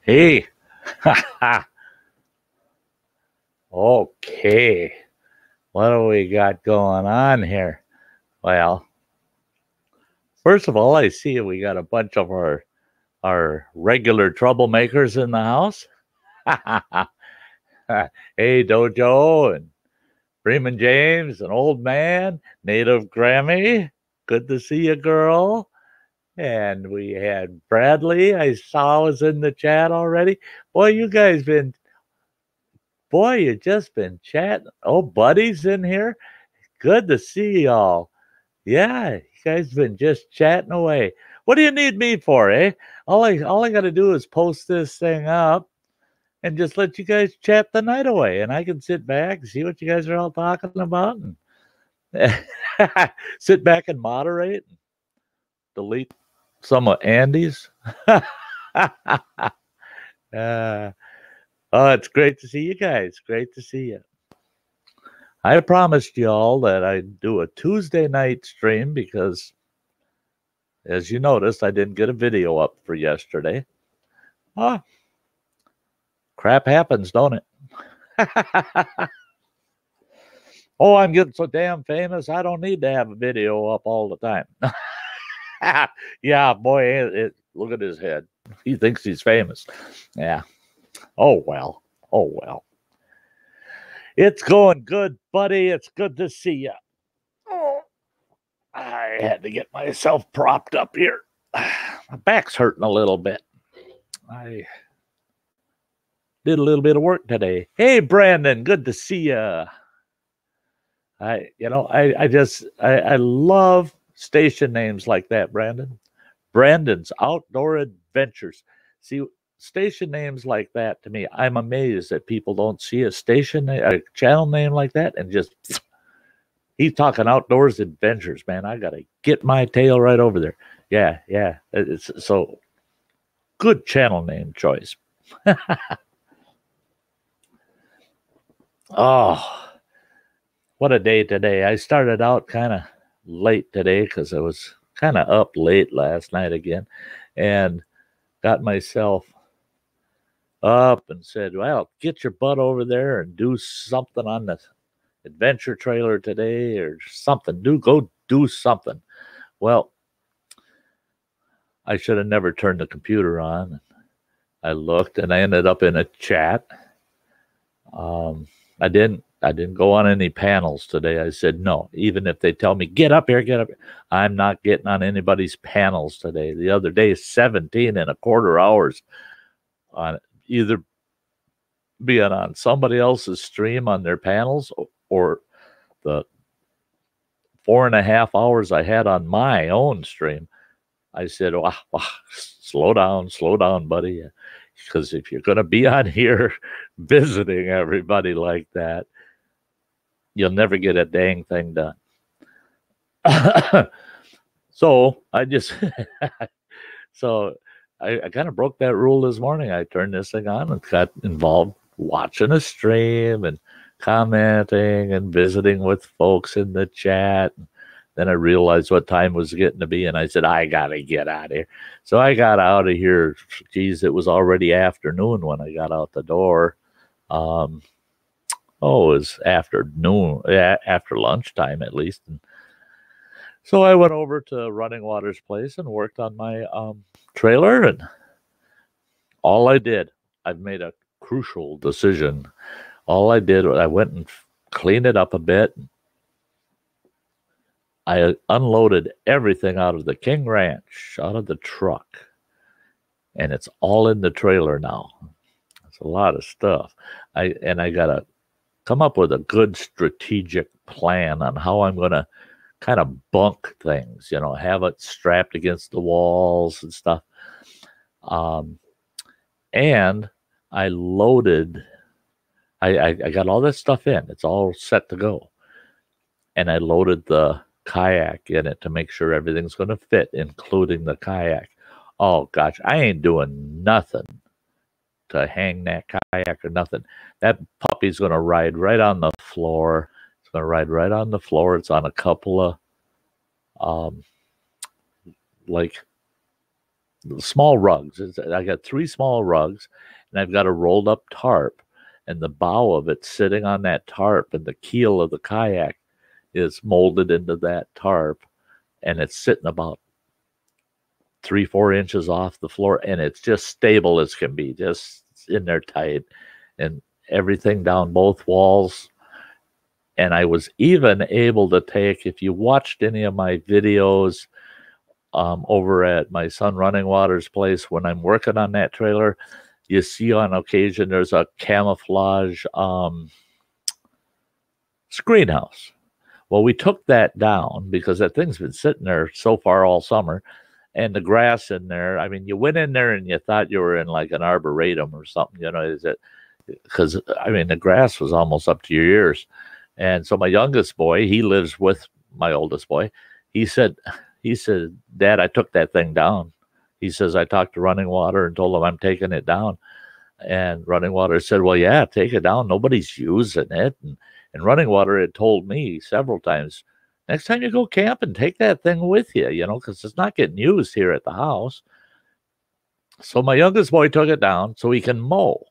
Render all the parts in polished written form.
Hey, okay. What do we got going on here? Well, first of all, I see we got a bunch of our regular troublemakers in the house. Hey, Dojo and Freeman James, an old man, native Grammy. Good to see you, girl. And we had Bradley. I saw was in the chat already. Boy, you just been chatting. Oh, Buddy's in here. Good to see y'all. Yeah, you guys been just chatting away. What do you need me for, eh? All I got to do is post this thing up and just let you guys chat the night away, and I can sit back and see what you guys are all talking about, and sit back and moderate, and delete some of Andy's. Oh, it's great to see you guys. Great to see you. I promised y'all that I'd do a Tuesday night stream because, as you noticed, I didn't get a video up for yesterday. Ah, crap happens, don't it? Oh, I'm getting so damn famous, I don't need to have a video up all the time. Yeah, boy, look at his head. He thinks he's famous. Yeah. Oh, well. Oh, well. It's going good, buddy. It's good to see you. Oh, I had to get myself propped up here. My back's hurting a little bit. I did a little bit of work today. Hey, Brandon, good to see you. I love station names like that, Brandon. Brandon's Outdoor Adventures. See, station names like that, to me, I'm amazed that people don't see a channel name like that and just, he's talking outdoors adventures, man. I got to get my tail right over there. Yeah. It's so good channel name choice. Oh, what a day today. I started out kind of late today because I was kind of up late last night again, and got myself up and said, well, get your butt over there and do something on the adventure trailer today or something. Go do something. Well, I should have never turned the computer on. I looked and I ended up in a chat. I didn't go on any panels today. I said, no, even if they tell me, get up here, I'm not getting on anybody's panels today. The other day, 17 and a quarter hours on either being on somebody else's stream on their panels or the 4.5 hours I had on my own stream. I said, slow down, buddy. Because if you're going to be on here visiting everybody like that, you'll never get a dang thing done. So I kind of broke that rule this morning. I turned this thing on and got involved watching a stream and commenting and visiting with folks in the chat. Then I realized what time was getting to be, and I said, I got to get out of here. So I got out of here. Geez, it was already afternoon when I got out the door. It was afternoon, after lunchtime at least. And so I went over to Running Water's place and worked on my trailer. And all I did, I've made a crucial decision. All I did was I went and cleaned it up a bit. I unloaded everything out of the King Ranch, out of the truck. And it's all in the trailer now. It's a lot of stuff. I got to come up with a good strategic plan on how I'm going to kind of bunk things, have it strapped against the walls and stuff. And I loaded, I got all this stuff in. It's all set to go. And I loaded the kayak in it to make sure everything's going to fit, including the kayak. Oh, gosh, I ain't doing nothing to hang that kayak or nothing. That puppy's going to ride right on the floor. It's going to ride right on the floor. It's on a couple of, small rugs. I got 3 small rugs, and I've got a rolled up tarp, and the bow of it sitting on that tarp, and the keel of the kayak is molded into that tarp, and it's sitting about 3-4 inches off the floor, and it's just stable as can be, just in there tight, and everything down both walls. And I was even able to take, if you watched any of my videos over at my son Running Water's place, when I'm working on that trailer, you see on occasion there's a camouflage screen house. Well, we took that down because that thing's been sitting there so far all summer. And the grass in there, I mean, you went in there and you thought you were in like an arboretum or something, you know, is it? Because, I mean, the grass was almost up to your ears. And so my youngest boy, he lives with my oldest boy. He said, Dad, I took that thing down. He says, I talked to Running Water and told him I'm taking it down. And Running Water said, well, yeah, take it down. Nobody's using it. And Running Water had told me several times, next time you go camping, take that thing with you, you know, because it's not getting used here at the house. So my youngest boy took it down so he can mow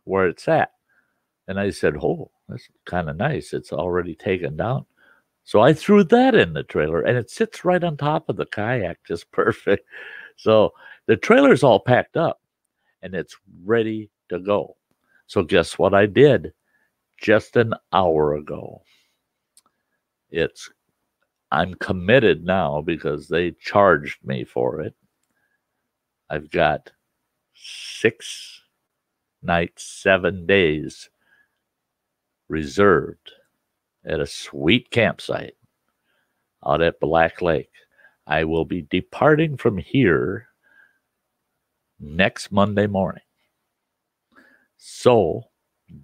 where it's at. And I said, oh, that's kind of nice. It's already taken down. So I threw that in the trailer, and it sits right on top of the kayak, just perfect. So the trailer's all packed up, and it's ready to go. So guess what I did just an hour ago? I'm committed now because they charged me for it. I've got 6 nights, 7 days reserved at a sweet campsite out at Black Lake. I will be departing from here next Monday morning. So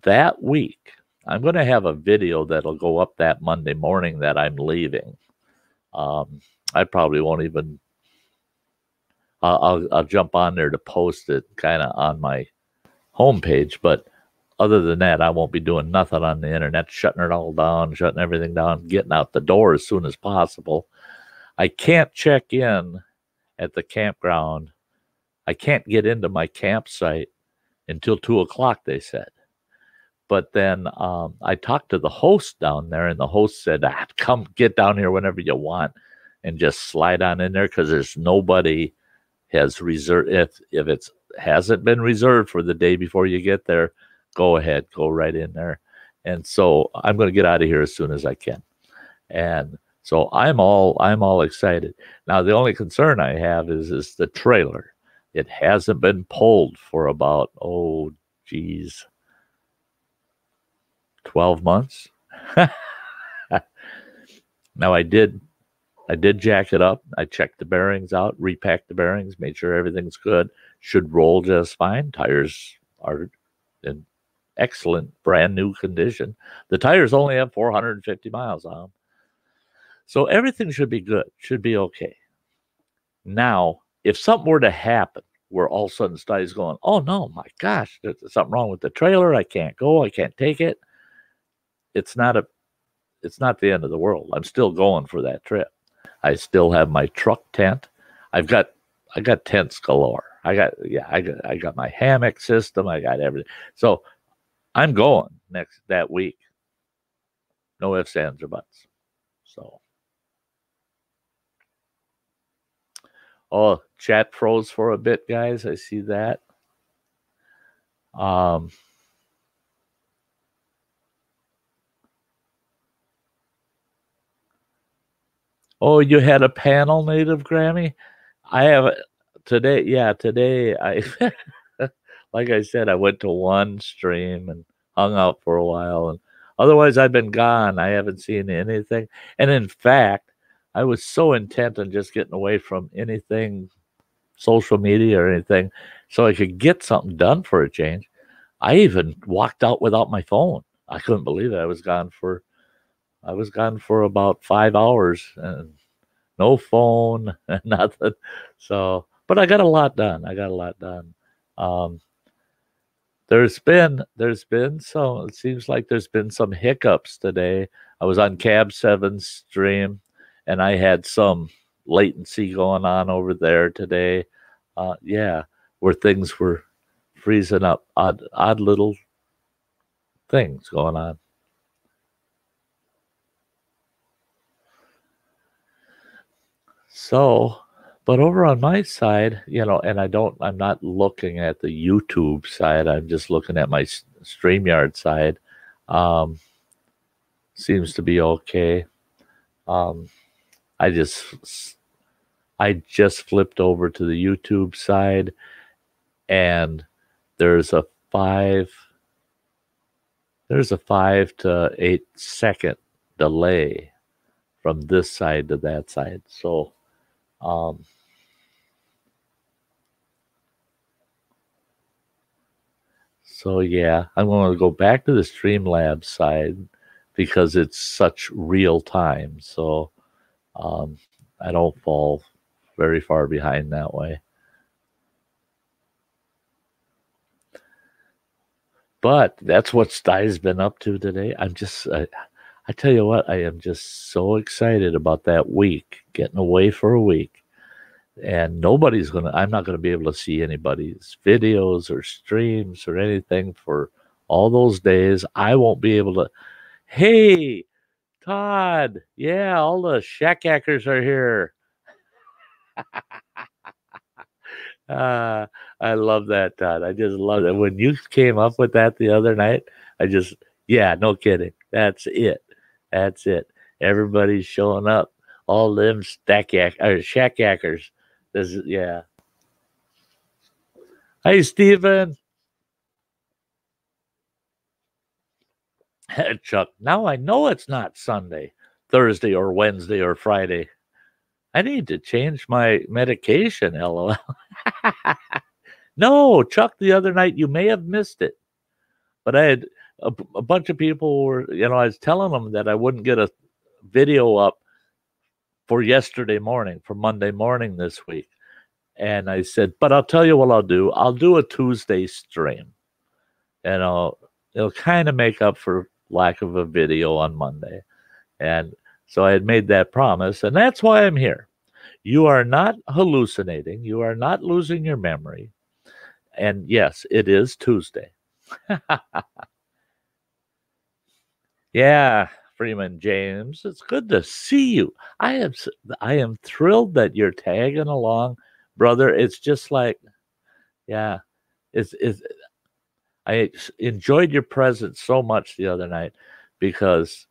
that week, I'm going to have a video that'll go up that Monday morning that I'm leaving. I probably won't even, I'll jump on there to post it kind of on my homepage, but other than that, I won't be doing nothing on the internet, shutting it all down, shutting everything down, getting out the door as soon as possible. I can't check in at the campground. I can't get into my campsite until 2 o'clock, they said. But then I talked to the host down there, and the host said, come get down here whenever you want and just slide on in there, because there's nobody has reserved. If it hasn't been reserved for the day before you get there, go ahead, go right in there. And so I'm going to get out of here as soon as I can. And so I'm all excited. Now, the only concern I have is the trailer. It hasn't been pulled for about, 12 months. Now I did jack it up. I checked the bearings out, repacked the bearings, made sure everything's good. Should roll just fine. Tires are in excellent brand new condition. The tires only have 450 miles on them. So everything should be good, should be okay. Now, if something were to happen where all of a sudden Sty's going, oh no, my gosh, there's something wrong with the trailer, I can't go, I can't take it. It's not the end of the world. I'm still going for that trip. I still have my truck tent. I got tents galore. I got my hammock system. I got everything. So I'm going that week. No ifs, ands, or buts. So, chat froze for a bit, guys. I see that. Oh, you had a panel, Native Grammy? I have today. Yeah, today I, like I said, I went to one stream and hung out for a while, and otherwise I've been gone. I haven't seen anything. And in fact, I was so intent on just getting away from anything social media or anything so I could get something done for a change. I even walked out without my phone. I couldn't believe it. I was gone for about 5 hours and no phone and nothing. So, but I got a lot done. There's been some, it seems like there's been some hiccups today. I was on Cab 7's stream and I had some latency going on over there today. Yeah, where things were freezing up, odd little things going on. So, but over on my side, and I'm not looking at the YouTube side. I'm just looking at my StreamYard side. Um, Seems to be okay. Um, I just I just flipped over to the YouTube side, and there's a five there's a 5 to 8 second delay from this side to that side. Um, so yeah, I'm going to go back to the Streamlabs side because it's such real time. So um, I don't fall very far behind that way. But that's what Sty's been up to today. I tell you what, I am just so excited about that week, getting away for a week. And I'm not going to be able to see anybody's videos or streams or anything for all those days. I won't be able to, hey, Todd, yeah, all the shackhackers are here. Uh, I love that, Todd. I just love it. When you came up with that the other night, yeah, no kidding. That's it. That's it. Everybody's showing up. All them shackhackers. Yeah. Hey, Steven. Chuck, now I know it's not Sunday, Thursday, or Wednesday, or Friday. I need to change my medication, LOL. No, Chuck, the other night, you may have missed it, but I had a bunch of people I was telling them that I wouldn't get a video up for yesterday morning, for Monday morning this week. And I said, but I'll tell you what I'll do. I'll do a Tuesday stream, and it'll kind of make up for lack of a video on Monday. And so I had made that promise, and that's why I'm here. You are not hallucinating. You are not losing your memory. And yes, it is Tuesday. Yeah, Freeman James, it's good to see you. I am thrilled that you're tagging along, brother. It's just like, yeah, it's I enjoyed your presence so much the other night because,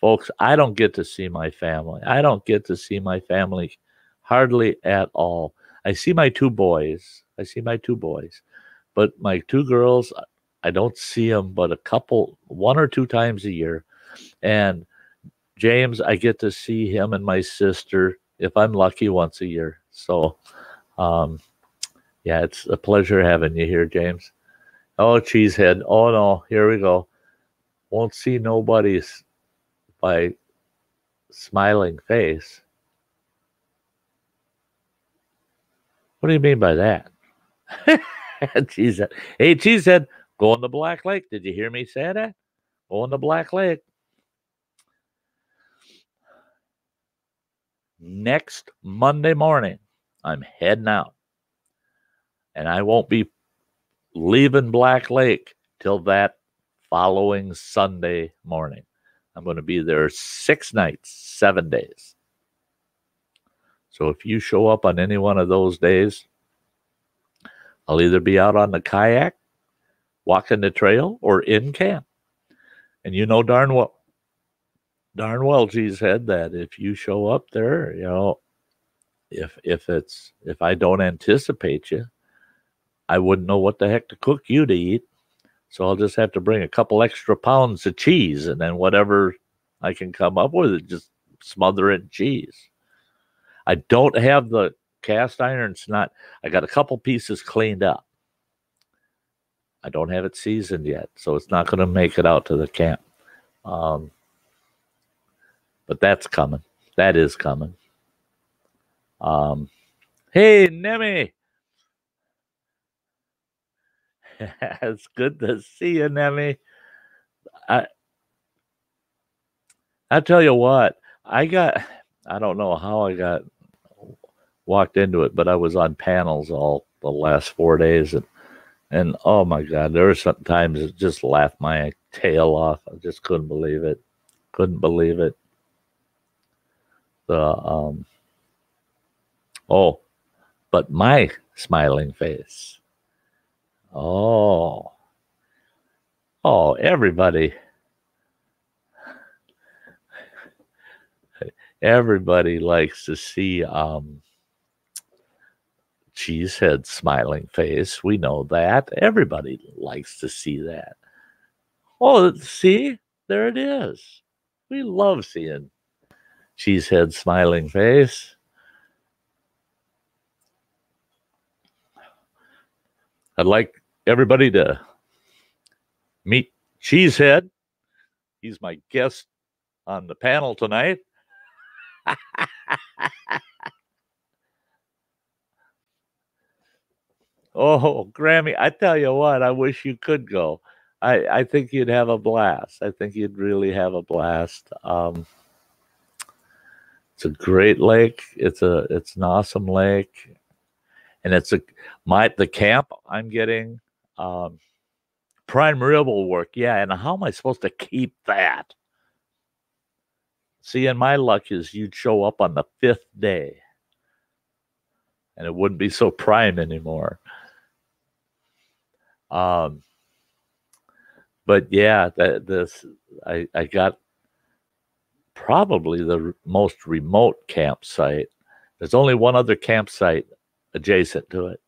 folks, I don't get to see my family. I don't get to see my family hardly at all. I see my two boys. But my two girls, I don't see them but one or two times a year. And James, I get to see him and my sister, if I'm lucky, once a year. So, yeah, it's a pleasure having you here, James. Oh, cheesehead. Oh, no, here we go. Won't see nobody's by smiling face. What do you mean by that? Cheesehead. Hey, Cheesehead, go on the Black Lake. Did you hear me say that? Go on the Black Lake. Next Monday morning, I'm heading out. And I won't be leaving Black Lake till that following Sunday morning. I'm going to be there 6 nights, 7 days. So if you show up on any one of those days, I'll either be out on the kayak, walking the trail, or in camp. And you know darn well, Cheesehead, that if you show up there, if I don't anticipate you, I wouldn't know what the heck to cook you to eat. So I'll just have to bring a couple extra pounds of cheese, and then whatever I can come up with, just smother it in cheese. I don't have the cast iron. I got a couple pieces cleaned up. I don't have it seasoned yet, so it's not going to make it out to the camp. But that's coming. That is coming. Hey, Nemi. It's good to see you, Nemi. I tell you what, I don't know how I got walked into it, but I was on panels all the last 4 days, and oh my God, there were some times it just laughed my tail off. I just couldn't believe it. Couldn't believe it. Oh, but my smiling face. Oh, everybody likes to see Cheesehead's smiling face. We know that. Everybody likes to see that. Oh, see, there it is. We love seeing Cheesehead's smiling face. I'd like everybody to meet Cheesehead. He's my guest on the panel tonight. Oh, Grammy, I tell you what, I wish you could go. I think you'd have a blast. I think you'd really have a blast. It's a great lake. It's an awesome lake. And it's the camp I'm getting prime rib will work. Yeah, and how am I supposed to keep that? See, and my luck is you'd show up on the 5th day and it wouldn't be so prime anymore. But yeah, I got probably the most remote campsite. There's only one other campsite adjacent to it,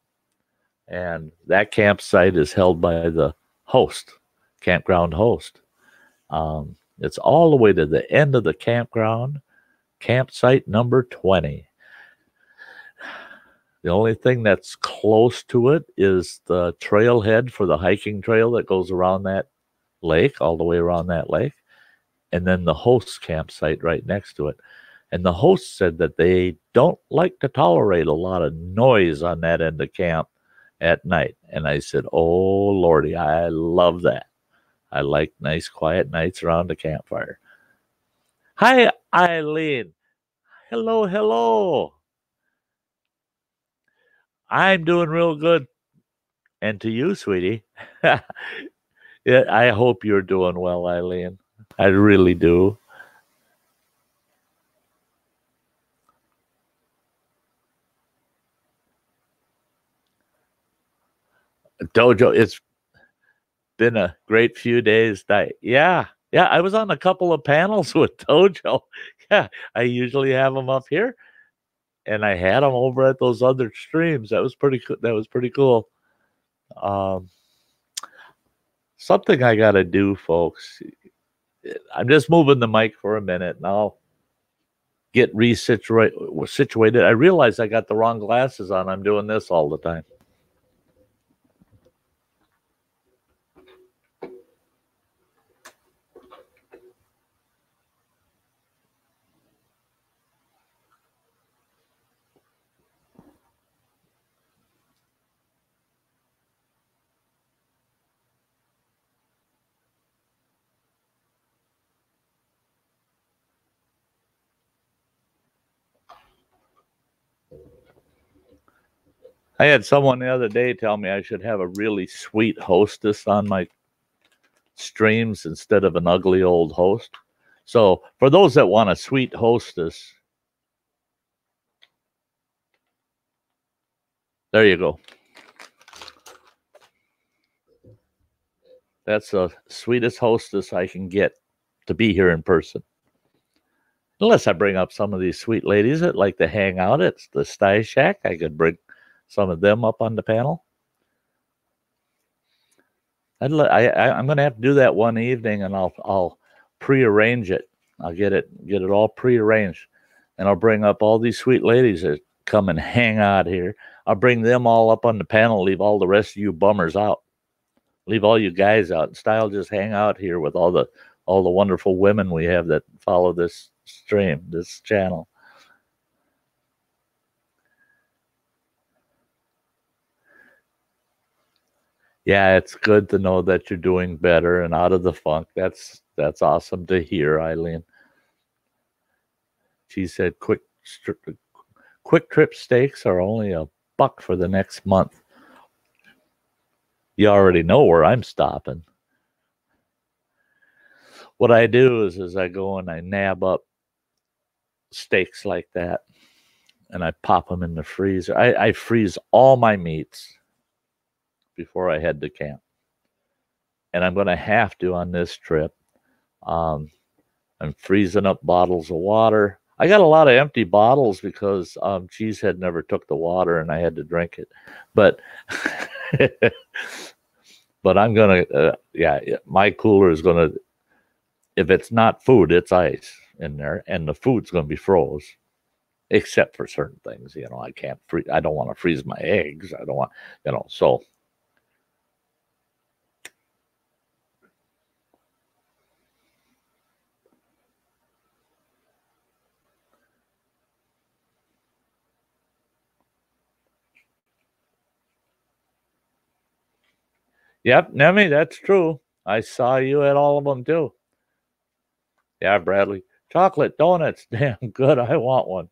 and that campsite is held by the host, campground host. It's all the way to the end of the campground, campsite number 20. The only thing that's close to it is the trailhead for the hiking trail that goes around that lake, all the way around that lake, and then the host's campsite right next to it. And the host said that they don't like to tolerate a lot of noise on that end of camp at night. And I said, oh, Lordy, I love that. I like nice, quiet nights around the campfire. Hi, Eileen. Hello, hello. I'm doing real good. And to you, sweetie. Yeah, I hope you're doing well, Eileen. I really do. Dojo, it's been a great few days. Yeah, I was on a couple of panels with Dojo. Yeah, I usually have them up here, and I had them over at those other streams. That was pretty cool. Something I got to do, folks. I'm just moving the mic for a minute, and I'll get situated. I realized I got the wrong glasses on. I'm doing this all the time. I had someone the other day tell me I should have a really sweet hostess on my streams instead of an ugly old host. So for those that want a sweet hostess, there you go. That's the sweetest hostess I can get to be here in person. Unless I bring up some of these sweet ladies that like to hang out at the Sty Shack, I could bring some of them up on the panel. I'm going to have to do that one evening, and I'll prearrange it. I'll get it all prearranged, and I'll bring up all these sweet ladies that come and hang out here. I'll bring them all up on the panel. Leave all the rest of you bummers out. Leave all you guys out. And Style just hang out here with all the wonderful women we have that follow this stream, this channel. Yeah, it's good to know that you're doing better and out of the funk. That's awesome to hear, Eileen. She said, Quick Trip steaks are only $1 for the next month. You already know where I'm stopping. What I do is I go and I nab up steaks like that, and I pop them in the freezer. I freeze all my meats before I head to camp. And I'm going to have to on this trip. I'm freezing up bottles of water. I got a lot of empty bottles because Cheesehead never took the water and I had to drink it. But but I'm going to, my cooler is going to, if it's not food, it's ice in there. And the food's going to be froze, except for certain things. You know, I can't freeze. I don't want to freeze my eggs. I don't want, so. Yep, Nemi, that's true. I saw you at all of them too. Yeah, Bradley. Chocolate donuts, damn good. I want one.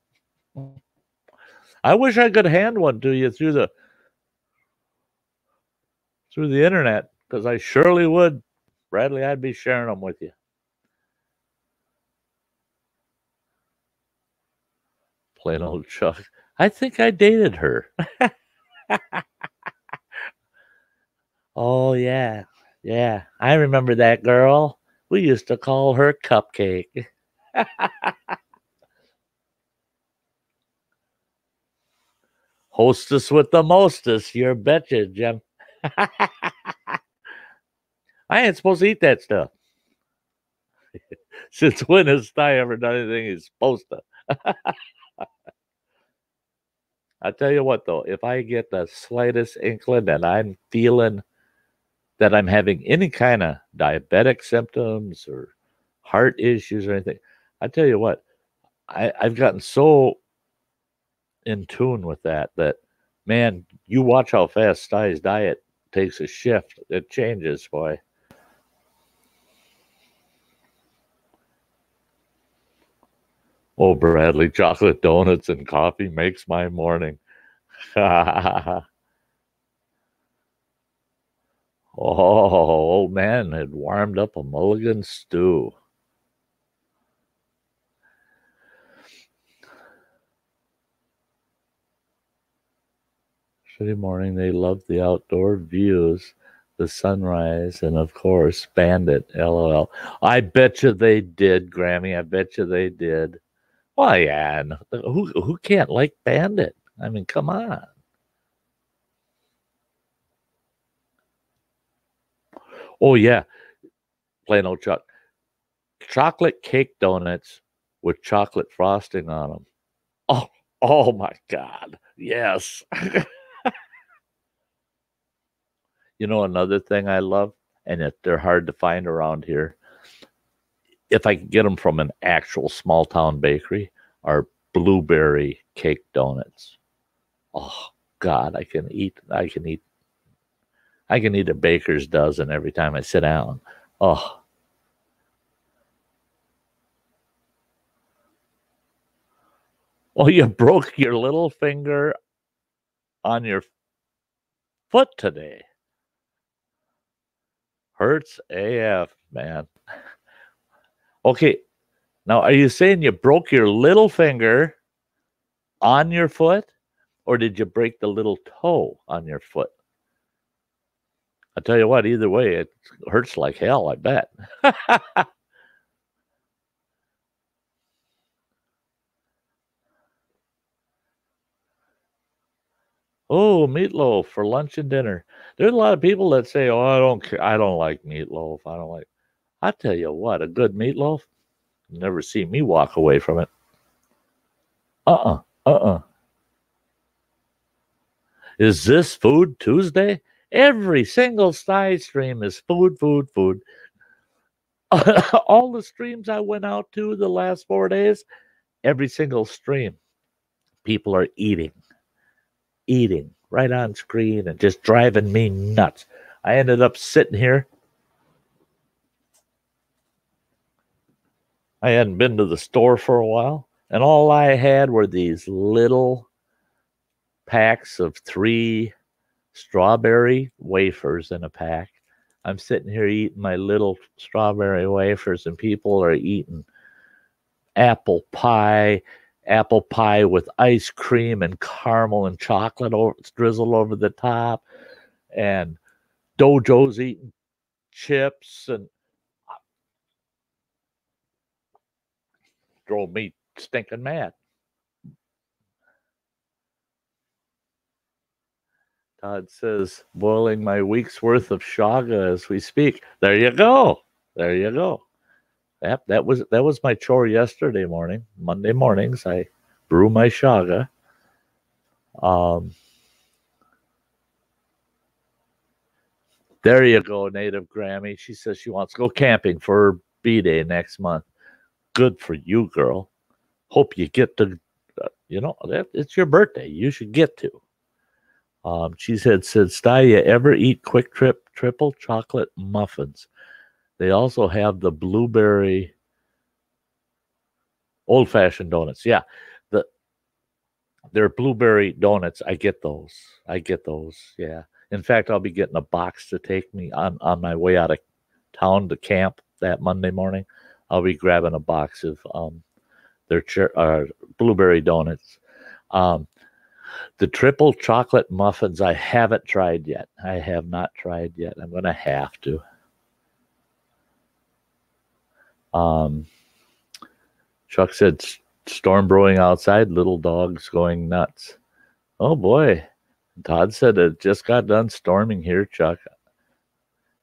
I wish I could hand one to you through the internet, because I surely would. Bradley, I'd be sharing them with you. Plain old Chuck. I think I dated her. Oh, yeah. Yeah. I remember that girl. We used to call her Cupcake. Hostess with the mostest. You betcha, Jim. I ain't supposed to eat that stuff. Since when has Sty ever done anything he's supposed to? I tell you what, though, if I get the slightest inkling that I'm feeling that I'm having any kind of diabetic symptoms or heart issues or anything, I tell you what, I've gotten so in tune with that, man, you watch how fast Sty's diet takes a shift. It changes, boy. Oh, Bradley, chocolate donuts and coffee makes my morning. Oh, old man had warmed up a mulligan stew. City morning, they loved the outdoor views, the sunrise, and of course, Bandit. LOL. I bet you they did, Grammy. I bet you they did. Well, yeah. Who can't like Bandit? I mean, come on. Oh, yeah. Plain old Chuck. Chocolate cake donuts with chocolate frosting on them. Oh my God. Yes. You know, another thing I love, and they're hard to find around here, if I can get them from an actual small town bakery, are blueberry cake donuts. Oh God, I can eat a baker's dozen every time I sit down. Oh. Well, you broke your little finger on your foot today. Hurts AF, man. Okay, now are you saying you broke your little finger on your foot, or did you break the little toe on your foot? I tell you what, either way, it hurts like hell, I bet. Oh, meatloaf for lunch and dinner. There's a lot of people that say, "Oh, I don't like meatloaf. I don't like." I tell you what, a good meatloaf, you never see me walk away from it. Is this Food Tuesday? Every single Sty stream is food. All the streams I went out to the last 4 days, every single stream, people are eating right on screen and just driving me nuts. I ended up sitting here. I hadn't been to the store for a while. And all I had were these little packs of 3 strawberry wafers in a pack. I'm sitting here eating my little strawberry wafers, and people are eating apple pie, apple pie with ice cream and caramel and chocolate drizzled over the top, and Dojo's eating chips, and drove me stinking mad. Todd says, boiling my week's worth of shaga as we speak. There you go. There you go. That was my chore yesterday morning. Monday mornings, I brew my shaga. There you go, Native Grammy. She says she wants to go camping for her B-Day next month. Good for you, girl. Hope you get to, it's your birthday. You should get to. She said, Sty, you ever eat Quick Trip triple chocolate muffins? They also have the blueberry old-fashioned donuts. Yeah, they're blueberry donuts. I get those. Yeah. In fact, I'll be getting a box to take me on my way out of town to camp that Monday morning. I'll be grabbing a box of their blueberry donuts. The triple chocolate muffins I haven't tried yet. I have not tried yet. I'm going to have to. Chuck said, storm brewing outside, little dogs going nuts. Oh, boy. Todd said it just got done storming here, Chuck.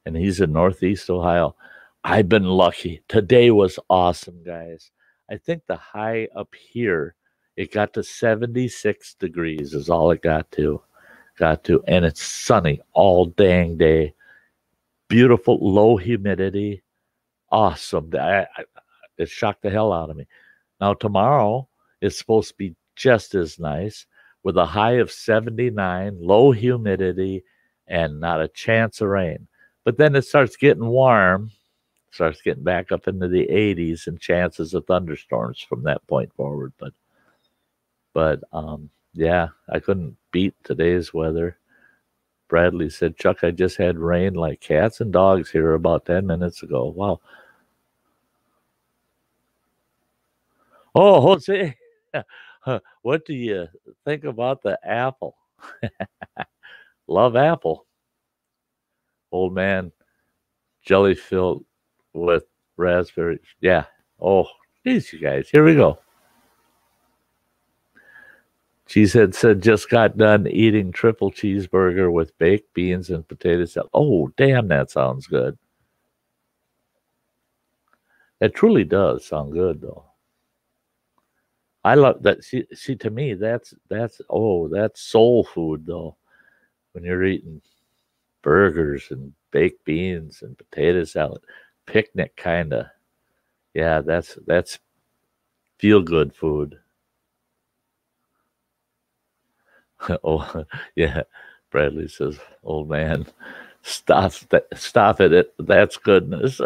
And he's in Northeast Ohio. I've been lucky. Today was awesome, guys. I think the high up here, it got to 76 degrees is all it got to. And it's sunny all dang day. Beautiful, low humidity. Awesome. It shocked the hell out of me. Now, tomorrow is supposed to be just as nice with a high of 79, low humidity, and not a chance of rain. But then it starts getting warm, starts getting back up into the 80s and chances of thunderstorms from that point forward. But yeah, I couldn't beat today's weather. Bradley said, Chuck, I just had rain like cats and dogs here about 10 minutes ago. Wow. Oh, Jose, what do you think about the apple? Love apple. Old man, jelly filled with raspberries. Yeah. Oh, geez, you guys. Here we go. Cheesehead said, just got done eating triple cheeseburger with baked beans and potato salad. Oh, damn, that sounds good. It truly does sound good, though. I love that. See, to me, that's soul food, though. When you're eating burgers and baked beans and potato salad, picnic kind of. Yeah, that's feel good food. Oh, yeah. Bradley says, old man, stop it. That's goodness.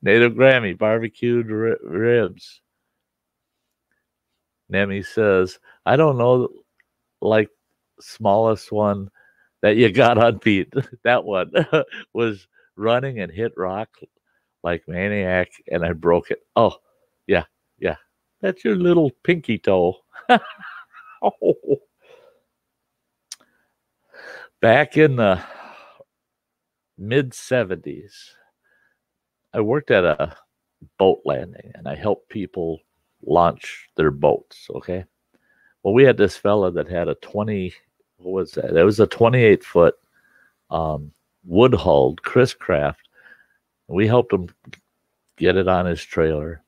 Native Grammy, barbecued ribs. Nemi says, I don't know, like, smallest one that you got on feet. That one was running and hit rock like maniac, and I broke it. Oh, yeah. That's your little pinky toe. Oh. Back in the mid-70s, I worked at a boat landing, and I helped people launch their boats, okay? Well, we had this fella that had a 20, what was that? It was a 28-foot wood-hulled Chris Craft. We helped him get it on his trailer,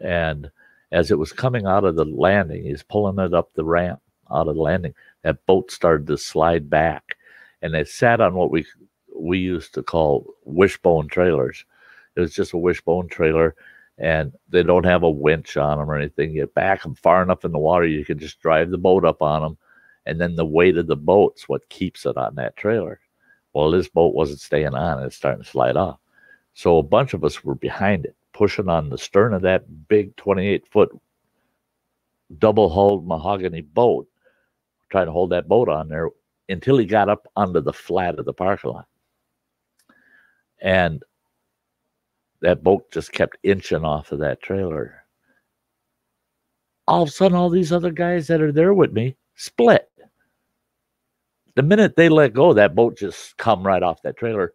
and as it was coming out of the landing, he's pulling it up the ramp out of the landing, that boat started to slide back, and it sat on what we used to call wishbone trailers. It was just a wishbone trailer, and they don't have a winch on them or anything. You back them far enough in the water, you can just drive the boat up on them, and then the weight of the boat's what keeps it on that trailer. Well, this boat wasn't staying on. It's starting to slide off. So a bunch of us were behind it, pushing on the stern of that big 28-foot double-hulled mahogany boat, trying to hold that boat on there until he got up onto the flat of the parking lot. And that boat just kept inching off of that trailer. All of a sudden, all these other guys that are there with me split. The minute they let go, that boat just come right off that trailer.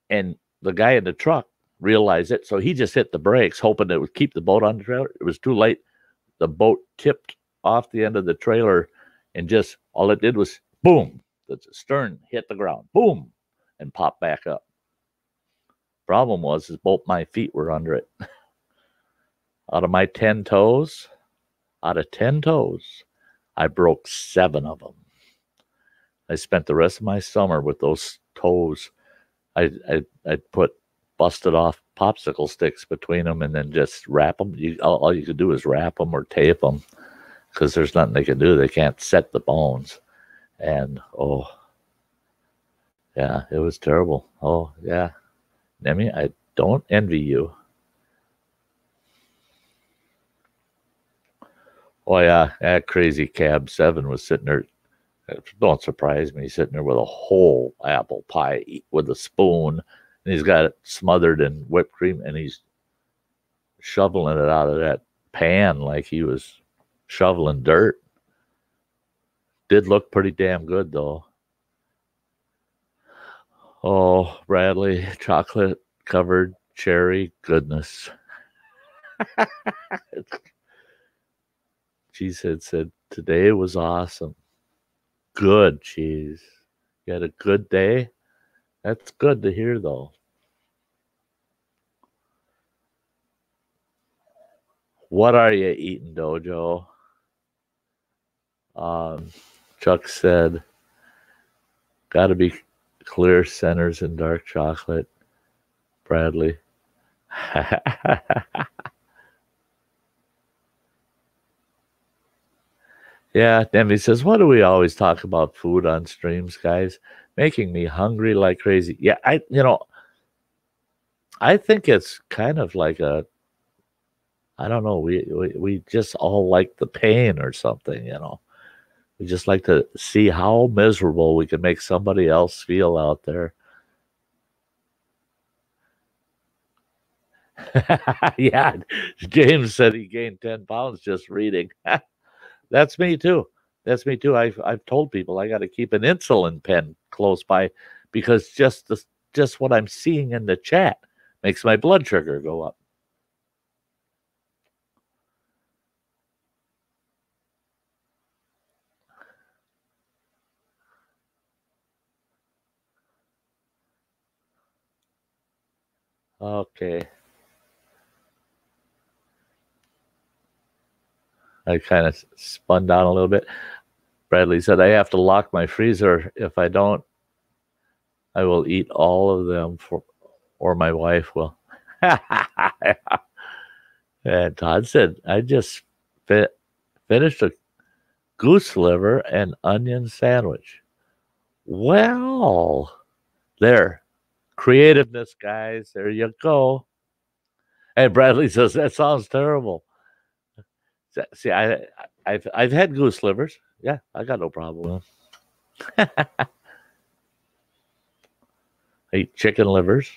And the guy in the truck realized it, so he just hit the brakes, hoping it would keep the boat on the trailer. It was too late. The boat tipped off the end of the trailer, and just all it did was boom. The stern hit the ground, boom, and popped back up. Problem was, is both my feet were under it. Out of 10 toes, I broke 7 of them. I spent the rest of my summer with those toes. I'd put busted off popsicle sticks between them and then just wrap them. All you could do is wrap them or tape them because there's nothing they can do. They can't set the bones. And, oh, yeah, it was terrible. Oh, yeah. Nemi, I don't envy you. Oh, yeah, that crazy Cab 7 was sitting there. Don't surprise me, sitting there with a whole apple pie with a spoon, and he's got it smothered in whipped cream, and he's shoveling it out of that pan like he was shoveling dirt. Did look pretty damn good, though. Oh, Bradley, chocolate-covered cherry goodness. Cheesehead said, today was awesome. Good, Cheese. You had a good day? That's good to hear, though. What are you eating, Dojo? Chuck said, got to be clear centers and dark chocolate. Bradley. Yeah, Demi says, what do we always talk about food on streams, guys? Making me hungry like crazy. Yeah, I think it's kind of like I don't know, we just all like the pain or something, We just like to see how miserable we can make somebody else feel out there. Yeah, James said he gained 10 pounds just reading. That's me too. I've told people I got to keep an insulin pen close by because just what I'm seeing in the chat makes my blood sugar go up. Okay. I kind of spun down a little bit. Bradley said, I have to lock my freezer. If I don't, I will eat all of them or my wife will. And Todd said, I just finished a goose liver and onion sandwich. Well, there. Creativeness, guys. There you go. Hey, Bradley says, that sounds terrible. See, I've had goose livers. Yeah, I got no problem with them. I eat chicken livers.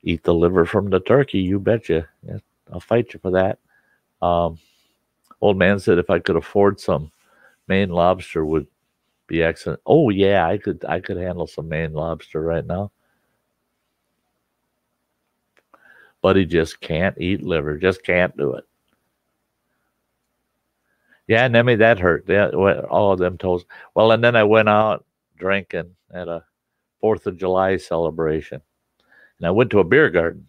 Eat the liver from the turkey, you betcha. Yeah, I'll fight you for that. Old man said if I could afford some Maine lobster would be excellent. Oh yeah, I could handle some Maine lobster right now. But he just can't eat liver. Just can't do it. Yeah, Nemi, that hurt. Yeah, all of them toes. Well, and then I went out drinking at a 4th of July celebration. And I went to a beer garden.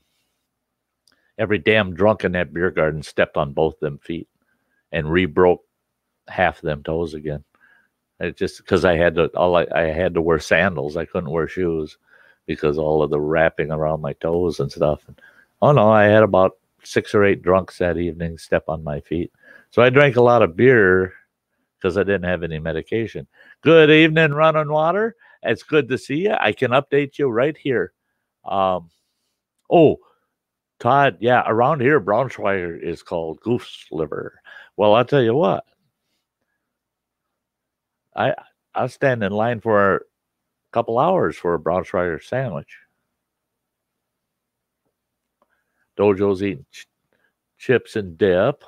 Every damn drunk in that beer garden stepped on both them feet and re-broke half of them toes again. It just because I had to wear sandals. I couldn't wear shoes because all of the wrapping around my toes and stuff. Oh no, I had about 6 or 8 drunks that evening step on my feet. So I drank a lot of beer because I didn't have any medication. Good evening, Running Water. It's good to see you. I can update you right here. Todd, yeah, around here, Braunschweiger is called goose liver. Well, I'll tell you what, I I'll stand in line for a couple hours for a Braunschweiger sandwich. Dojo's eating chips and dip.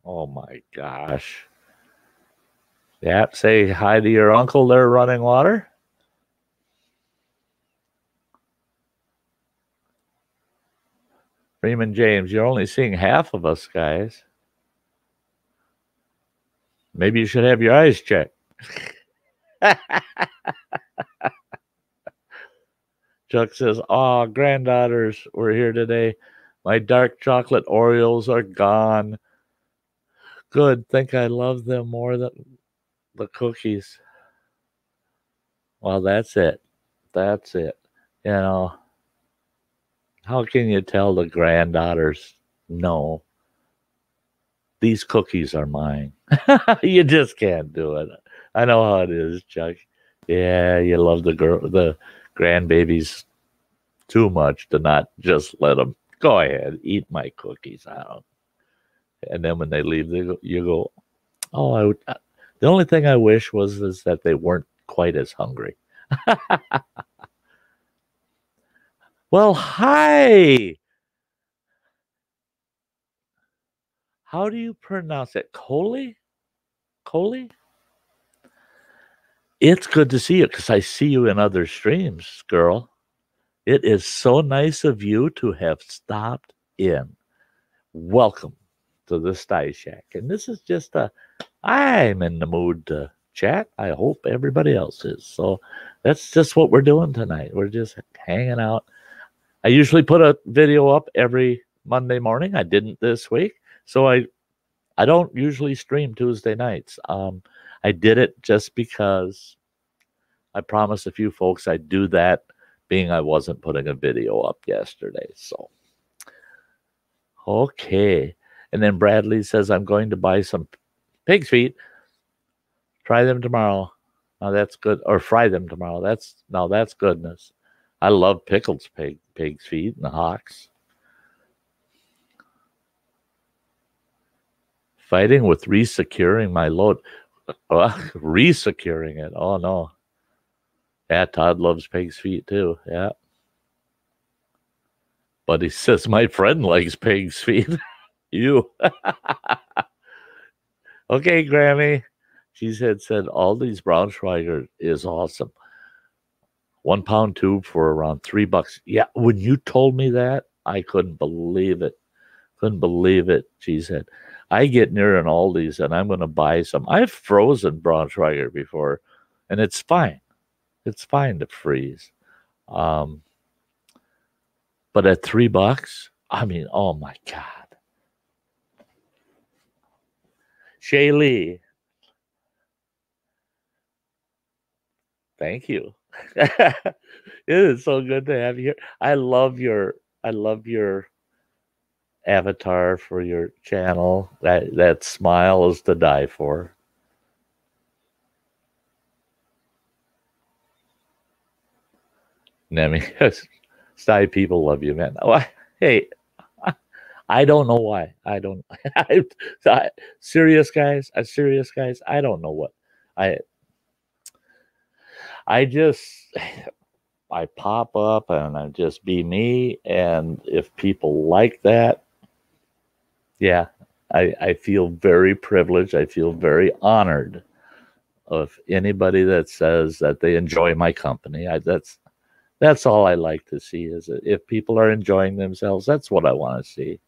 Oh my gosh. Yeah, say hi to your uncle there, running water. Freeman James, you're only seeing half of us, guys. Maybe you should have your eyes checked. Chuck says, "Oh, granddaughters were here today. My dark chocolate Oreos are gone. Good. Think I love them more than the cookies." Well, that's it. That's it. You know, how can you tell the granddaughters, no, these cookies are mine? You just can't do it. I know how it is, Chuck. Yeah, you love the grandbabies too much to not just let them go ahead, eat my cookies out. And then when they leave, you go, oh, the only thing I wish was is that they weren't quite as hungry. Well, hi. How do you pronounce it? Coley? Coley? It's good to see you because I see you in other streams, girl. It is so nice of you to have stopped in. Welcome to the Sty Shack. And this is just I'm in the mood to chat. I hope everybody else is. So that's just what we're doing tonight. We're just hanging out. I usually put a video up every Monday morning. I didn't this week. So I don't usually stream Tuesday nights. I did it just because I promised a few folks I'd do that, being I wasn't putting a video up yesterday. So, okay. And then Bradley says, I'm going to buy some pig's feet. Try them tomorrow. Now that's good. Or fry them tomorrow. That's goodness. I love pickled pig's feet and the hocks. Fighting with resecuring my load. Resecuring it. Oh no. Yeah, Todd loves pig's feet too. Yeah. But he says my friend likes pig's feet. You. Okay, Grammy. She said Aldi's Braunschweiger is awesome. 1 pound tube for around $3. Yeah, when you told me that, I couldn't believe it. Couldn't believe it. She said, I get near an Aldi's and I'm going to buy some. I've frozen Braunschweiger before, and it's fine. It's fine to freeze. But at $3, I mean, oh my God. Shaylee. Thank you. It is so good to have you here. I love your avatar for your channel. That smile is to die for. Nemi, Sty people love you, man. Oh, hey, I don't know why. I don't. Serious guys. Serious guys. I don't know what. I just I pop up and I just be me. And if people like that, yeah, I feel very privileged. I feel very honored of anybody that says that they enjoy my company. That's all I like to see is if people are enjoying themselves. That's what I want to see.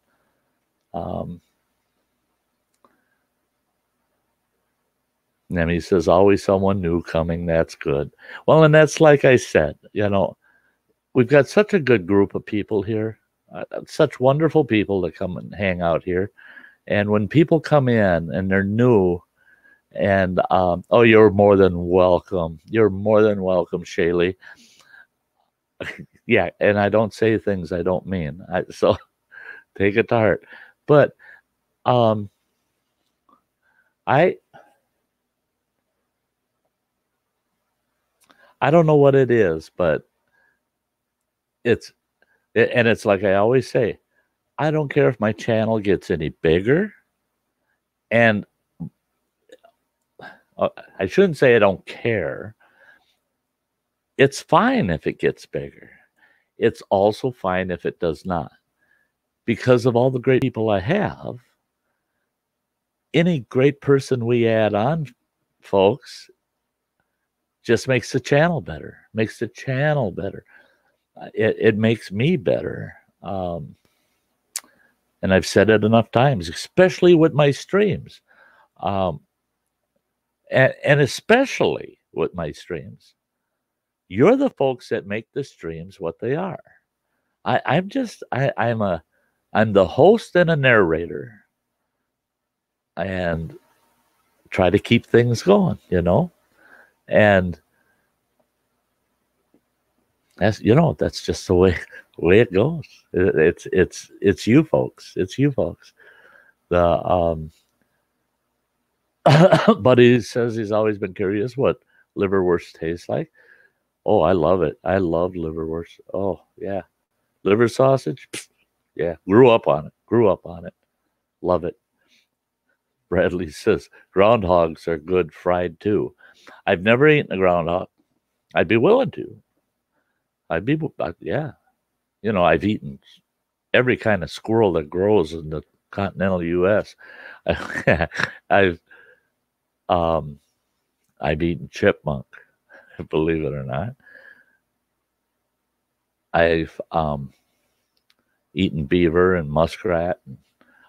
Nemi says, always someone new coming. That's good. Well, and that's like I said, we've got such a good group of people here, such wonderful people that come and hang out here. And when people come in and they're new, and oh, you're more than welcome. You're more than welcome, Shaylee. Yeah, and I don't say things I don't mean. So take it to heart. But I don't know what it is, but it's like I always say, I don't care if my channel gets any bigger. And I shouldn't say I don't care. It's fine if it gets bigger. It's also fine if it does not. Because of all the great people I have, any great person we add on, folks, just makes the channel better, makes the channel better. It makes me better. And I've said it enough times, especially with my streams. And especially with my streams. You're the folks that make the streams what they are. I'm the host and a narrator, and try to keep things going, and that's just the way it goes. It's you folks. It's you folks. The but he says he's always been curious what liverwurst tastes like. Oh, I love it. I love liverwurst. Oh, yeah. Liver sausage? Yeah. Grew up on it. Love it. Bradley says groundhogs are good fried too. I've never eaten a groundhog. I'd be willing to. Yeah. I've eaten every kind of squirrel that grows in the continental U.S. I've eaten chipmunk, believe it or not. I've eaten beaver and muskrat.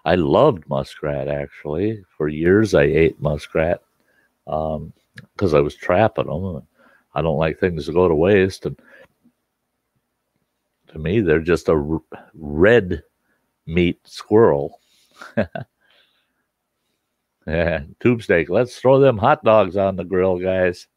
I loved muskrat, actually. For years, I ate muskrat because I was trapping them. I don't like things to go to waste. And to me, they're just a red meat squirrel. Yeah, tube steak. Let's throw them hot dogs on the grill, guys.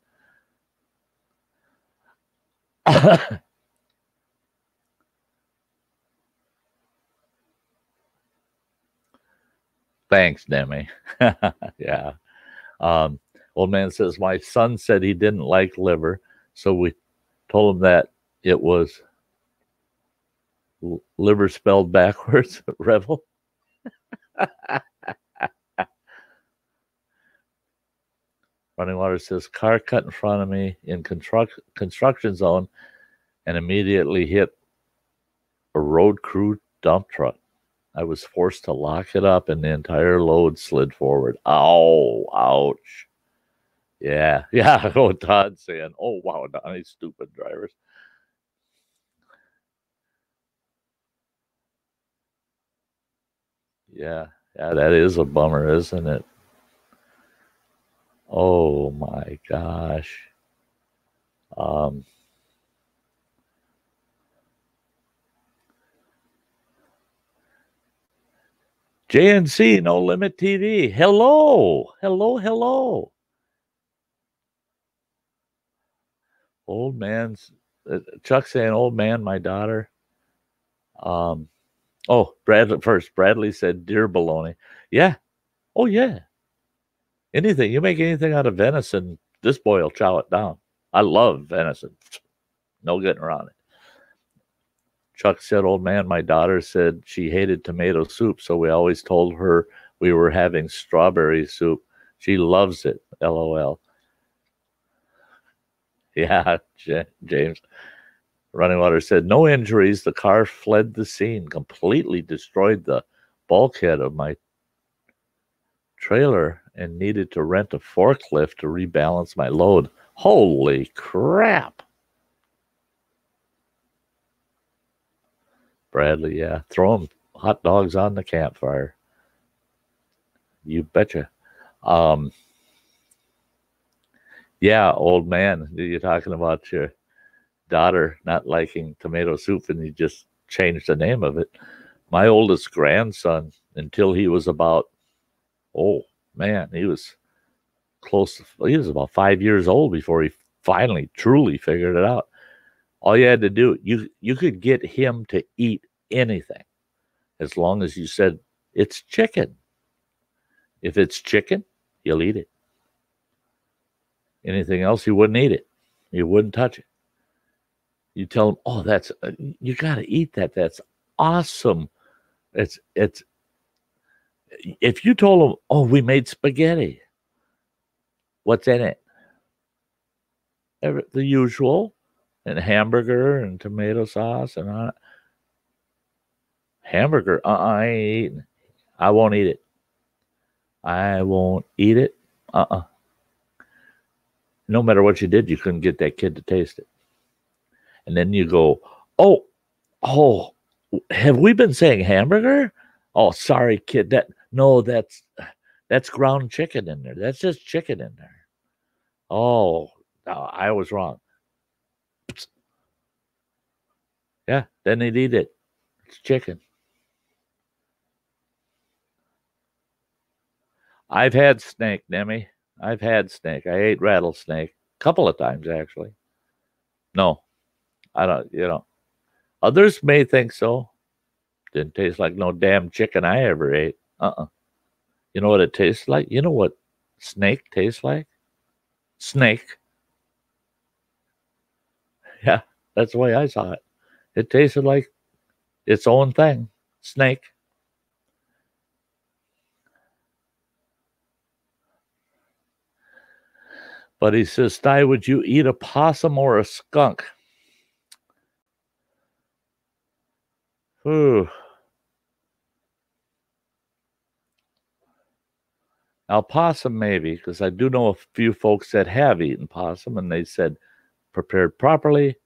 Thanks, Demi. Yeah. Old man says, my son said he didn't like liver, so we told him that it was liver spelled backwards. Revel. Running Water says, car cut in front of me in construction zone and immediately hit a road crew dump truck. I was forced to lock it up and the entire load slid forward. Ow, ouch. Yeah. Oh, Todd's saying, oh, wow, Donnie, stupid drivers. Yeah, that is a bummer, isn't it? Oh, my gosh. JNC, No Limit TV. Hello. Old man's, Chuck saying, old man, my daughter. Bradley said deer bologna. Yeah. Oh, yeah. Anything. You make anything out of venison, this boy will chow it down. I love venison. No getting around it. Chuck said, old man, my daughter said she hated tomato soup, so we always told her we were having strawberry soup. She loves it. LOL. Yeah, James. Running Water said, no injuries. The car fled the scene, completely destroyed the bulkhead of my trailer and needed to rent a forklift to rebalance my load. Holy crap. Bradley, yeah. Throw them hot dogs on the campfire. You betcha. Yeah, old man, you're talking about your daughter not liking tomato soup and you just changed the name of it. My oldest grandson, until he was about, he was he was about 5 years old before he finally truly figured it out. All you had to do, you could get him to eat anything as long as you said it's chicken. If it's chicken, he'll eat it. Anything else, he wouldn't eat it. He wouldn't touch it. You tell him, you got to eat that. That's awesome It's if you told them, oh, we made spaghetti, what's in it? The usual, and hamburger and tomato sauce and all that. Hamburger, I ain't eating. I won't eat it. I won't eat it. No matter what you did, you couldn't get that kid to taste it. And then you go, oh, have we been saying hamburger? Oh, sorry, kid. That's ground chicken in there. That's just chicken in there. Oh, no, I was wrong. Yeah, then they'd eat it. It's chicken. I've had snake, Demi. I've had snake. I ate rattlesnake a couple of times, actually. No, I don't. Others may think so. Didn't taste like no damn chicken I ever ate. You know what it tastes like? You know what snake tastes like? Snake. Yeah, that's the way I saw it. It tasted like its own thing. Snake. But he says, Sty, would you eat a possum or a skunk? Ooh. Now, possum maybe, because I do know a few folks that have eaten possum, and they said, prepared properly,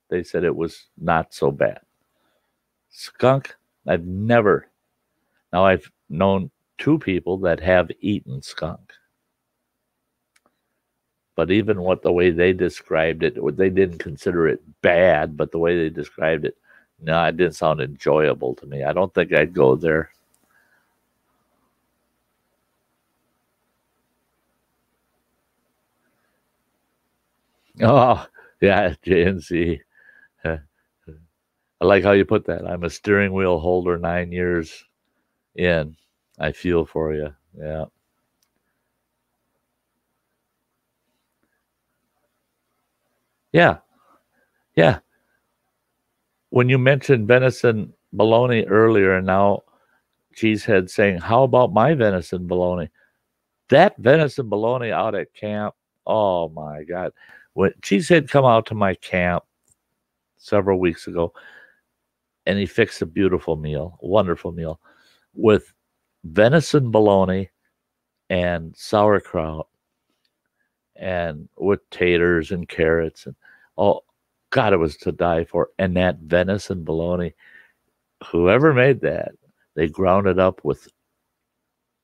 they said it was not so bad. Skunk, I've never. Now, I've known two people that have eaten skunk. But even the way they described it, they didn't consider it bad, but the way they described it, no, it didn't sound enjoyable to me. I don't think I'd go there. Oh, yeah, JNC. I like how you put that. I'm a steering wheel holder 9 years in. I feel for you. Yeah. Yeah. Yeah. When you mentioned venison bologna earlier, and now Cheesehead saying, how about my venison bologna? That venison bologna out at camp, oh my God. When Cheesehead come out to my camp several weeks ago, and he fixed a beautiful meal, wonderful meal, with venison bologna and sauerkraut and with taters and carrots. And oh, God, it was to die for. And that venison bologna, whoever made that, they ground it up with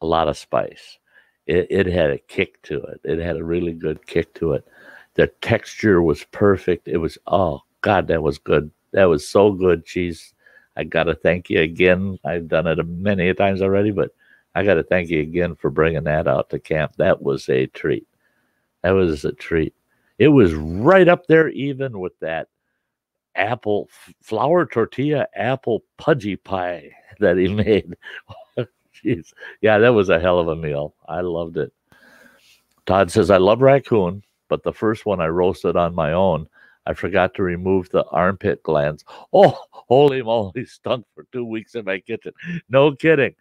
a lot of spice. It had a kick to it. It had a really good kick to it. The texture was perfect. It was, oh, God, that was good. That was so good, Cheese. I got to thank you again. I've done it many times already, but I got to thank you again for bringing that out to camp. That was a treat. That was a treat. It was right up there even with that apple flour tortilla apple pudgy pie that he made. Jeez. Yeah, that was a hell of a meal. I loved it. Todd says, I love raccoon, but the first one I roasted on my own. I forgot to remove the armpit glands. Oh, holy moly, stunk for 2 weeks in my kitchen. No kidding.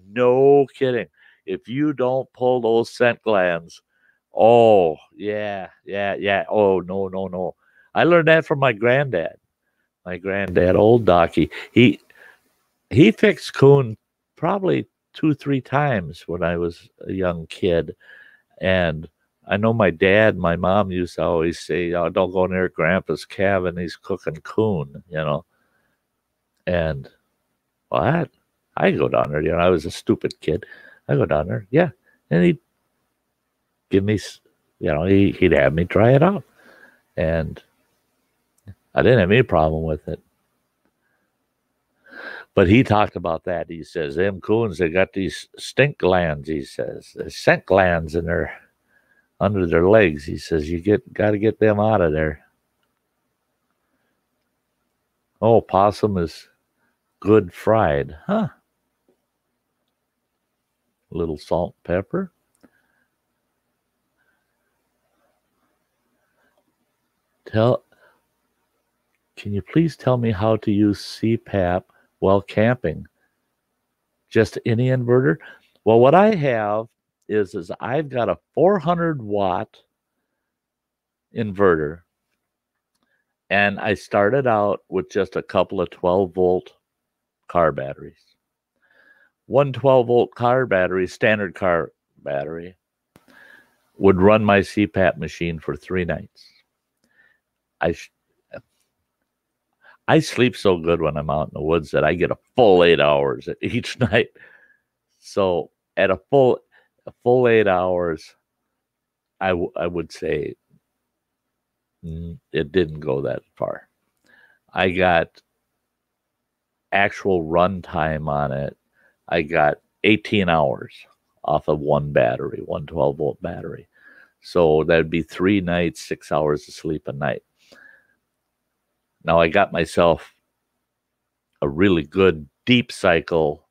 No kidding. If you don't pull those scent glands, oh, yeah. Oh, no. I learned that from my granddad. My granddad, old Docky. He fixed coon probably 2-3 times when I was a young kid. And I know my dad, my mom used to always say, oh, don't go near Grandpa's cabin. He's cooking coon, And what? I go down there. I was a stupid kid. I go down there. Yeah. And he'd give me, he'd have me try it out. And I didn't have any problem with it. But he talked about that. He says, them coons, they got these stink glands, he says. Scent glands in their under their legs. He says, got to get them out of there. Oh, possum is good fried. Huh. A little salt, pepper. Can you please tell me how to use CPAP while camping? Just any inverter? Well, what I have is I've got a 400-watt inverter, and I started out with just a couple of 12-volt car batteries. One 12-volt car battery, standard car battery, would run my CPAP machine for 3 nights. I sleep so good when I'm out in the woods that I get a full 8 hours each night. So at a full 8 hours, I would say it didn't go that far. I got actual run time on it. I got 18 hours off of one battery, one 12-volt battery. So that'd be 3 nights, 6 hours of sleep a night. Now I got myself a really good deep cycle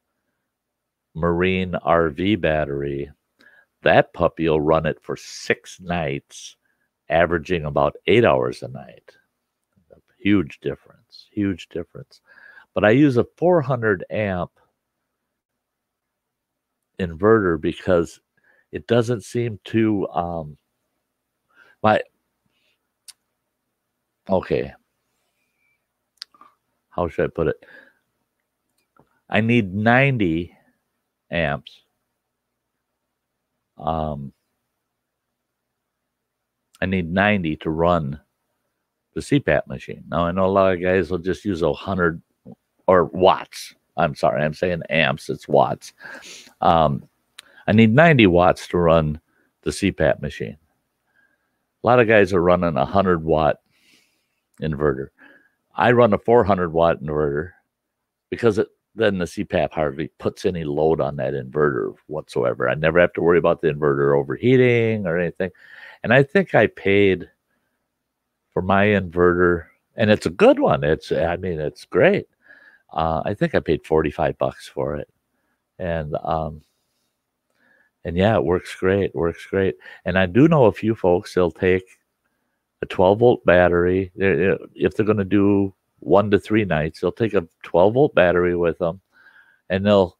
marine RV battery. That puppy will run it for 6 nights, averaging about 8 hours a night. Huge difference, huge difference. But I use a 400 amp inverter because it doesn't seem to how should I put it? I need 90 amps. I need 90 to run the CPAP machine. Now, I know a lot of guys will just use 100 or watts. I'm sorry, I'm saying amps, it's watts. I need 90 watts to run the CPAP machine. A lot of guys are running a 100-watt inverter. I run a 400-watt inverter because then the CPAP hardly puts any load on that inverter whatsoever. I never have to worry about the inverter overheating or anything. And I think I paid for my inverter, and it's a good one. It's great. I think I paid $45 for it. And yeah, it works great. And I do know a few folks, they'll take a 12-volt battery. If they're going to do 1 to 3 nights, they'll take a 12-volt battery with them, and they'll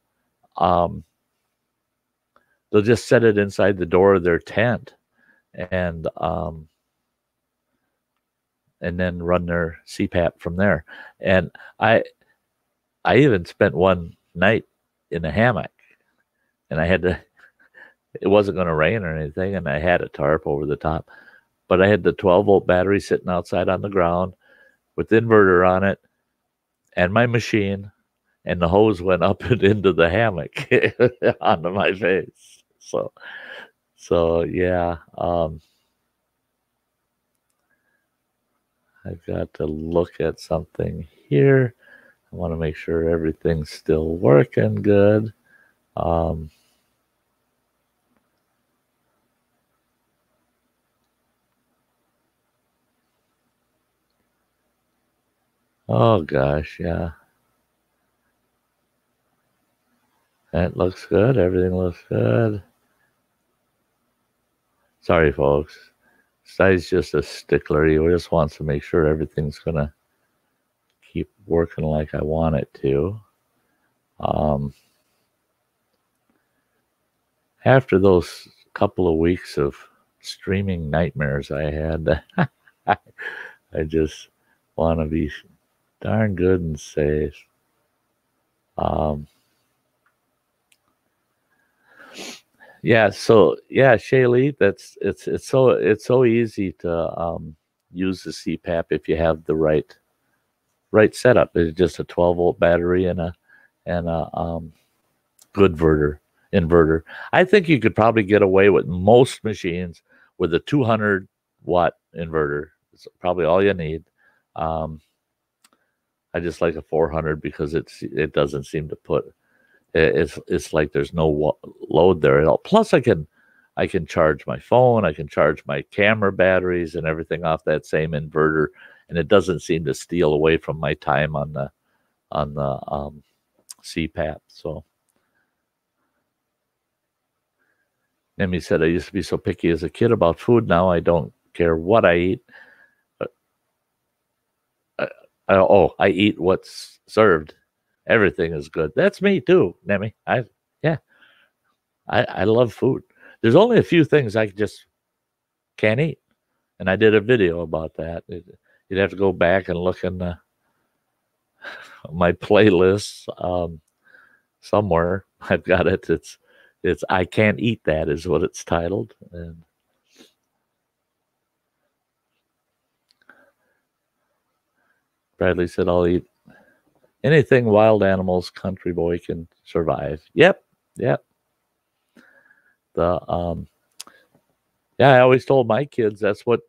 just set it inside the door of their tent, and then run their CPAP from there. And I even spent one night in a hammock, and it wasn't going to rain or anything, and I had a tarp over the top, but I had the 12-volt battery sitting outside on the ground with the inverter on it and my machine, and the hose went up and into the hammock onto my face. So yeah, I've got to look at something here. I want to make sure everything's still working good. Oh gosh, yeah. That looks good. Everything looks good. Sorry, folks. Sty's just a stickler. He just wants to make sure everything's going to keep working like I want it to. After those couple of weeks of streaming nightmares I had, I just want to be darn good and safe. Yeah, so yeah, Shaylee, it's so easy to use the CPAP if you have the right setup. It's just a 12-volt battery and a good inverter. I think you could probably get away with most machines with a 200-watt inverter. It's probably all you need. I just like a 400 because it doesn't seem to put. It's like there's no load there at all. Plus, I can charge my phone, I can charge my camera batteries and everything off that same inverter, and it doesn't seem to steal away from my time on the CPAP. So, Emmy said, I used to be so picky as a kid about food. Now I don't care what I eat. I eat what's served. Everything is good. That's me too, Nemi. Yeah, I love food. There's only a few things I just can't eat, and I did a video about that. You'd have to go back and look in my playlists somewhere. I've got it. It's I can't eat that is what it's titled. And Bradley said, "I'll eat anything wild animals country boy can survive." Yep. The yeah, I always told my kids that's what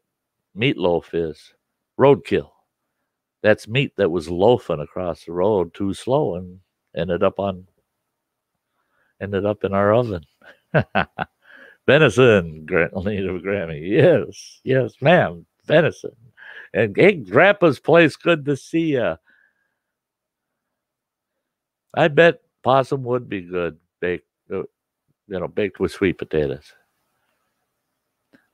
meatloaf is. Roadkill. That's meat that was loafing across the road too slow and ended up in our oven. Venison, native Grammy. Yes, ma'am. Venison. And hey, Grandpa's place, good to see you. I bet possum would be good baked, baked with sweet potatoes.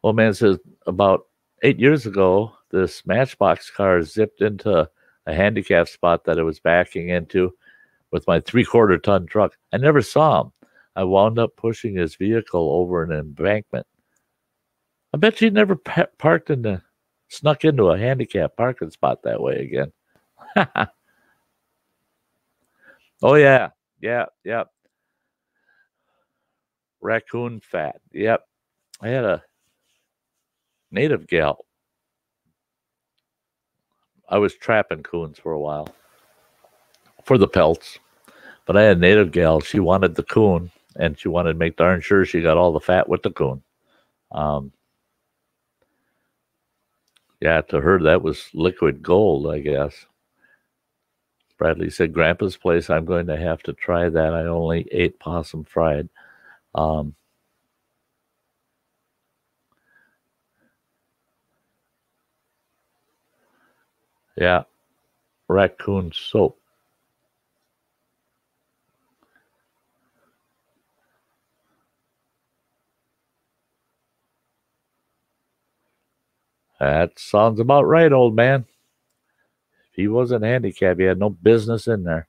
Old man says about 8 years ago, this Matchbox car zipped into a handicap spot that I was backing into with my 3/4 ton truck. I never saw him. I wound up pushing his vehicle over an embankment. I bet you never snuck into a handicap parking spot that way again. Oh, yeah. Yep. Raccoon fat. Yep. I had a native gal. I was trapping coons for a while for the pelts, but I had a native gal. She wanted the coon, and she wanted to make darn sure she got all the fat with the coon. Yeah, to her, that was liquid gold, I guess. Bradley said, Grandpa's place, I'm going to have to try that. I only ate possum fried. Yeah, raccoon soap. That sounds about right, old man. If he wasn't handicapped, he had no business in there.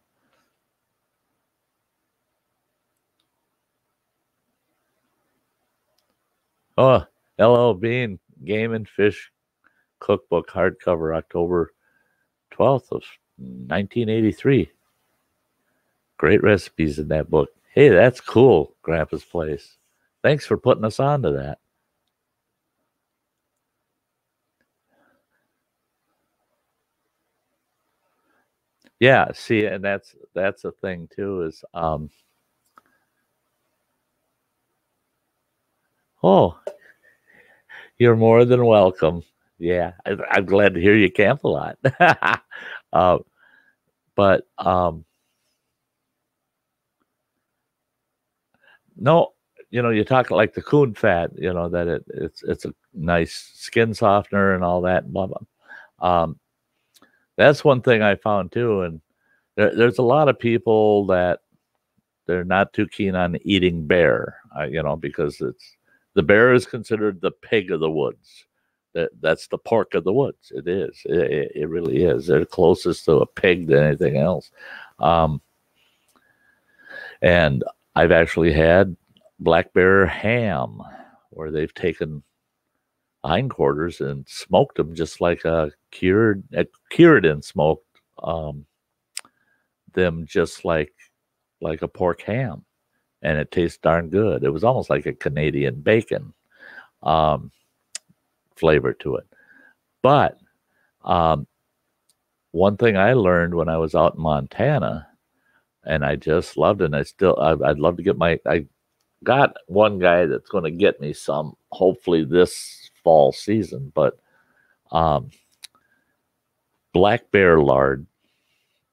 Oh, L.L. Bean, Game and Fish Cookbook, hardcover, October 12th of 1983. Great recipes in that book. Hey, that's cool, Grandpa's Place. Thanks for putting us on to that. Yeah, see, and that's a thing too. Is oh, you're more than welcome. Yeah, I'm glad to hear you camp a lot. But no, you talk like the coon fat. That it's a nice skin softener and all that. Blah blah. That's one thing I found too, and there's a lot of people that they're not too keen on eating bear, because the bear is considered the pig of the woods. That's the pork of the woods. It is. It really is. They're closest to a pig than anything else. And I've actually had black bear ham, where they've taken hindquarters and smoked them just like cured and smoked them just like a pork ham, and it tastes darn good. It was almost like a Canadian bacon flavor to it. But one thing I learned when I was out in Montana, and I just loved it, and I'd love to get I got one guy that's going to get me some, hopefully this fall season, but black bear lard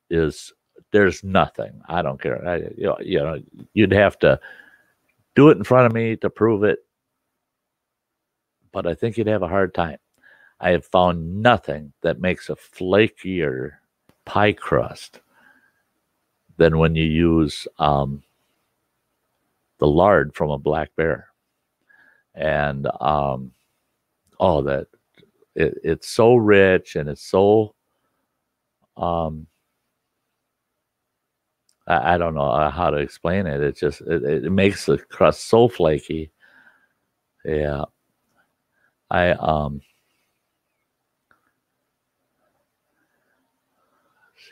there's nothing. I don't care. You'd have to do it in front of me to prove it, but I think you'd have a hard time. I have found nothing that makes a flakier pie crust than when you use the lard from a black bear. And it's so rich, and it's so I don't know how to explain it. It just it makes the crust so flaky. Yeah. I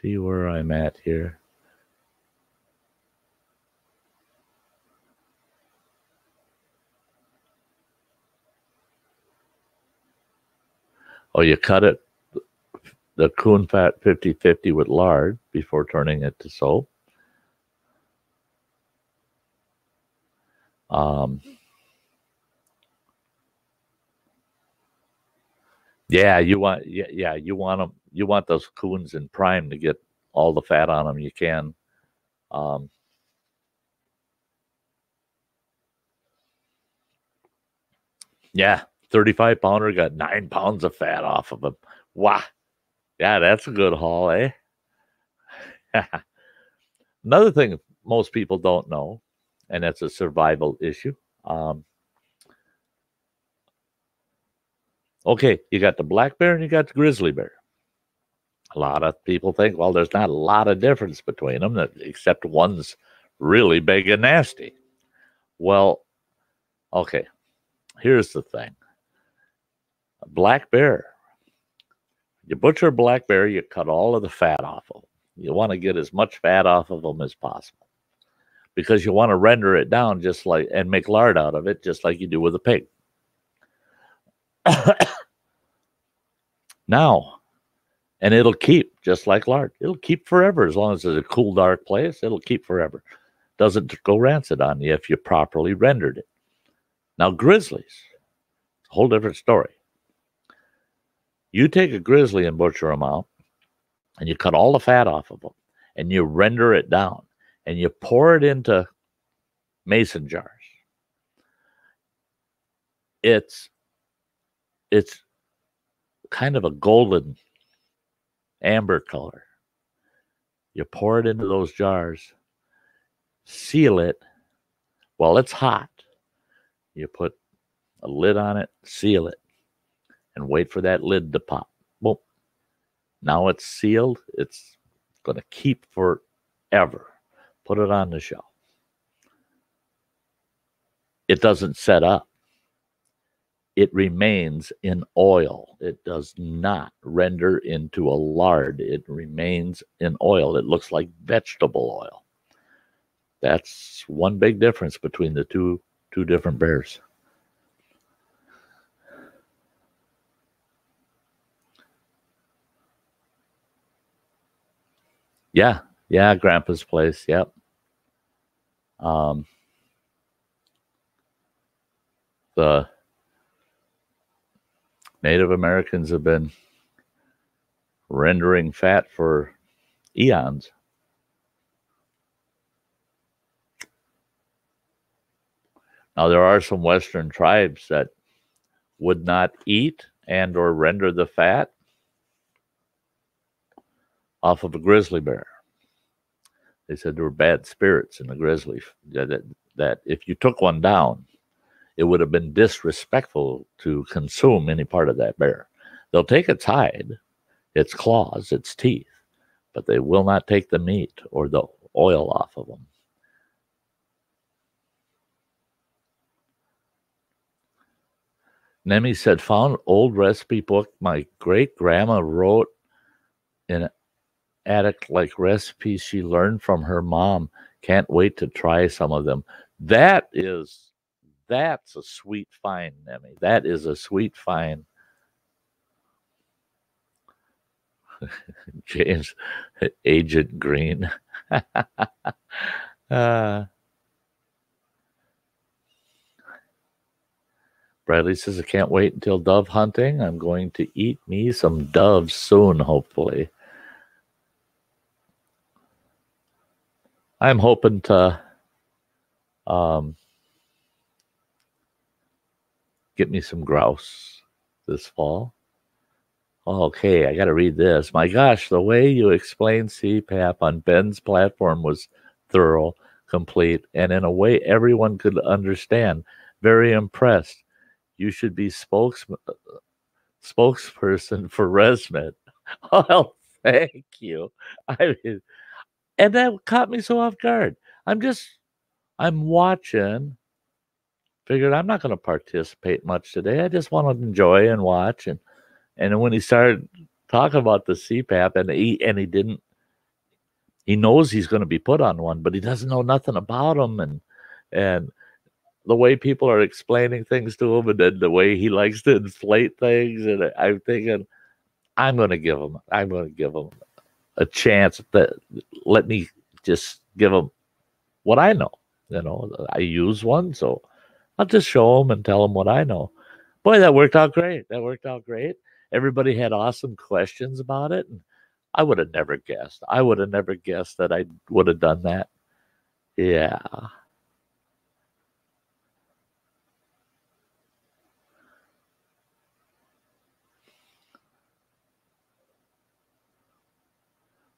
see where I'm at here. Oh, you cut it the coon fat 50-50 with lard before turning it to soap. Yeah, you want you want them, you want those coons in prime to get all the fat on them you can. Um, yeah, 35 pounder got 9 pounds of fat off of them. Wow. Yeah, that's a good haul, eh? Another thing most people don't know, and that's a survival issue. Okay, you got the black bear and you got the grizzly bear. A lot of people think, well, there's not a lot of difference between them, except one's really big and nasty. Well, okay, here's the thing. A black bear, you butcher a black bear, you cut all of the fat off of them. You want to get as much fat off of them as possible because you want to render it down just like and make lard out of it, just like you do with a pig. Now, and it'll keep just like lard. It'll keep forever as long as it's a cool, dark place. It'll keep forever. Doesn't go rancid on you if you properly rendered it. Now, grizzlies, a whole different story. You take a grizzly and butcher them out, and you cut all the fat off of them, and you render it down, and you pour it into mason jars. It's kind of a golden amber color. You pour it into those jars, seal it while it's hot. You put a lid on it, seal it, and wait for that lid to pop. Boom. Now it's sealed. It's going to keep forever. Put it on the shelf. It doesn't set up. It remains in oil. It does not render into a lard. It remains in oil. It looks like vegetable oil. That's one big difference between the two different bears. Yeah, Grandpa's place. Yep. The Native Americans have been rendering fat for eons. Now, there are some Western tribes that would not eat and or render the fat off of a grizzly bear. They said there were bad spirits in the grizzly, that if you took one down, it would have been disrespectful to consume any part of that bear. They'll take its hide, its claws, its teeth, but they will not take the meat or the oil off of them. Nemi said, found old recipe book my great-grandma wrote in attic-like recipes she learned from her mom. Can't wait to try some of them. That's a sweet find, Nemi. That is a sweet find. James, Agent Green. Bradley says, I can't wait until dove hunting. I'm going to eat me some doves soon, hopefully. I'm hoping to get me some grouse this fall. Okay, I got to read this. My gosh, the way you explained CPAP on Ben's platform was thorough, complete, and in a way everyone could understand. Very impressed. You should be spokesperson for ResMed. Oh, thank you. I mean, And that caught me so off guard. I'm watching, figured I'm not going to participate much today. I just want to enjoy and watch. And then when he started talking about the CPAP, and he didn't, he knows he's going to be put on one, but he doesn't know nothing about them. And the way people are explaining things to him, and then the way he likes to inflate things. And I'm thinking, I'm going to give him a chance. That let me just give him what I know. I use one, so I'll just show him and tell him what I know. Boy, that worked out great. Everybody had awesome questions about it. And I would have never guessed. That I would have done that. Yeah.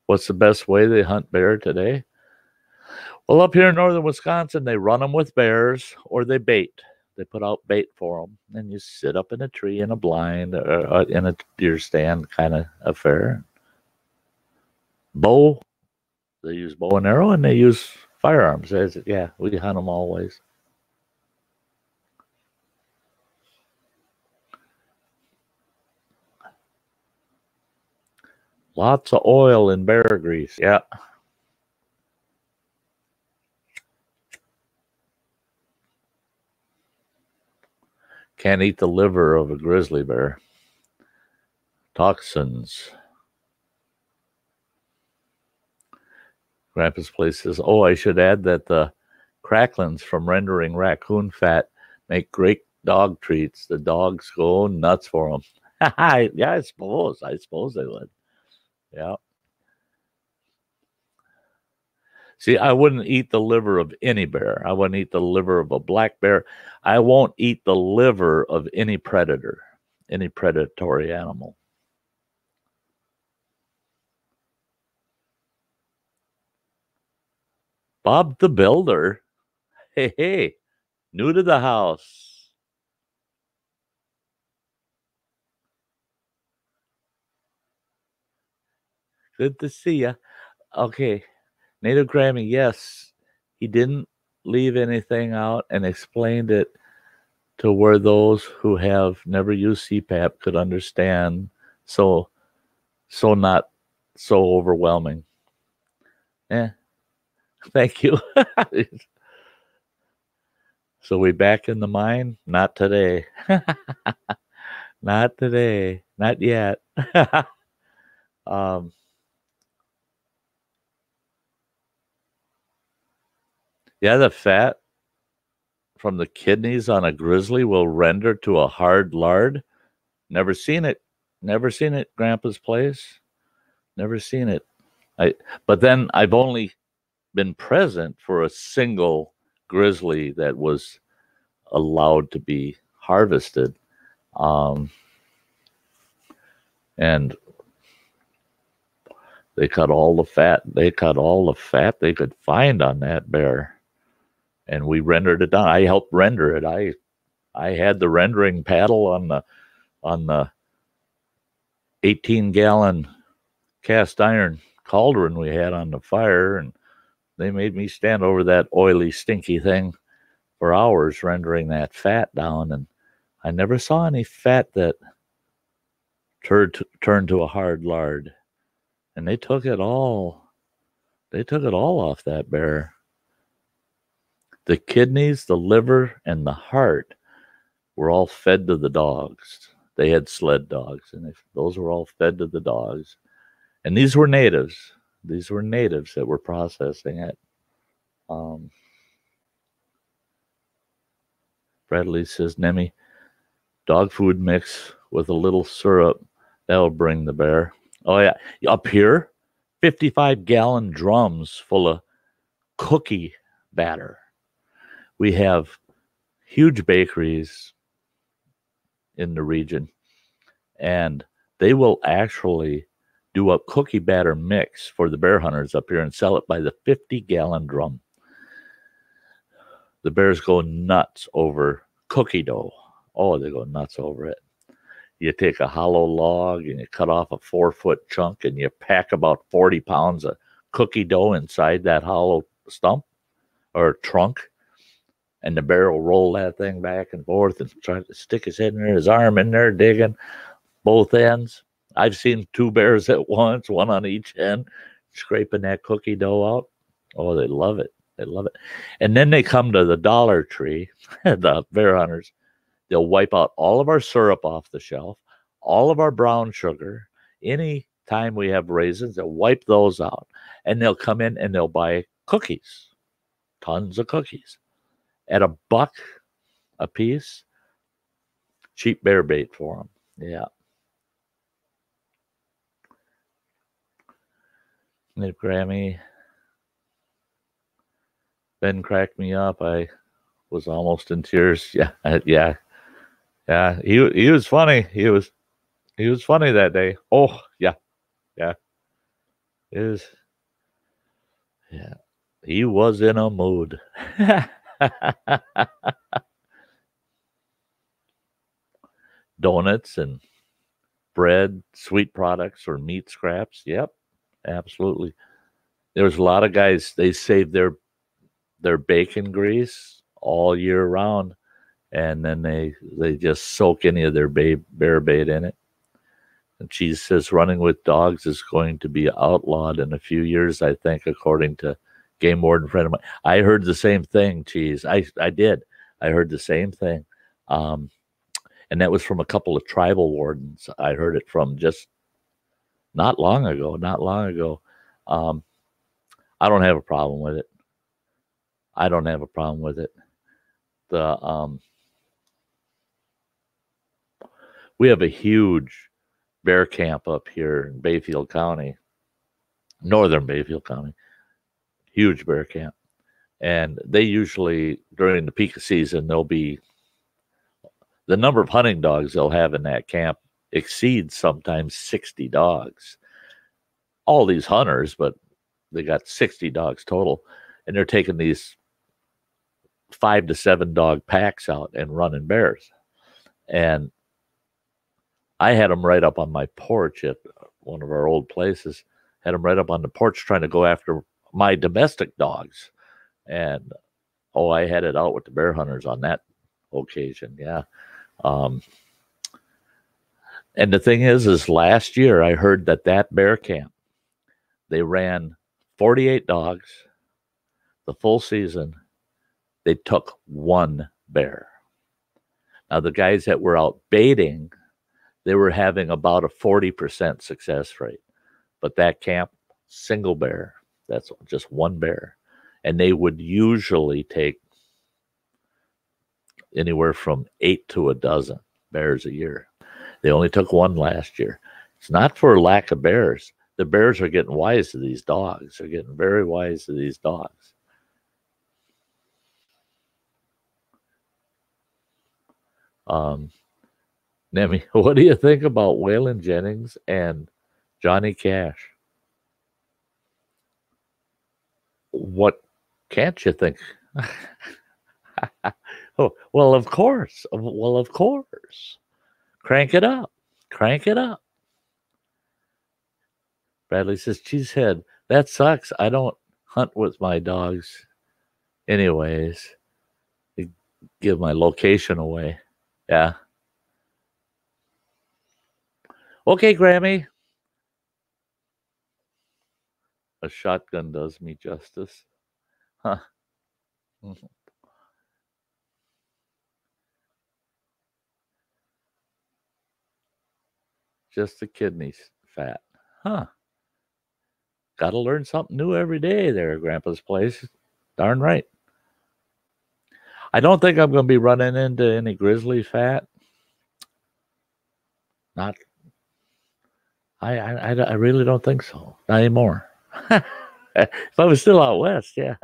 What's the best way they hunt bear today? Well, up here in northern Wisconsin, they run them with bears or they bait. They put out bait for them, and you sit up in a tree in a blind or in a deer stand kind of affair. Bow, they use bow and arrow, and they use firearms. Yeah, we hunt them always. Lots of oil in bear grease. Yeah. Can't eat the liver of a grizzly bear. Toxins. Grandpa's place says, oh, I should add that the cracklings from rendering raccoon fat make great dog treats. The dogs go nuts for them. Yeah, I suppose they would. Yeah. See, I wouldn't eat the liver of any bear. I wouldn't eat the liver of a black bear. I won't eat the liver of any predator, any predatory animal. Bob the Builder. Hey, new to the house. Good to see you. Okay, Native Grammy, yes, he didn't leave anything out and explained it to where those who have never used CPAP could understand. So not so overwhelming. Yeah, thank you. So we back in the mine? Not today. Not today. Not yet. Yeah, the fat from the kidneys on a grizzly will render to a hard lard. Never seen it. Grandpa's place. Never seen it. But then I've only been present for a single grizzly that was allowed to be harvested. And they cut all the fat. They could find on that bear. And we rendered it down. I helped render it. I had the rendering paddle on the 18-gallon cast iron cauldron we had on the fire, and they made me stand over that oily, stinky thing for hours rendering that fat down, and I never saw any fat that turned to a hard lard. And they took it all off that bear. The kidneys, the liver, and the heart were all fed to the dogs. They had sled dogs, and those were all fed to the dogs. And these were natives. These were natives that were processing it. Bradley says, Nemi, dog food mix with a little syrup. That'll bring the bear. Oh, yeah. Up here, 55-gallon drums full of cookie batter. We have huge bakeries in the region, and they will actually do a cookie batter mix for the bear hunters up here and sell it by the 50-gallon drum. The bears go nuts over cookie dough. Oh, they go nuts over it. You take a hollow log and you cut off a 4-foot chunk and you pack about 40 pounds of cookie dough inside that hollow stump or trunk, and the bear will roll that thing back and forth and try to stick his head in there, his arm in there, digging both ends. I've seen two bears at once, one on each end, scraping that cookie dough out. Oh, they love it. They love it. And then they come to the Dollar Tree, the bear hunters. They'll wipe out all of our syrup off the shelf, all of our brown sugar. Any time we have raisins, they'll wipe those out. And they'll come in and they'll buy cookies, tons of cookies, at $1 a piece. Cheap bear bait for them. Yeah. And Grammy, Ben cracked me up. I was almost in tears. Yeah, yeah, yeah. He was funny. He was funny that day. Oh yeah, yeah. It was. Yeah, he was in a mood. Donuts and bread, sweet products, or meat scraps. Yep, absolutely. There's a lot of guys. They save their bacon grease all year round, and then they just soak any of their bear bait in it. And she says running with dogs is going to be outlawed in a few years, I think, according to game warden friend of mine. I heard the same thing, Cheese. I did. I heard the same thing. And that was from a couple of tribal wardens. I heard it from just not long ago. I don't have a problem with it. We have a huge bear camp up here in Bayfield County, northern Bayfield County. Huge bear camp. And they usually, during the peak of season, there'll be the number of hunting dogs they'll have in that camp exceeds sometimes 60 dogs. All these hunters, but they got 60 dogs total. And they're taking these 5 to 7 dog packs out and running bears. And I had them right up on my porch at one of our old places. Had them right up on the porch trying to go after my domestic dogs. And, I had it out with the bear hunters on that occasion. Yeah. And the thing is last year I heard that bear camp, they ran 48 dogs the full season. They took 1 bear. Now, the guys that were out baiting, they were having about a 40% success rate. But that camp, single bear, that's just 1 bear. And they would usually take anywhere from 8 to a dozen bears a year. They only took 1 last year. It's not for lack of bears. The bears are getting wise to these dogs. They're getting very wise to these dogs. Nemi, what do you think about Waylon Jennings and Johnny Cash? What can't you think? Oh, well, of course. Crank it up. Bradley says, Cheesehead, that sucks. I don't hunt with my dogs anyways. You give my location away. Yeah. Okay, Grammy. A shotgun does me justice. Huh. Just the kidneys fat. Huh. Got to learn something new every day there at Grandpa's place. Darn right. I don't think I'm going to be running into any grizzly fat. Not. I really don't think so. Not anymore. If I was still out west, yeah.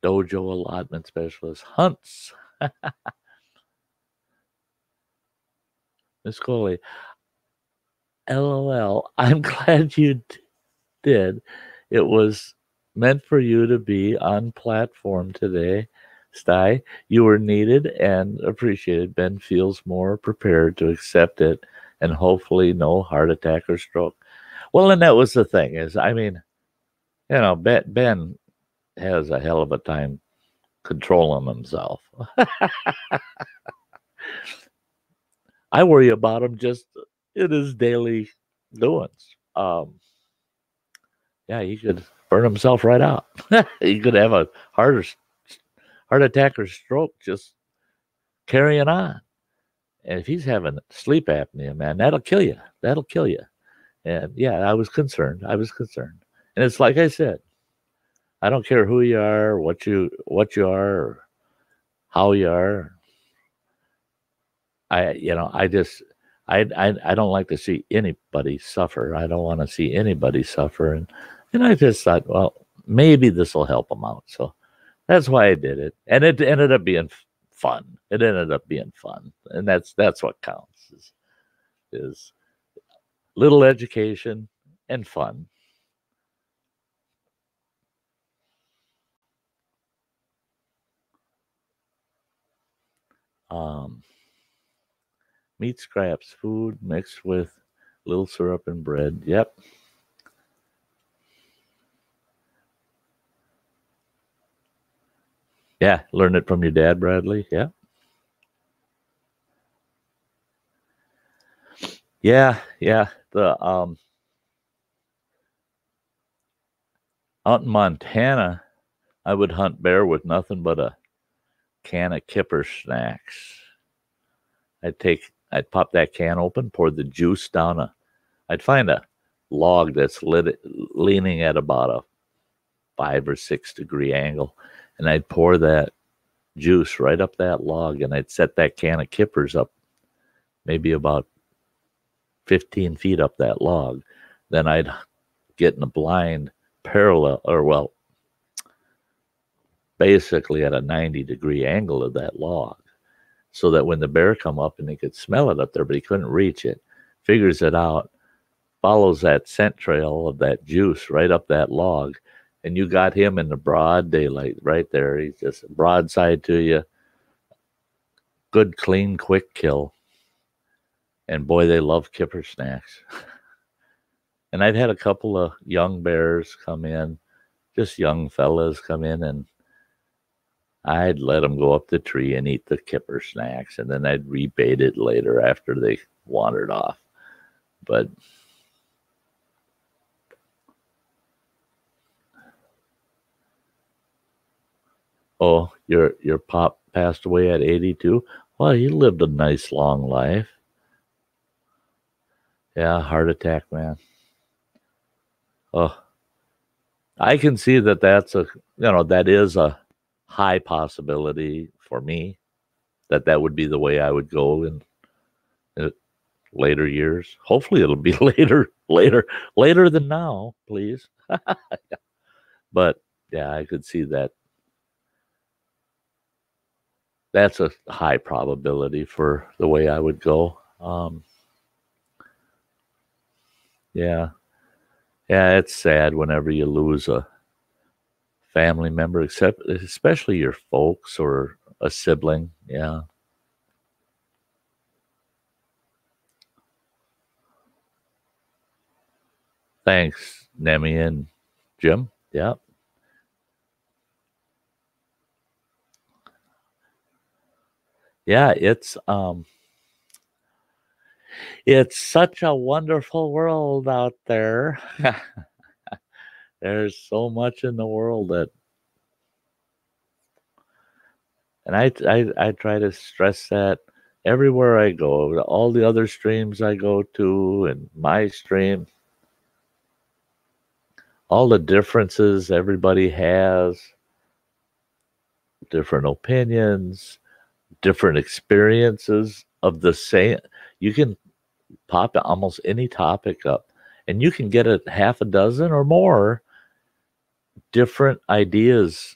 Dojo allotment specialist hunts. Miss Coley, LOL. I'm glad you did. It was meant for you to be on platform today. Sty, you were needed and appreciated. Ben feels more prepared to accept it and hopefully no heart attack or stroke. Well, and that was the thing is, I mean, Ben has a hell of a time controlling himself. I worry about him just in his daily doings. Yeah, he could burn himself right out. He could have a heart attack or stroke just carrying on. And if he's having sleep apnea, man, that'll kill you. That'll kill you. And yeah, I was concerned. And it's like I said, I don't care who you are, what you are, or how you are. I don't like to see anybody suffer. I don't want to see anybody suffer. And I just thought, well, maybe this will help them out. So that's why I did it. And it ended up being fun. And that's what counts is little education and fun. Meat scraps, food mixed with little syrup and bread. Yep. Yeah, learn it from your dad, Bradley. Yeah. Yeah. The out in Montana, I would hunt bear with nothing but a can of Kipper snacks. I'd pop that can open, pour the juice down I'd find a log that's leaning at about a 5 or 6 degree angle, and I'd pour that juice right up that log, and I'd set that can of Kippers up maybe about 15 feet up that log. Then I'd get in a blind parallel, or well, basically at a 90-degree angle of that log, so that when the bear come up and he could smell it up there, but he couldn't reach it, figures it out, follows that scent trail of that juice right up that log, and you got him in the broad daylight right there. He's just broadside to you. Good, clean, quick kill. And boy, they love Kipper snacks. And I'd had a couple of young bears come in, just young fellas come in, and I'd let them go up the tree and eat the Kipper snacks, and then I'd rebait it later after they wandered off. But oh, your pop passed away at 82. Well, he lived a nice long life. Yeah, heart attack, man. Oh, I can see that's that is a high possibility for me that would be the way I would go in later years. Hopefully it'll be later than now, please. But yeah, I could see that. That's a high probability for the way I would go. Yeah, it's sad whenever you lose a family member, especially your folks or a sibling. Yeah. Thanks, Nemi and Jim. Yeah. Yeah, it's such a wonderful world out there. There's so much in the world and I try to stress that everywhere I go, all the other streams I go to and my stream, all the differences everybody has, different opinions, different experiences of the same. You can pop almost any topic up and you can get a half a dozen or more different ideas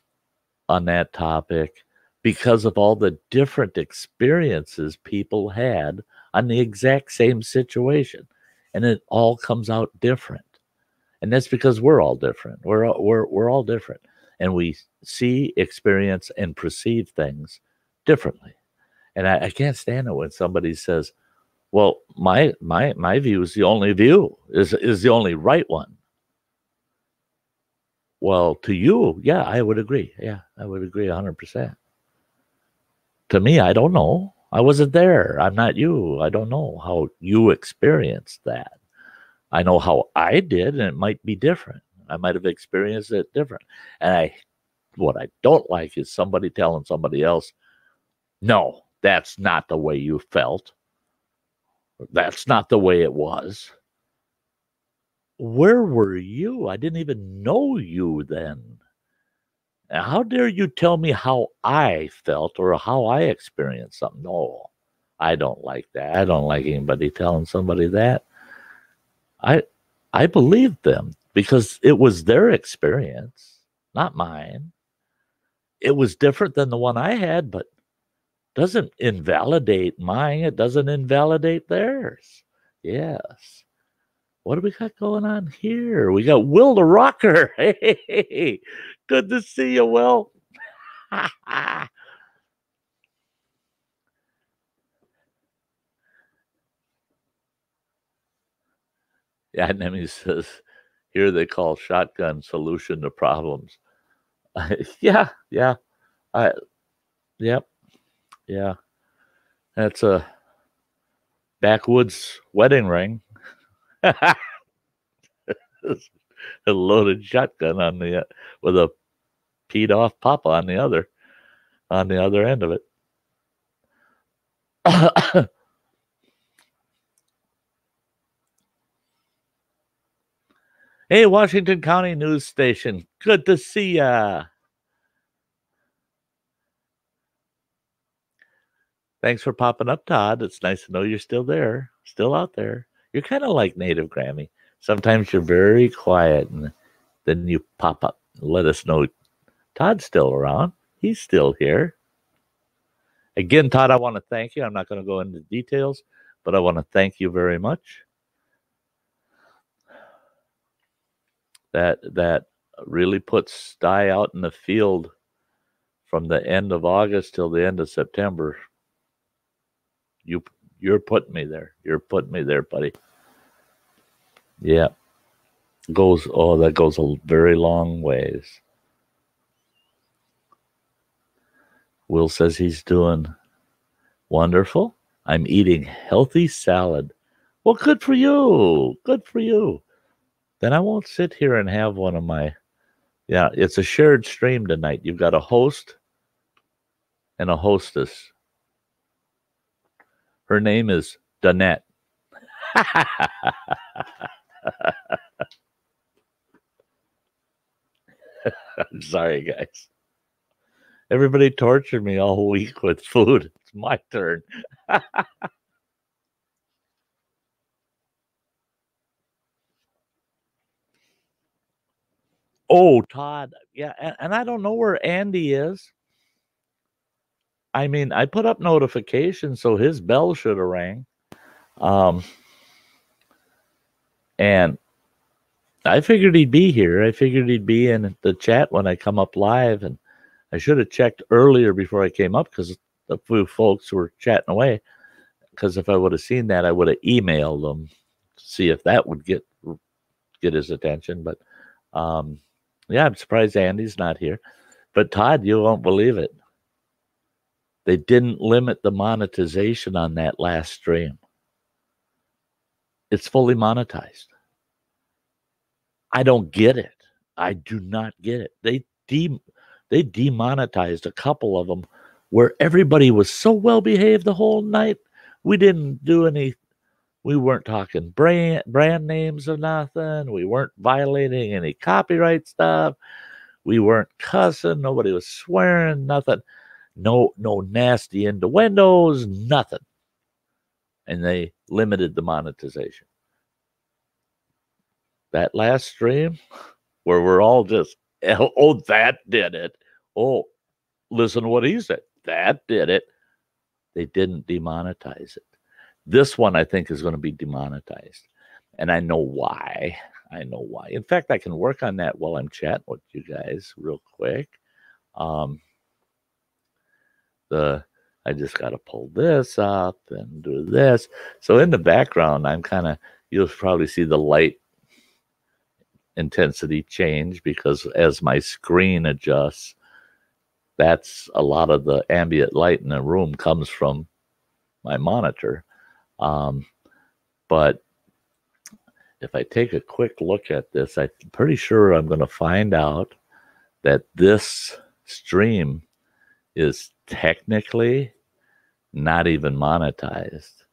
on that topic because of all the different experiences people had on the exact same situation, and it all comes out different. And that's because we're all different. We're all different. and we see, experience, and perceive things differently. And I can't stand it when somebody says, well, my view is the only view, is the only right one. Well, to you, yeah, I would agree. Yeah, I would agree 100%. To me, I don't know. I wasn't there. I'm not you. I don't know how you experienced that. I know how I did, and it might be different. I might have experienced it different. And what I don't like is somebody telling somebody else, no, that's not the way you felt. That's not the way it was. Where were you? I didn't even know you then. How dare you tell me how I felt or how I experienced something? No, I don't like that. I don't like anybody telling somebody that. I believe them because it was their experience, not mine. It was different than the one I had, but doesn't invalidate mine. It doesn't invalidate theirs. Yes. What do we got going on here? We got Will the Rocker. Hey, good to see you, Will. Yeah, and then he says, here they call shotgun solution to problems. Yeah. Yep. Yeah. That's a backwoods wedding ring. A loaded shotgun on the with a peed off papa on the other end of it. Hey, Washington County News Station. Good to see ya. Thanks for popping up, Todd. It's nice to know you're still there, still out there. You're kind of like Native Grammy. Sometimes you're very quiet, and then you pop up and let us know Todd's still around. He's still here. Again, Todd, I want to thank you. I'm not going to go into details, but I want to thank you very much. That really puts Sty out in the field from the end of August till the end of September. You're putting me there. You're putting me there, buddy. Yeah. That goes a very long ways. Will says he's doing wonderful. I'm eating healthy salad. Well, good for you. Good for you. Then I won't sit here and have one of my, yeah, it's a shared stream tonight. You've got a host and a hostess. Her name is Danette. I'm sorry, guys. Everybody tortured me all week with food. It's my turn. Oh, Todd. Yeah, and I don't know where Andy is. I mean, I put up notifications, so his bell should have rang. And I figured he'd be here. I figured he'd be in the chat when I come up live, and I should have checked earlier before I came up because a few folks were chatting away. Because if I would have seen that, I would have emailed them to see if that would get his attention. But yeah, I'm surprised Andy's not here. But Todd, you won't believe it. They didn't limit the monetization on that last stream. It's fully monetized. I don't get it. I do not get it. They demonetized a couple of them where everybody was so well behaved the whole night. We didn't do any. We weren't talking brand names or nothing. We weren't violating any copyright stuff. We weren't cussing. Nobody was swearing. Nothing. No nasty innuendos. Nothing. And they limited the monetization. That last stream where we're all just, oh, that did it. Oh, listen to what he said. That did it. They didn't demonetize it. This one, I think, is going to be demonetized. And I know why. I know why. In fact, I can work on that while I'm chatting with you guys real quick. I just got to pull this up and do this. So in the background, you'll probably see the light intensity change because as my screen adjusts, that's a lot of the ambient light in the room comes from my monitor. But if I take a quick look at this, I'm pretty sure I'm going to find out that this stream is technically not even monetized,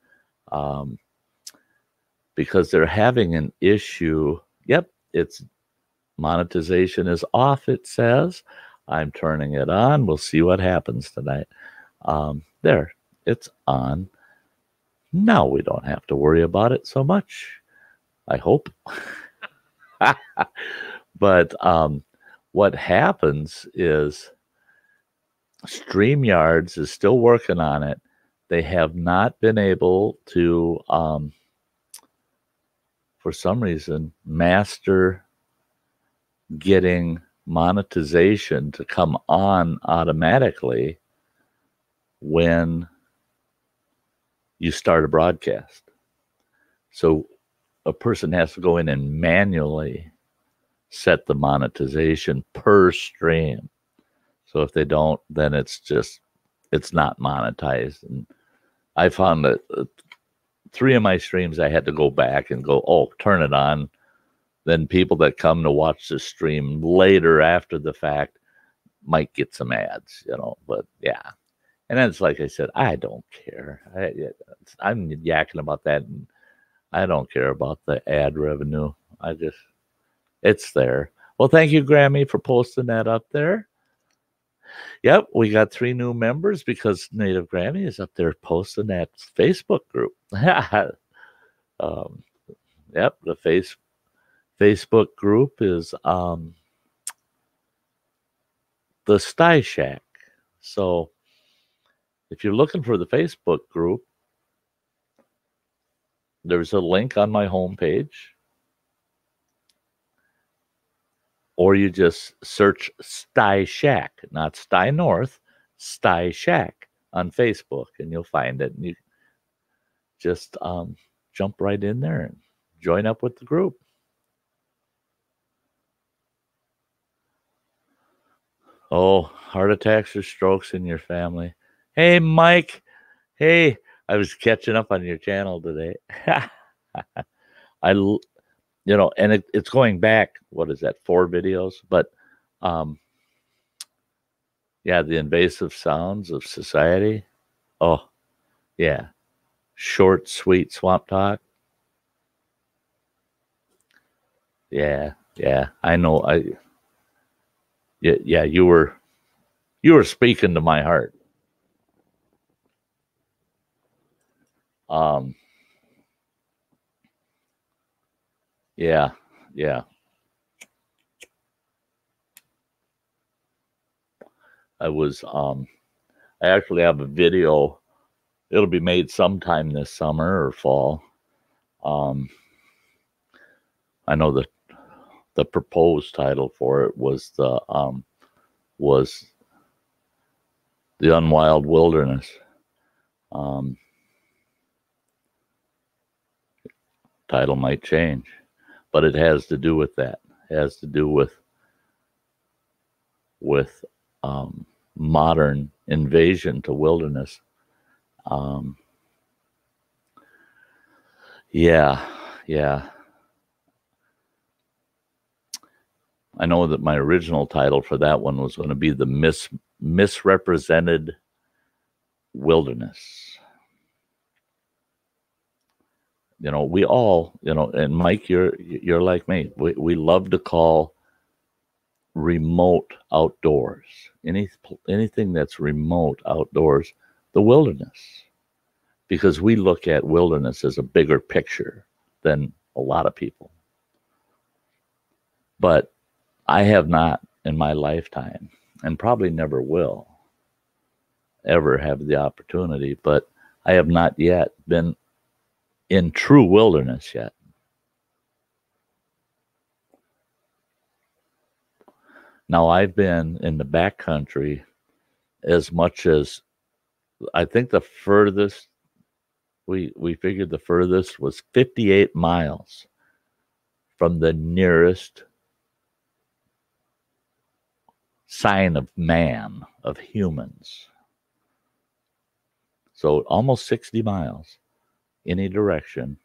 because they're having an issue. Yep, it's monetization is off, it says. I'm turning it on. We'll see what happens tonight. There, it's on. Now we don't have to worry about it so much, I hope. But what happens is StreamYards is still working on it. They have not been able to, for some reason, master getting monetization to come on automatically when you start a broadcast. So a person has to go in and manually set the monetization per stream. So if they don't, then it's not monetized. And I found that 3 of my streams, I had to go back and go, oh, turn it on. Then people that come to watch the stream later after the fact might get some ads, but yeah. And it's like I said, I don't care. I'm yakking about that, and I don't care about the ad revenue. It's there. Well, thank you, Grammy, for posting that up there. Yep, we got 3 new members because Native Grammy is up there posting that Facebook group. Yep, the Facebook group is the Sty Shack. So if you're looking for the Facebook group, there's a link on my homepage. Or you just search Sty Shack, not Sty North, Sty Shack on Facebook, and you'll find it. And you just jump right in there and join up with the group. Oh, heart attacks or strokes in your family. Hey, Mike. Hey, I was catching up on your channel today. And it's going back, what is that, 4 videos? But, yeah, the invasive sounds of society. Oh, yeah. Short, sweet swamp talk. Yeah, I know. Yeah, you were speaking to my heart. Yeah. I actually have a video. It'll be made sometime this summer or fall. I know that the proposed title for it was the Unwild Wilderness. Title might change, but it has to do with that. It has to do with modern invasion to wilderness. Yeah. I know that my original title for that one was going to be the Misrepresented Wilderness. We all, and Mike, you're like me. We love to call remote outdoors, anything that's remote outdoors, the wilderness, because we look at wilderness as a bigger picture than a lot of people. But I have not in my lifetime, and probably never will ever have the opportunity, but I have not yet been in true wilderness yet. Now, I've been in the backcountry as much as, I think the furthest, we figured the furthest was 58 miles from the nearest sign of man, of humans. So almost 60 miles in a direction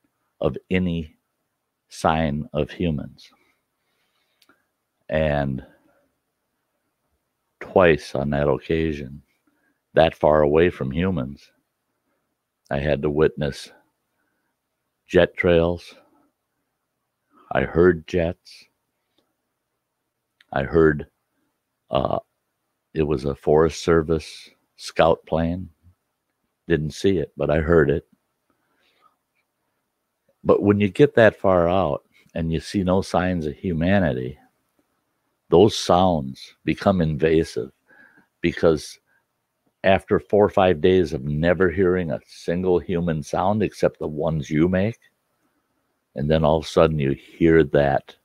of any sign of humans. And twice on that occasion, that far away from humans, I had to witness jet trails. I heard jets. I heard it was a Forest Service scout plane. Didn't see it, but I heard it. But when you get that far out and you see no signs of humanity, those sounds become invasive, because after 4 or 5 days of never hearing a single human sound except the ones you make, and then all of a sudden you hear that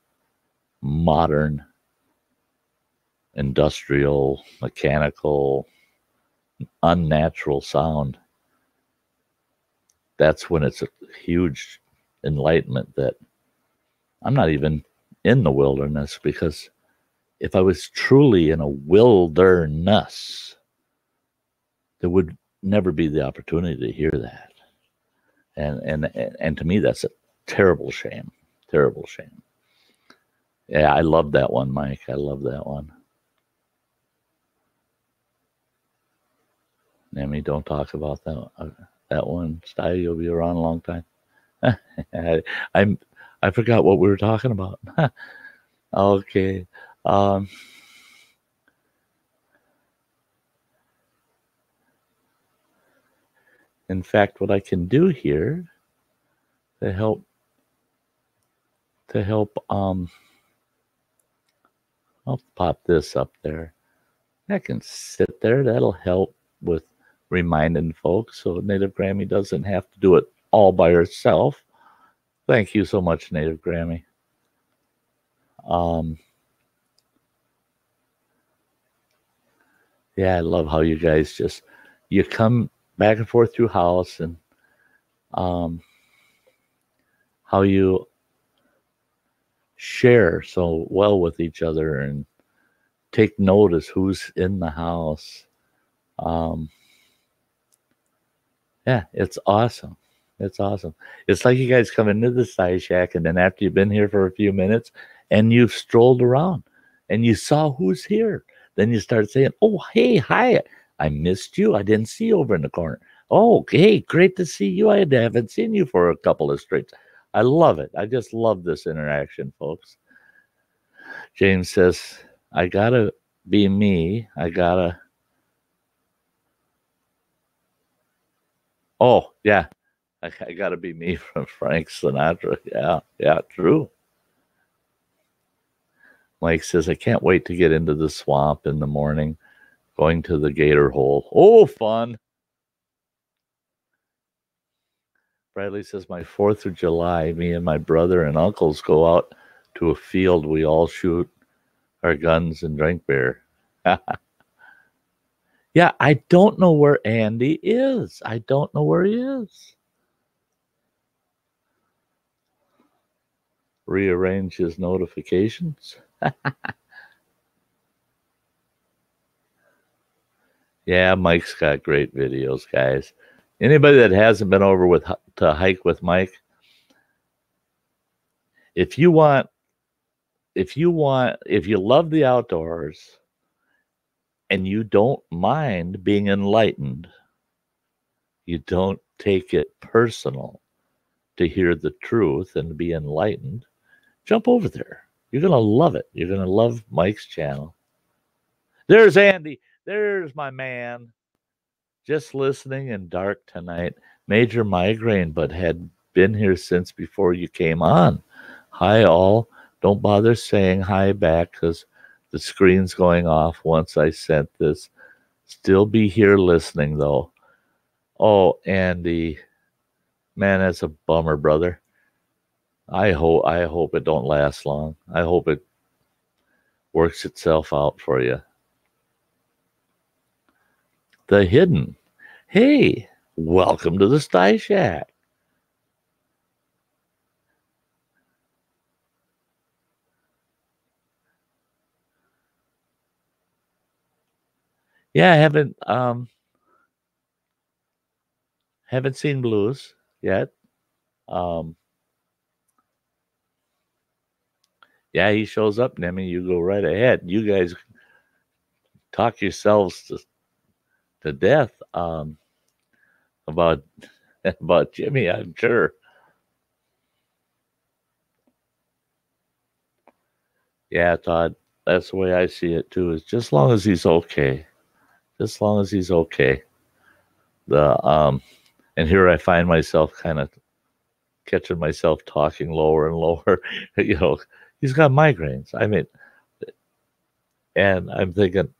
modern, industrial, mechanical, unnatural sound, that's when it's a huge enlightenment that I'm not even in the wilderness, because if I was truly in a wilderness, there would never be the opportunity to hear that. And to me, that's a terrible shame. Terrible shame. Yeah, I love that one, Mike. I love that one. Nami, don't talk about that one. Sty, you'll be around a long time. I forgot what we were talking about. Okay. In fact, what I can do here to help I'll pop this up there. I can sit there. That'll help with reminding folks so Native Grammy doesn't have to do it all by herself. Thank you so much, Native Grammy. Yeah, I love how you guys you come back and forth through house, and how you share so well with each other and take notice who's in the house. Yeah, it's awesome. It's awesome. It's like you guys come into the Sty Shack, and then after you've been here for a few minutes and you've strolled around and you saw who's here, then you start saying, oh, hey, hi, I missed you. I didn't see you over in the corner. Oh, hey, great to see you. I haven't seen you for a couple of straight. I love it. I just love this interaction, folks. James says, I gotta be me. Oh, yeah. I gotta be me from Frank Sinatra. Yeah, true. Mike says, I can't wait to get into the swamp in the morning, going to the gator hole. Oh, fun. Bradley says, my 4th of July, me and my brother and uncles go out to a field. We all shoot our guns and drink beer. Yeah, I don't know where Andy is. I don't know where he is. Rearrange his notifications. Yeah, Mike's got great videos, guys. Anybody that hasn't been over to hike with Mike, if you love the outdoors and you don't mind being enlightened, you don't take it personal to hear the truth and be enlightened, jump over there. You're going to love it. You're going to love Mike's channel. There's Andy. There's my man. Just listening in dark tonight. Major migraine, but had been here since before you came on. Hi, all. Don't bother saying hi back because the screen's going off once I sent this. Still be here listening, though. Oh, Andy. Man, that's a bummer, brother. I hope it don't last long. I hope it works itself out for you. The hidden. Hey, welcome to the Sty Shack. Yeah, I haven't seen Blues yet. Yeah, he shows up, Nemi. You go right ahead. You guys talk yourselves to death about about Jimmy, I'm sure. Yeah, Todd, that's the way I see it too. Is just as long as he's okay. Just as long as he's okay. The and here I find myself kind of catching myself talking lower and lower. You know, he's got migraines. I mean, and I'm thinking,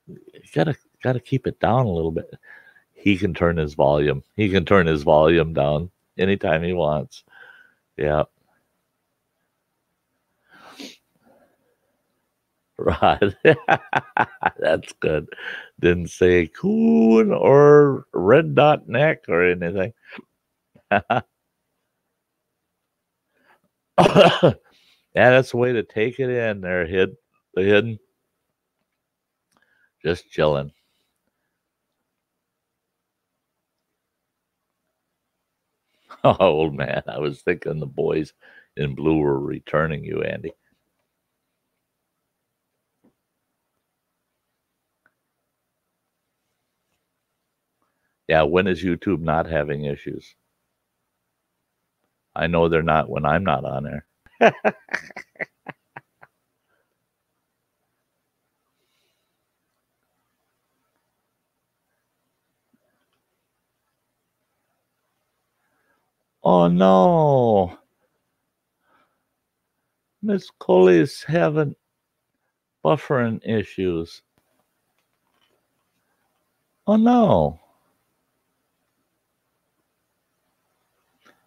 you gotta keep it down a little bit. He can turn his volume. He can turn his volume down anytime he wants. Yeah. Right. That's good. Didn't say coon or red dot neck or anything. Yeah, that's the way to take it in there, the hidden. Just chilling. Oh, old man. I was thinking the boys in blue were returning you, Andy. Yeah, when is YouTube not having issues? I know they're not when I'm not on there. Oh no. Miss Coley's having buffering issues. Oh no.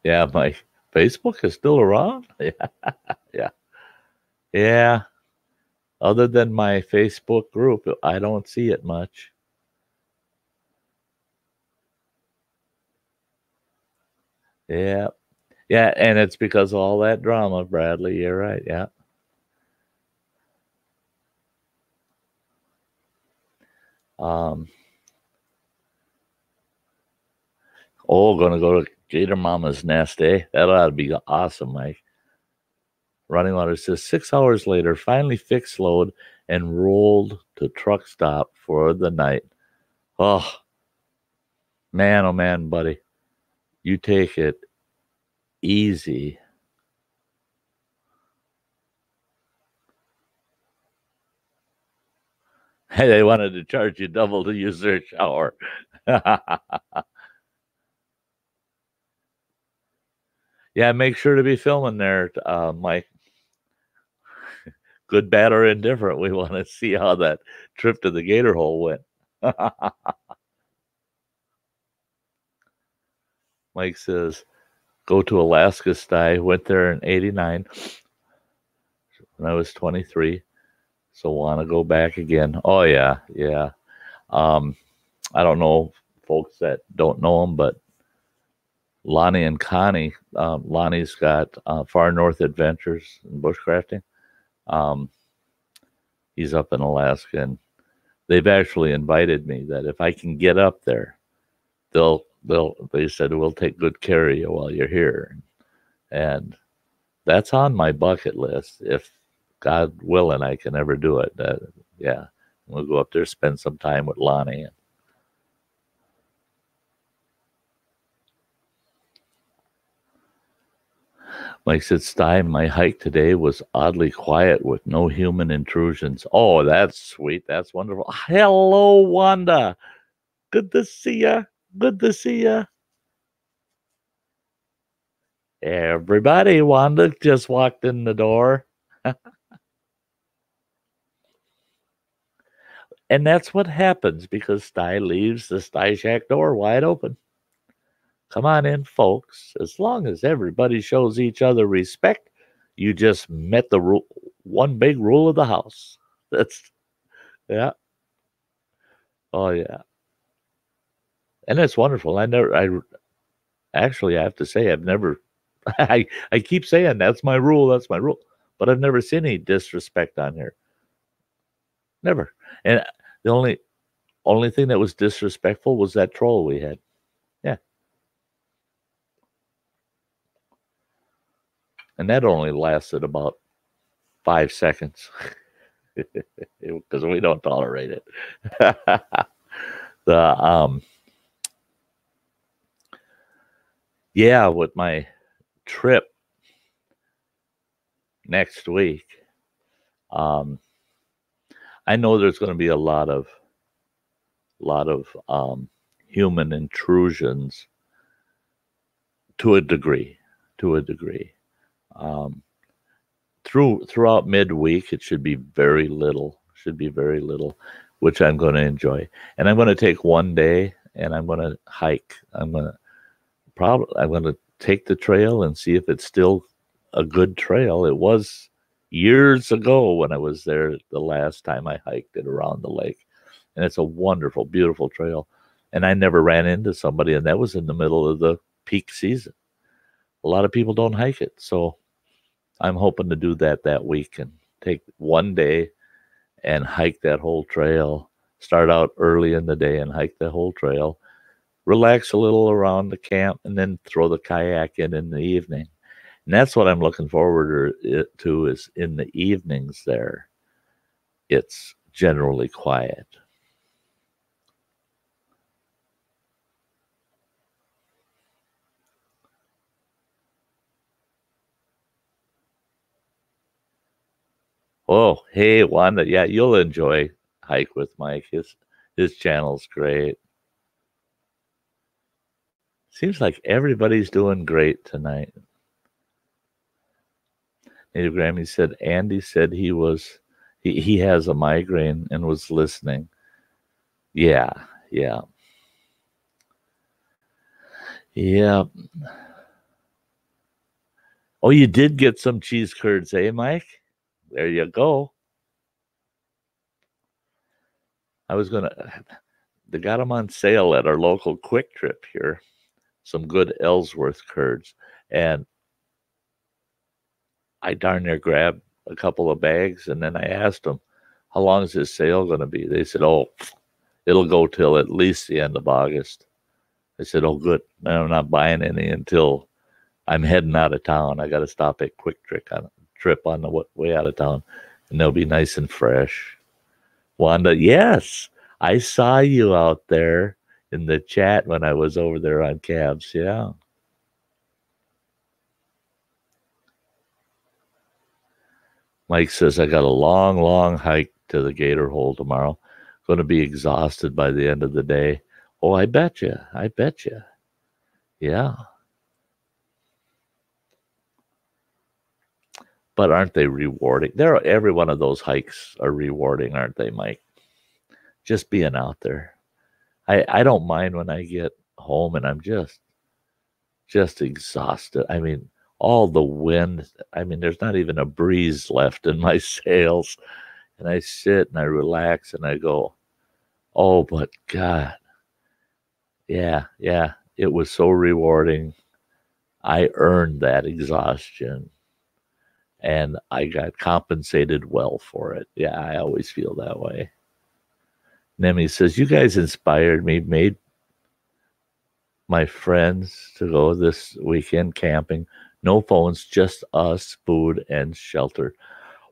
Yeah, my Facebook is still around. Yeah. Yeah. Yeah. Other than my Facebook group, I don't see it much. Yeah. Yeah, and it's because of all that drama, Bradley. You're right. Yeah. Um gonna go to Gator Mama's nest, eh? That ought to be awesome, Mike. Running water says 6 hours later, finally fixed load and rolled to truck stop for the night. Oh man, buddy. You take it easy. Hey, they wanted to charge you double to use their shower. Yeah, make sure to be filming there, Mike. Good, bad, or indifferent. We want to see how that trip to the Gator Hole went. Mike says, go to Alaska, Sty. Went there in 89 when I was 23. So want to go back again. Oh, yeah. Yeah. I don't know folks that don't know him, but Lonnie and Connie. Lonnie's got Far North Adventures in bushcrafting. He's up in Alaska, and they've actually invited me that if I can get up there, they said we'll take good care of you while you're here, and that's on my bucket list. If God willing, I can ever do it. Yeah, we'll go up there, spend some time with Lonnie. Mike said, Sty, my hike today was oddly quiet with no human intrusions. Oh, that's sweet. That's wonderful. Hello, Wanda. Good to see ya. Good to see ya. Everybody, Wanda just walked in the door. And that's what happens because Sty leaves the Sty Shack door wide open. Come on in, folks. As long as everybody shows each other respect, You just met the rule, one big rule of the house. That's yeah. Oh yeah, and it's wonderful. I have to say, I've never. I keep saying that's my rule. That's my rule, but I've never seen any disrespect on here. Never. And the only thing that was disrespectful was that troll we had. Yeah, and that only lasted about 5 seconds because we don't tolerate it. the yeah, with my trip next week, I know there's going to be a lot of human intrusions to a degree. Um, throughout midweek, it should be very little. Which I'm going to enjoy. And I'm going to take one day and I'm going to hike. I'm going to take the trail and see if it's still a good trail. It was years ago when I was there the last time I hiked it around the lake. And it's a wonderful, beautiful trail. And I never ran into somebody, and that was in the middle of the peak season. A lot of people don't hike it. So I'm hoping to do that week and take one day and hike that whole trail. Start out early in the day and hike the whole trail. Relax a little around the camp, and then throw the kayak in the evening. And that's what I'm looking forward to is in the evenings there. It's generally quiet. Oh, hey, Wanda. Yeah, you'll enjoy Hike with Mike. His channel's great. Seems like everybody's doing great tonight. Native Grammy said Andy said he has a migraine and was listening. Yeah. Oh, you did get some cheese curds, eh, Mike? There you go. They got them on sale at our local Quick Trip here. Some good Ellsworth curds. And I darn near grabbed a couple of bags, and then I asked them, how long is this sale going to be? They said, oh, it'll go till at least the end of August. I said, oh, good. I'm not buying any until I'm heading out of town. I got to stop at Quick Trip on the way out of town, and they'll be nice and fresh. Wanda, yes, I saw you out there in the chat when I was over there on cabs. Yeah. Mike says, I got a long hike to the Gator Hole tomorrow. Going to be exhausted by the end of the day. Oh, I bet you. Yeah. But aren't they rewarding? Every one of those hikes are rewarding, aren't they, Mike? Just being out there. I don't mind when I get home and I'm just exhausted. I mean, all the wind. I mean, there's not even a breeze left in my sails. And I sit and I relax and I go, oh, but God. Yeah. It was so rewarding. I earned that exhaustion. And I got compensated well for it. Yeah, I always feel that way. Nemi says, you guys inspired me, made my friends to go this weekend camping. No phones, just us, food, and shelter.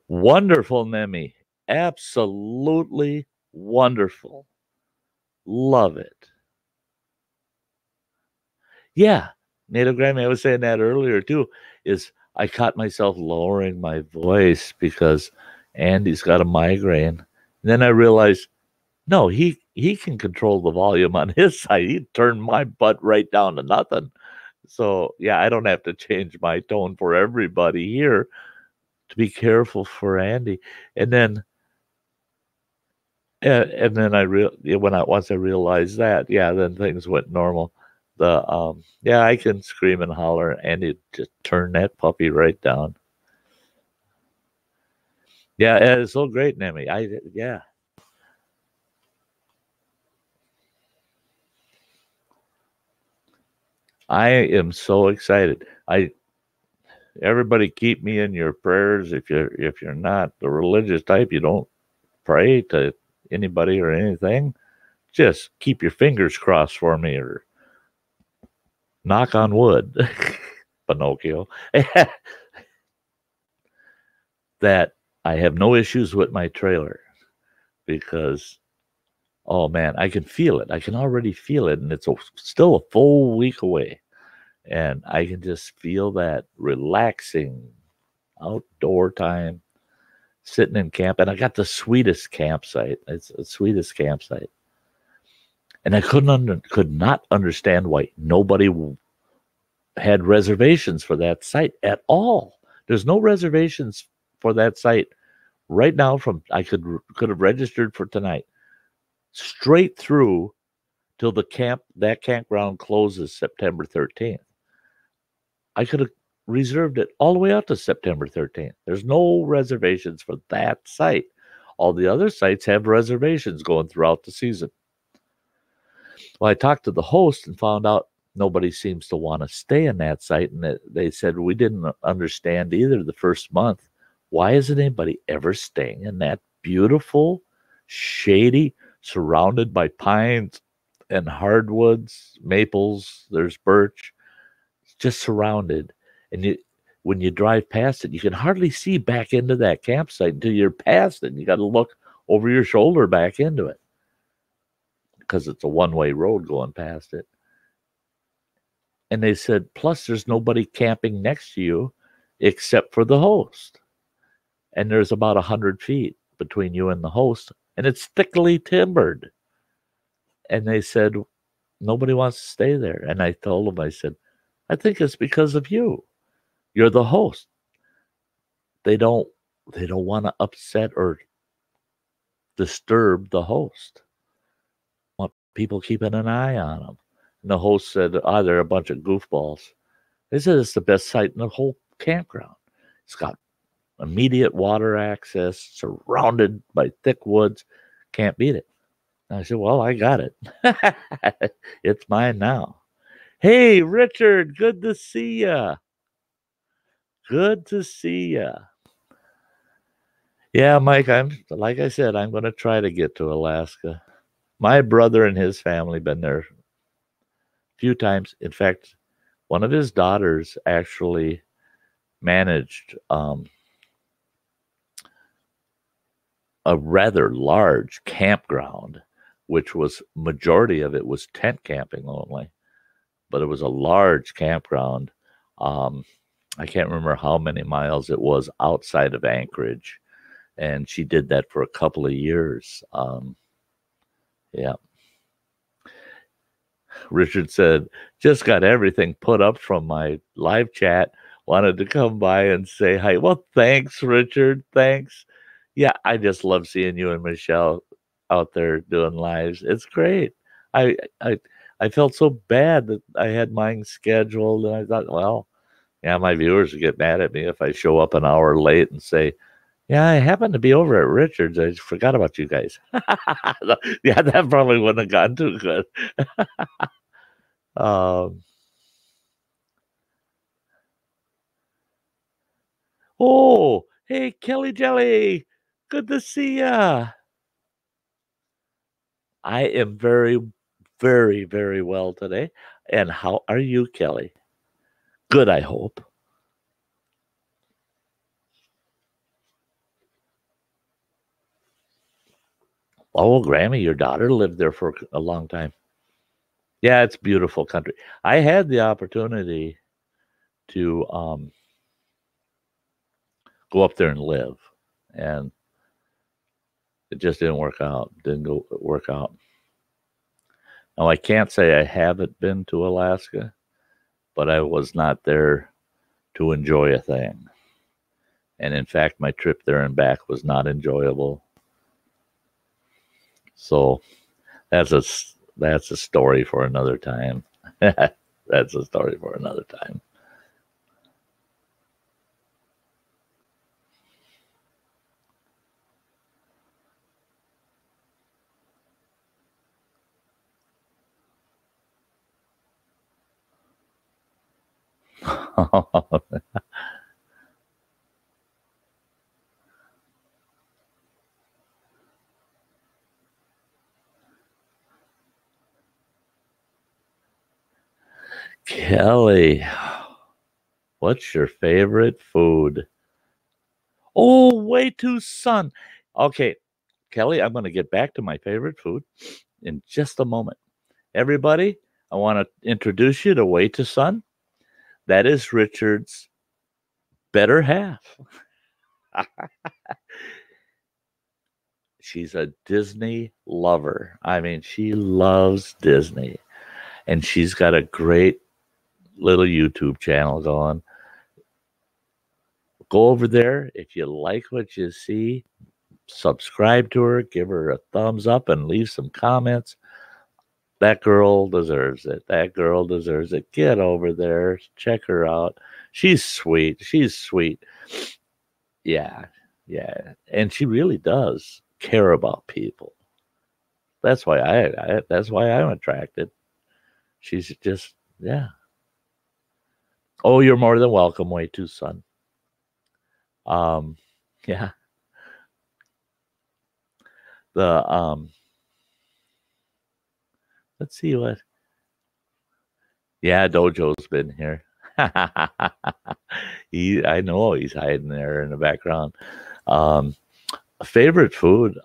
Wonderful, Nemi. Absolutely wonderful. Love it. Yeah, Native Grammy, I was saying that earlier too, is I caught myself lowering my voice because Andy's got a migraine. And then I realized, no, he can control the volume on his side. He turned my butt right down to nothing. So, yeah, I don't have to change my tone for everybody here to be careful for Andy. And then once I realized that, yeah, then things went normal. I can scream and holler, and it just turned that puppy right down. Yeah, it's so great, Nemi. Yeah. I am so excited. Everybody keep me in your prayers. If you're not the religious type, you don't pray to anybody or anything. Just keep your fingers crossed for me or knock on wood, Pinocchio. That I have no issues with my trailer because oh man, I can feel it. I can already feel it, and still a full week away. And I can just feel that relaxing outdoor time, sitting in camp. And I got the sweetest campsite. It's the sweetest campsite. And I could not understand why nobody had reservations for that site at all. There's no reservations for that site right now. From I could have registered for tonight, straight through till that campground closes September 13th. I could have reserved it all the way out to September 13th. There's no reservations for that site. All the other sites have reservations going throughout the season. Well, I talked to the host and found out nobody seems to want to stay in that site. And they said, we didn't understand either the first month. Why isn't anybody ever staying in that beautiful, shady, surrounded by pines and hardwoods, maples, there's birch, just surrounded. And when you drive past it, you can hardly see back into that campsite until you're past it. And you got to look over your shoulder back into it because it's a one-way road going past it. And they said, plus there's nobody camping next to you except for the host. And there's about 100 feet between you and the host, and it's thickly timbered. And they said, nobody wants to stay there. And I told them, I said, I think it's because of you. You're the host. They don't want to upset or disturb the host. Want people keeping an eye on them. And the host said, they're a bunch of goofballs. They said it's the best site in the whole campground. It's got immediate water access, surrounded by thick woods. Can't beat it. And I said, well, I got it. It's mine now. Hey, Richard, good to see ya. Good to see ya. Yeah, Mike, like I said, I'm going to try to get to Alaska. My brother and his family been there a few times. In fact, one of his daughters actually managed a rather large campground, which was majority of it was tent camping only, but it was a large campground. I can't remember how many miles it was outside of Anchorage, and she did that for a couple of years. Yeah. Richard said, just got everything put up from my live chat. Wanted to come by and say hi. Well, thanks, Richard. Thanks. Yeah, I just love seeing you and Michelle out there doing lives. It's great. I I I felt so bad that I had mine scheduled, and I thought, well, yeah, my viewers would get mad at me if I show up an hour late and say, yeah, I happened to be over at Richard's. I forgot about you guys. Yeah, that probably wouldn't have gone too good. Um, oh, hey, Kelly Jelly. Good to see ya. I am very, very, very well today. And how are you, Kelly? Good, I hope. Oh, Grammy, your daughter lived there for a long time. Yeah, it's beautiful country. I had the opportunity to go up there and live, and it just didn't work out. Didn't work out. Now, I can't say I haven't been to Alaska, but I was not there to enjoy a thing. And in fact, my trip there and back was not enjoyable. So that's a story for another time. That's a story for another time. Kelly, what's your favorite food? Oh, way too son. Okay, Kelly, I'm going to get back to my favorite food in just a moment. Everybody, I want to introduce you to Way to Son. That is Richard's better half. She's a Disney lover. I mean, she loves Disney. And she's got a great little YouTube channel going. Go over there. If you like what you see, subscribe to her, give her a thumbs up, and leave some comments. That girl deserves it. That girl deserves it. Get over there. Check her out. She's sweet. She's sweet. Yeah. Yeah. And she really does care about people. That's why that's why I'm attracted. She's just, yeah. Oh, you're more than welcome. Way too, son. Yeah. The let's see what. Yeah, Dojo's been here. I know he's hiding there in the background. Um, favorite food.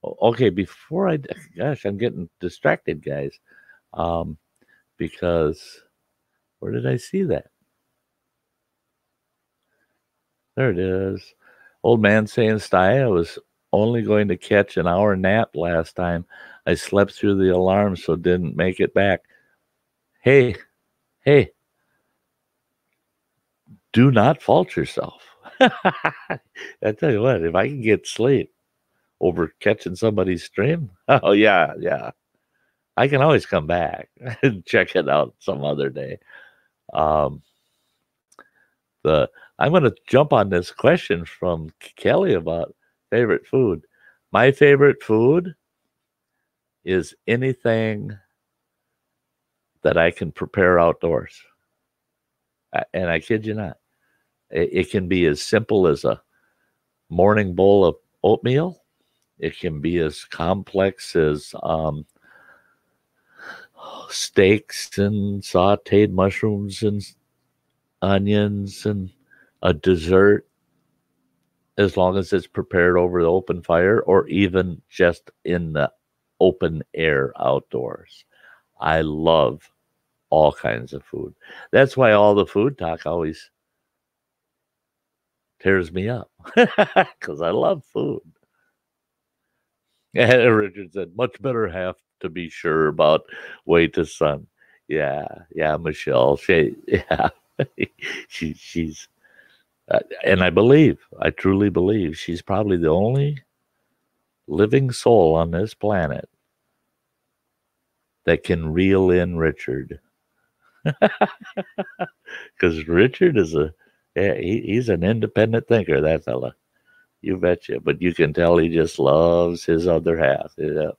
Okay, before gosh, I'm getting distracted, guys. Because where did I see that? There it is. Old man saying, Sty, I was only going to catch an hour nap last time. I slept through the alarm, so didn't make it back. Hey, hey, do not fault yourself. I tell you what, if I can get sleep over catching somebody's stream, oh yeah, yeah, I can always come back and check it out some other day. Um, I'm going to jump on this question from Kelly about favorite food. My favorite food is anything that I can prepare outdoors, and I kid you not. It can be as simple as a morning bowl of oatmeal. It can be as complex as steaks and sauteed mushrooms and onions and a dessert, as long as it's prepared over the open fire or even just in the open air outdoors. I love all kinds of food. That's why all the food talk always tears me up because I love food. And Richard said, much better half to be sure about way to son. Yeah, yeah, Michelle. Yeah, she's, and I truly believe she's probably the only living soul on this planet that can reel in Richard. Because Richard is he's an independent thinker, that fella. You betcha. But you can tell he just loves his other half. Yeah.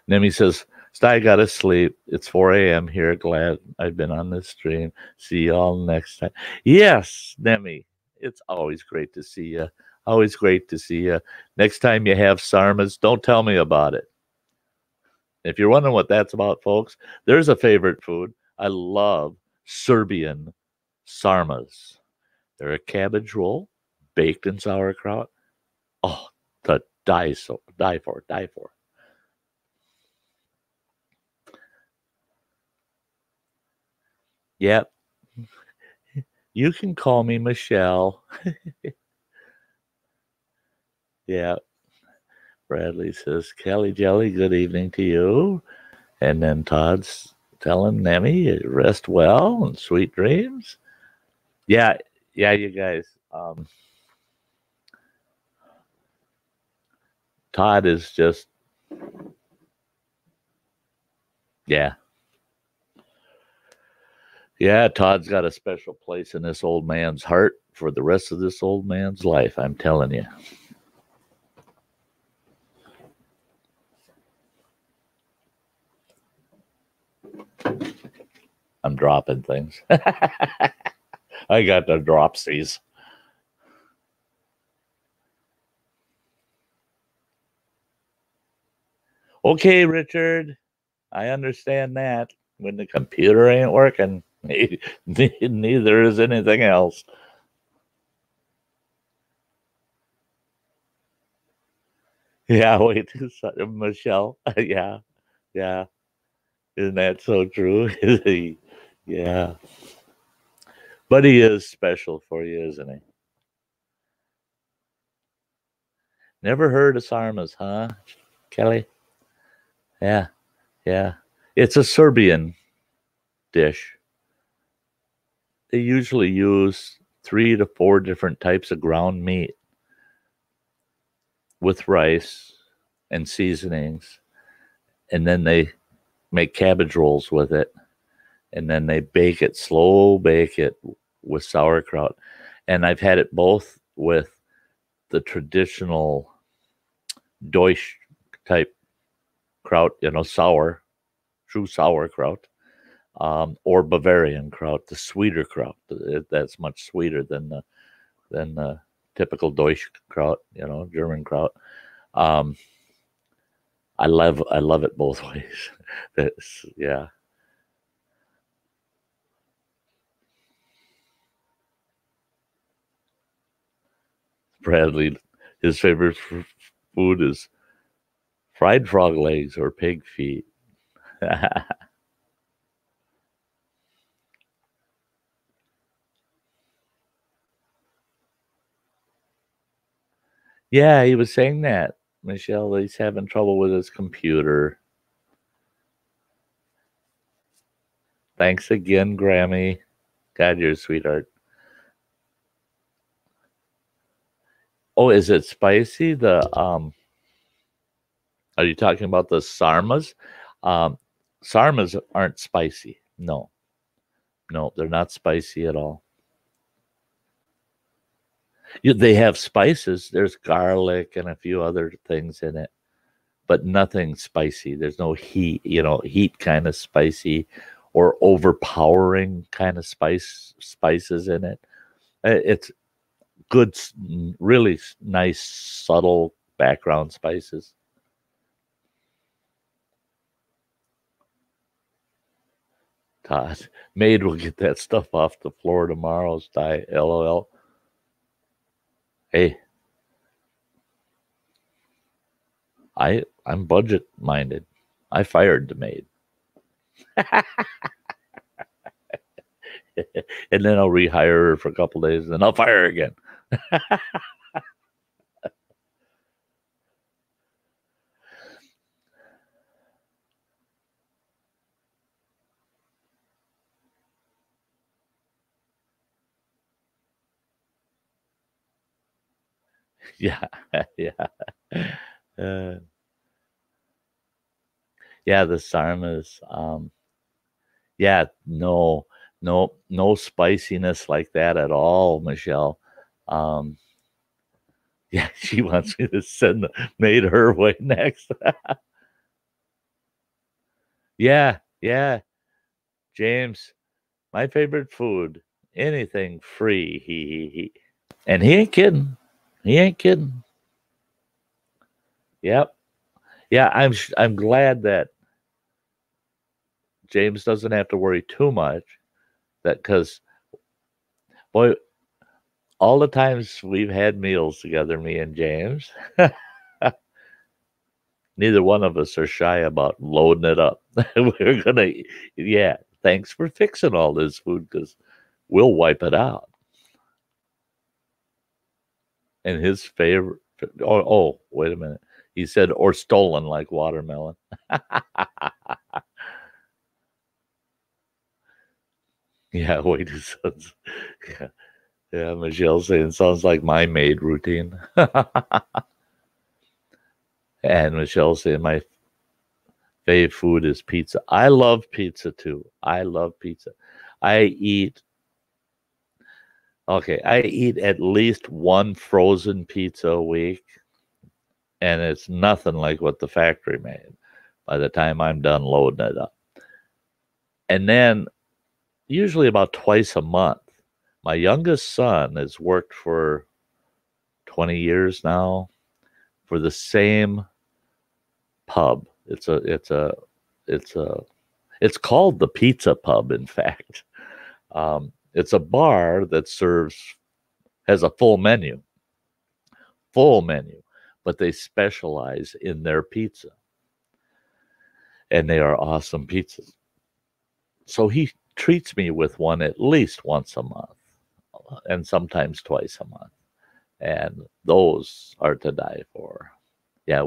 Nemi says, Sty got to sleep. It's 4 a.m. here. Glad I've been on this stream. See y'all next time. Yes, Nemi. It's always great to see you. Always great to see you. Next time you have sarmas, don't tell me about it. If you're wondering what that's about, folks, there's a favorite food. I love Serbian sarmas. They're a cabbage roll baked in sauerkraut. Oh, to die for. Yep. You can call me Michelle. Yeah. Bradley says, Kelly Jelly, good evening to you. And then Todd's telling Nemi, rest well and sweet dreams. Yeah, you guys. Todd is just, yeah. Yeah, Todd's got a special place in this old man's heart for the rest of this old man's life, I'm telling you. I'm dropping things. I got the dropsies. Okay, Richard. I understand that. When the computer ain't working, neither is anything else. Yeah, wait, Michelle. Yeah, yeah. Isn't that so true? Yeah. But he is special for you, isn't he? Never heard of sarmas, huh, Kelly? Yeah, yeah. It's a Serbian dish. They usually use 3 to 4 different types of ground meat with rice and seasonings, and then they make cabbage rolls with it, and then they bake it, slow bake it with sauerkraut. And I've had it both with the traditional Deutsch type kraut, sour, true sauerkraut, or Bavarian kraut, the sweeter kraut. That's much sweeter than the typical Deutsch kraut, German kraut. Um, I love it both ways. Yeah. Bradley, his favorite food is fried frog legs or pig feet. Yeah, he was saying that, Michelle. He's having trouble with his computer. Thanks again, Grammy. God, you're a sweetheart. Oh, is it spicy? Are you talking about the sarmas? Um, Sarmas aren't spicy. No, no, they're not spicy at all. They have spices. There's garlic and a few other things in it, but nothing spicy. There's no heat, heat kind of spicy or overpowering kind of spices in it. It's good, really nice, subtle background spices. Todd, Maid will get that stuff off the floor tomorrow. Sty, LOL. Hey, I'm budget minded. I fired the maid. And then I'll rehire her for a couple days, and then I'll fire her again. Yeah, yeah, uh, yeah. The sarmas. Yeah, no spiciness like that at all, Michelle. Um, yeah, she wants me to send the maid her way next. Yeah, yeah, James. My favorite food, anything free. He. And he ain't kidding. He ain't kidding. Yep. Yeah, I'm glad that James doesn't have to worry too much that because boy, all the times we've had meals together, me and James, neither one of us are shy about loading it up. We're gonna, yeah. Thanks for fixing all this food because we'll wipe it out. And his favorite, oh, wait a minute. He said, or stolen like watermelon. Yeah, wait, it sounds, yeah, yeah, Michelle saying sounds like my maid routine. And Michelle saying my fave food is pizza. I love pizza too. I love pizza. I eat, okay, I eat at least one frozen pizza a week, and it's nothing like what the factory made by the time I'm done loading it up. And then usually about twice a month. My youngest son has worked for 20 years now for the same pub. It's called the Pizza Pub, in fact. It's a bar that has a full menu, but they specialize in their pizza. And they are awesome pizzas. So he treats me with one at least once a month and sometimes twice a month. And those are to die for. Yeah,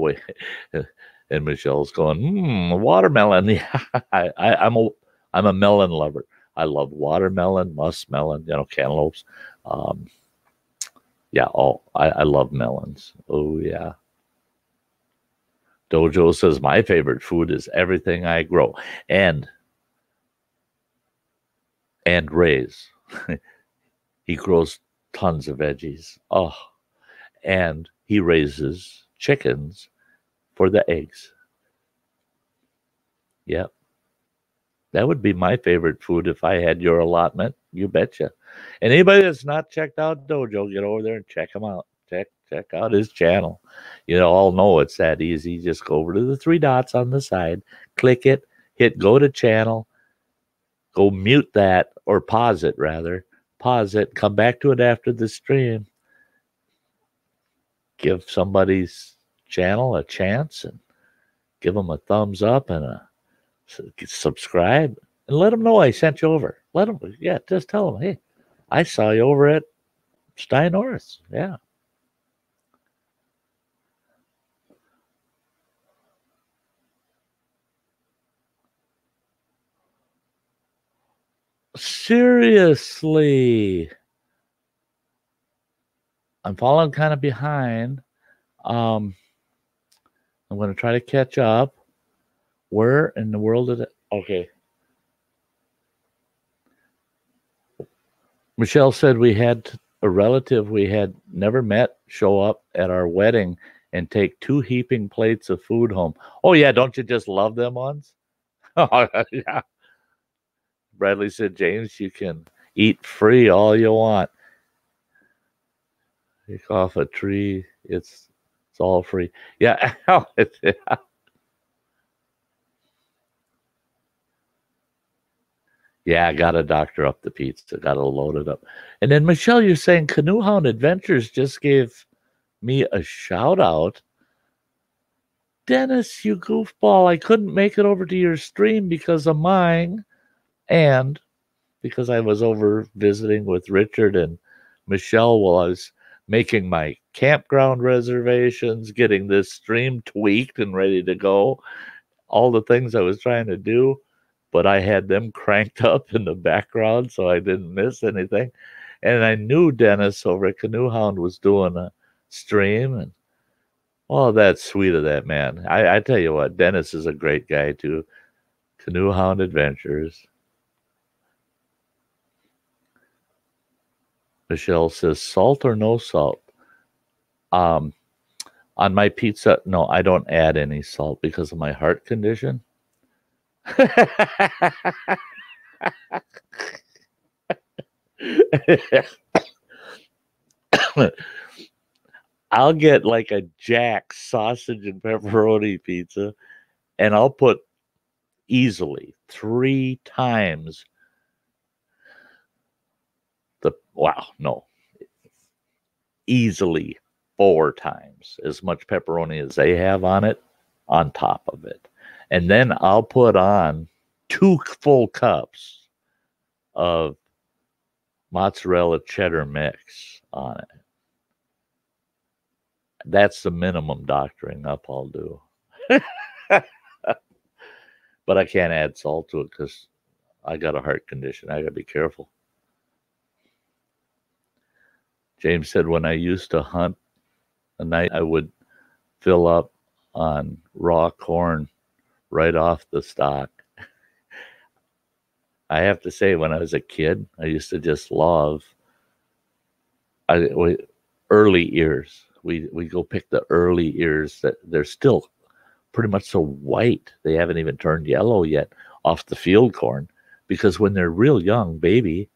and Michelle's going, watermelon. Yeah, I'm a melon lover. I love watermelon, muskmelon, cantaloupes. Yeah, I love melons. Oh yeah. Dojo says my favorite food is everything I grow and raise. He grows tons of veggies. Oh, and he raises chickens for the eggs. Yep. That would be my favorite food if I had your allotment. You betcha. And anybody that's not checked out Dojo, get over there and check him out. Check out his channel. You all know it's that easy. Just go over to the 3 dots on the side, click it, hit go to channel, go mute that, or pause it rather. Pause it, come back to it after the stream. Give somebody's channel a chance and give them a thumbs up and a subscribe and let them know I sent you over. Just tell them, hey, I saw you over at Sty North. Yeah. Seriously. I'm falling kind of behind. I'm going to try to catch up. Where in the world is it? Okay. Michelle said we had a relative we had never met show up at our wedding and take 2 heaping plates of food home. Oh, yeah. Don't you just love them ones? Oh, yeah. Bradley said, James, you can eat free all you want. Take off a tree. It's all free. Yeah. Yeah, I got to doctor up the pizza. Got to load it up. And then, Michelle, you're saying Canoe Hound Adventures just gave me a shout out. Dennis, you goofball. I couldn't make it over to your stream because of mine and because I was over visiting with Richard and Michelle while I was making my campground reservations, getting this stream tweaked and ready to go. All the things I was trying to do. But I had them cranked up in the background so I didn't miss anything. And I knew Dennis over at Canoe Hound was doing a stream. And oh, that's sweet of that man. I tell you what, Dennis is a great guy too. Canoe Hound Adventures. Michelle says, salt or no salt? On my pizza, no, I don't add any salt because of my heart condition. I'll get like a Jack sausage and pepperoni pizza, and I'll put easily 3 times easily 4 times as much pepperoni as they have on it on top of it. And then I'll put on 2 full cups of mozzarella cheddar mix on it. That's the minimum doctoring up I'll do. But I can't add salt to it because I got a heart condition. I got to be careful. James said when I used to hunt a night, I would fill up on raw corn right off the stalk. I have to say, when I was a kid, I used to just love early ears. We go pick the early ears that they're still pretty much so white. They haven't even turned yellow yet off the field corn because when they're real young, baby,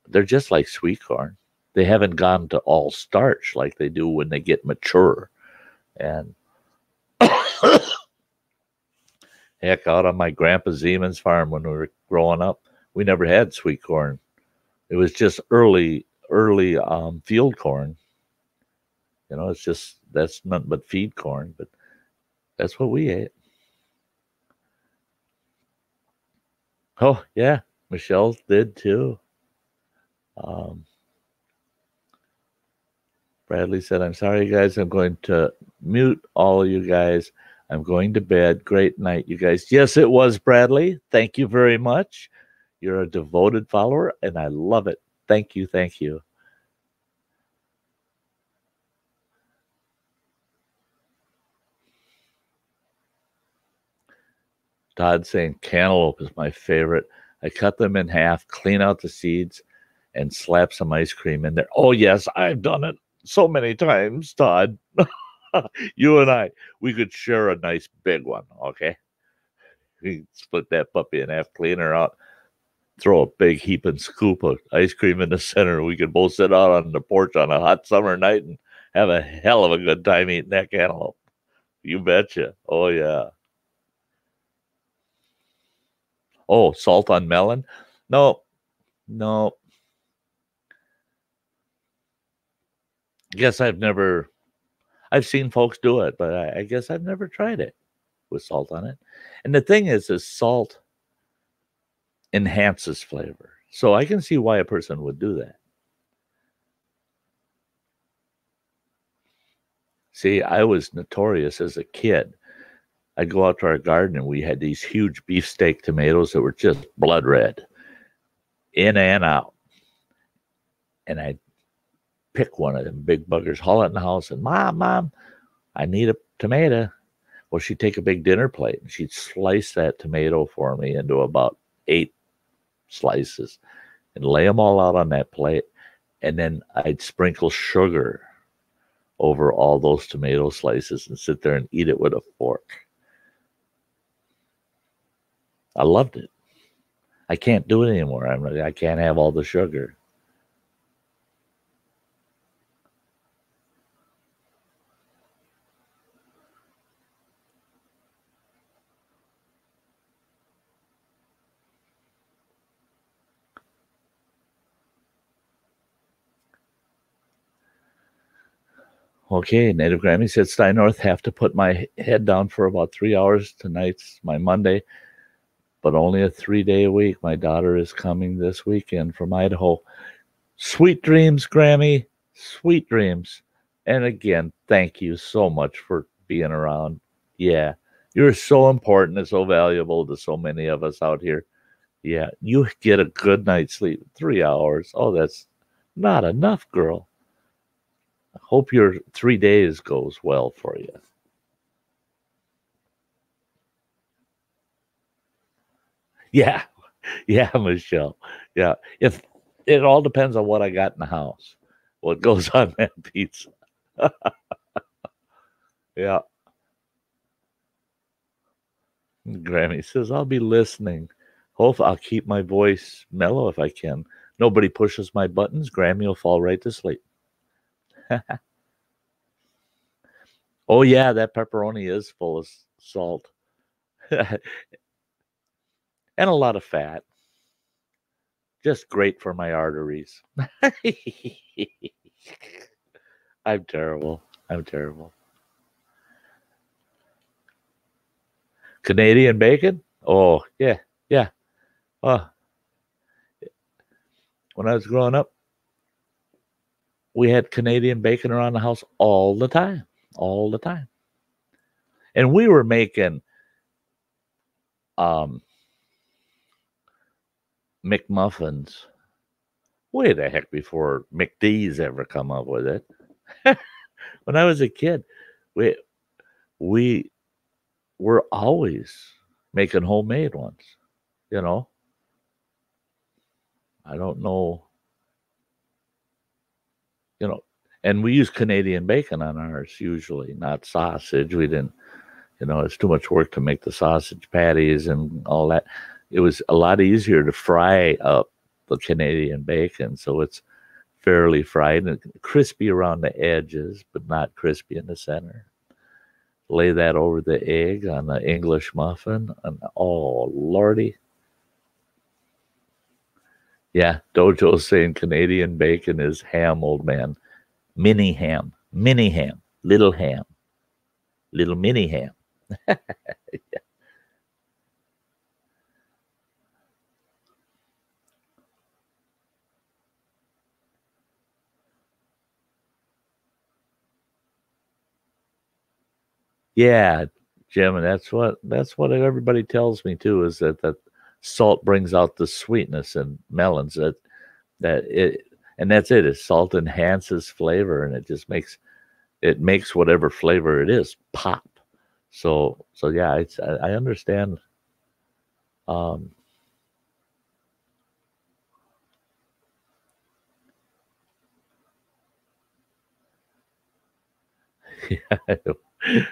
they're just like sweet corn. They haven't gone to all starch like they do when they get mature. And heck, out on my grandpa Zeman's farm when we were growing up, we never had sweet corn. It was just early field corn. It's just, that's nothing but feed corn, but that's what we ate. Oh yeah, Michelle did too. Bradley said, "I'm sorry, guys. I'm going to mute all of you guys. I'm going to bed. Great night, you guys." Yes, it was, Bradley. Thank you very much. You're a devoted follower, and I love it. Thank you. Thank you. Todd saying cantaloupe is my favorite. I cut them in half, clean out the seeds, and slap some ice cream in there. Oh, yes, I've done it so many times, Todd. You and I, we could share a nice big one, okay? We split that puppy in half, clean her out, throw a big heap and scoop of ice cream in the center. We could both sit out on the porch on a hot summer night and have a hell of a good time eating that cantaloupe. You betcha. Oh, yeah. Oh, salt on melon? No. Guess I've seen folks do it, but I guess I've never tried it with salt on it. And the thing is salt enhances flavor. So I can see why a person would do that. See, I was notorious as a kid. I'd go out to our garden and we had these huge beefsteak tomatoes that were just blood red, in and out. And I'd pick one of them big buggers, haul it in the house, and Mom, I need a tomato. Well, she'd take a big dinner plate and she'd slice that tomato for me into about 8 slices and lay them all out on that plate. And then I'd sprinkle sugar over all those tomato slices and sit there and eat it with a fork. I loved it. I can't do it anymore. I can't have all the sugar. Okay, Native Grammy said, Sty North, have to put my head down for about 3 hours. Tonight's my Monday, but only a 3-day week. My daughter is coming this weekend from Idaho. Sweet dreams, Grammy. Sweet dreams. And again, thank you so much for being around. Yeah, you're so important and so valuable to so many of us out here. Yeah, you get a good night's sleep. 3 hours. Oh, that's not enough, girl. I hope your 3 days goes well for you. Yeah, Michelle. Yeah, if it all depends on what I got in the house, what goes on that pizza. Yeah. Grammy says, I'll be listening. Hope I'll keep my voice mellow if I can. Nobody pushes my buttons. Grammy will fall right to sleep. Oh, yeah, that pepperoni is full of salt. And a lot of fat. Just great for my arteries. I'm terrible. Canadian bacon? Oh, yeah. Oh. When I was growing up, we had Canadian bacon around the house all the time. And we were making McMuffins way the heck before McD's ever come up with it. When I was a kid, we were always making homemade ones, I don't know, and we use Canadian bacon on ours usually, not sausage. We didn't, it's too much work to make the sausage patties and all that. it was a lot easier to fry up the Canadian bacon, so it's fairly fried and crispy around the edges, but not crispy in the center. Lay that over the egg on the English muffin, and oh lordy, yeah. Dojo's saying Canadian bacon is ham, old man. Mini ham, little ham, little mini ham. Yeah, Jim, and that's what everybody tells me too, is that salt brings out the sweetness in melons. That it and that's it. Is salt enhances flavor, and it makes whatever flavor it is pop. So yeah, I understand. Um, yeah,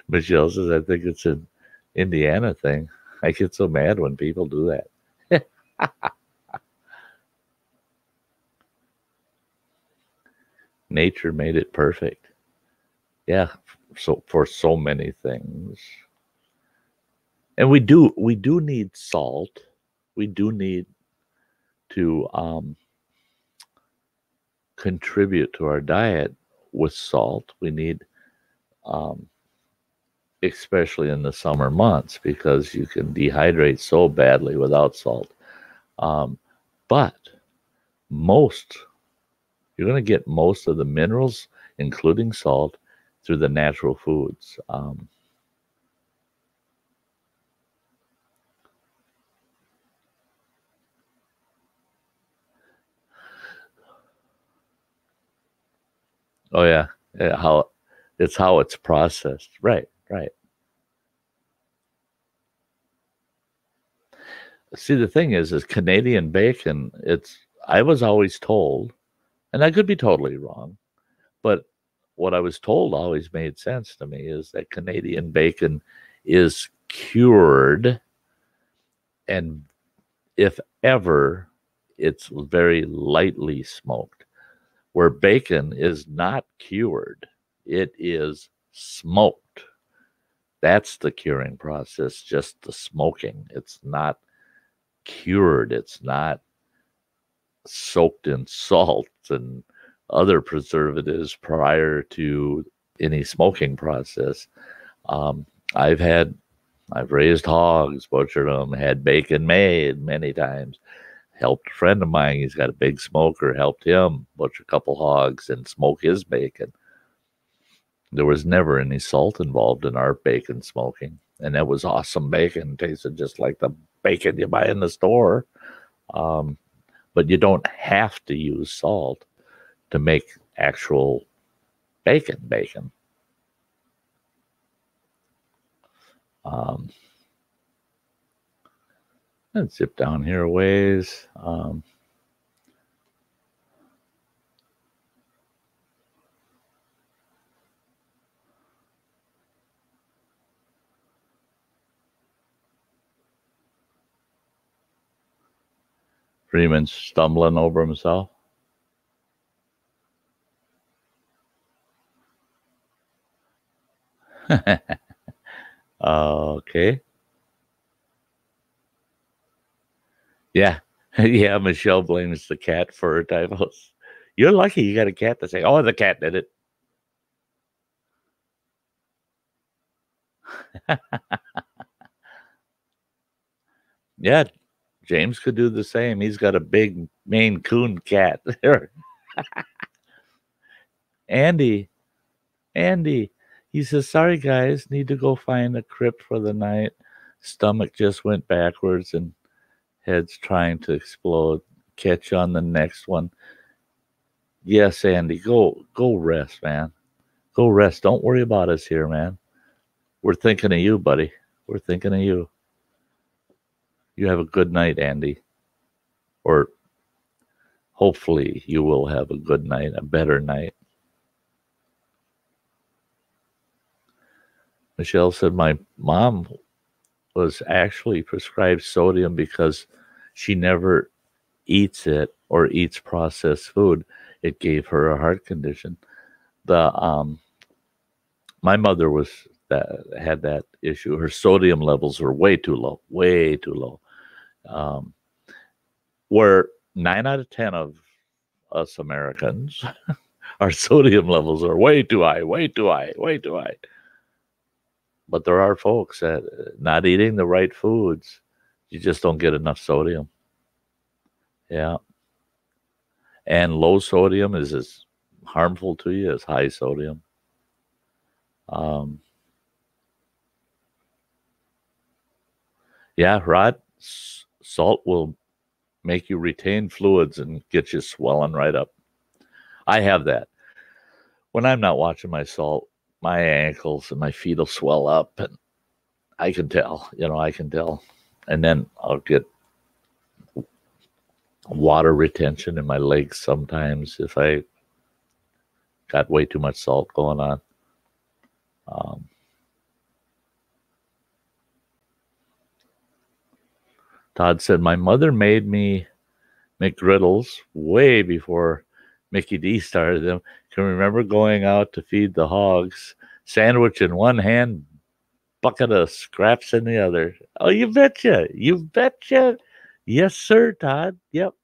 Michelle says I think it's an Indiana thing. I get so mad when people do that. Nature made it perfect. Yeah, so for so many things. And we do need salt. We do need to contribute to our diet with salt. We need, um, especially in the summer months, because you can dehydrate so badly without salt. Um, but most you're going to get most of the minerals, including salt, through the natural foods. Oh yeah, how it's processed. Right, right. See, the thing is Canadian bacon. I was always told, and I could be totally wrong, but what I was told always made sense to me is that Canadian bacon is cured, and if ever, it's very lightly smoked. Where bacon is not cured, it is smoked. That's the curing process, just the smoking. It's not cured, it's not soaked in salt and other preservatives prior to any smoking process. Um, I've had, I've raised hogs, butchered them, had bacon made many times. Helped a friend of mine, he's got a big smoker, helped him butcher a couple hogs and smoke his bacon. There was never any salt involved in our bacon smoking. And that was awesome bacon. It tasted just like the bacon you buy in the store. Um, but you don't have to use salt to make actual bacon. Um, let's zip down here a ways. Freeman's stumbling over himself. Okay. Yeah. Yeah, Michelle blames the cat for her typos. You're lucky you got a cat to say, oh, the cat did it. Yeah, James could do the same. He's got a big Maine Coon cat. Andy, Andy, he says, sorry guys, need to go find a crypt for the night. Stomach just went backwards and head's trying to explode. Catch you on the next one. Yes, Andy, go rest, man. Go rest. Don't worry about us here, man. We're thinking of you, buddy. We're thinking of you. You have a good night, Andy. Or hopefully you will have a good night, a better night. Michelle said, my mom was actually prescribed sodium because she never eats it or eats processed food. It gave her a heart condition. The My mother had that issue. Her sodium levels were way too low, way too low. Where 9 out of 10 of us Americans, our sodium levels are way too high, way too high, way too high. But there are folks that not eating the right foods, you just don't get enough sodium. Yeah. And low sodium is as harmful to you as high sodium. Yeah, Rod, salt will make you retain fluids and get you swelling right up. I have that. When I'm not watching my salt, my ankles and my feet will swell up, and I can tell, I can tell. And then I'll get water retention in my legs sometimes if I got way too much salt going on. Todd said, my mother made me McGriddles way before Mickey D started them. Can remember going out to feed the hogs, sandwich in one hand, bucket of scraps in the other. Oh, you betcha. You betcha. Yes, sir, Todd. Yep.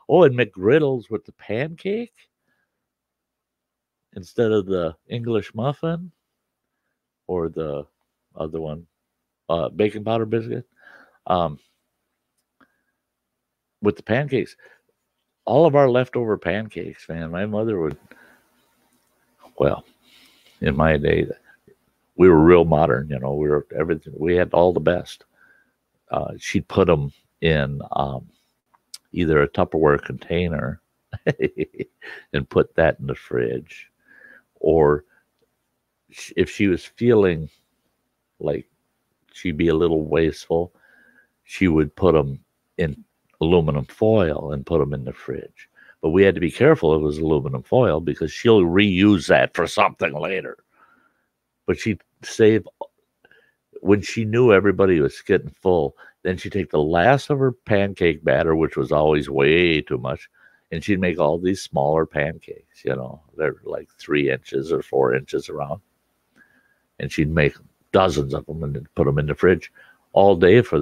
Oh, and McGriddles with the pancake instead of the English muffin or the other one, baking powder biscuit. With the pancakes, all of our leftover pancakes, man, my mother would, well, in my day, we were real modern, we were everything. We had all the best. She'd put them in either a Tupperware container and put that in the fridge, or if she was feeling like she'd be a little wasteful, she would put them in aluminum foil and put them in the fridge. But we had to be careful it was aluminum foil because she'll reuse that for something later. But she'd save, when she knew everybody was getting full, then she'd take the last of her pancake batter, which was always way too much, and she'd make all these smaller pancakes, they're like 3 inches or 4 inches around. And she'd make dozens of them and put them in the fridge all day for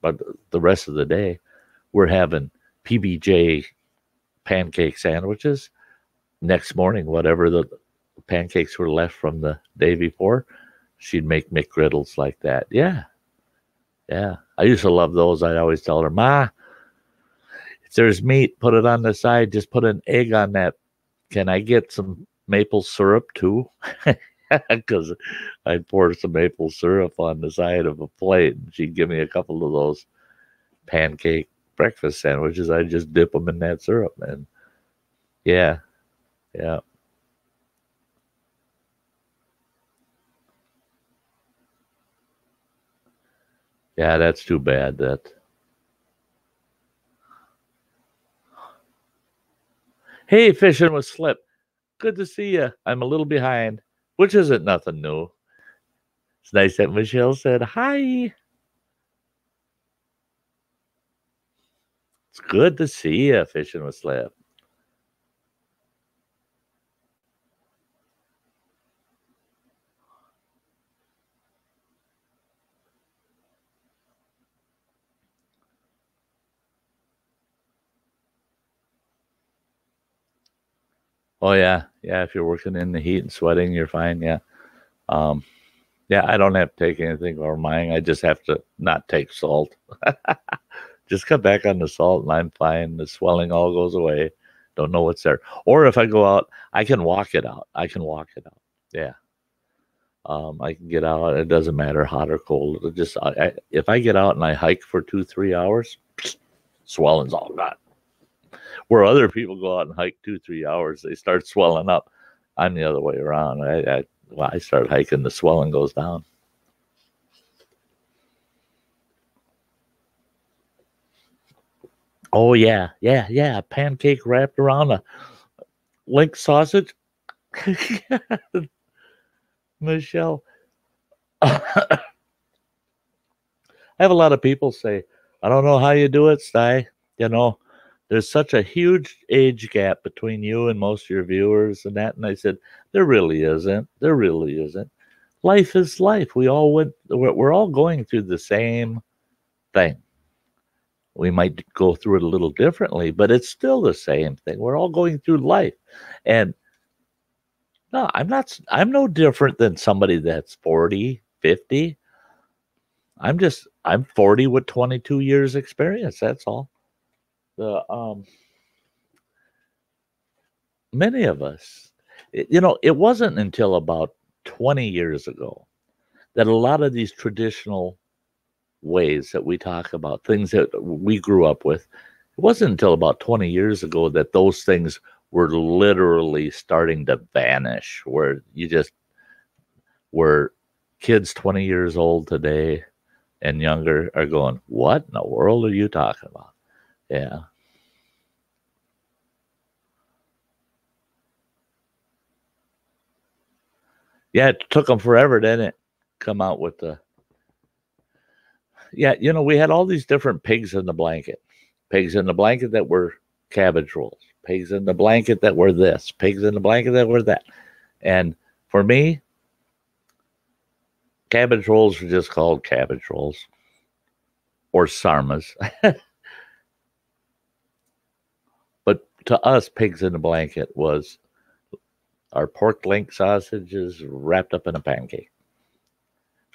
but the rest of the day, we're having PBJ pancake sandwiches. Next morning, whatever the pancakes were left from the day before, she'd make McGriddles like that. Yeah. Yeah. I used to love those. I'd always tell her, Ma, if there's meat, put it on the side. Just put an egg on that. Can I get some maple syrup too? Because I'd pour some maple syrup on the side of a plate, and she'd give me a couple of those pancake breakfast sandwiches. I'd just dip them in that syrup, and yeah. Yeah, that's too bad. Hey, fishing with Slip, good to see you. I'm a little behind, which isn't nothing new. It's nice that Michelle said hi. It's good to see you, fishing with Slip. Oh yeah. If you're working in the heat and sweating, you're fine. Yeah. I don't have to take anything or mine. I just have to not take salt. Just cut back on the salt and I'm fine. The swelling all goes away. Don't know what's there. Or if I go out, I can walk it out. Yeah. I can get out. It doesn't matter hot or cold. If I get out and I hike for 2-3 hours, swelling's all gone. Where other people go out and hike 2-3 hours, they start swelling up. I'm the other way around. I start hiking, the swelling goes down. Oh yeah. Pancake wrapped around a link sausage. Michelle. I have a lot of people say, I don't know how you do it, Sty. You know, there's such a huge age gap between you and most of your viewers and that. And I said, there really isn't. There really isn't. Life is life. We're all going through the same thing. We might go through it a little differently, but it's still the same thing. We're all going through life. And no, I'm no different than somebody that's 40, 50. I'm 40 with 22 years experience. That's all. The Many of us, it wasn't until about 20 years ago that a lot of these traditional ways that we talk about, things that we grew up with, it wasn't until about 20 years ago that those things were literally starting to vanish, where kids 20 years old today and younger are going, what in the world are you talking about? Yeah. Yeah, it took them forever, didn't it? Come out with the. Yeah, we had all these different pigs in the blanket. Pigs in the blanket that were cabbage rolls. Pigs in the blanket that were this. Pigs in the blanket that were that. And for me, cabbage rolls were just called cabbage rolls or sarmas. But to us, pigs in the blanket was our pork link sausages wrapped up in a pancake.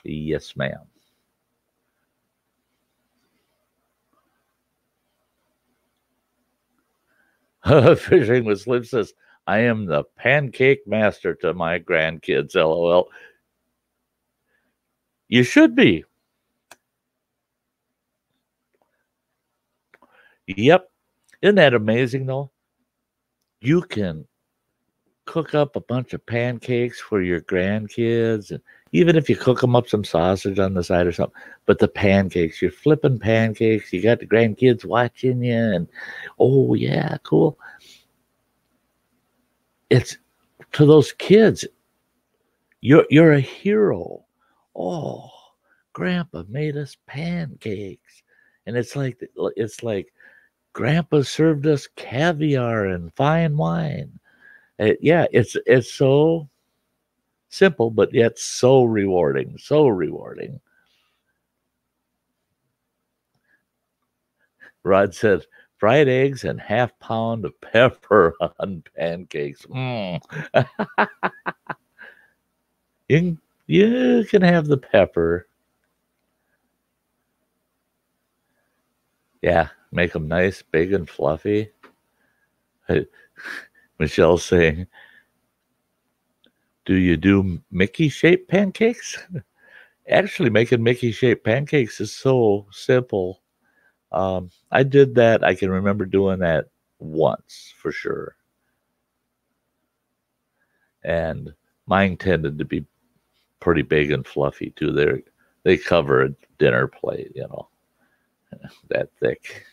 Yes, ma'am. Fishing with Slim says, I am the pancake master to my grandkids, LOL. You should be. Yep. Isn't that amazing, though? You can cook up a bunch of pancakes for your grandkids, and even if you cook them up some sausage on the side or something. But the pancakes, you're flipping pancakes. You got the grandkids watching you, and oh yeah, cool. It's to those kids. You're a hero. Oh, Grandpa made us pancakes, and it's like Grandpa served us caviar and fine wine. Yeah, it's so simple, but yet so rewarding. So rewarding. Rod said, fried eggs and half-pound of pepper on pancakes. You can have the pepper. Yeah, make them nice, big, and fluffy. Michelle's saying, do you do Mickey-shaped pancakes? Actually, making Mickey-shaped pancakes is so simple. I did that. I can remember doing that once for sure. And mine tended to be pretty big and fluffy too. They cover a dinner plate, that thick.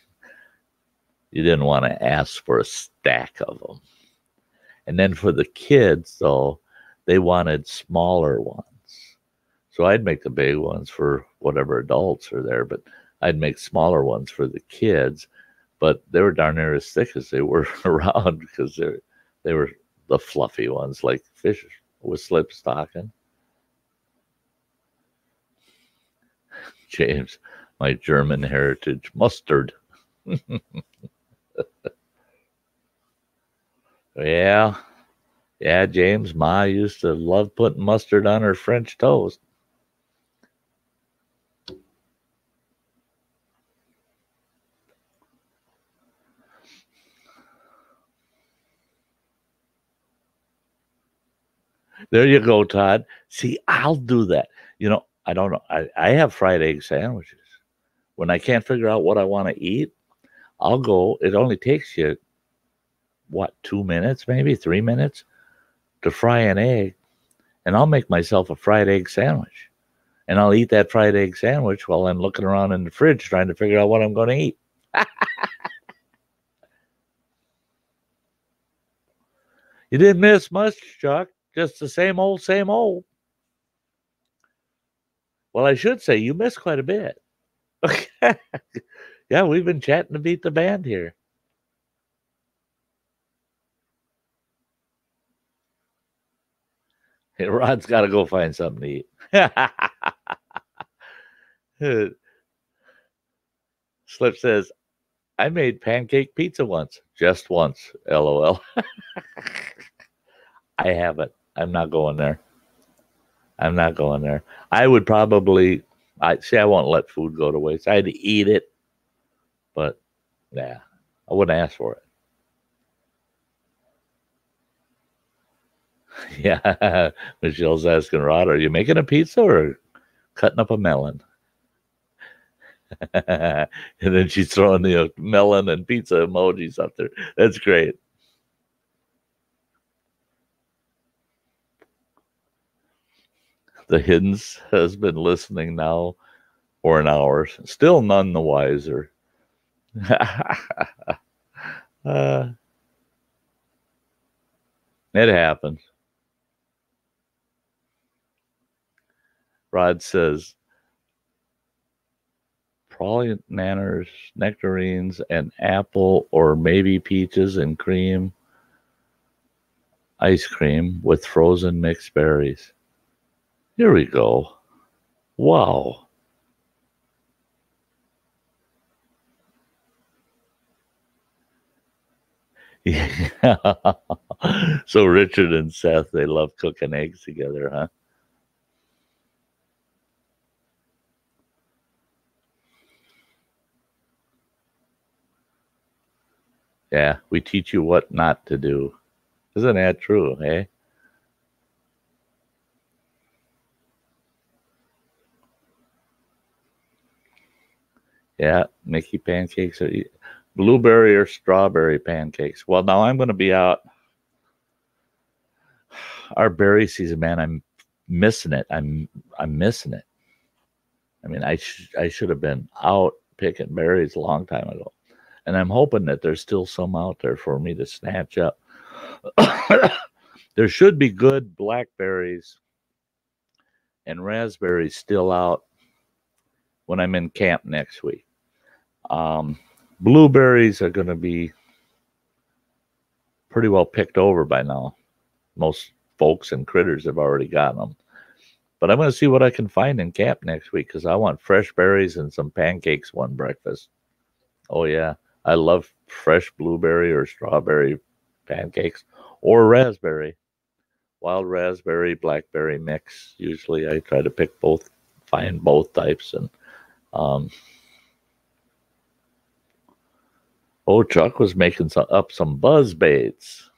You didn't want to ask for a stack of them. And then for the kids, though, they wanted smaller ones. So I'd make the big ones for whatever adults are there, but I'd make smaller ones for the kids. But they were darn near as thick as they were around because they were the fluffy ones like fish with slip stocking. James, my German heritage, mustard. Yeah. Yeah, James, Ma used to love putting mustard on her French toast. There you go, Todd. See, I'll do that. I don't know. I have fried egg sandwiches. When I can't figure out what I want to eat, I'll go. It only takes you, 2 minutes, maybe 3 minutes to fry an egg, and I'll make myself a fried egg sandwich. And I'll eat that fried egg sandwich while I'm looking around in the fridge trying to figure out what I'm going to eat. You didn't miss much, Chuck. Just the same old, same old. Well, I should say you missed quite a bit. Yeah, we've been chatting to beat the band here. Hey, Rod's got to go find something to eat. Slip says, I made pancake pizza once. Just once. LOL. I haven't. I'm not going there. I'm not going there. I would probably, I won't let food go to waste. I had to eat it, but yeah, I wouldn't ask for it. Yeah. Michelle's asking Rod, are you making a pizza or cutting up a melon? And then she's throwing the melon and pizza emojis up there. That's great. The Hiddens has been listening now for an hour, still none the wiser. It happens. Rod says, probably nanners, nectarines, and apple, or maybe peaches and cream ice cream with frozen mixed berries. Here we go. Wow. Yeah. So Richard and Seth, they love cooking eggs together, huh? Yeah, we teach you what not to do. Isn't that true, eh? Yeah, Mickey pancakes are blueberry or strawberry pancakes. Well, now I'm going to be out. Our berry season, man, I'm missing it. I'm missing it. I mean, I should have been out picking berries a long time ago, and I'm hoping that there's still some out there for me to snatch up. There should be good blackberries and raspberries still out when I'm in camp next week. Blueberries are going to be pretty well picked over by now. Most folks and critters have already gotten them. But I'm going to see what I can find in camp next week because I want fresh berries and some pancakes one breakfast. Oh, yeah. I love fresh blueberry or strawberry pancakes or raspberry. Wild raspberry, blackberry mix. Usually I try to pick both, find both types. And Chuck was making up some buzz baits.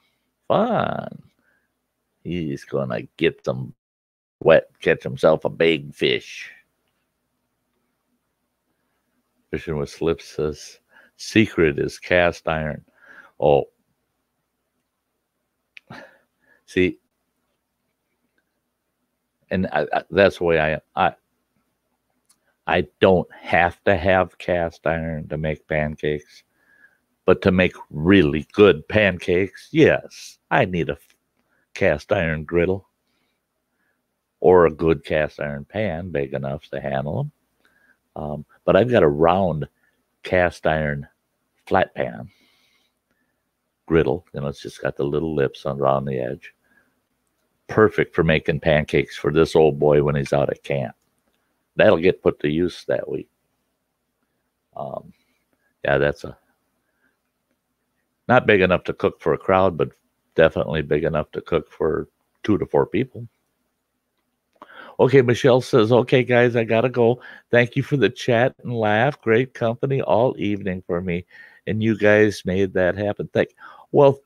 Fun. He's going to get some wet, catch himself a big fish. Fishing with Slips says, secret is cast iron. Oh, see, and that's the way I am. I don't have to have cast iron to make pancakes, but to make really good pancakes, yes, I need a cast iron griddle or a good cast iron pan big enough to handle them. But I've got a round cast iron flat pan griddle. It's just got the little lips around the edge. Perfect for making pancakes for this old boy when he's out at camp. That'll get put to use that week. Yeah, that's not big enough to cook for a crowd, but definitely big enough to cook for 2 to 4 people. Okay, Michelle says, okay, guys, I got to go. Thank you for the chat and laugh. Great company all evening for me. And you guys made that happen.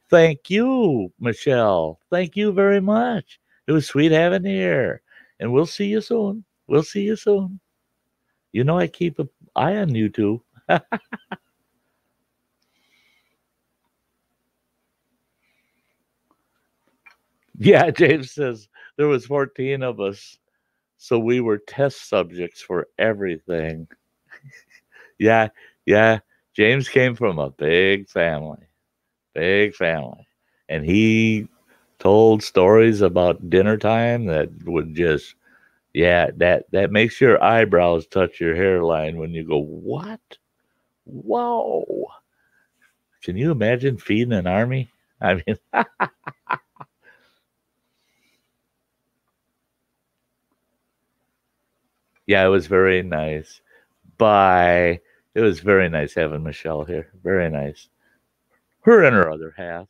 Thank you, Michelle. Thank you very much. It was sweet having you here. And we'll see you soon. We'll see you soon. I keep an eye on you two. Yeah, James says there was 14 of us, so we were test subjects for everything. Yeah. James came from a big family, and he told stories about dinner time that would just, Yeah, that makes your eyebrows touch your hairline when you go, what? Whoa. Can you imagine feeding an army? I mean, yeah, it was very nice. Bye. It was very nice having Michelle here. Very nice. Her and her other half,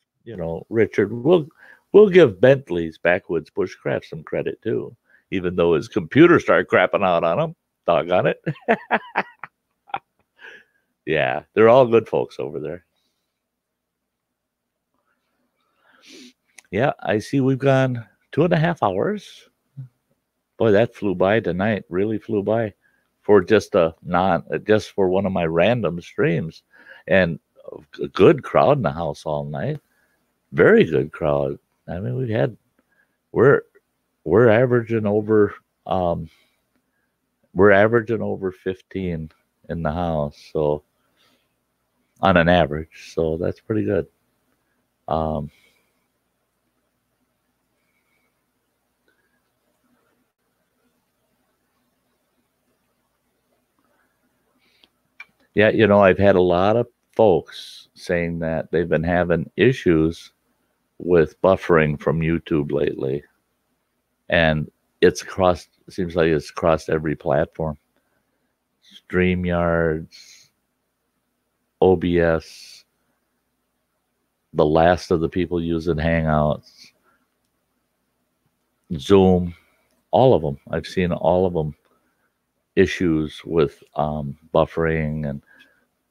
Richard. We'll give Bentley's Backwoods Bushcraft some credit too, even though his computer started crapping out on him. Doggone it. Yeah, they're all good folks over there. Yeah, I see we've gone 2.5 hours. Boy, that flew by tonight. Really flew by for just for one of my random streams, and a good crowd in the house all night. Very good crowd. I mean, we're we're averaging over um we're averaging over 15 in the house, so on an average, so that's pretty good. Um, yeah, I've had a lot of folks saying that they've been having issues with buffering from YouTube lately, and it seems like it's crossed every platform. StreamYards, OBS, the last of the people using Hangouts, Zoom, all of them. I've seen all of them issues with buffering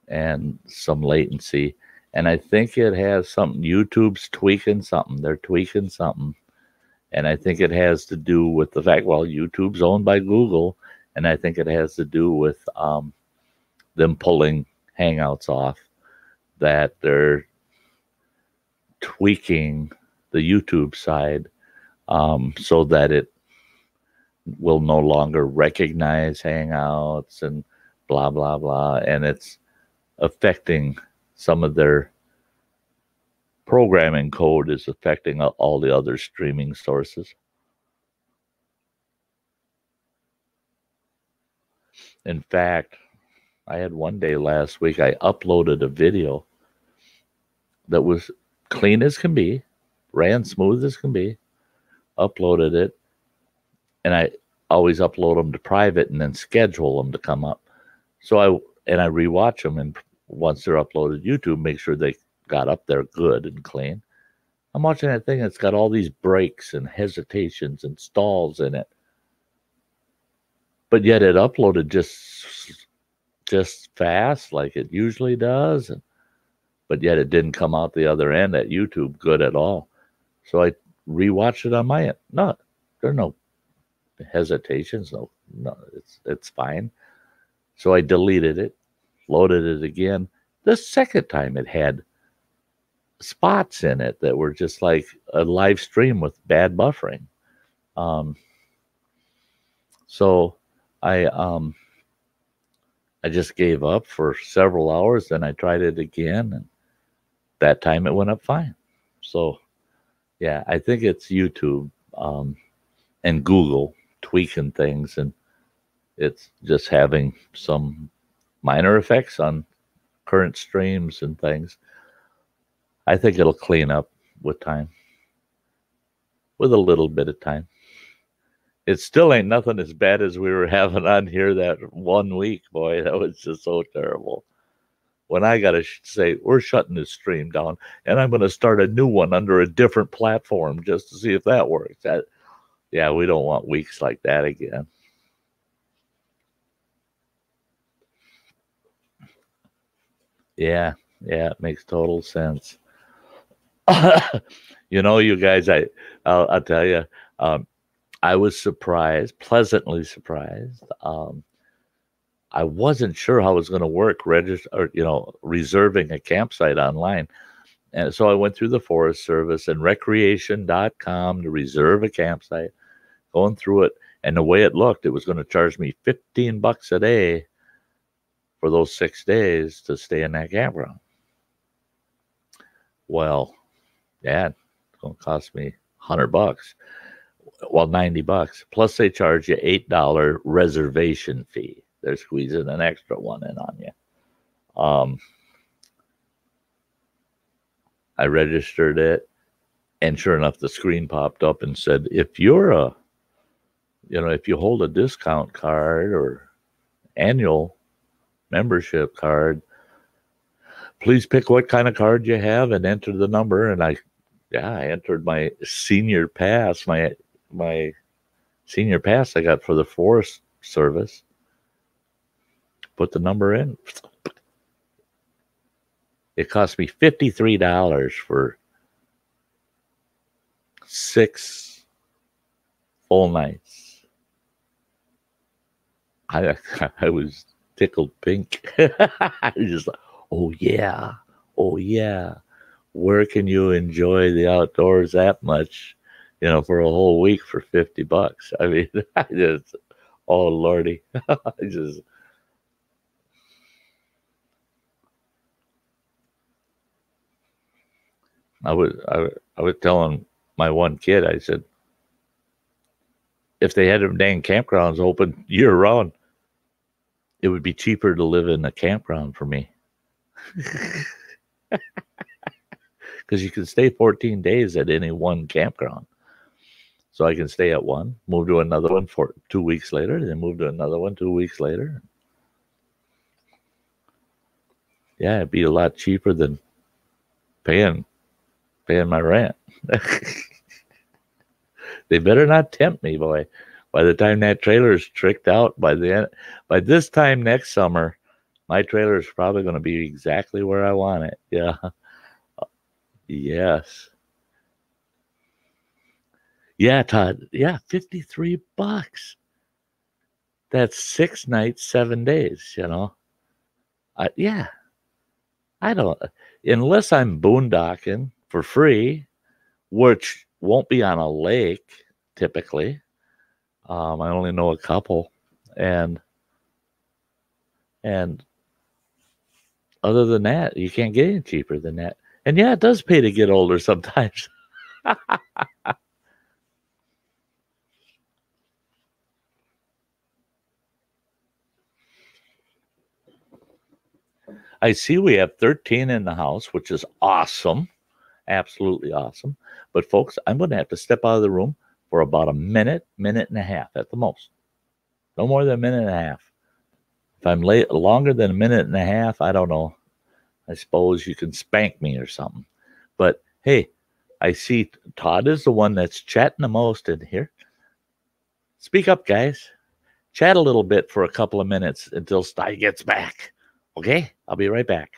and some latency. And I think it has something. YouTube's tweaking something. They're tweaking something. And I think it has to do with the fact, well, YouTube's owned by Google. And I think it has to do with them pulling Hangouts off, that they're tweaking the YouTube side so that it will no longer recognize Hangouts and blah, blah, blah. And it's affecting some of their programming code is affecting all the other streaming sources. In fact, I had one day last week, I uploaded a video that was clean as can be, ran smooth as can be, uploaded it, and I always upload them to private and then schedule them to come up. So I rewatch them, and once they're uploaded to YouTube, make sure they got up there good and clean. I'm watching that thing, it's got all these breaks and hesitations and stalls in it. But yet it uploaded just fast like it usually does. But yet it didn't come out the other end at YouTube good at all. So I rewatched it on my end. No, there are no hesitations. No, it's fine. So I deleted it, loaded it again. The second time it had spots in it that were just like a live stream with bad buffering. So I just gave up for several hours. Then I tried it again, and that time it went up fine. So yeah, I think it's YouTube and Google tweaking things, and it's just having some minor effects on current streams and things. I think it'll clean up with time, with a little bit of time. It still ain't nothing as bad as we were having on here that 1 week. Boy, that was just so terrible. When I got to say, we're shutting this stream down, and I'm going to start a new one under a different platform just to see if that works. Yeah, we don't want weeks like that again. Yeah, it makes total sense. You guys, I'll tell you, I was surprised, pleasantly surprised. I wasn't sure how it was going to work, reserving a campsite online. And so I went through the Forest Service and recreation.com to reserve a campsite, going through it. And the way it looked, it was going to charge me $15 a day for those 6 days to stay in that campground. Well, yeah, it's going to cost me $100. well, $90. Plus they charge you $8 reservation fee. They're squeezing an extra one in on you. I registered it, and sure enough, the screen popped up and said, if you're if you hold a discount card or annual membership card, please pick what kind of card you have and enter the number. And I entered my senior pass, my senior pass I got for the Forest Service. Put the number in. It cost me $53 for 6 full nights. I was tickled pink. I was just like, oh yeah, where can you enjoy the outdoors that much, for a whole week for $50? I mean, I just, oh lordy, I was telling my one kid, I said, if they had them dang campgrounds open year round, it would be cheaper to live in a campground for me. Because you can stay 14 days at any one campground. So I can stay at one, move to another one for 2 weeks later, then move to another one 2 weeks later. Yeah, it'd be a lot cheaper than paying my rent. They better not tempt me, boy. By the time that trailer is tricked out, by this time next summer, my trailer is probably going to be exactly where I want it. Yeah. Yes. Yeah, Todd. Yeah, $53. That's 6 nights, 7 days, yeah, I don't, unless I'm boondocking for free, which won't be on a lake typically. I only know a couple, and and other than that, you can't get any cheaper than that. And yeah, it does pay to get older sometimes. I see we have 13 in the house, which is awesome, absolutely awesome. But folks, I'm going to have to step out of the room for about a minute, minute and a half at the most. No more than a minute and a half. If I'm late longer than a minute and a half, I don't know. I suppose you can spank me or something. But hey, I see Todd is the one that's chatting the most in here. Speak up, guys. Chat a little bit for a couple of minutes until Sty gets back. Okay? I'll be right back.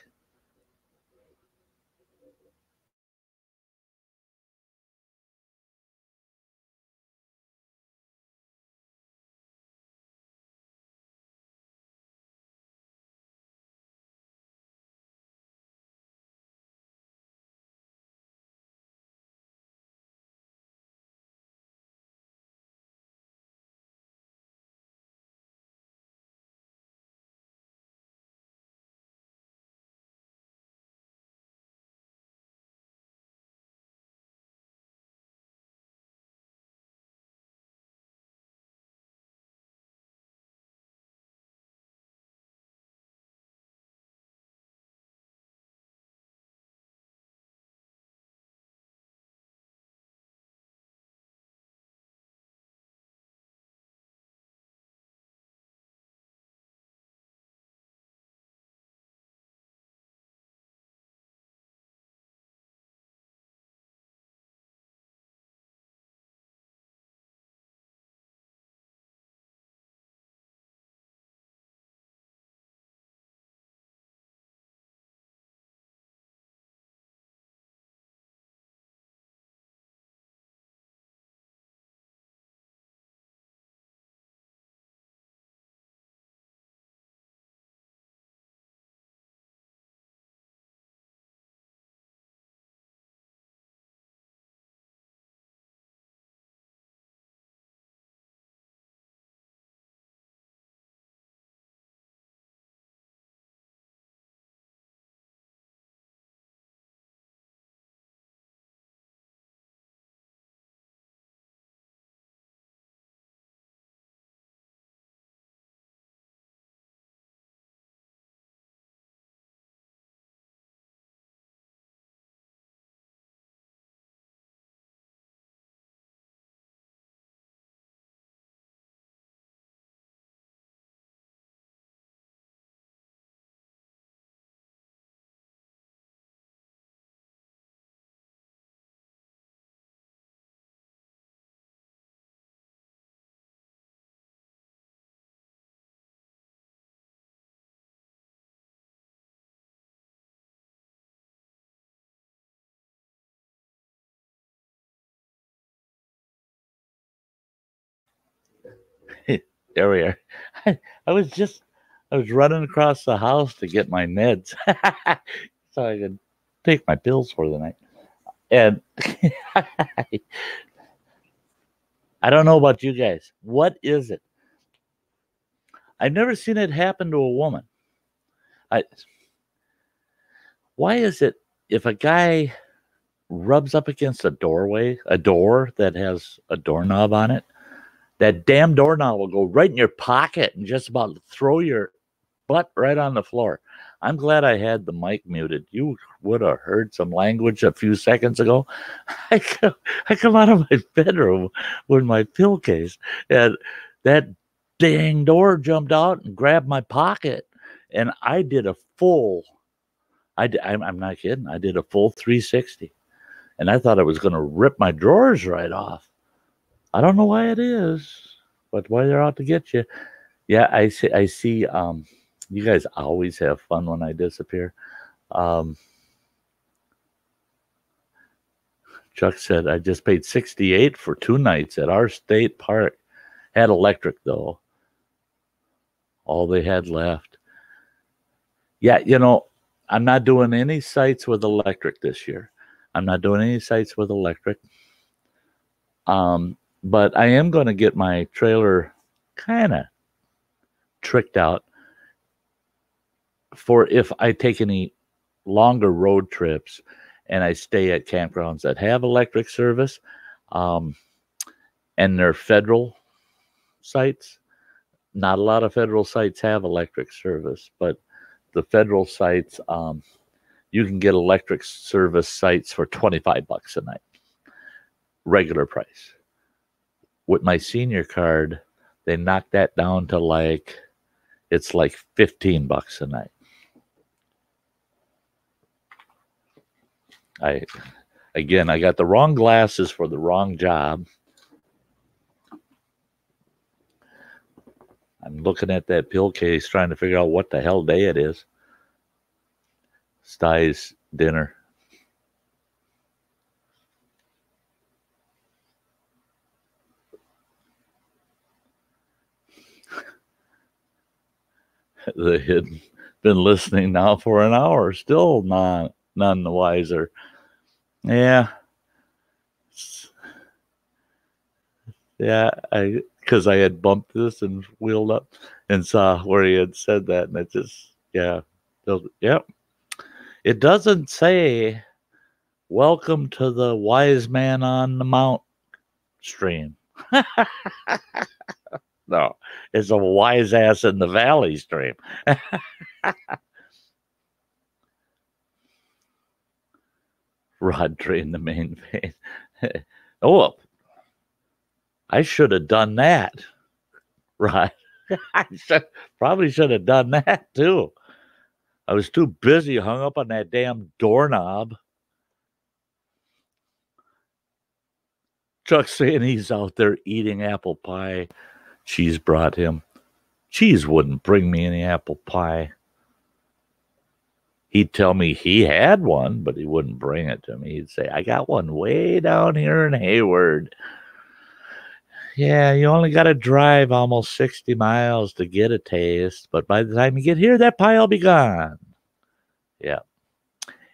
There we are. I I was running across the house to get my meds so I could take my pills for the night. And I don't know about you guys. What is it? I've never seen it happen to a woman. I, why is it if a guy rubs up against a door that has a doorknob on it, that damn doorknob will go right in your pocket and just about throw your butt right on the floor. I'm glad I had the mic muted. You would have heard some language a few seconds ago. I come out of my bedroom with my pillowcase, and that dang door jumped out and grabbed my pocket, and I did a full. I'm not kidding. I did a full 360, and I thought I was going to rip my drawers right off. I don't know why it is, but why they're out to get you. Yeah, I see. You guys always have fun when I disappear. Chuck said, I just paid $68 for 2 nights at our state park. Had electric, though. All they had left. Yeah, I'm not doing any sites with electric this year. I'm not doing any sites with electric. But I am going to get my trailer kind of tricked out for if I take any longer road trips and I stay at campgrounds that have electric service, and they're federal sites. Not a lot of federal sites have electric service, but the federal sites, you can get electric service sites for $25 a night, regular price. With my senior card, they knocked that down to it's like $15 a night. I got the wrong glasses for the wrong job. I'm looking at that pill case trying to figure out what the hell day it is. Sty's dinner. They had been listening now for an hour, still none the wiser. Yeah. Yeah, because I had bumped this and wheeled up and saw where he had said that, and it just, yeah. Yep. It doesn't say, welcome to the wise man on the mount stream. No, it's a wise ass in the valley stream. Rod drained the main vein. Oh, I should have done that. Rod. Probably should have done that too. I was too busy hung up on that damn doorknob. Chuck's saying he's out there eating apple pie. Cheese brought him. Cheese wouldn't bring me any apple pie. He'd tell me he had one, but he wouldn't bring it to me. He'd say, I got one way down here in Hayward. Yeah, you only got to drive almost 60 miles to get a taste, but by the time you get here, that pie will be gone. Yeah.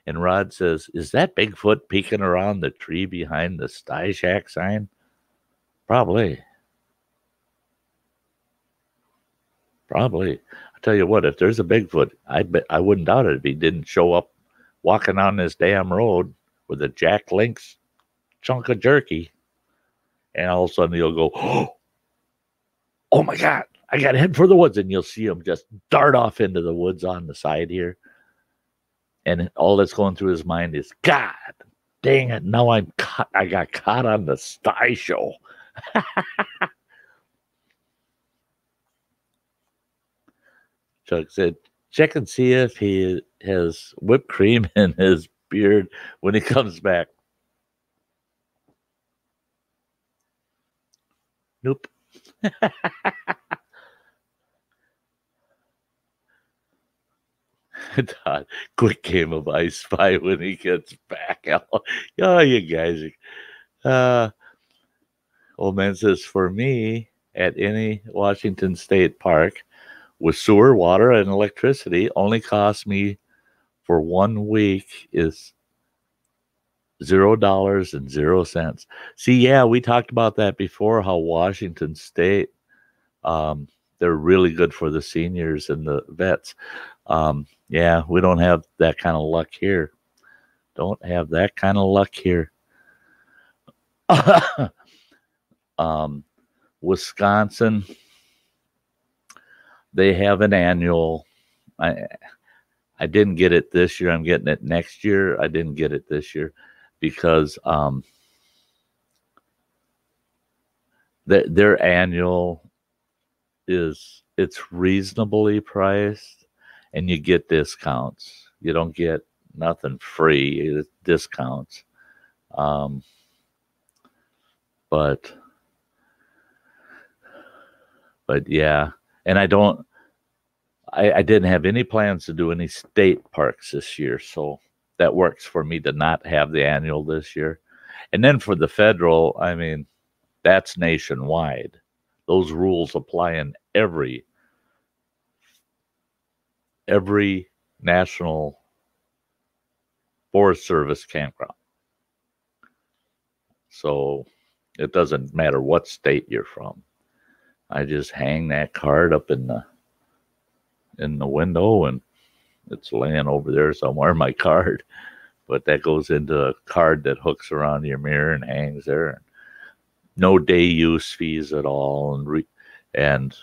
And Rod says, is that Bigfoot peeking around the tree behind the Sty Shack sign? Probably. I tell you what, if there's a Bigfoot, I wouldn't doubt it if he didn't show up walking on this damn road with a Jack Link's chunk of jerky. And all of a sudden he'll go, oh my God, I got to head for the woods. And you'll see him just dart off into the woods on the side here. And all that's going through his mind is, God dang it, now I got caught on the Sty show. Chuck said, check and see if he has whipped cream in his beard when he comes back. Nope. Todd, quick game of I Spy when he gets back. Oh, you guys. Old man says, for me, at any Washington State park with sewer, water, and electricity only costs me for 1 week is $0.00. See, yeah, we talked about that before, how Washington State, they're really good for the seniors and the vets. Yeah, we don't have that kind of luck here. Don't have that kind of luck here. Wisconsin, they have an annual. I didn't get it this year. I'm getting it next year. I didn't get it this year because their annual it's reasonably priced, and you get discounts. You don't get nothing free. It's discounts. But yeah, and I didn't have any plans to do any state parks this year, so that works for me to not have the annual this year. And then for the federal, I mean, that's nationwide. Those rules apply in every national Forest Service campground. So it doesn't matter what state you're from. I just hang that card up in the window, and it's laying over there somewhere, my card. But that goes into a card that hooks around your mirror and hangs there. No day use fees at all, and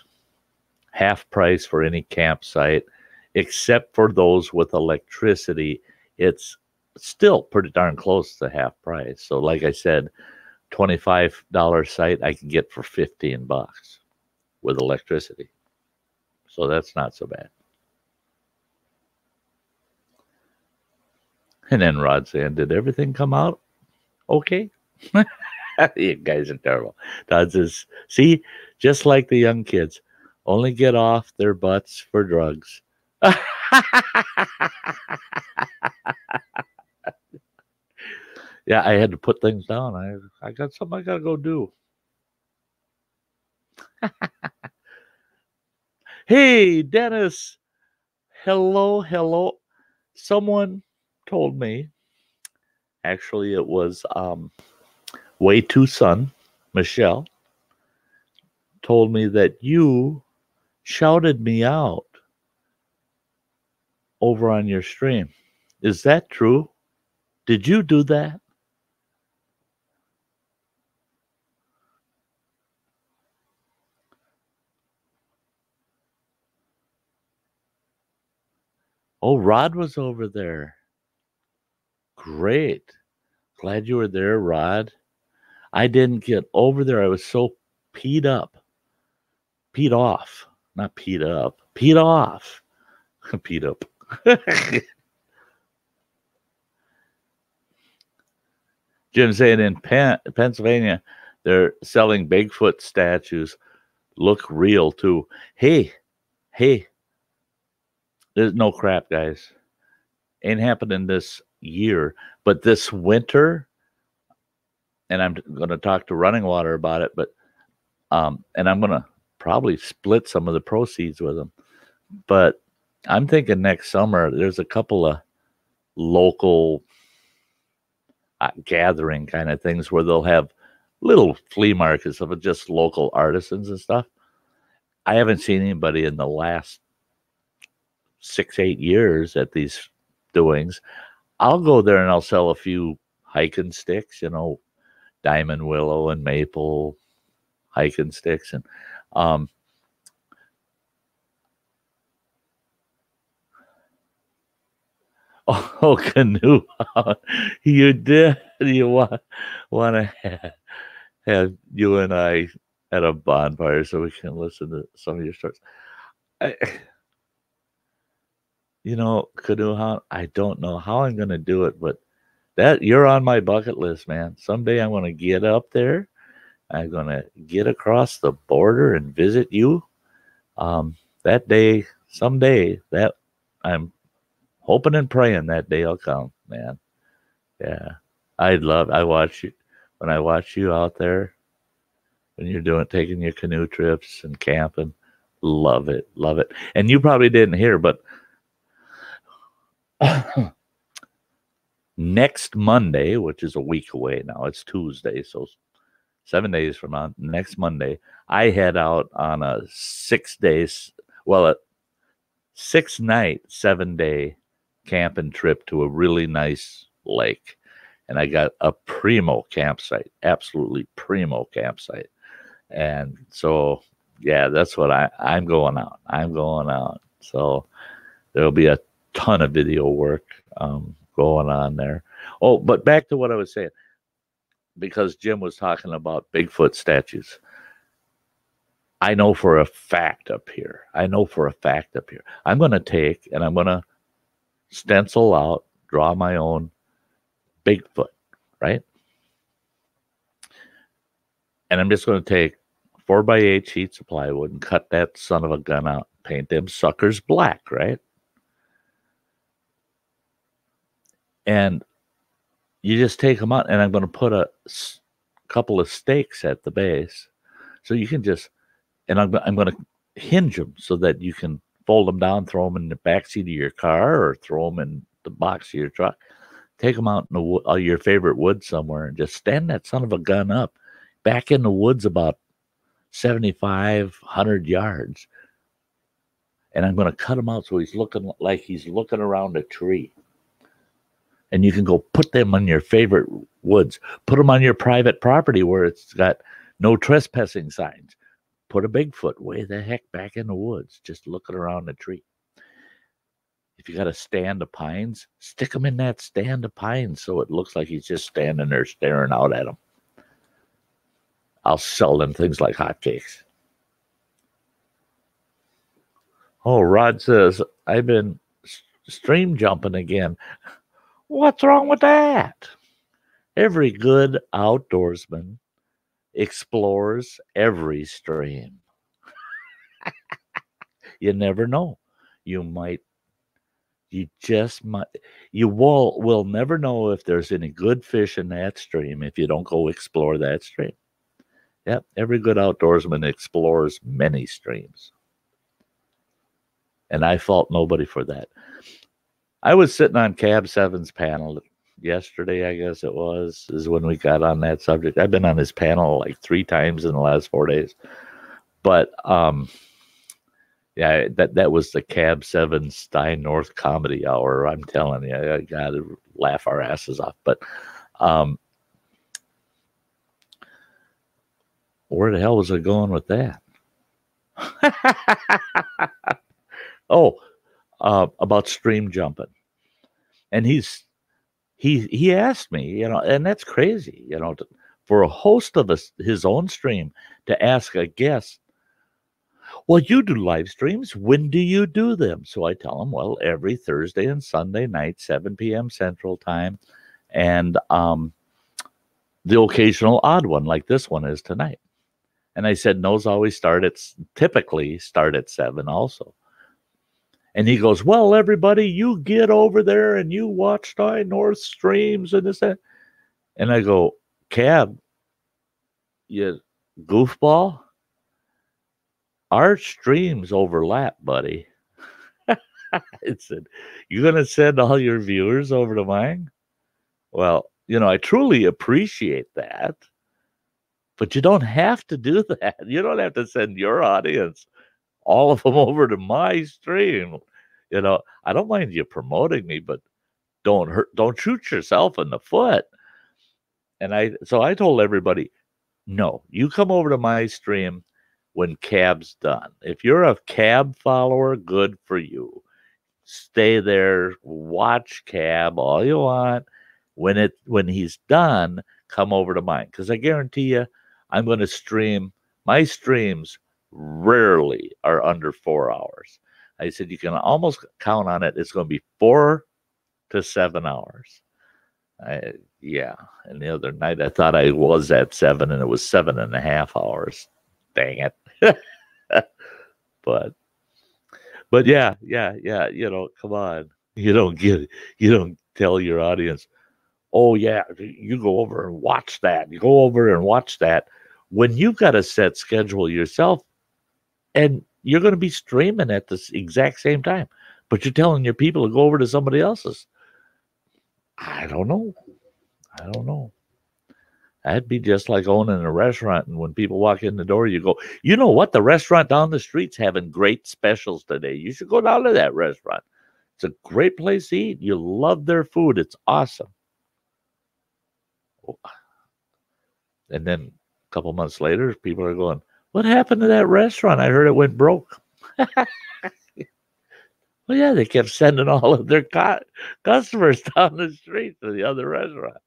half price for any campsite, except for those with electricity. It's still pretty darn close to half price. So like I said, $25 site I can get for $15 with electricity. So that's not so bad. And then Rod saying, did everything come out okay? You guys are terrible. Todd says, see, just like the young kids, only get off their butts for drugs. Yeah, I had to put things down. I got something I got to go do. Hey, Dennis. Hello. Someone told me, actually it was Way Too Son, Michelle, told me that you shouted me out over on your stream. Is that true? Did you do that? Oh, Rod was over there. Great. Glad you were there, Rod. I didn't get over there. I was so peed up. Peed off. Not peed up. Peed off. Peed up. Jim saying in Pennsylvania, they're selling Bigfoot statues. Look real, too. Hey. There's no crap, guys. Ain't happening this year. But this winter, and I'm going to talk to Running Water about it, but and I'm going to probably split some of the proceeds with them. But I'm thinking next summer, there's a couple of local gathering kind of things where they'll have little flea markets of just local artisans and stuff. I haven't seen anybody in the last 6-8 years at these doings. I'll go there and I'll sell a few hiking sticks, diamond willow and maple hiking sticks. And canoe. You did. You want to have you and I at a bonfire so we can listen to some of your stories. Canoe hunt, I don't know how I'm going to do it, but that you're on my bucket list, man. Someday I'm going to get up there. I'm going to get across the border and visit you. That day, someday, that I'm hoping and praying that day will come, man. Yeah. I watch you when I watch you out there. when you're taking your canoe trips and camping. Love it, love it. And you probably didn't hear, but next Monday, which is a week away now, it's Tuesday, so 7 days from now, next Monday, I head out on a 6 days, well, a 6-night, 7-day camping trip to a really nice lake. And I got a primo campsite, absolutely primo campsite. And so, yeah, that's what I'm going out. I'm going out. So there'll be a ton of video work going on there. Oh, but back to what I was saying, because Jim was talking about Bigfoot statues. I know for a fact up here. I'm going to take and I'm going to stencil out, draw my own Bigfoot, right? And I'm just going to take 4x8 sheets of plywood and cut that son of a gun out, paint them suckers black, right? And you just take them out, and I'm going to put a couple of stakes at the base, so you can just, and I'm going to hinge them so that you can fold them down, throw them in the backseat of your car, or throw them in the box of your truck. Take them out in your favorite woods somewhere, and just stand that son of a gun up back in the woods about 7,500 yards, and I'm going to cut him out so he's looking like he's looking around a tree. And you can go put them on your favorite woods. Put them on your private property where it's got no trespassing signs. Put a Bigfoot way the heck back in the woods, just looking around a tree. If you got a stand of pines, stick him in that stand of pines so it looks like he's just standing there staring out at them. I'll sell them things like hotcakes. Oh, Rod says, I've been stream jumping again. What's wrong with that? Every good outdoorsman explores every stream. You never know. You will never know if there's any good fish in that stream if you don't go explore that stream. Yep, every good outdoorsman explores many streams. And I fault nobody for that. I was sitting on Cab 7's panel yesterday, I guess it was, is when we got on that subject. I've been on his panel like 3 times in the last 4 days. But yeah, that was the Cab 7 Sty North comedy hour. I'm telling you, I got to laugh our asses off. But where the hell was I going with that? Oh, about stream jumping. And he asked me, and that's crazy, for a host of his own stream to ask a guest, well, you do live streams. When do you do them? So I tell him, well, every Thursday and Sunday night, 7 p.m. Central Time, and the occasional odd one like this one is tonight. And I said, those always typically start at 7 also. And he goes, well, everybody, you get over there and you watch Sty North streams and this, that. And I go, Cab, you goofball, our streams overlap, buddy. I said, you're going to send all your viewers over to mine? Well, I truly appreciate that. But you don't have to do that. You don't have to send your audience, all of them, over to my stream. I don't mind you promoting me, but don't shoot yourself in the foot. And so I told everybody, no, you come over to my stream when Cab's done. If you're a Cab follower, good for you. Stay there, watch Cab all you want. When he's done, come over to mine. Because I guarantee you, I'm going to stream. My streams rarely are under 4 hours. I said, you can almost count on it. It's going to be 4 to 7 hours. Yeah. And the other night I thought I was at 7 and it was 7.5 hours. Dang it. But yeah. Come on. You don't tell your audience, oh yeah, you go over and watch that. You go over and watch that when you've got a set schedule yourself and you're going to be streaming at this exact same time, but you're telling your people to go over to somebody else's. I don't know. I don't know. That'd be just like owning a restaurant, and when people walk in the door, you go, you know what? The restaurant down the street's having great specials today. You should go down to that restaurant. It's a great place to eat. You love their food. It's awesome. And then a couple months later, people are going, what happened to that restaurant? I heard it went broke. Well, yeah, they kept sending all of their customers down the street to the other restaurant.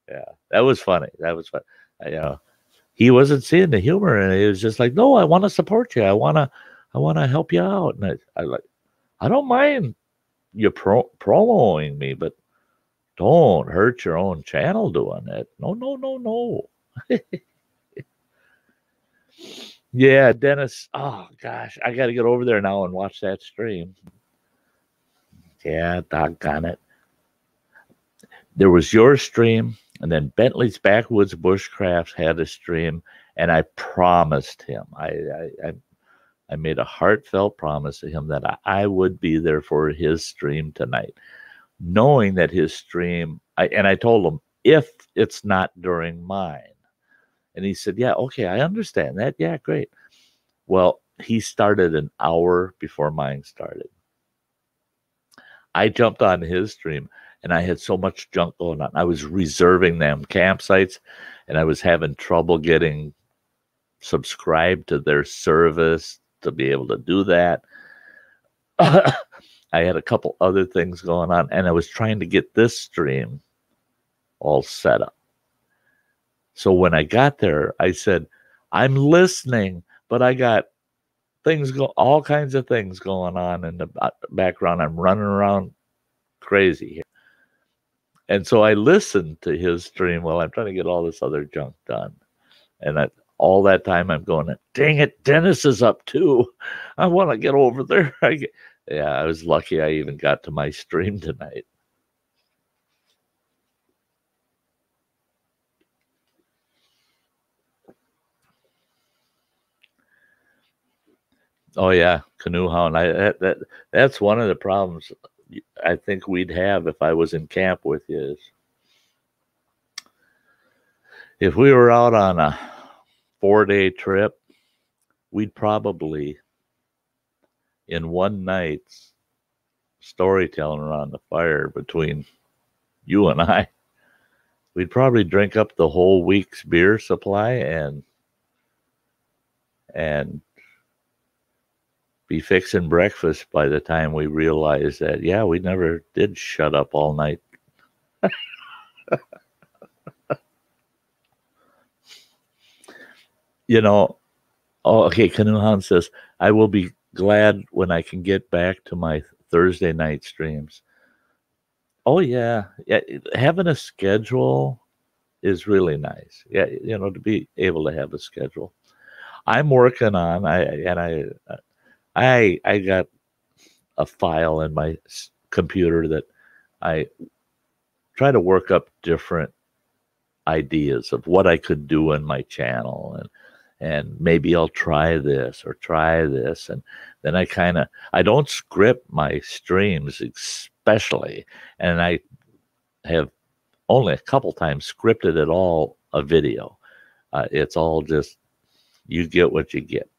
Yeah, that was funny. That was fun. He wasn't seeing the humor, and he was just like, "No, I want to support you. I want to help you out." And I don't mind you promoting me, but don't hurt your own channel doing it. No, no, no, no. Yeah, Dennis. Oh gosh, I got to get over there now and watch that stream. Yeah, doggone it. There was your stream, and then Bentley's Backwoods Bushcrafts had a stream, and I promised him, I made a heartfelt promise to him that I would be there for his stream tonight, knowing that his stream, I told him, if it's not during mine. And he said, yeah, okay, I understand that. Yeah, great. Well, he started an hour before mine started. I jumped on his stream, and I had so much junk going on. I was reserving them campsites, and I was having trouble getting subscribed to their service to be able to do that. I had a couple other things going on, and I was trying to get this stream all set up. So when I got there, I said, I'm listening, but I got all kinds of things going on in the background. I'm running around crazy here. And so I listened to his stream while I'm trying to get all this other junk done. And all that time I'm going, dang it, Dennis is up too. I want to get over there. Yeah, I was lucky I even got to my stream tonight. Oh yeah, canoe hound. That's one of the problems I think we'd have if I was in camp with you. Is if we were out on a 4-day trip, we'd probably, in one night's storytelling around the fire between you and I, we'd probably drink up the whole week's beer supply and be fixing breakfast by the time we realized that, yeah, we never did shut up all night. You know, oh, okay, Canoe Hound says, I will be glad when I can get back to my Thursday night streams. Oh, yeah. Having a schedule is really nice. Yeah, to be able to have a schedule. I'm working on, I got a file in my computer that I try to work up different ideas of what I could do in my channel, and maybe I'll try this or try this. And then I don't script my streams especially, and I have only a couple times scripted at all a video. It's all just, you get what you get.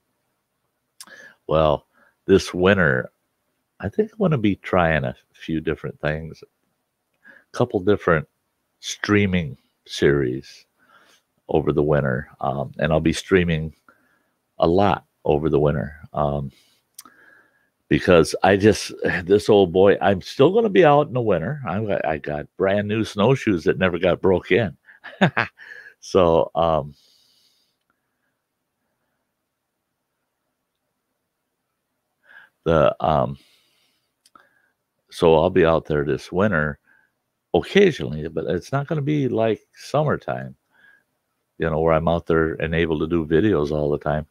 Well, this winter, I think I'm going to be trying a few different things, a couple different streaming series over the winter, and I'll be streaming a lot over the winter because this old boy, I'm still going to be out in the winter. I got brand new snowshoes that never got broke in. So, so I'll be out there this winter occasionally, but it's not going to be like summertime, where I'm out there and able to do videos all the time.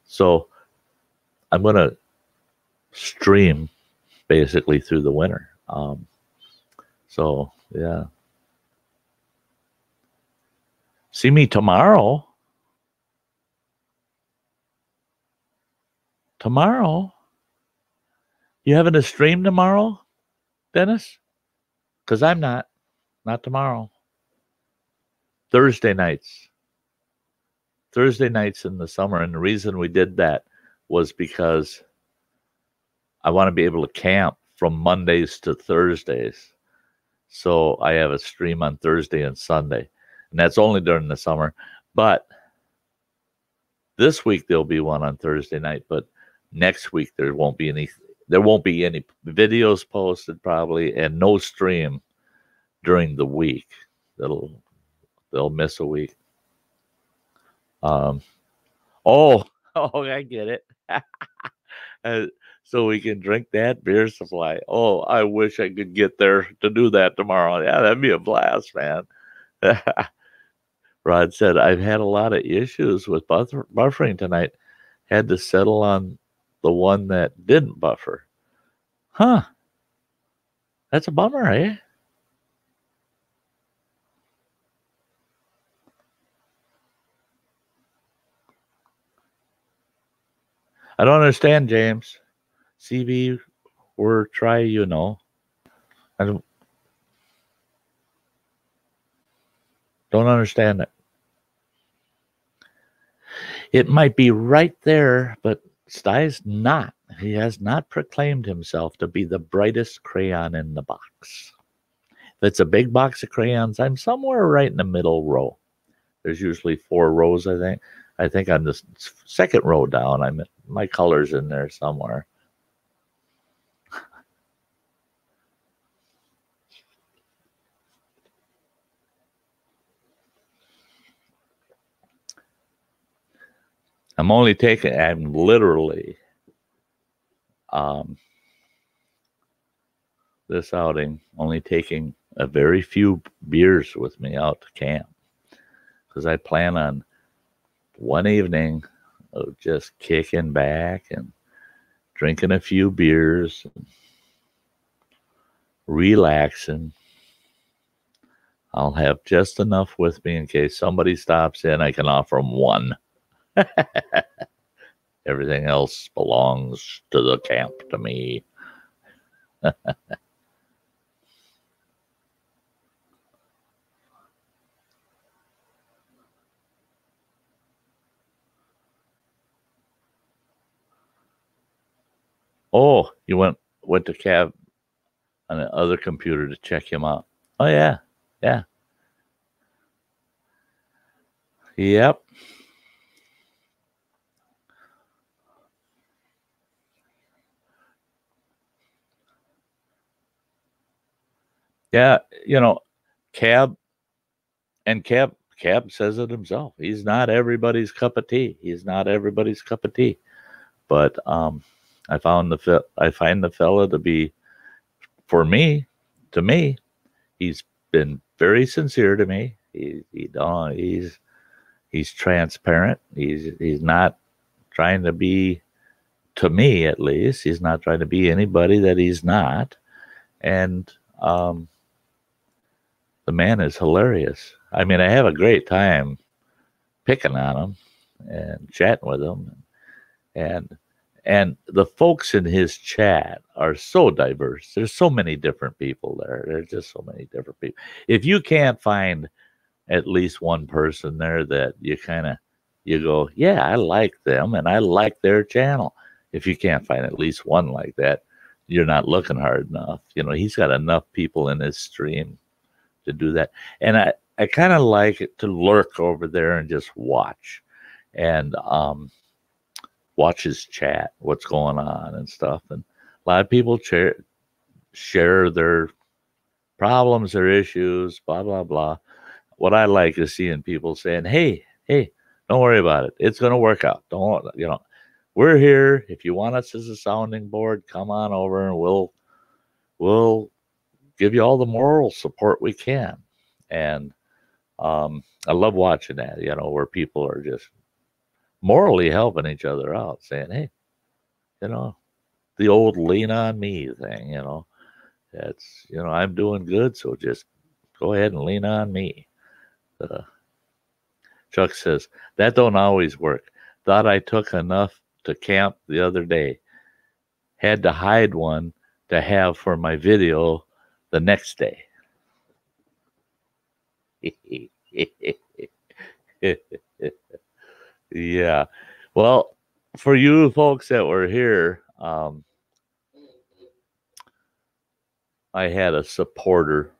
So I'm going to stream basically through the winter. So yeah. See me tomorrow. Tomorrow? You having a stream tomorrow, Dennis? Because I'm not. Not tomorrow. Thursday nights. Thursday nights in the summer. And the reason we did that was because I want to be able to camp from Mondays to Thursdays. So I have a stream on Thursday and Sunday. And that's only during the summer. But this week there'll be one on Thursday night. But next week there won't be any videos posted probably, and no stream during the week. They'll miss a week. Oh, I get it. So we can drink that beer supply. Oh, I wish I could get there to do that tomorrow. Yeah, that'd be a blast, man. Rod said, I've had a lot of issues with buffering tonight. Had to settle on the one that didn't buffer. Huh. That's a bummer, eh? I don't understand, James. CB, we're try, you know. I don't understand it. It might be right there, but Sty's not. He has not proclaimed himself to be the brightest crayon in the box. If it's a big box of crayons, I'm somewhere right in the middle row. There's usually 4 rows, I think. I think I'm the second row down. My color's in there somewhere. I'm literally this outing only taking a very few beers with me out to camp, because I plan on one evening of just kicking back and drinking a few beers and relaxing. I'll have just enough with me in case somebody stops in. I can offer them one. Everything else belongs to the camp, to me. Oh, you went to Cav on the other computer to check him out. Oh, yeah. Yeah. Yep. Yeah, Cab says it himself. He's not everybody's cup of tea. But I find the fella to be, to me, he's been very sincere to me. He's transparent. He's not trying to be, to me at least, he's not trying to be anybody that he's not. And the man is hilarious. I mean, I have a great time picking on him and chatting with him. And the folks in his chat are so diverse. There's so many different people there. There's just so many different people. If you can't find at least one person there that you go, yeah, I like them and I like their channel. If you can't find at least one like that, you're not looking hard enough. He's got enough people in his stream to do that. And I kind of like it to lurk over there and just watch and watch his chat, what's going on and stuff. And a lot of people share their problems, their issues, blah, blah, blah. What I like is seeing people saying, hey, don't worry about it. It's going to work out. We're here. If you want us as a sounding board, come on over and we'll give you all the moral support we can. And I love watching that, where people are just morally helping each other out, saying, hey, the old lean on me thing, that's, I'm doing good, so just go ahead and lean on me. Chuck says, that don't always work. Thought I took enough to camp the other day. Had to hide one to have for my video the next day. Yeah. Well, for you folks that were here, I had a supporter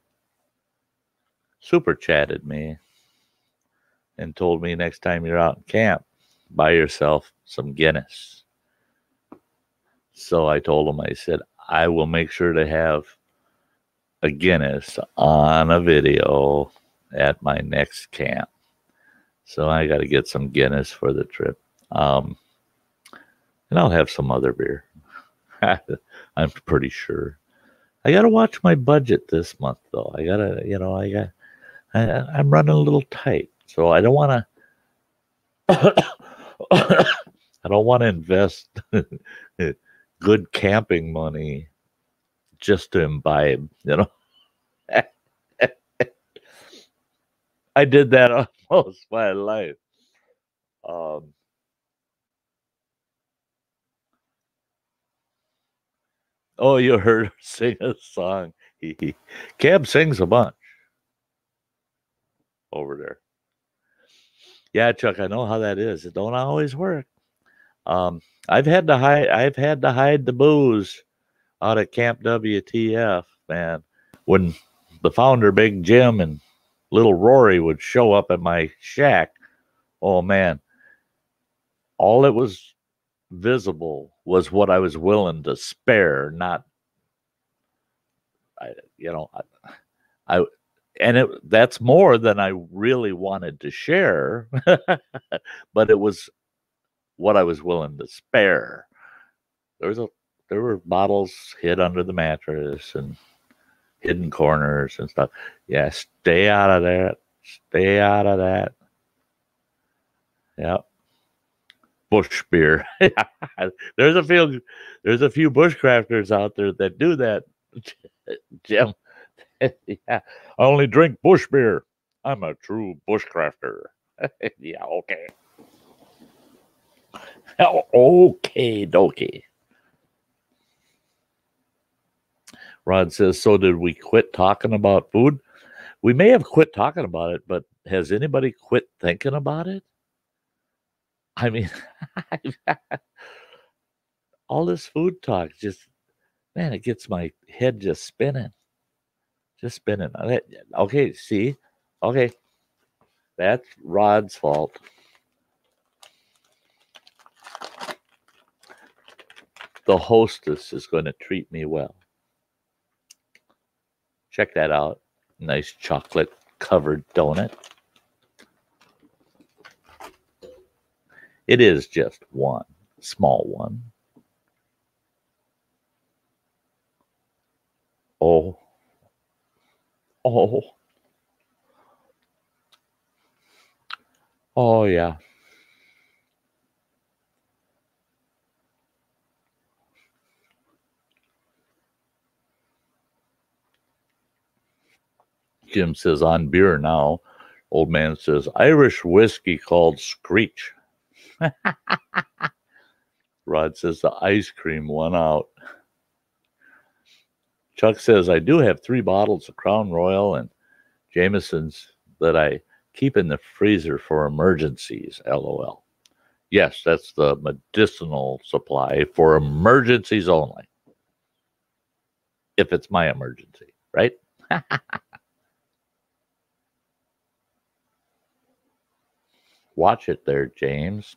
super chatted me and told me next time you're out in camp, buy yourself some Guinness. So I told him, I said, I will make sure to have a Guinness on a video at my next camp. So I got to get some Guinness for the trip. And I'll have some other beer. I'm pretty sure. I got to watch my budget this month, though. I got to, I'm running a little tight. So I don't want to, I don't want to invest good camping money just to imbibe, I did that almost my life. Oh, you heard her sing a song. Cab sings a bunch over there. Yeah, Chuck, I know how that is. It don't always work. I've had to hide the booze out at Camp WTF, man. When the founder, Big Jim, and little Rory would show up at my shack, oh man, all that was visible was what I was willing to spare, not, that's more than I really wanted to share, but it was what I was willing to spare. There were bottles hid under the mattress and hidden corners and stuff. Yeah, stay out of that. Stay out of that. Yep. Bush beer. There's a few bushcrafters out there that do that, Jim. Yeah, I only drink bush beer. I'm a true bushcrafter. Yeah, okay. Okay, dokie. Rod says, so did we quit talking about food? We may have quit talking about it, but has anybody quit thinking about it? I mean, all this food talk just, man, it gets my head just spinning. Just spinning. Okay, see? Okay. That's Rod's fault. The hostess is going to treat me well. Check that out. Nice chocolate covered donut. It is just one, small one. Oh. Oh, yeah. Jim says, on beer now. Old man says, Irish whiskey called Screech. Rod says, the ice cream won out. Chuck says, I do have 3 bottles of Crown Royal and Jameson's that I keep in the freezer for emergencies, LOL. Yes, that's the medicinal supply for emergencies only. If it's my emergency, right? Watch it there, James.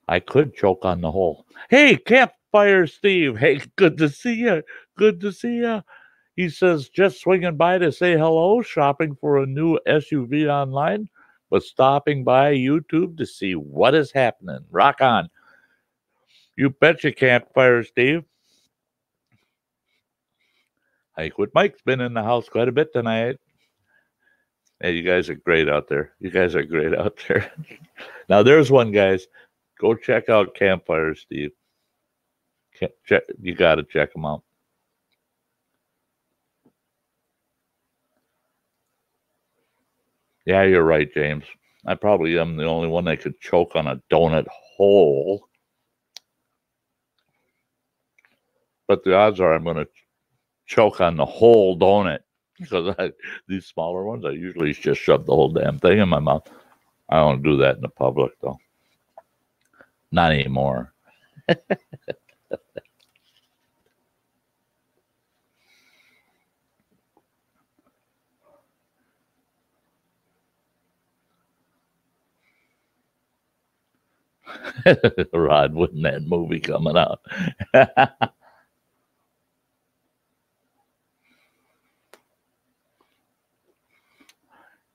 I could choke on the hole. Hey, Campfire Steve. Hey, good to see you. Good to see you. He says, just swinging by to say hello, shopping for a new SUV online, but stopping by YouTube to see what is happening. Rock on. You betcha, Campfire Steve. Hike with Mike's been in the house quite a bit tonight. Hey, you guys are great out there. You guys are great out there. Now, there's one, guys. Go check out Campfire Steve. You got to check them out. Yeah, you're right, James. I probably am the only one that could choke on a donut whole. But the odds are I'm going to choke on the whole donut because these smaller ones, I usually just shove the whole damn thing in my mouth. I don't do that in the public, though. Not anymore. Rod, wouldn't that movie coming out?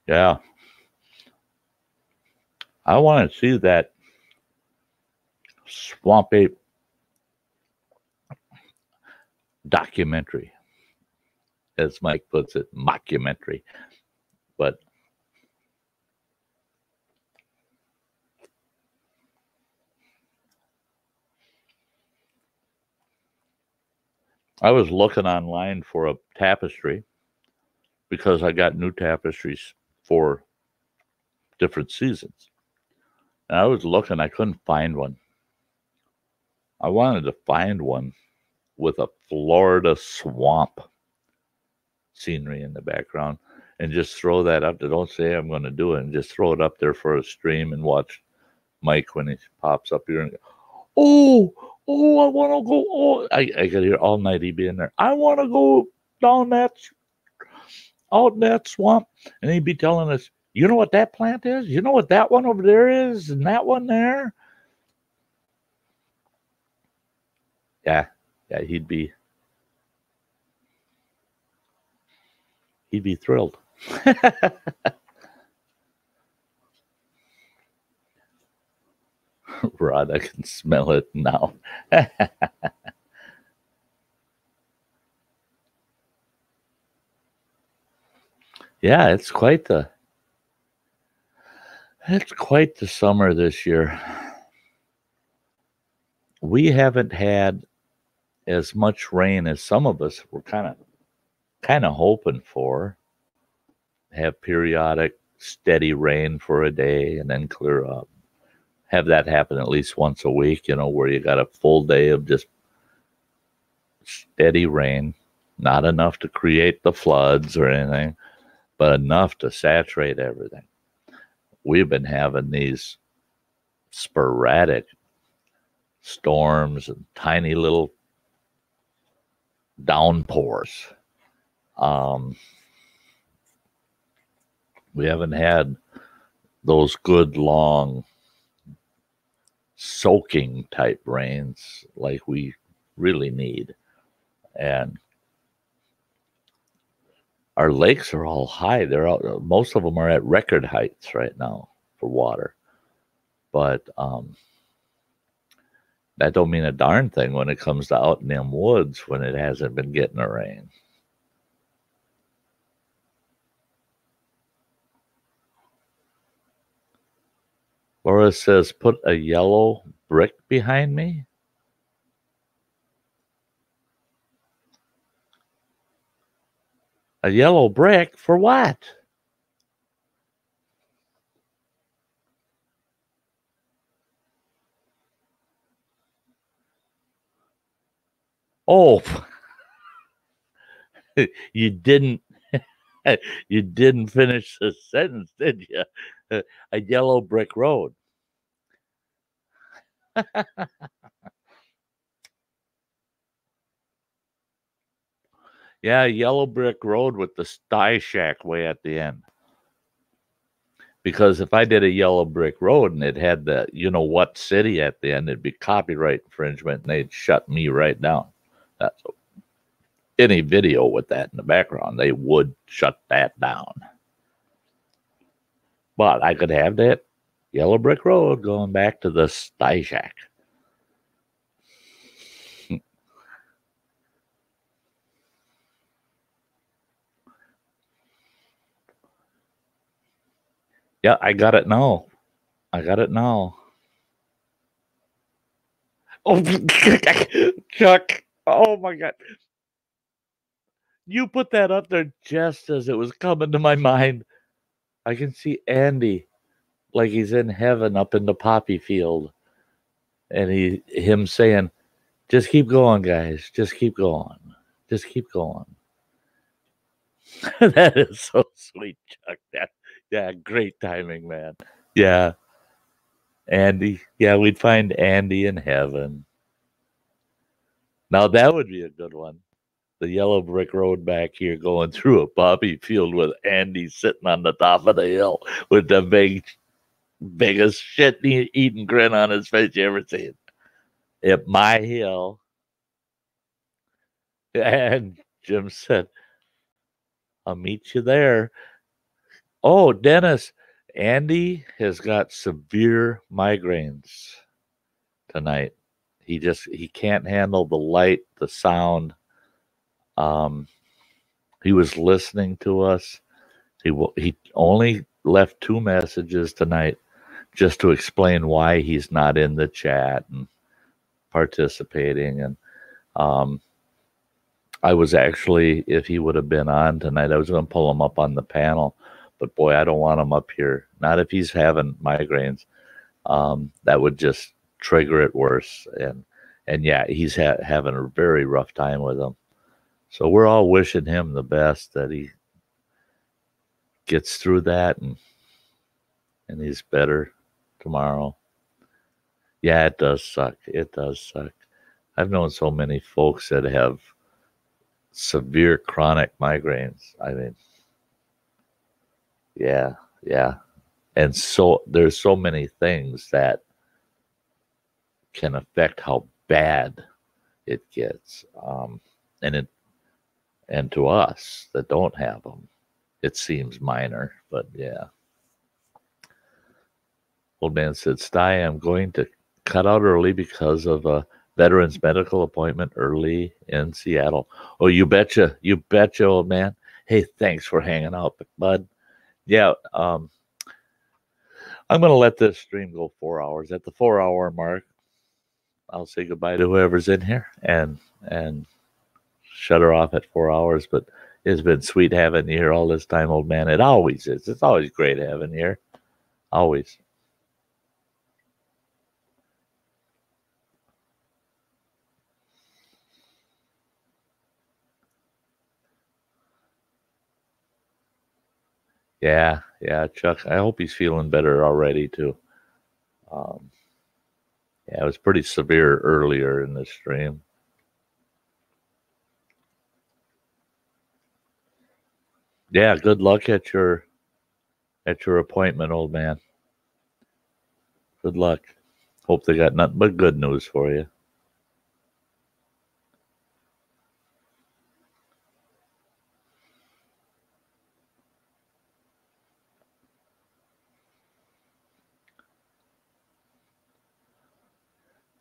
Yeah. I want to see that Swamp Ape documentary, as Mike puts it, mockumentary. But I was looking online for a tapestry because I got new tapestries for different seasons. And I was looking, I couldn't find one. I wanted to find one with a Florida swamp scenery in the background and just throw that up there. Don't say I'm going to do it, and just throw it up there for a stream and watch Mike when he pops up here and go, oh, I want to go. Oh, I could hear all night he being there. I want to go down out in that swamp. And he'd be telling us, you know what that plant is? You know what that one over there is? And that one there? Yeah, he'd be thrilled. Rod, I can smell it now. Yeah, it's quite the summer this year. We haven't had as much rain as some of us were kind of hoping for. Have periodic steady rain for a day and then clear up. Have that happen at least once a week, where you got a full day of just steady rain, not enough to create the floods or anything, but enough to saturate everything. We've been having these sporadic storms and tiny little downpours. We haven't had those good long soaking type rains like we really need. And our lakes are all high. Most of them are at record heights right now for water. But that don't mean a darn thing when it comes to out in them woods when it hasn't been getting the rain. Laura says, put a yellow brick behind me. A yellow brick for what? Oh, you didn't finish the sentence, did you? A yellow brick road. Yeah, yellow brick road with the Sty Shack way at the end. Because if I did a yellow brick road and it had the what city at the end, it'd be copyright infringement and they'd shut me right down. That's any video with that in the background, they would shut that down. But I could have that yellow brick road going back to the Sty Shack. Yeah, I got it now. Oh, Chuck. Oh, my God. You put that up there just as it was coming to my mind. I can see Andy like he's in heaven up in the poppy field. And him saying, Just keep going, guys. Just keep going. Just keep going. That is so sweet, Chuck. Yeah, great timing, man. Yeah, Andy. Yeah, we'd find Andy in heaven. Now that would be a good one. The yellow brick road back here going through a poppy field with Andy sitting on the top of the hill with the biggest shit eating grin on his face you ever seen. At my hill. And Jim said, I'll meet you there. Oh, Dennis, Andy has got severe migraines tonight. He can't handle the light, the sound. He was listening to us. He only left 2 messages tonight just to explain why he's not in the chat and participating. And I was actually, if he would have been on tonight, I was going to pull him up on the panel. But boy, I don't want him up here. Not if he's having migraines. That would just trigger it worse. And yeah, he's having a very rough time with them. So we're all wishing him the best, that he gets through that and he's better tomorrow. Yeah, it does suck. It does suck. I've known so many folks that have severe chronic migraines. I mean, yeah. And so there's so many things that can affect how bad it gets. And to us that don't have them, it seems minor, but yeah. Old man said, Sty, I'm going to cut out early because of a veterans medical appointment early in Seattle. Oh, you betcha, old man. Hey, thanks for hanging out, bud. Yeah, I'm going to let this stream go 4 hours. At the 4-hour mark, I'll say goodbye to whoever's in here and shut her off at 4 hours. But it's been sweet having you here all this time, old man. It always is. It's always great having you here. Always. Yeah, Chuck. I hope he's feeling better already too. Yeah, it was pretty severe earlier in the stream. Yeah, good luck at your appointment, old man. Good luck. Hope they got nothing but good news for you.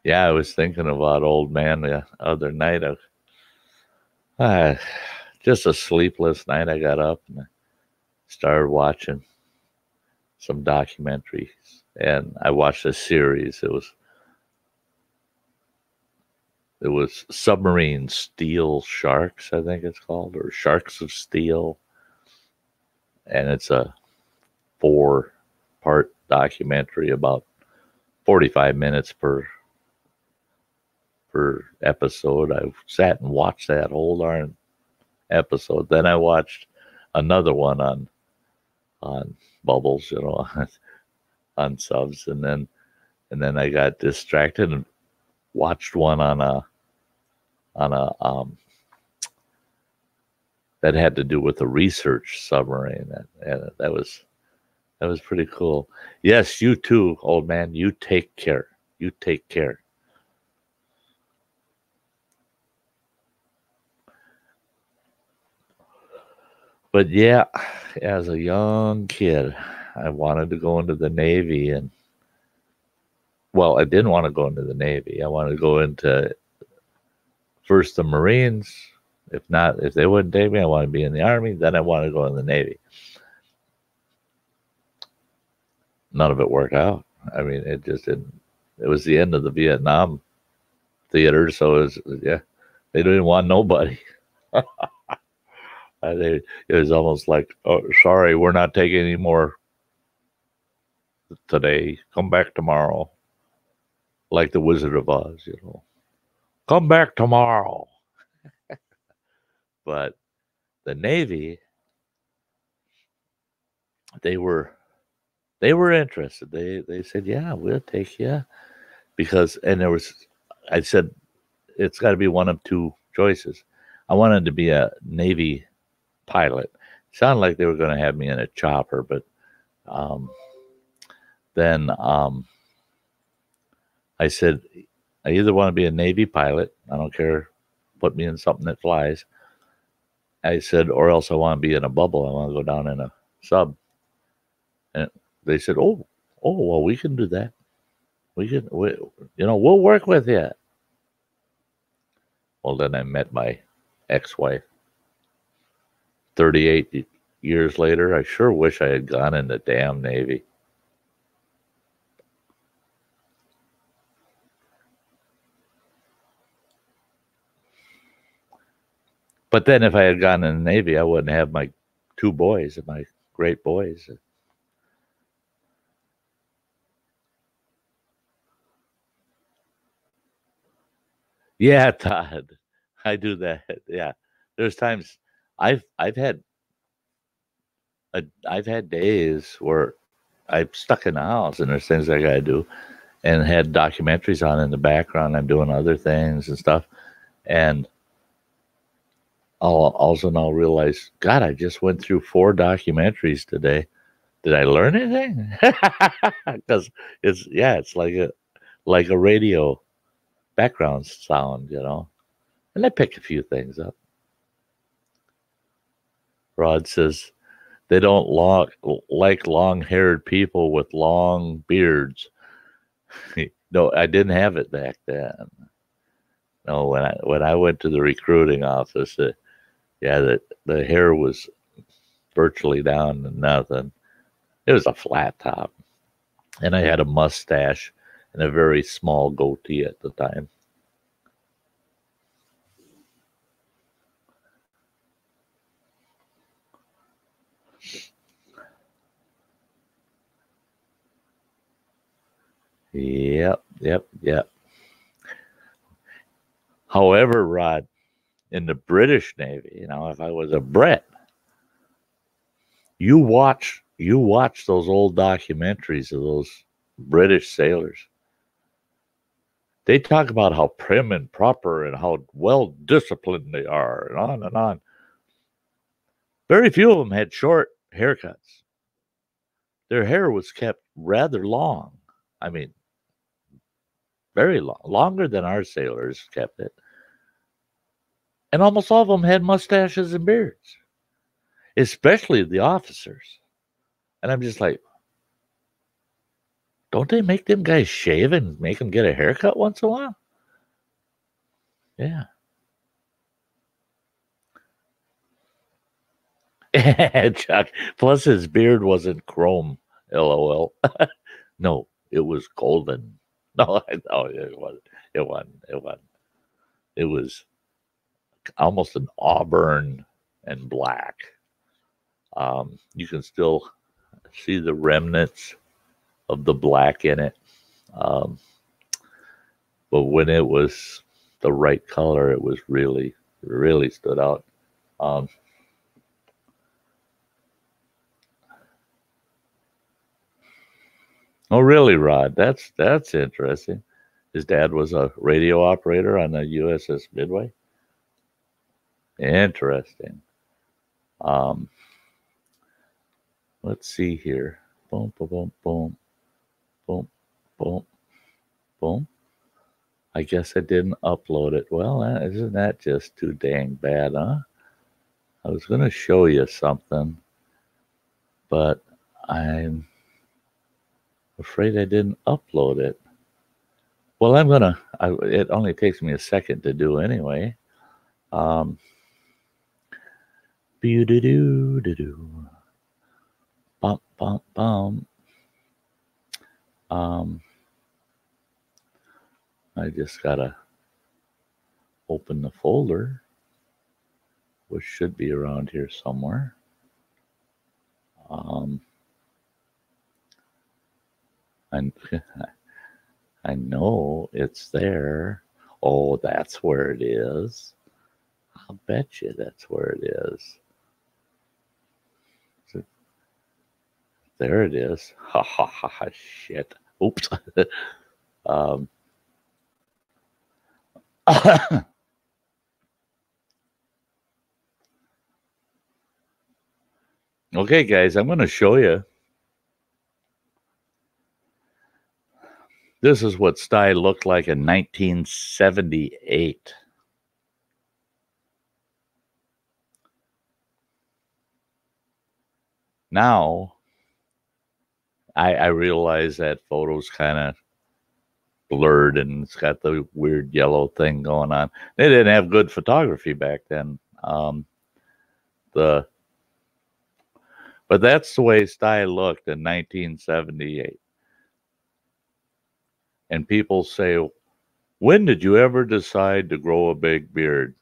Yeah, I was thinking about old man the other night. Just a sleepless night. I got up and I started watching some documentaries, and I watched a series. It was Submarine Steel Sharks, I think it's called, or Sharks of Steel, and it's a 4-part documentary, about 45 minutes per episode. I sat and watched that whole darn episode. Then I watched another one on bubbles, on subs, and then I got distracted and watched one on a that had to do with a research submarine, and that was pretty cool. Yes, you too, old man. You take care. You take care. But yeah, as a young kid, I wanted to go into the Navy, and well, I didn't want to go into the Navy. I wanted to go into first the Marines. If they wouldn't take me, I wanted to be in the Army. Then I wanted to go in the Navy. None of it worked out. I mean, it just didn't. It was the end of the Vietnam theater, so they didn't want nobody. It was almost like, oh, sorry, we're not taking any more today. Come back tomorrow. Like the Wizard of Oz, come back tomorrow. But the Navy, they were interested. They said, yeah, we'll take you. Because, and there was, I said, it's got to be one of two choices. I wanted to be a Navy pilot. Sounded like they were going to have me in a chopper, but then I said, I either want to be a Navy pilot. I don't care. Put me in something that flies. I said, or else I want to be in a bubble. I want to go down in a sub. And they said, oh, well, we can do that. We'll work with you. Well, then I met my ex-wife. 38 years later, I sure wish I had gone in the damn Navy. But then if I had gone in the Navy, I wouldn't have my two boys, my great boys. Yeah, Todd, I do that. Yeah, there's times I've had I've had days where I'm stuck in the house and there's things I gotta do, and had documentaries on in the background. I'm doing other things and stuff, and I'll realize, God, I just went through 4 documentaries today. Did I learn anything? Because it's like a radio background sound, and I pick a few things up. Rod says they don't like long-haired people with long beards. No, I didn't have it back then. No, when I went to the recruiting office, the hair was virtually down to nothing. It was a flat top, and I had a mustache and a very small goatee at the time. Yep. However, Rod, in the British Navy, if I was a Brit, you watch those old documentaries of those British sailors. They talk about how prim and proper and how well disciplined they are, and on and on. Very few of them had short haircuts. Their hair was kept rather long. I mean, very long, longer than our sailors kept it. And almost all of them had mustaches and beards, especially the officers. And I'm just like, don't they make them guys shave and make them get a haircut once in a while? Yeah. Chuck. Plus, his beard wasn't chrome. LOL. No, it was golden. No, it wasn't. It wasn't. It was almost an auburn and black. You can still see the remnants of the black in it. But when it was the right color, it was really, really stood out. Oh, really, Rod? That's interesting. His dad was a radio operator on the USS Midway. Interesting. Let's see here. Boom, boom, boom, boom, boom, boom, boom. I guess I didn't upload it. Well, isn't that just too dang bad, huh? I was going to show you something, but I'm afraid I didn't upload it. Well, it only takes me a second to do anyway. Bum, bum, bum. I just gotta open the folder, which should be around here somewhere. And I know it's there. Oh, that's where it is. I'll bet you that's where it is. There it is. Ha ha ha ha. Shit. Oops. um, okay, guys, I'm going to show you. This is what Sty looked like in 1978. Now, I realize that photo's kind of blurred and it's got the weird yellow thing going on. They didn't have good photography back then. But that's the way Sty looked in 1978. And people say, when did you ever decide to grow a big beard?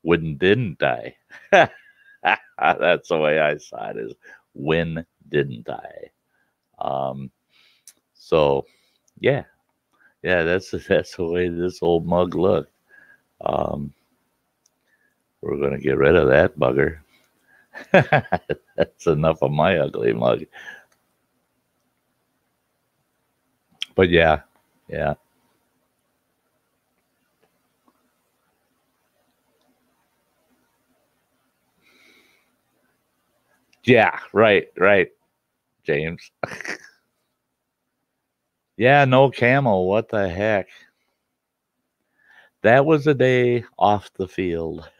When didn't I? That's the way I saw it, is when didn't I? So yeah, that's the way this old mug looked. We're gonna get rid of that bugger. That's enough of my ugly mug. But yeah. Yeah, right, James. Yeah, no camo. What the heck? That was a day off the field.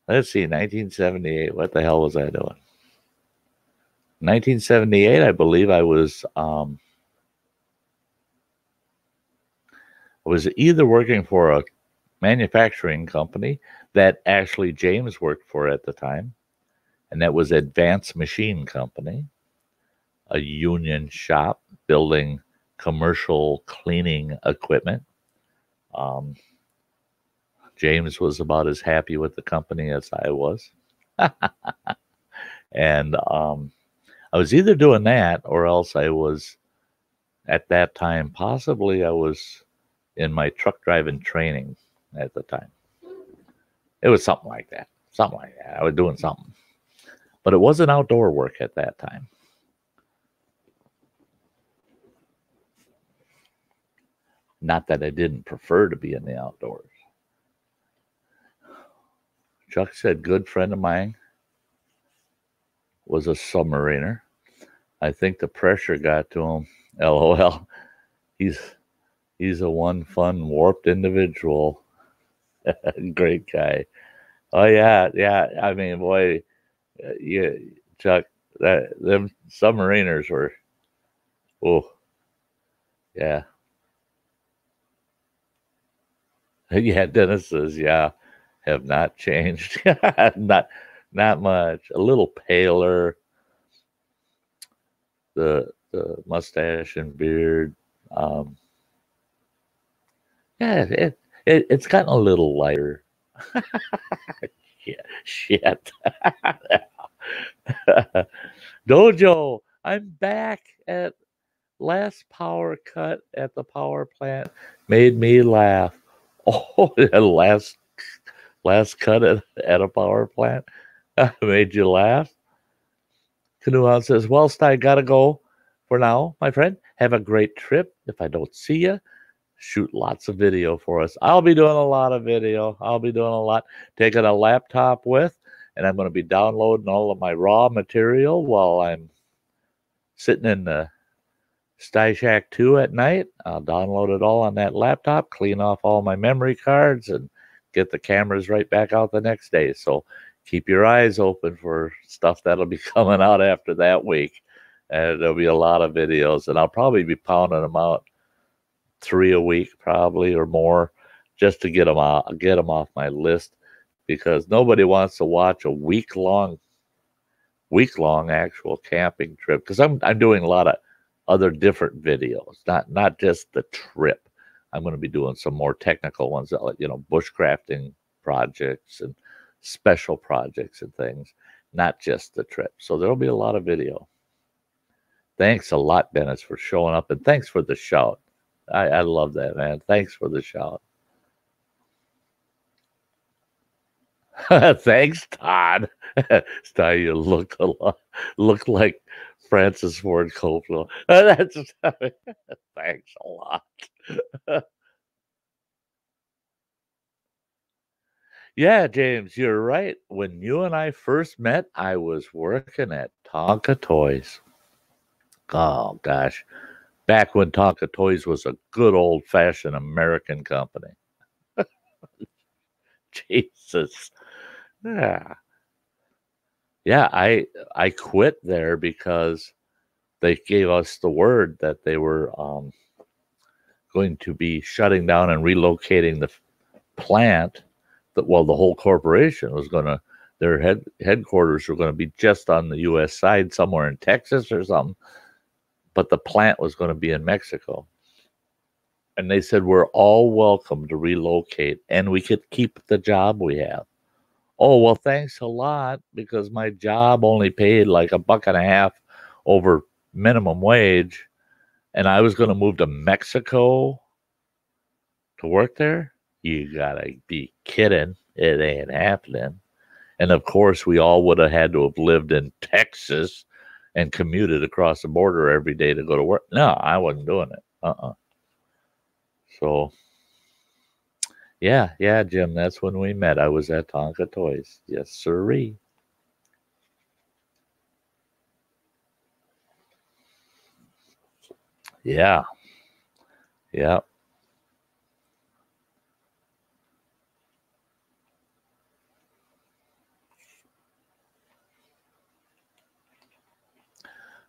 Let's see, 1978. What the hell was I doing? 1978, I believe I was either working for a manufacturing company that actually James worked for at the time, and that was Advanced Machine Company, a union shop building commercial cleaning equipment. James was about as happy with the company as I was. And I was either doing that or else I was, at that time, possibly I was in my truck driving training at the time. It was something like that. I was doing something. But it wasn't outdoor work at that time. Not that I didn't prefer to be in the outdoors. Chuck said, good friend of mine was a submariner. I think the pressure got to him. LOL. He's a one fun, warped individual. Great guy. Oh yeah. I mean, boy, yeah, Chuck, them submariners were, oh yeah. Yeah, Dennis's, yeah, have not changed. not much. A little paler. The mustache and beard. Yeah, it's gotten a little lighter. Yeah, shit. Dojo, I'm back at last power cut at the power plant. Made me laugh. Oh, last cut at a power plant made you laugh. Canoe says, well, Sty, gotta go for now, my friend. Have a great trip. If I don't see you, shoot lots of video for us. I'll be doing a lot of video. Taking a laptop with, and I'm going to be downloading all of my raw material while I'm sitting in the Sty Shack 2 at night. I'll download it all on that laptop, clean off all my memory cards, and get the cameras right back out the next day. So keep your eyes open for stuff that'll be coming out after that week. And there'll be a lot of videos, and I'll probably be pounding them out 3 a week, probably, or more, just to get them off my list, because nobody wants to watch a week long actual camping trip. Because I'm doing a lot of other different videos, not just the trip. I'm going to be doing some more technical ones, bushcrafting projects and special projects and things, not just the trip. So there'll be a lot of video. Thanks a lot, Dennis, for showing up, and thanks for the shout. I love that, man. Thanks for the shout. Thanks, Todd. Sty, you look like Francis Ford Coppola. That's thanks a lot. Yeah, James, you're right. When you and I first met, I was working at Tonka Toys. Oh gosh, back when Tonka Toys was a good old fashioned American company. Jesus. Yeah. Yeah, I quit there because they gave us the word that they were going to be shutting down and relocating the plant. That well, the whole corporation was going to their headquarters were going to be just on the U.S. side, somewhere in Texas or something, but the plant was going to be in Mexico. And they said we're all welcome to relocate, and we could keep the job we have. Oh, well, thanks a lot, because my job only paid like $1.50 over minimum wage, and I was going to move to Mexico to work there. You gotta be kidding. It ain't happening. And of course, we all would have had to have lived in Texas and commuted across the border every day to go to work. No, I wasn't doing it. So yeah, Jim, that's when we met. I was at Tonka Toys. Yes, sirree. Yeah. Yeah.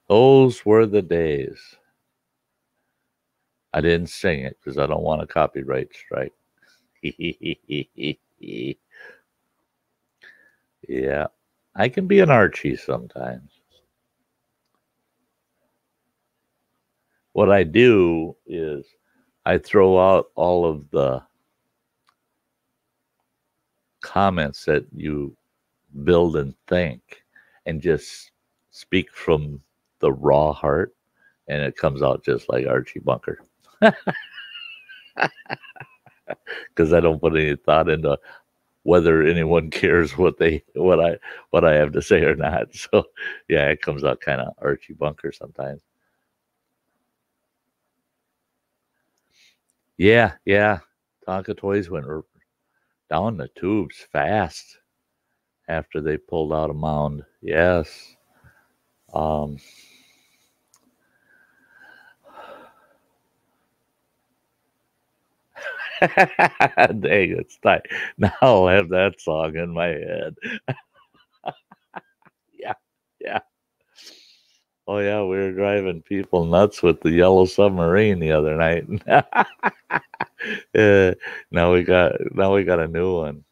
Those were the days. I didn't sing it because I don't want a copyright strike. Yeah. I can be an Archie sometimes. What I do is I throw out all of the comments that you build and think and just speak from the raw heart, and it comes out just like Archie Bunker. Because I don't put any thought into whether anyone cares what I have to say or not. So yeah, it comes out kind of Archie Bunker sometimes. Yeah. Tonka Toys went down the tubes fast after they pulled out a mound. Yes. Um, Dang it, Sty. Now I'll have that song in my head. Yeah, yeah. Oh yeah, we were driving people nuts with the yellow submarine the other night. Yeah, now we got a new one.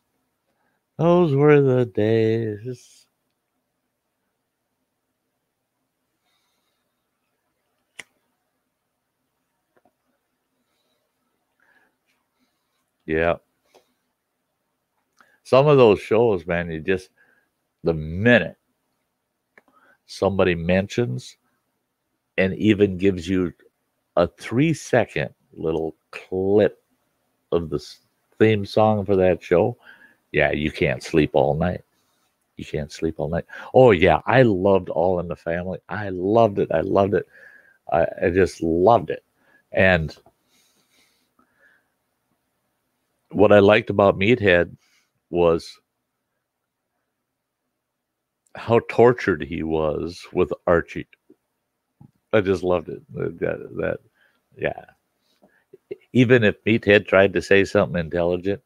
Those were the days. Yeah. Some of those shows, man, you just the minute somebody mentions and even gives you a 3-second little clip of the theme song for that show, yeah, you can't sleep all night. You can't sleep all night. Oh yeah, I loved All in the Family. I loved it. I just loved it. And what I liked about Meathead was how tortured he was with Archie. I just loved it. Yeah. Even if Meathead tried to say something intelligent,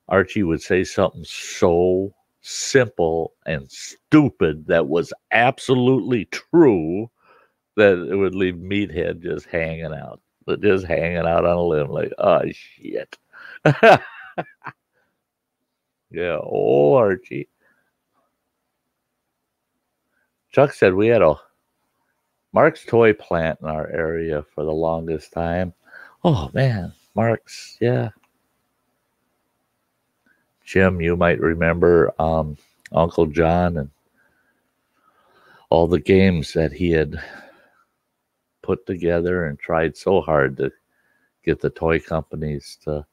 Archie would say something so simple and stupid that was absolutely true that it would leave Meathead just hanging out on a limb, like, oh shit. Yeah, oh Archie. Chuck said we had a Mark's toy plant in our area for the longest time. Oh man, Mark's, yeah. Jim, you might remember Uncle John and all the games that he had put together and tried so hard to get the toy companies to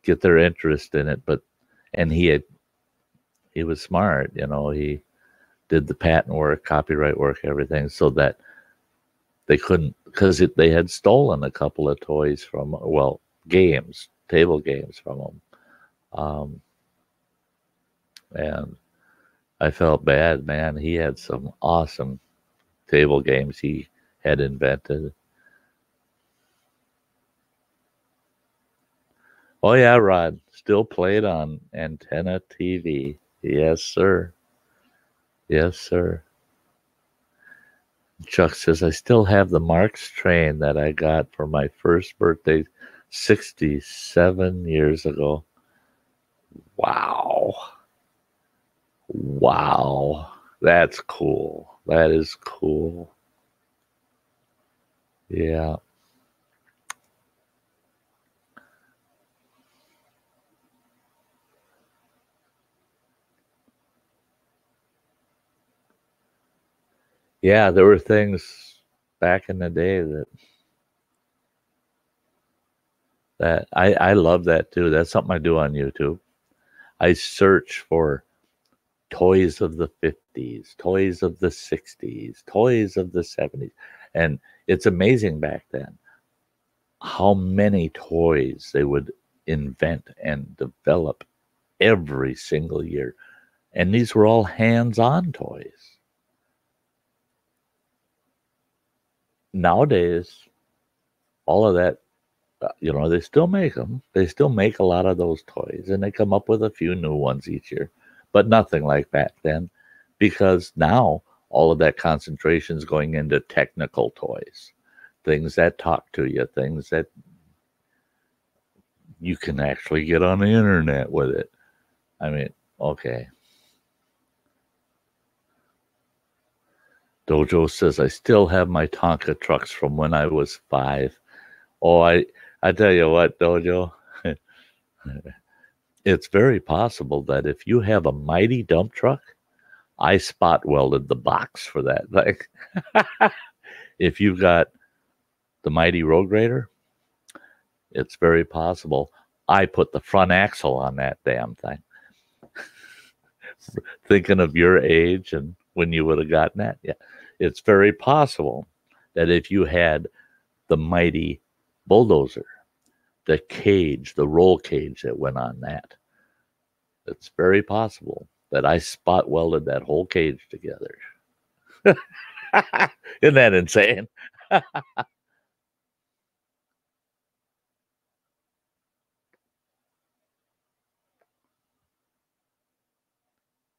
get their interest in it. And he was smart, he did the patent work, copyright work, everything, so that they couldn't, because they had stolen a couple of toys from, games, table games from them. And I felt bad, man. He had some awesome table games he had invented. Oh yeah, Rod, still played on antenna TV. Yes, sir. Yes, sir. Chuck says, I still have the Marx train that I got for my first birthday 67 years ago. Wow. Wow. That's cool. That is cool. Yeah. Yeah, there were things back in the day that I love that too. That's something I do on YouTube. I search for toys of the 50s, toys of the 60s, toys of the 70s. And it's amazing back then how many toys they would invent and develop every single year. And these were all hands-on toys. Nowadays, all of that, they still make them. They still make a lot of those toys, and they come up with a few new ones each year, but nothing like back then, because now all of that concentration is going into technical toys, things that talk to you, things that you can actually get on the internet with it. I mean, okay. Dojo says, I still have my Tonka trucks from when I was 5. Oh, I tell you what, Dojo, it's very possible that if you have a mighty dump truck, I spot welded the box for that. Like, if you've got the mighty road grader, it's very possible I put the front axle on that damn thing. Thinking of your age and when you would have gotten that, yeah, it's very possible that if you had the mighty bulldozer, the cage, the roll cage that went on that, it's very possible that I spot welded that whole cage together. Isn't that insane?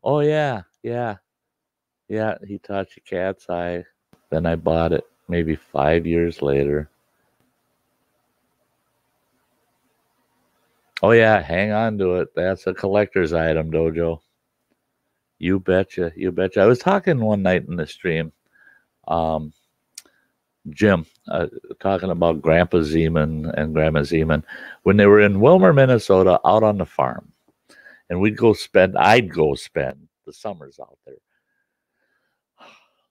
Oh yeah, yeah, yeah. Hitachi Cat's Eye. Then I bought it maybe 5 years later. Oh yeah, hang on to it. That's a collector's item, Dojo. You betcha, you betcha. I was talking one night in the stream, Jim, talking about Grandpa Zeman and Grandma Zeman when they were in Wilmer, Minnesota, out on the farm, and I'd go spend the summers out there.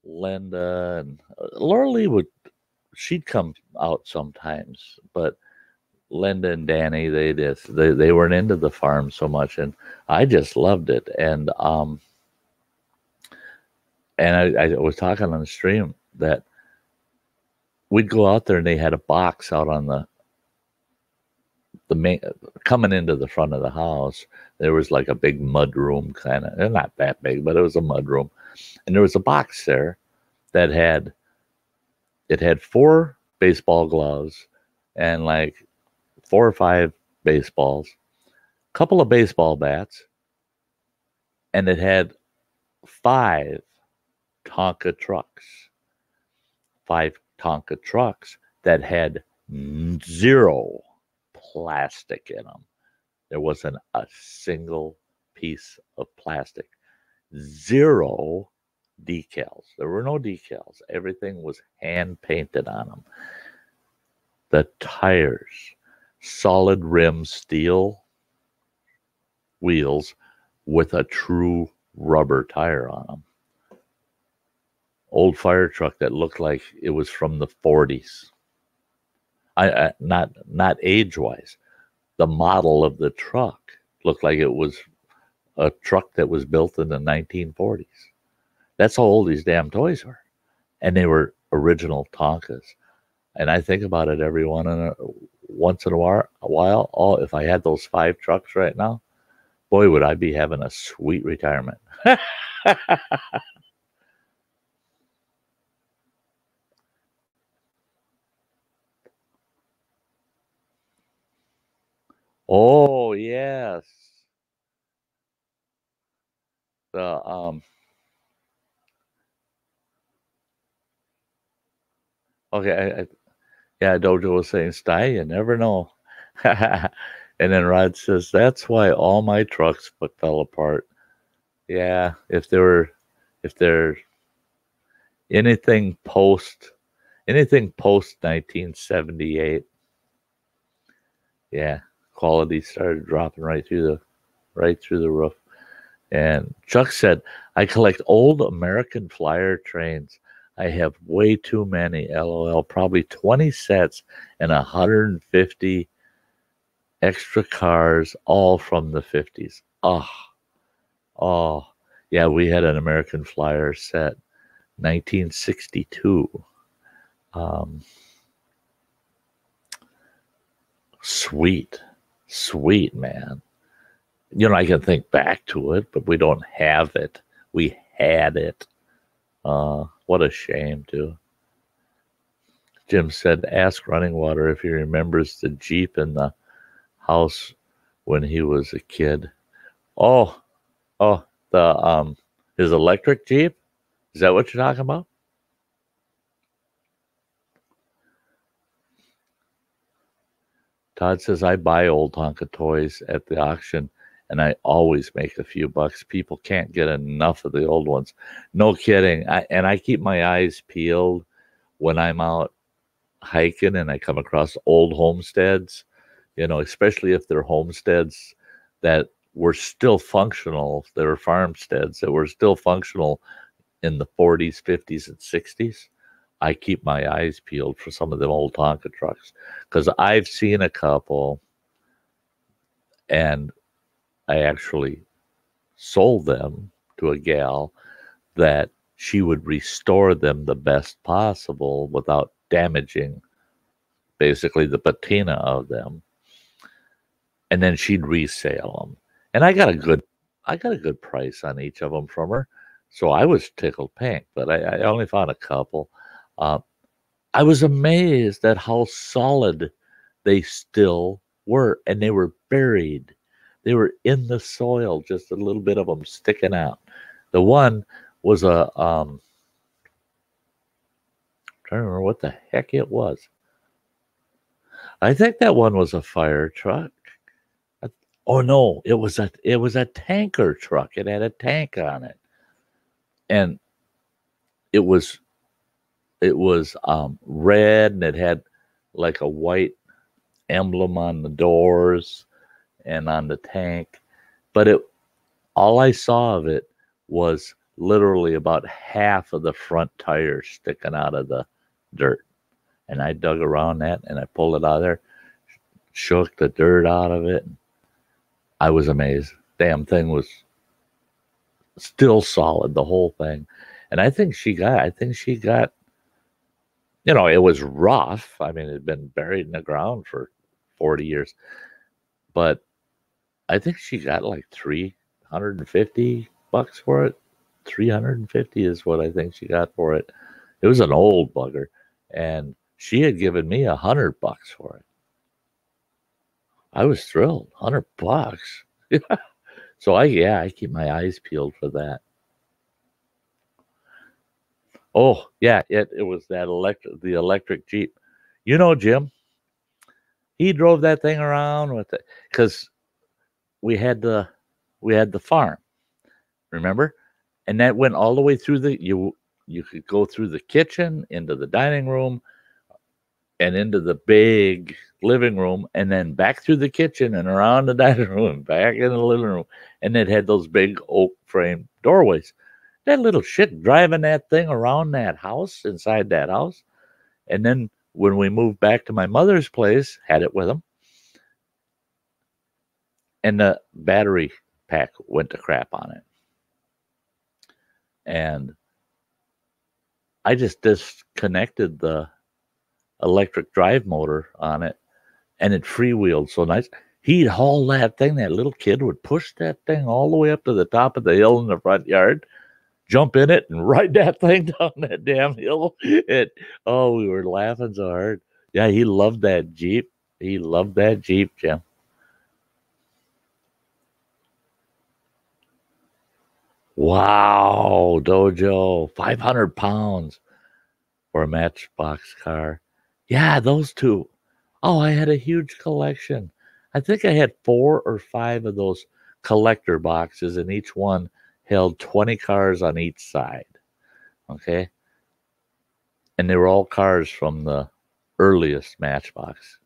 Linda and Laura Lee she'd come out sometimes, but Linda and Danny, they weren't into the farm so much, and I just loved it. And I was talking on the stream that we'd go out there and they had a box out on the main, coming into the front of the house. There was like a big mud room, kind of, not that big, but it was a mud room, and there was a box there that had 4 baseball gloves and like 4 or 5 baseballs, a couple of baseball bats, and it had 5 Tonka trucks. 5 Tonka trucks that had 0 plastic in them. There wasn't a single piece of plastic. 0 decals. There were no decals. Everything was hand painted on them. The tires, solid rim steel wheels with a true rubber tire on them. old fire truck that looked like it was from the 40s. I not age wise. The model of the truck looked like it was a truck that was built in the 1940s. That's how old these damn toys were, and they were original Tonkas. And I think about it every once in a while. Oh, if I had those 5 trucks right now, boy, would I be having a sweet retirement. Oh yes, the okay, yeah, Dojo was saying, Sty, you never know. And then Rod says, that's why all my trucks fell apart. Yeah, if they're anything post, anything post 1978, yeah, quality started dropping right through the roof. And Chuck said, I collect old American Flyer trains. I have way too many, LOL, probably 20 sets and 150 extra cars, all from the 50s. Oh, yeah, we had an American Flyer set, 1962. Um, sweet, man. I can think back to it, but we don't have it. We had it. What a shame, too. Jim said, ask Running Water if he remembers the Jeep in the house when he was a kid. Oh, the his electric Jeep? Is that what you're talking about? Todd says, I buy old Tonka toys at the auction and I always make a few bucks. People can't get enough of the old ones. No kidding. I keep my eyes peeled when I'm out hiking and I come across old homesteads, especially if they're homesteads that were still functional. They were farmsteads that were still functional in the 40s, 50s, and 60s. I keep my eyes peeled for some of them old Tonka trucks because I've seen a couple and I actually sold them to a gal that she would restore them the best possible without damaging basically the patina of them. And then she'd resale them. And I got a good price on each of them from her. So I was tickled pink, but I only found a couple. I was amazed at how solid they still were, and they were buried. They were in the soil, just a little bit of them sticking out. The one was a I'm trying to remember what the heck it was. I think that one was a fire truck. Oh no, it was a tanker truck. It had a tank on it, and it was red, and it had like a white emblem on the doors and on the tank. But all I saw of it was literally about half of the front tire sticking out of the dirt. And I dug around that and I pulled it out of there, shook the dirt out of it. I was amazed. Damn thing was still solid, the whole thing. And I think she got, it was rough. I mean, it had been buried in the ground for 40 years. But I think she got like $350 for it. 350 is what I think she got for it. It was an old bugger. And she had given me $100 for it. I was thrilled. $100. So I keep my eyes peeled for that. Oh yeah, it was that the electric Jeep. Jim, he drove that thing around with it because we had the farm, remember? And that went all the way through you could go through the kitchen into the dining room and into the big living room, and then back through the kitchen and around the dining room and back in the living room. And it had those big oak frame doorways. That little shit driving that thing around that house, inside that house. And then when we moved back to my mother's place, had it with him, and the battery pack went to crap on it. And I just disconnected the electric drive motor on it, and it freewheeled so nice. He'd haul that thing. That little kid would push that thing all the way up to the top of the hill in the front yard, jump in it, and ride that thing down that damn hill. We were laughing so hard. Yeah, he loved that Jeep. He loved that Jeep, Jim. Wow, Dojo, 500 pounds for a Matchbox car. Yeah, those two. Oh, I had a huge collection. I think I had 4 or 5 of those collector boxes, and each one held 20 cars on each side. Okay. And they were all cars from the earliest Matchbox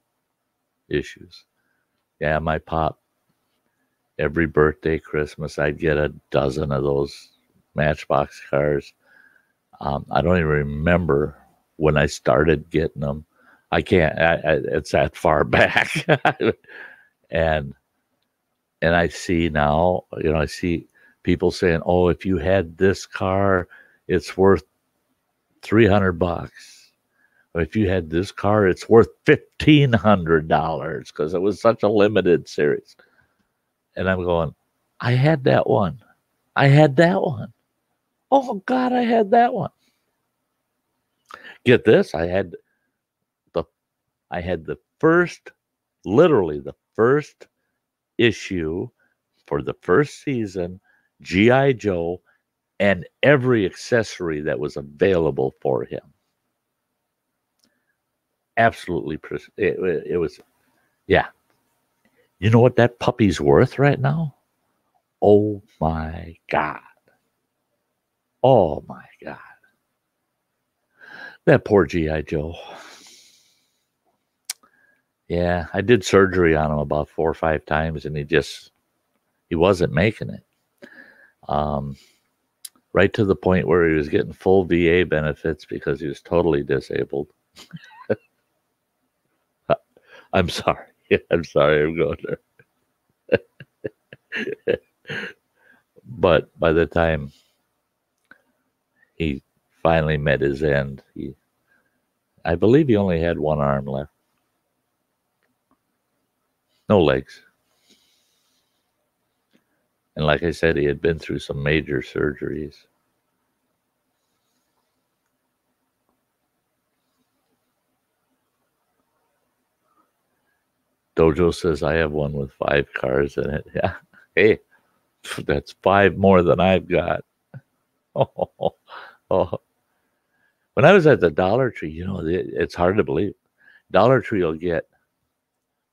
issues. Yeah, my pop, every birthday, Christmas, I'd get a dozen of those Matchbox cars. I don't even remember when I started getting them. I can't. It's that far back, and I see now. I see people saying, "Oh, if you had this car, it's worth $300. Or if you had this car, it's worth $1,500 because it was such a limited series." And I'm going, I had that one. I had that one. Oh God, I had that one. Get this, I had the first, literally the first issue for the first season, G.I. Joe, and every accessory that was available for him. Absolutely, it was, yeah. You know what that puppy's worth right now? Oh my God. Oh my God. That poor G.I. Joe. Yeah, I did surgery on him about 4 or 5 times, and he wasn't making it. Right to the point where he was getting full VA benefits because he was totally disabled. I'm sorry. I'm sorry I'm going there. But by the time he finally met his end, I believe he only had one arm left. No legs. And like I said, he had been through some major surgeries. Dojo says, I have one with 5 cars in it. Yeah. Hey, that's 5 more than I've got. Oh. When I was at the Dollar Tree, it's hard to believe. Dollar Tree will get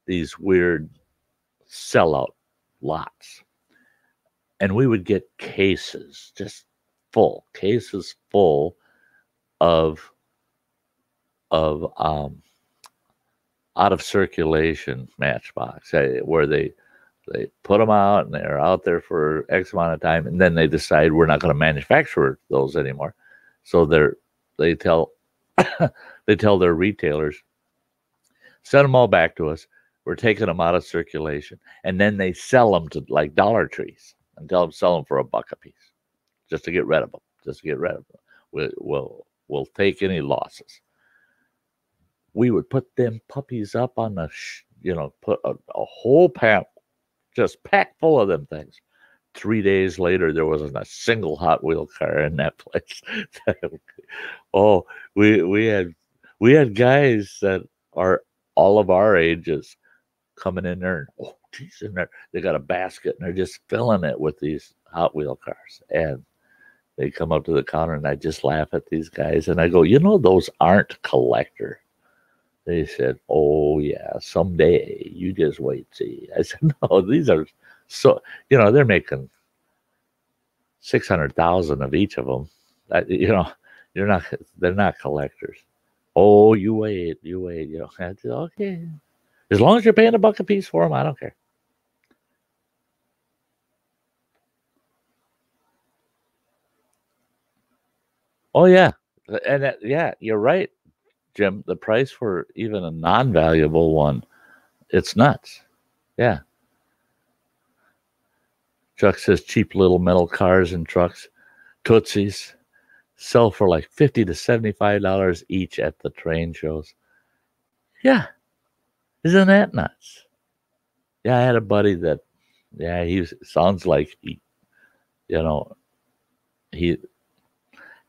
these weird sellout lots. And we would get cases, just cases full of out of circulation Matchbox, where they put them out and they're out there for X amount of time, and then they decide we're not going to manufacture those anymore. So they tell their retailers, send them all back to us. We're taking them out of circulation, and then they sell them to like Dollar Trees and tell them sell them for $1 a piece, just to get rid of them. We'll take any losses. We would put them puppies up on the, put a whole pack, just packed full of them things. 3 days later, there wasn't a single Hot Wheel car in that place. Oh, we had guys that are all of our ages coming in there, and oh, geez, in there they got a basket and they're just filling it with these Hot Wheel cars, and they come up to the counter, and I just laugh at these guys, and I go, those aren't collector. They said, oh yeah, someday, you just wait, see. I said, no, these are so, they're making 600,000 of each of them. They're not collectors. Oh, you wait. I said, okay. As long as you're paying $1 a piece for them, I don't care. Oh yeah, and yeah, you're right, Jim. The price for even a non-valuable one, it's nuts. Yeah. Chuck says cheap little metal cars and trucks, Tootsies, sell for like $50 to $75 each at the train shows. Yeah, isn't that nuts? Yeah, I had a buddy that, yeah, he sounds like you know, he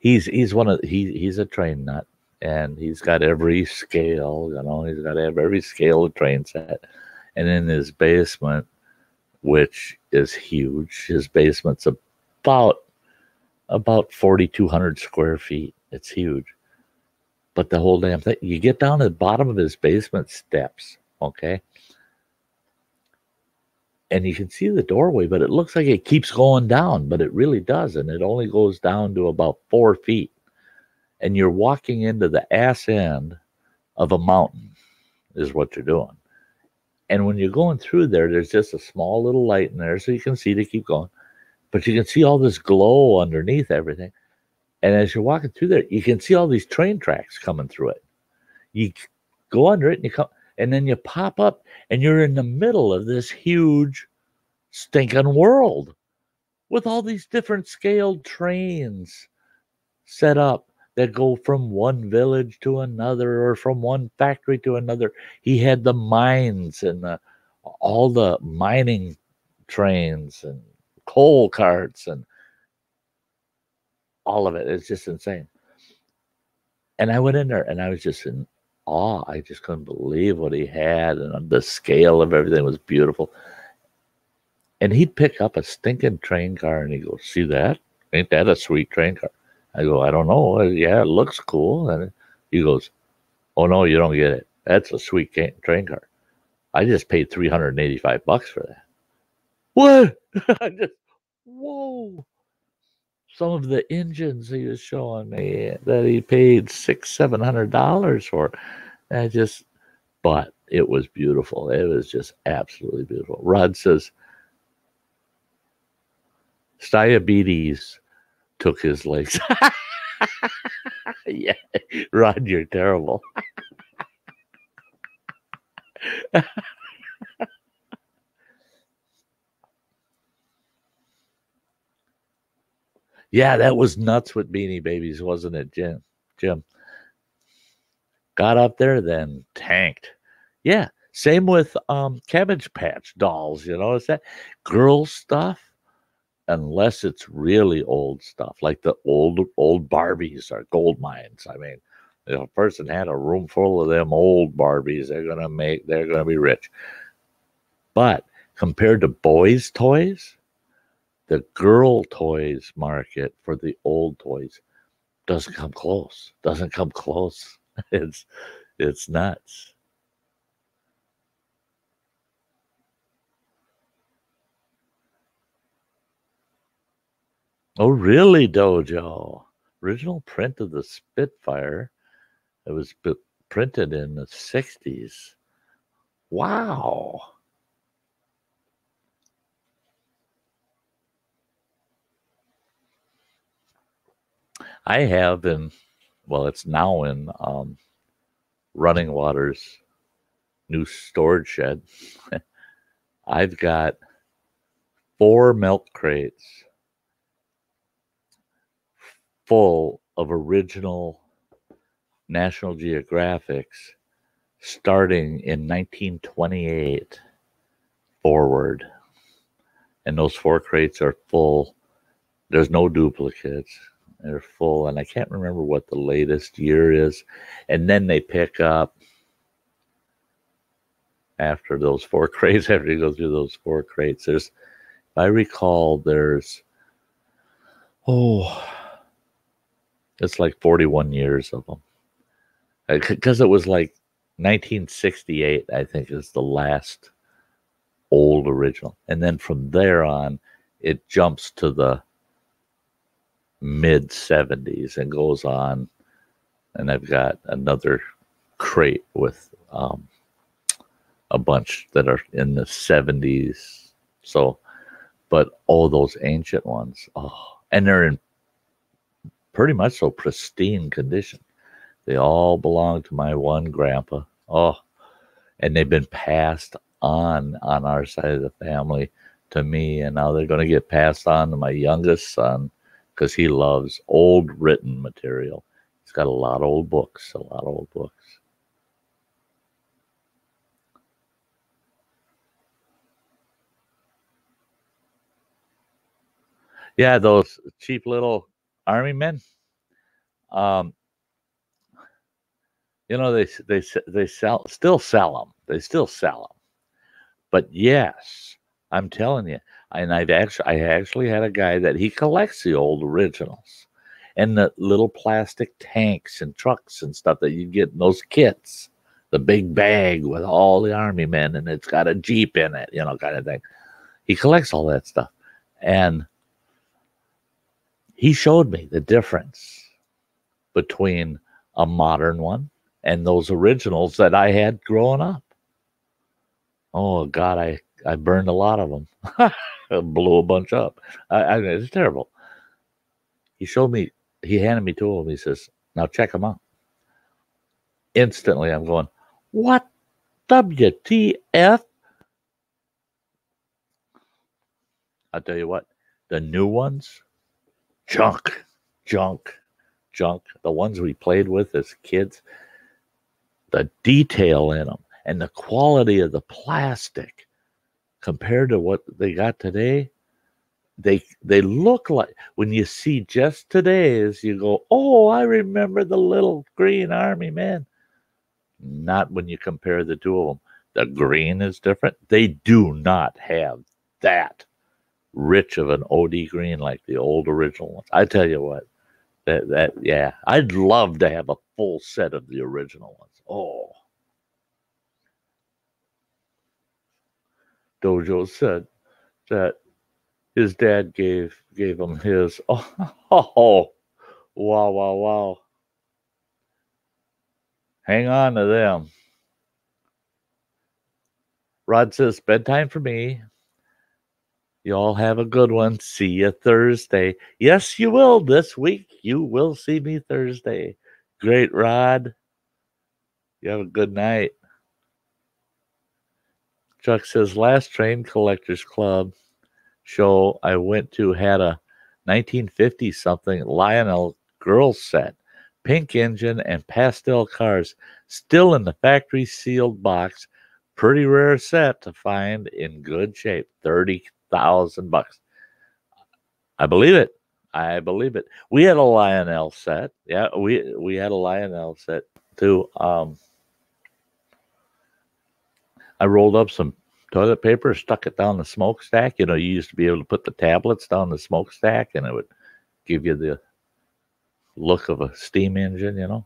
he's one of he's a train nut, and he's got every scale. He's got every scale of train set, and in his basement, which is huge, his basement's about 4,200 square feet. It's huge, but the whole damn thing. You get down to the bottom of his basement steps, okay, and you can see the doorway, but it looks like it keeps going down, but it really doesn't. It only goes down to about 4 feet, and you're walking into the ass end of a mountain, is what you're doing. And when you're going through there, there's just a small little light in there, so you can see to keep going. But you can see all this glow underneath everything. And as you're walking through there, you can see all these train tracks coming through it. You go under it and you come, and then you pop up, and you're in the middle of this huge stinking world with all these different scaled trains set up that go from one village to another or from one factory to another. He had the mines and all the mining trains and coal carts and all of it. It's just insane. And I went in there and I was just in awe. I just couldn't believe what he had, and the scale of everything was beautiful. And he'd pick up a stinking train car and he'd go, "See that? Ain't that a sweet train car?" I go, "I don't know. Yeah, it looks cool." And he goes, "Oh no, you don't get it. That's a sweet train car. I just paid $385 for that." What? I just, whoa. Some of the engines he was showing me that he paid $600-700 for. I just, but it was beautiful. It was just absolutely beautiful. Rod says, diabetes took his legs. Yeah, Rod, you're terrible. Yeah, that was nuts with Beanie Babies, wasn't it, Jim? Got up there, then tanked. Yeah, same with Cabbage Patch dolls. It's that girl stuff, unless it's really old stuff, like the old Barbies are gold mines. I mean, if a person had a room full of them old Barbies, they're gonna be rich. But compared to boys' toys, the girl toys market for the old toys doesn't come close. Doesn't come close. It's nuts. Oh, really, Dojo? Original print of the Spitfire. It was printed in the 60s. Wow. I have it's now in Running Water's new storage shed. I've got 4 milk crates full of original National Geographics starting in 1928 forward. And those 4 crates are full. There's no duplicates. They're full. And I can't remember what the latest year is. And then they pick up after those 4 crates, after you go through those 4 crates. If I recall, there's, it's like 41 years of them. Because it was like 1968, I think, is the last old original. And then from there on, it jumps to the mid 70s and goes on. And I've got another crate with a bunch that are in the 70s. So, but all those ancient ones, and they're in pretty much so pristine condition. They all belong to my one grandpa. Oh, and they've been passed on our side of the family to me, and now they're going to get passed on to my youngest son because he loves old written material. He's got a lot of old books, a lot of old books. Yeah, those cheap little army men. Um, you know, they still sell them. They still sell them. But yes, I'm telling you, and I actually had a guy that he collects the old originals and the little plastic tanks and trucks and stuff that you get in those kits. The big bag with all the army men and it's got a Jeep in it, you know, kind of thing. He collects all that stuff. And he showed me the difference between a modern one and those originals that I had growing up. Oh God, I burned a lot of them. I blew a bunch up. I mean, it's terrible. He showed me. He handed me two of them. He says, "Now check them out." Instantly, I'm going, "What? WTF?" I'll tell you what. The new ones, junk, junk, junk. The ones we played with as kids, the detail in them and the quality of the plastic compared to what they got today, they look like when you see just today's, you go, oh, I remember the little green army man. Not when you compare the two of them. The green is different. They do not have that rich of an OD green like the old original ones. I tell you what, that yeah, I'd love to have a full set of the original ones. Oh, Dojo said that his dad gave him his. Oh, wow, wow, wow. Hang on to them. Rod says, bedtime for me. You all have a good one. See you Thursday. Yes, you will this week. You will see me Thursday. Great, Rod. You have a good night. Chuck says, last Train Collectors Club show I went to had a 1950 something Lionel girls set, pink engine and pastel cars, still in the factory sealed box. Pretty rare set to find in good shape. $30,000. I believe it. I believe it. We had a Lionel set. Yeah, we had a Lionel set too. I rolled up some toilet paper, stuck it down the smokestack. You know, you used to be able to put the tablets down the smokestack and it would give you the look of a steam engine, you know.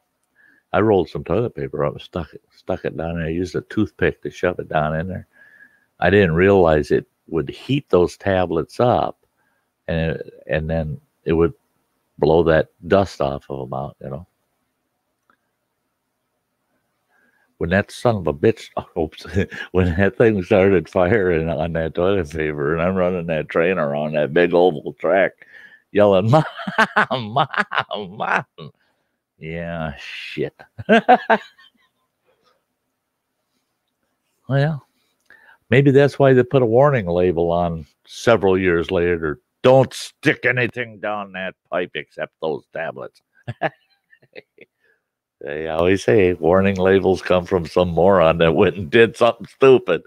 I rolled some toilet paper up and stuck it down there. I used a toothpick to shove it down in there. I didn't realize it would heat those tablets up and then it would blow that dust off of them out, you know. When that son of a bitch, oops, when that thing started firing on that toilet paper, and I'm running that train around that big oval track, yelling, "Mom, mom, mom!" Yeah, shit. Well, maybe that's why they put a warning label on several years later. Don't stick anything down that pipe except those tablets. They always say warning labels come from some moron that went and did something stupid.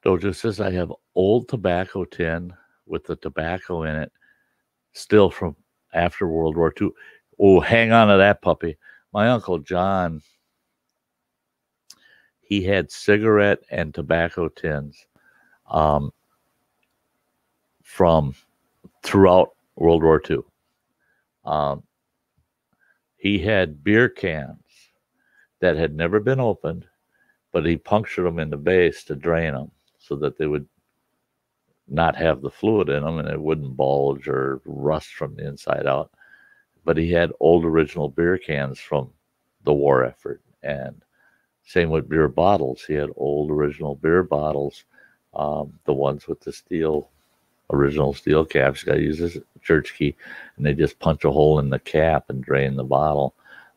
Doja says I have old tobacco tin with the tobacco in it, still from after World War II. Oh, hang on to that puppy. My Uncle John, he had cigarette and tobacco tins from throughout World War II. Um, he had beer cans that had never been opened, but he punctured them in the base to drain them so that they would not have the fluid in them and it wouldn't bulge or rust from the inside out. But he had old original beer cans from the war effort, and Same with beer bottles. He had old original beer bottles, the ones with the original steel caps. Got to use this church key, and they just punch a hole in the cap and drain the bottle.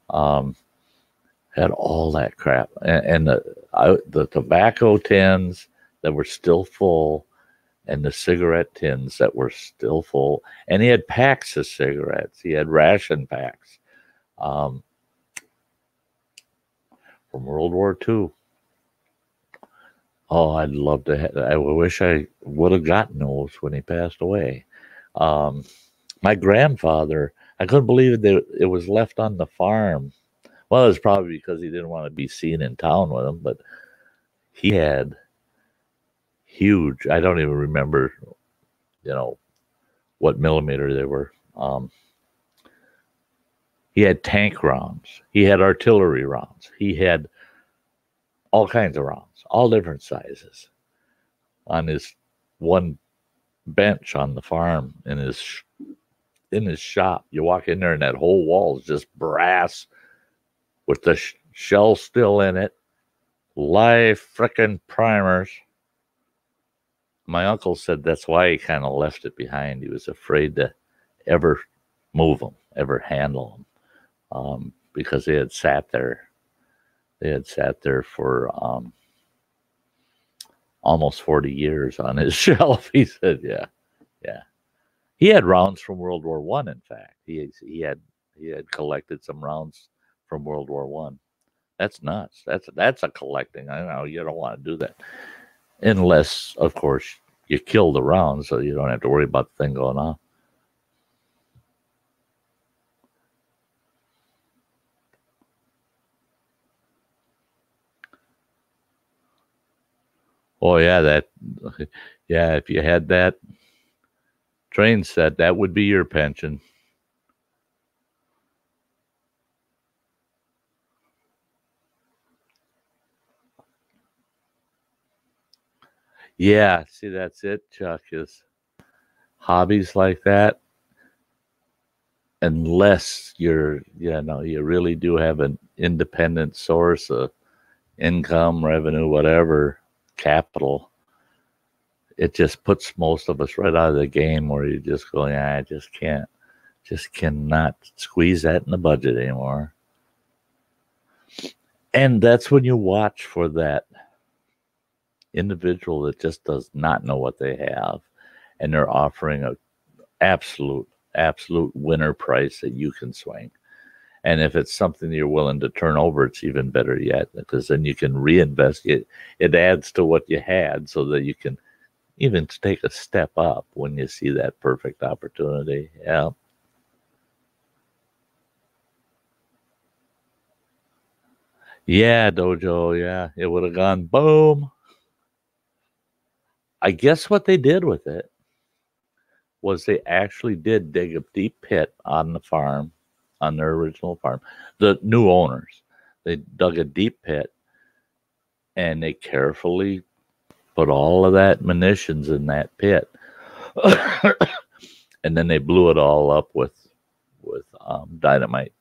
Had all that crap, and the tobacco tins that were still full, and the cigarette tins that were still full, and he had packs of cigarettes. He had ration packs from World War II. Oh, I'd love to. I wish I would have gotten those when he passed away. My grandfather, I couldn't believe that it was left on the farm. Well, it's probably because he didn't want to be seen in town with them, but he had huge. I don't even remember, what millimeter they were. He had tank rounds. He had artillery rounds. He had all kinds of rounds, all different sizes, on his one bench on the farm in his shop. You walk in there, and that whole wall is just brass with the shell still in it. Live frickin' primers. My uncle said that's why he kind of left it behind. He was afraid to ever move them, ever handle them, because they had sat there. They had sat there for almost 40 years on his shelf. He said, yeah. He had rounds from World War I. In fact, he had collected some rounds from World War I. That's nuts. That's a collecting. I know you don't want to do that unless, of course, you kill the rounds, so you don't have to worry about the thing going on. Oh yeah, if you had that train set, that would be your pension. Yeah, see, that's it, Chuck, is hobbies like that, unless you really do have an independent source of income, revenue, whatever, capital, it just puts most of us right out of the game, where you just go, yeah, I just cannot squeeze that in the budget anymore. And that's when you watch for that individual that just does not know what they have, and they're offering a absolute winner price that you can swing. And if it's something you're willing to turn over, it's even better yet, because then you can reinvest it. It adds to what you had, so that you can even take a step up when you see that perfect opportunity. Yeah. Yeah, Dojo. Yeah, it would have gone boom. I guess what they did with it was they actually did dig a deep pit on the farm, on their original farm. The new owners, they dug a deep pit, and they carefully put all of that munitions in that pit. And then they blew it all up with dynamite.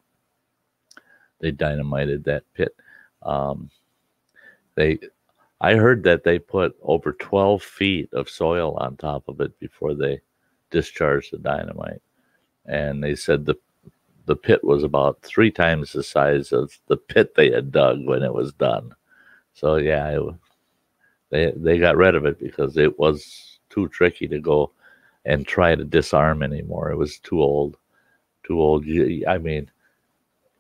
They dynamited that pit. I heard that they put over 12 feet of soil on top of it before they discharged the dynamite. And they said the pit was about 3 times the size of the pit they had dug when it was done. So yeah, they got rid of it because it was too tricky to go and try to disarm anymore. It was too old. I mean,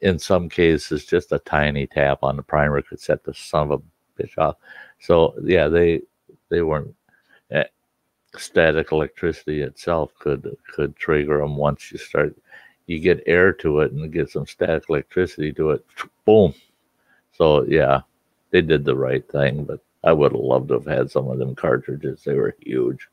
in some cases, just a tiny tap on the primer could set the son of a bitch off. So yeah, they weren't. Static electricity itself could trigger them. Once you get air to it and get some static electricity to it, boom. So yeah, they did the right thing, but I would have loved to have had some of them cartridges. They were huge.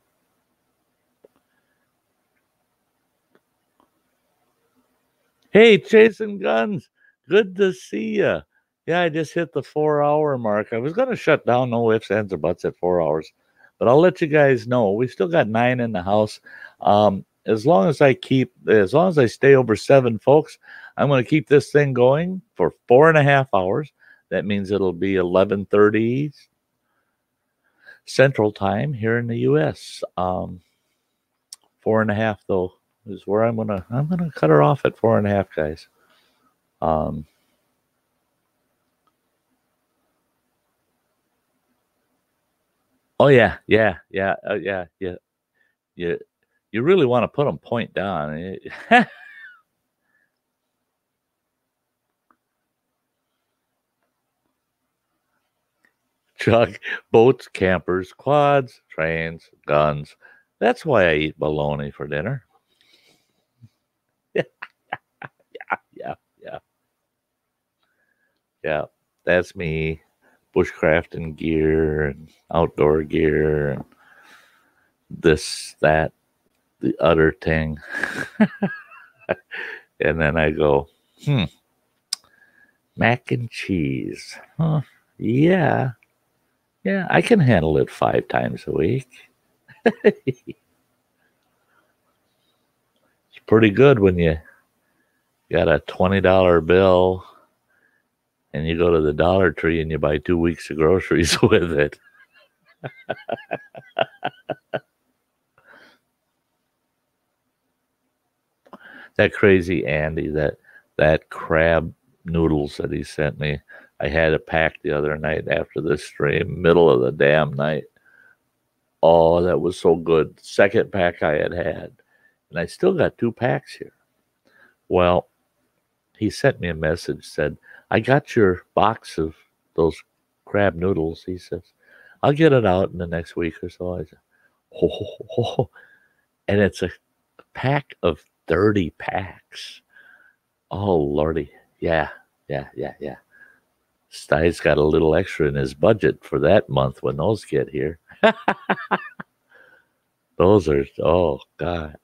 Hey, Chasing Guns, good to see you. Yeah, I just hit the 4-hour mark. I was going to shut down no ifs, ands, or buts at 4 hours, but I'll let you guys know. We still got 9 in the house. As long as I stay over 7 folks, I'm going to keep this thing going for 4.5 hours. That means it'll be 11:30 Central Time here in the U.S. 4.5 though is where I'm gonna cut her off at 4.5, guys. Oh yeah, yeah, yeah, yeah, yeah. You really want to put them point down. Truck, boats, campers, quads, trains, guns. That's why I eat bologna for dinner. Yeah, yeah, yeah, yeah. That's me. Bushcrafting gear and outdoor gear and this, that, the other thing. And then I go, mac and cheese. Huh, yeah. Yeah, I can handle it 5 times a week. It's pretty good when you got a $20 bill and you go to the Dollar Tree and you buy 2 weeks of groceries with it. That crazy Andy, that crab noodles that he sent me. I had a pack the other night after the stream, middle of the damn night. Oh, that was so good. Second pack I had. And I still got 2 packs here. Well, he sent me a message, said, I got your box of those crab noodles. He says, I'll get it out in the next week or so. I said, oh. And it's a pack of 30 packs. Oh, Lordy. Yeah. Sty's got a little extra in his budget for that month when those get here. Those are, oh, God.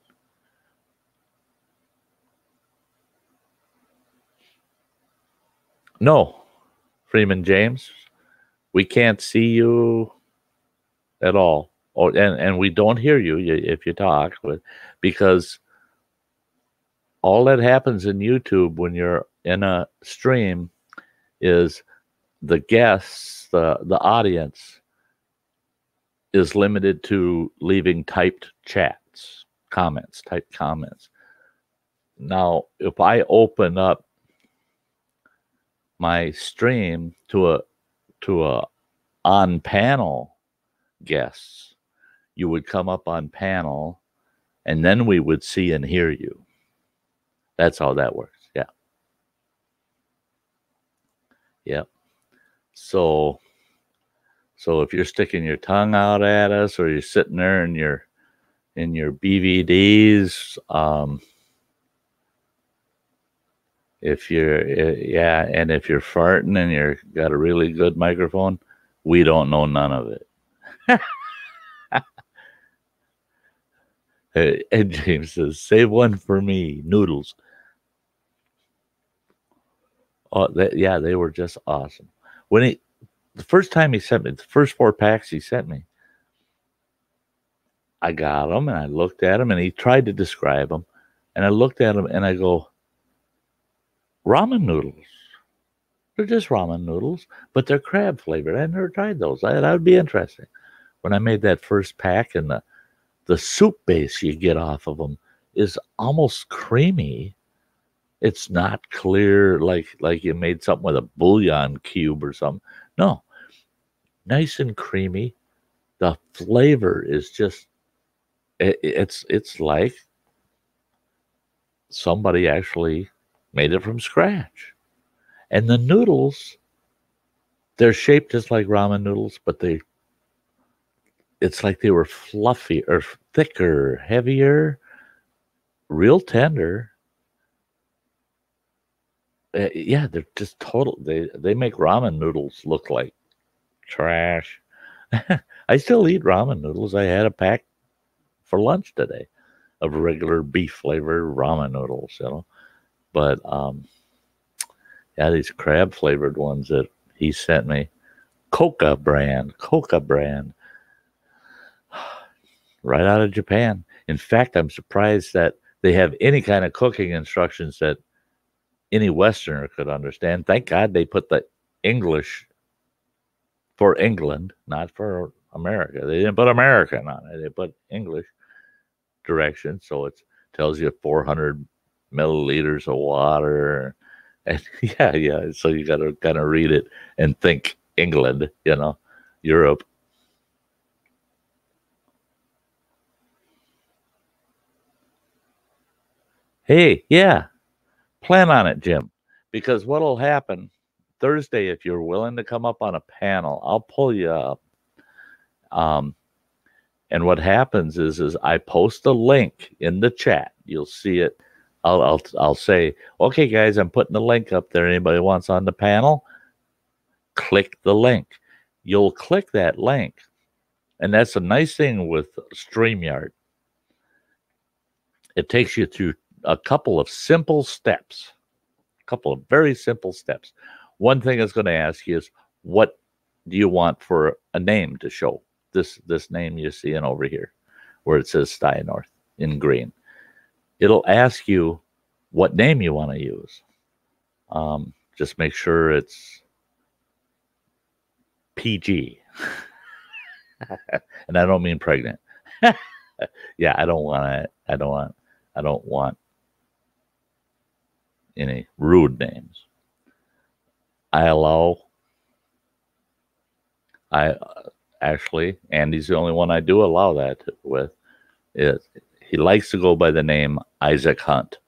No, Freeman James, we can't see you at all. Oh, and we don't hear you if you talk, because all that happens in YouTube when you're in a stream is the guests, the audience is limited to leaving typed comments. Now, if I open up my stream to a on panel guests, you would come up on panel and then we would see and hear you. That's how that works. Yeah. Yep. So if you're sticking your tongue out at us or you're sitting there in your BVDs, if you're and if you're farting and you're got a really good microphone, we don't know none of it. And James says, save one for me, noodles. Oh, they were just awesome. The first time he sent me, the first 4 packs he sent me, I got them and I looked at them and he tried to describe them. And I looked at them and I go, ramen noodles. They're just ramen noodles, but they're crab flavored. I never tried those. That would be interesting. When I made that first pack, and the soup base you get off of them is almost creamy. It's not clear like you made something with a bouillon cube or something. No, nice and creamy. The flavor is just it's like somebody actually made it from scratch. And the noodles, they're shaped just like ramen noodles, but it's like they were fluffy or thicker, heavier, real tender. They're just total. They make ramen noodles look like trash. I still eat ramen noodles. I had a pack for lunch today of regular beef flavored ramen noodles, But these crab flavored ones that he sent me, Coca brand, right out of Japan. In fact, I'm surprised that they have any kind of cooking instructions that any Westerner could understand. Thank God they put the English for England, not for America. They didn't put American on it. They put English directions. So it tells you 400 milliliters of water. And yeah. So you got to kind of read it and think England, Europe. Hey, yeah, plan on it, Jim, because what'll happen Thursday, if you're willing to come up on a panel, I'll pull you up. And what happens is I post a link in the chat. You'll see it. I'll say, okay, guys, I'm putting the link up there. Anybody wants on the panel? Click the link. You'll click that link, and that's a nice thing with StreamYard. It takes you through a couple of simple steps, a couple of very simple steps. One thing it's going to ask you is, what do you want for a name to show? This name you're seeing over here, where it says Sty North in green. It'll ask you what name you want to use. Just make sure it's PG. And I don't mean pregnant. Yeah, I don't want any rude names. Actually, Andy's the only one I do allow that with. He likes to go by the name Isaac Hunt.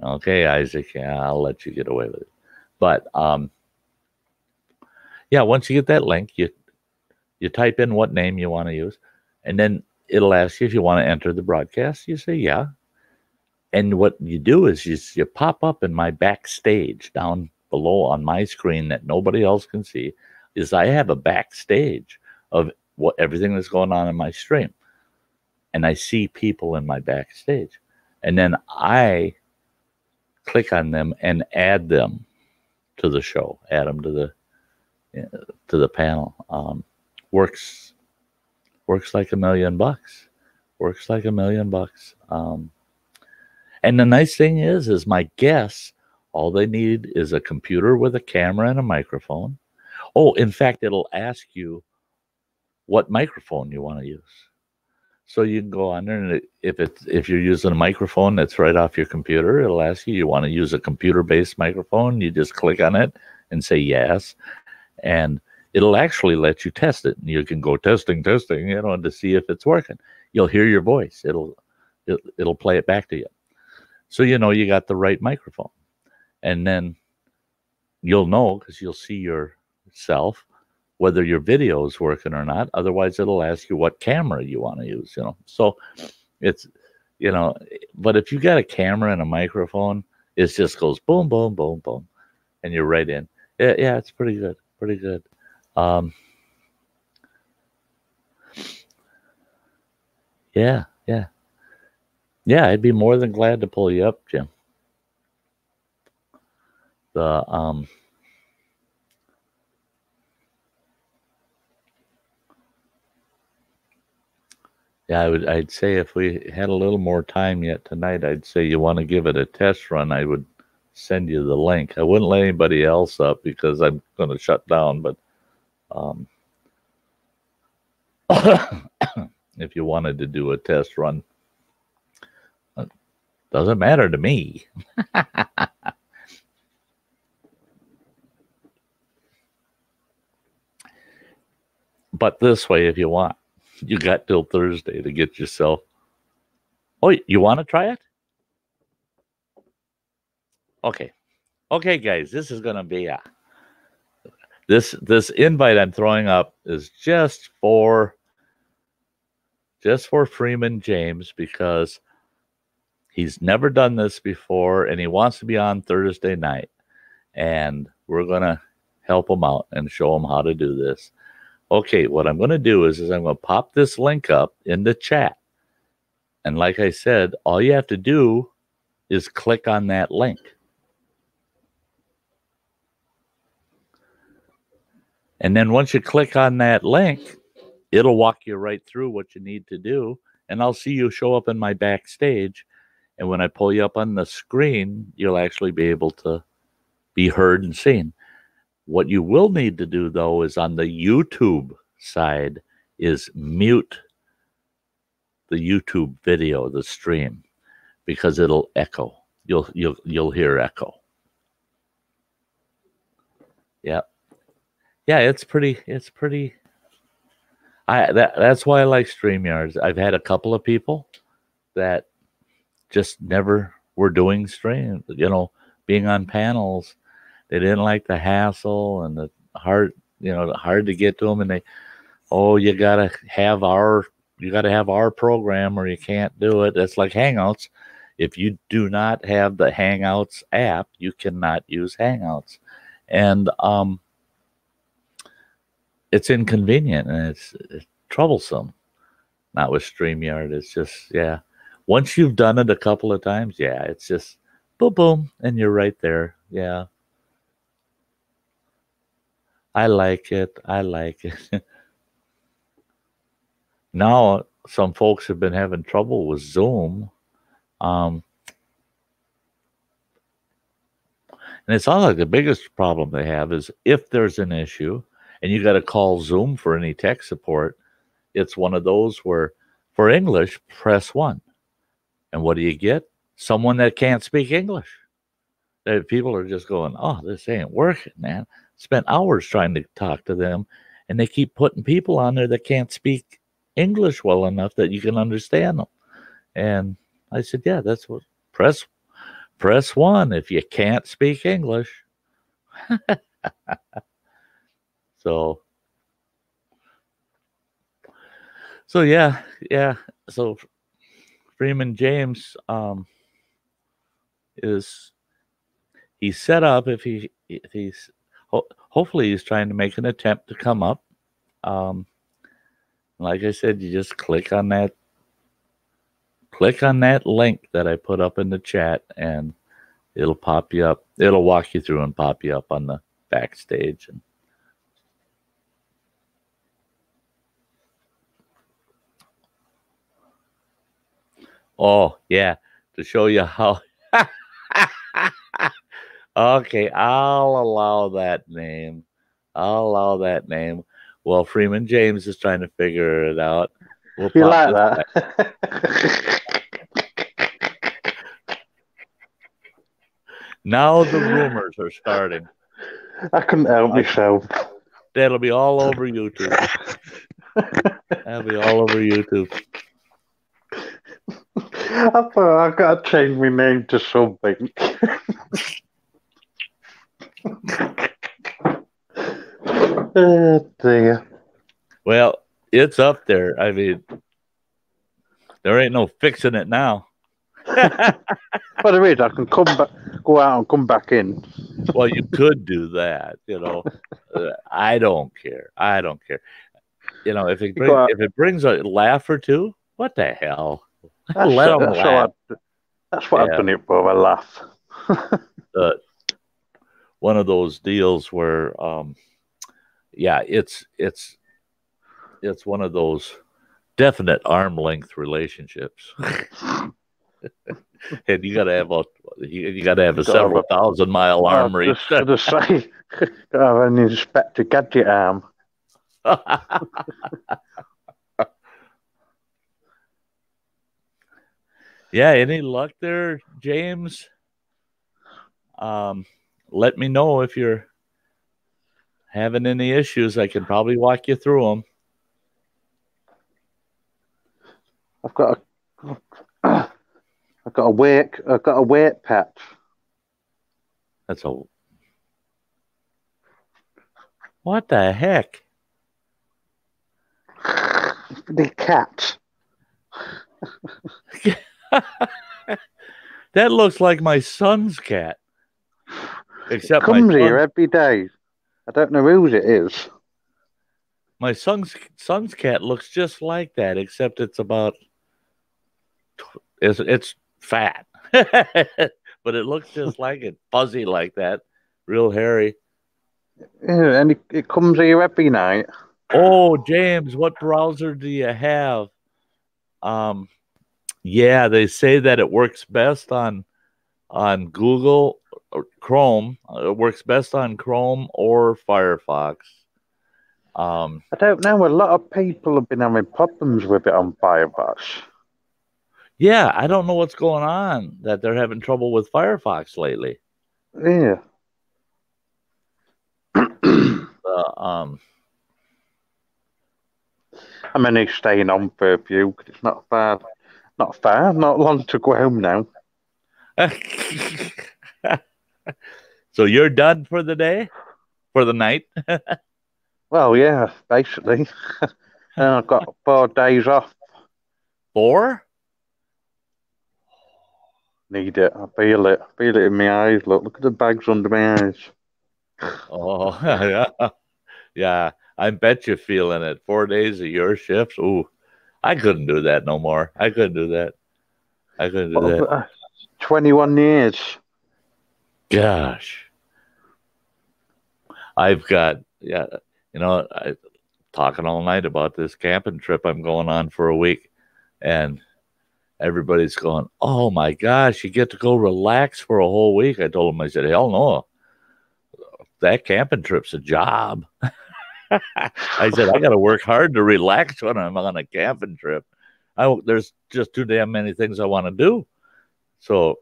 Okay, Isaac, yeah, I'll let you get away with it. But yeah, once you get that link, you type in what name you want to use, and then it'll ask you if you want to enter the broadcast. You say yeah. And what you do is you pop up in my backstage down below on my screen that nobody else can see. Is I have a backstage of everything that's going on in my stream. And I see people in my backstage. And then I click on them and add them to the show, add them to the panel. Works like $1 million. Works like $1 million. And the nice thing is my guests, all they need is a computer with a camera and a microphone. Oh, in fact, it'll ask you what microphone you want to use. So you can go on there, and if you're using a microphone that's right off your computer, it'll ask you want to use a computer-based microphone. You just click on it and say yes, and it'll actually let you test it. And you can go testing, to see if it's working. You'll hear your voice. It'll play it back to you, so you got the right microphone, and then you'll know because you'll see yourself whether your video is working or not. Otherwise, it'll ask you what camera you want to use, So it's, but if you got a camera and a microphone, it just goes boom, boom, boom, boom, and you're right in. Yeah, it's pretty good, pretty good. Yeah. I'd be more than glad to pull you up, Jim. Yeah, I'd say if we had a little more time yet tonight, I'd say you want to give it a test run, I would send you the link. I wouldn't let anybody else up because I'm going to shut down, but if you wanted to do a test run, it doesn't matter to me. But this way, if you want, you got till Thursday to get yourself. Oh, you want to try it? Okay, guys, this is going to be this invite I'm throwing up is just for Freeman James, because he's never done this before and he wants to be on Thursday night, and we're going to help him out and show him how to do this. Okay, what I'm going to do is I'm going to pop this link up in the chat. And like I said, all you have to do is click on that link. And then once you click on that link, it'll walk you right through what you need to do. And I'll see you show up in my backstage. And when I pull you up on the screen, you'll actually be able to be heard and seen. What you will need to do, though, is on the YouTube side, is mute the YouTube video, the stream, because it'll echo. You'll hear echo. Yeah. Yeah, it's pretty that's why I like StreamYards. I've had a couple of people that just never were doing stream, being on panels. They didn't like the hassle and the hard to get to them, and you gotta have our program or you can't do it. That's like Hangouts. If you do not have the Hangouts app, you cannot use Hangouts. And it's inconvenient and it's troublesome. Not with StreamYard. It's just, yeah. Once you've done it a couple of times, yeah, it's just boom, boom, and you're right there. Yeah. I like it. Now, some folks have been having trouble with Zoom. And it's all like the biggest problem they have is if there's an issue and you got to call Zoom for any tech support, it's one of those where for English, press 1. And what do you get? Someone that can't speak English. People are just going, oh, this ain't working, man. Spent hours trying to talk to them, and they keep putting people on there that can't speak English well enough that you can understand them. And I said, yeah, that's what, press 1 if you can't speak English. So yeah. So Freeman James he's set up if he's hopefully he's trying to make an attempt to come up. Like I said, you just click on that link that I put up in the chat and it'll pop you up. It'll walk you through and pop you up on the backstage. And oh, yeah, to show you how. Okay, I'll allow that name. Well, Freeman James is trying to figure it out. You like that? Now the rumors are starting. I couldn't help myself. That'll be all over YouTube. I thought I've got to change my name to something. Oh, dear. Well, it's up there. I mean, there ain't no fixing it now. But there is. I can go out and come back in. Well, you could do that, I don't care. If it brings a laugh or two, what the hell? Let them laugh. That's what I've done it for, a laugh. One of those deals where, it's one of those definite arm length relationships. And you got to have a several 1,000-mile arm reach. To say, have an Inspector Gadget arm. Yeah, any luck there, James? Let me know if you're having any issues. I can probably walk you through them. I've got a weight patch. What the heck? The cat. That looks like my son's cat. Except comes here every day. I don't know whose it is. My son's cat looks just like that, except it's about it's fat, but it looks just like it, fuzzy like that, real hairy. Yeah, and it comes here every night. Oh, James, what browser do you have? Yeah, they say that it works best on Google Chrome. It works best on Chrome or Firefox. I don't know. A lot of people have been having problems with it on Firefox. Yeah, I don't know what's going on that they're having trouble with Firefox lately. Yeah. I'm only staying on for a few because it's not far. Not long to go home now. So you're done for the day? For the night? Well, yeah, basically. And I've got 4 days off. 4? Need it. I feel it. I feel it in my eyes. Look at the bags under my eyes. Oh, yeah. Yeah, I bet you're feeling it. 4 days of your shifts. Ooh, I couldn't do that no more. I couldn't do that. 21 years. Gosh. I've got, yeah, I talking all night about this camping trip I'm going on for a week. And everybody's going, oh my gosh, you get to go relax for a whole week. I told them, I said, hell no. That camping trip's a job. I said, I got to work hard to relax when I'm on a camping trip. There's just too damn many things I want to do. So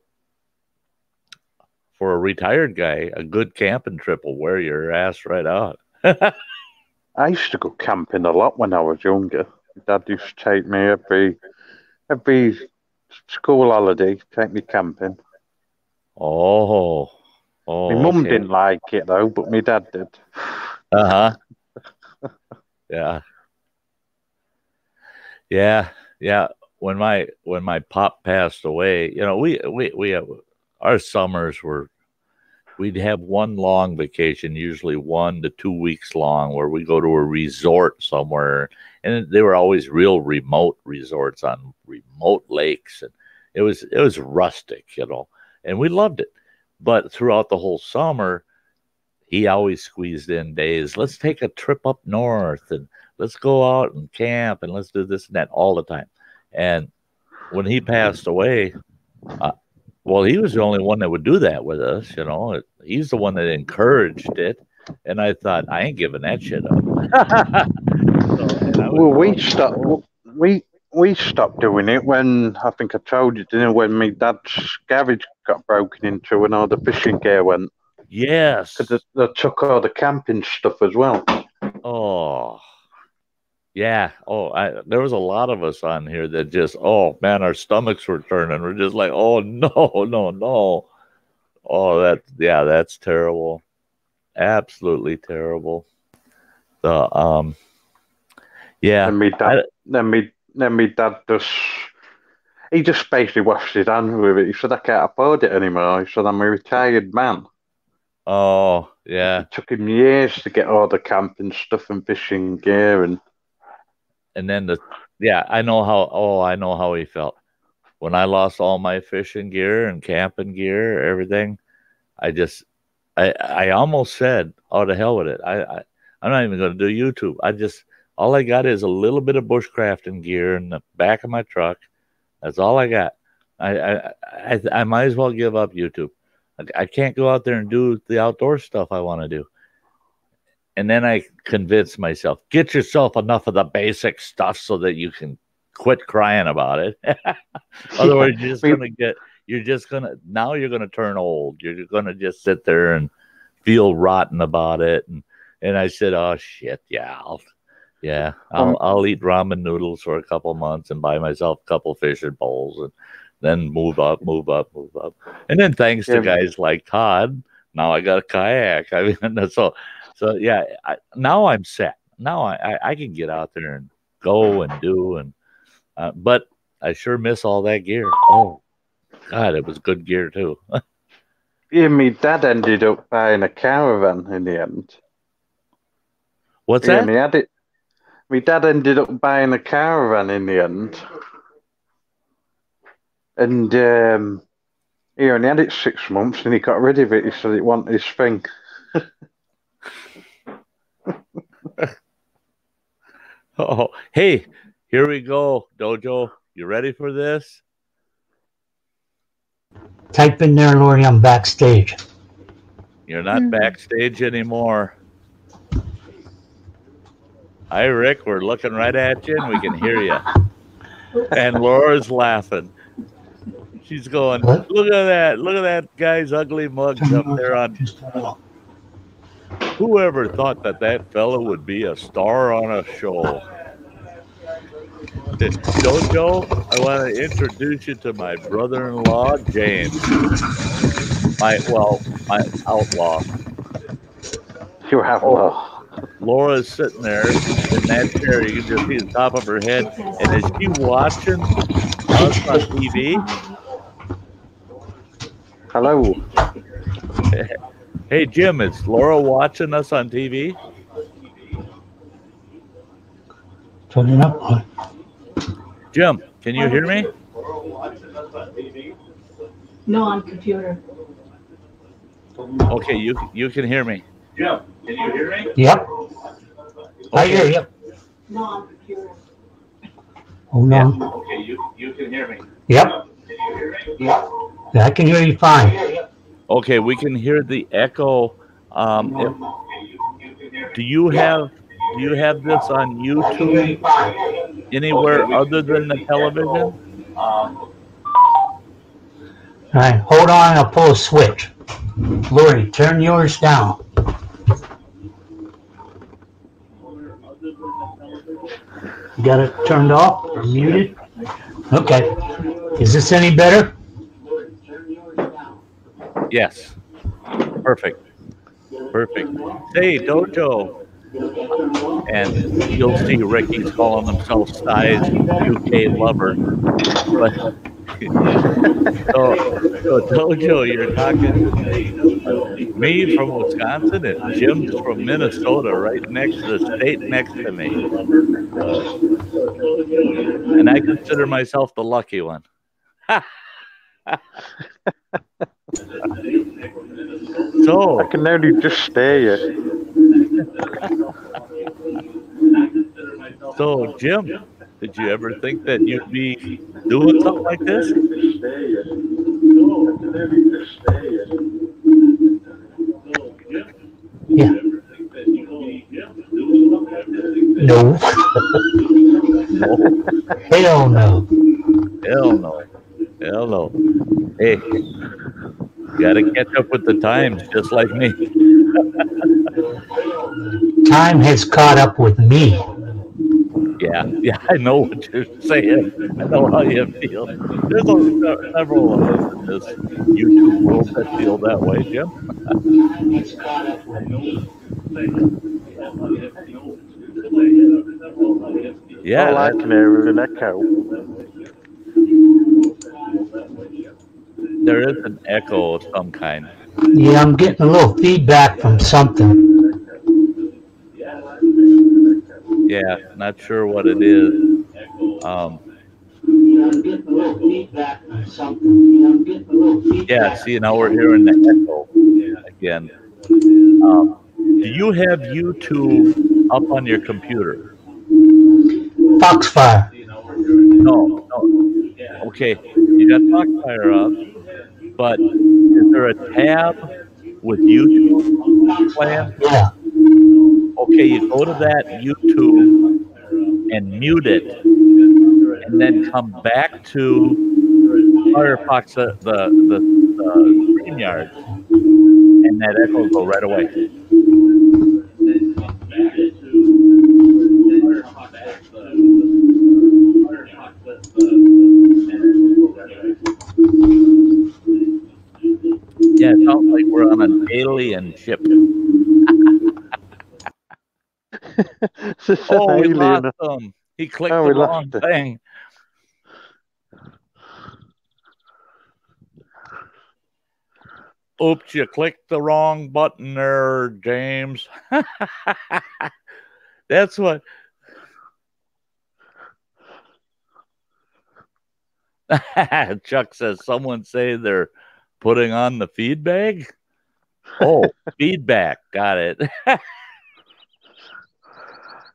for a retired guy, a good camping trip will wear your ass right out. I used to go camping a lot when I was younger. Dad used to take me every school holiday, take me camping. Oh, My mum didn't like it though, but my dad did. Uh-huh. Yeah. When my pop passed away, we our summers we'd have one long vacation, usually 1 to 2 weeks long, where we go to a resort somewhere, and they were always real remote resorts on remote lakes, and it was rustic, and we loved it. But throughout the whole summer, he always squeezed in days. Let's take a trip up north and let's go out and camp and let's do this and that all the time. And when he passed away, well, he was the only one that would do that with us. He's the one that encouraged it. And I thought, I ain't giving that shit up. We stopped doing it when, I think I told you, when my dad's garage got broken into and all the fishing gear went. Yes. Because they took all the camping stuff as well. Oh, yeah. Oh, there was a lot of us on here that just, oh man, our stomachs were turning. We're just like, oh no. Oh, that's terrible. Absolutely terrible. Yeah. And my dad he just basically washed his hands with it. He said, I can't afford it anymore. He said, I'm a retired man. Oh, yeah. It took him years to get all the camping stuff and fishing gear and then I know how he felt. When I lost all my fishing gear and camping gear, everything, I almost said, oh, to hell with it. I'm not even going to do YouTube. All I got is a little bit of bushcrafting gear in the back of my truck. That's all I got. I might as well give up YouTube. I can't go out there and do the outdoor stuff I want to do. And then I convinced myself, get yourself enough of the basic stuff so that you can quit crying about it. Otherwise, you're going to turn old. You're going to just sit there and feel rotten about it. And I said, oh shit. I'll eat ramen noodles for a couple months and buy myself a couple fishing poles and then move up. And then thanks to guys like Todd, now I got a kayak. I mean, so yeah, now I'm set. Now I can get out there and go and do but I sure miss all that gear. Oh God, it was good gear too. Yeah, my dad ended up buying a caravan in the end. What's that? My dad ended up buying a caravan in the end. And he only had it 6 months and he got rid of it. He said it wasn't his thing. Oh, hey, here we go, Dojo. You ready for this? Type in there, Lordy, I'm backstage. You're not backstage anymore. Hi, Rick. We're looking right at you, and we can hear you. And Laura's laughing. She's going, look at that. Look at that guy's ugly mugs up there on. Whoever thought that fella would be a star on a show? Jojo, I want to introduce you to my brother-in-law, James. My outlaw. Your outlaw. Laura's sitting there in that chair. You can just see the top of her head. And is she watching us on TV? Hello. Hey, Jim, is Laura watching us on TV? Turn it up. Jim, can you hear me? No, on computer. Okay, you can hear me. Jim, can you hear me? Yep. Okay. I hear you. No, on computer. Hold on. Yeah. Okay, you can hear me. Yep. Can you hear me? Yeah, I can hear you fine. Okay, we can hear the echo. Do you have this on YouTube anywhere other than the television? All right, hold on. I'll pull a switch. Lori, turn yours down. You got it turned off or muted? Okay. Is this any better? Yes. Perfect. Hey, Dojo. And you'll see Ricky's calling himself Sty's UK lover. But so Dojo, you're talking me from Wisconsin and Jim's from Minnesota, right next to the state next to me. And I consider myself the lucky one. So I can only just stare you. So, Jim, did you ever think that you'd be doing something like this? Yeah. No. Hell no. Hell no. Hey, you gotta catch up with the times, just like me. Time has caught up with me. Yeah, I know what you're saying. I know how you feel. There's several of us in this YouTube world that feel that way, Jim. Yeah, all I can hear is an echo. There is an echo of some kind. Yeah, I'm getting a little feedback from something. Yeah, not sure what it is. Yeah, see, now we're hearing the echo again. Do you have YouTube up on your computer? Foxfire. No. Okay, you got Foxfire up, but is there a tab with YouTube playing? Yeah. Okay, you go to that YouTube and mute it, and then come back to Firefox, the StreamYard, and that echo will go right away. Yeah, it sounds like we're on an alien ship. Oh, we lost him. He clicked the wrong thing. Oops, you clicked the wrong button there, James. That's what. Chuck says, someone say they're putting on the feed bag? Oh, feedback. Got it.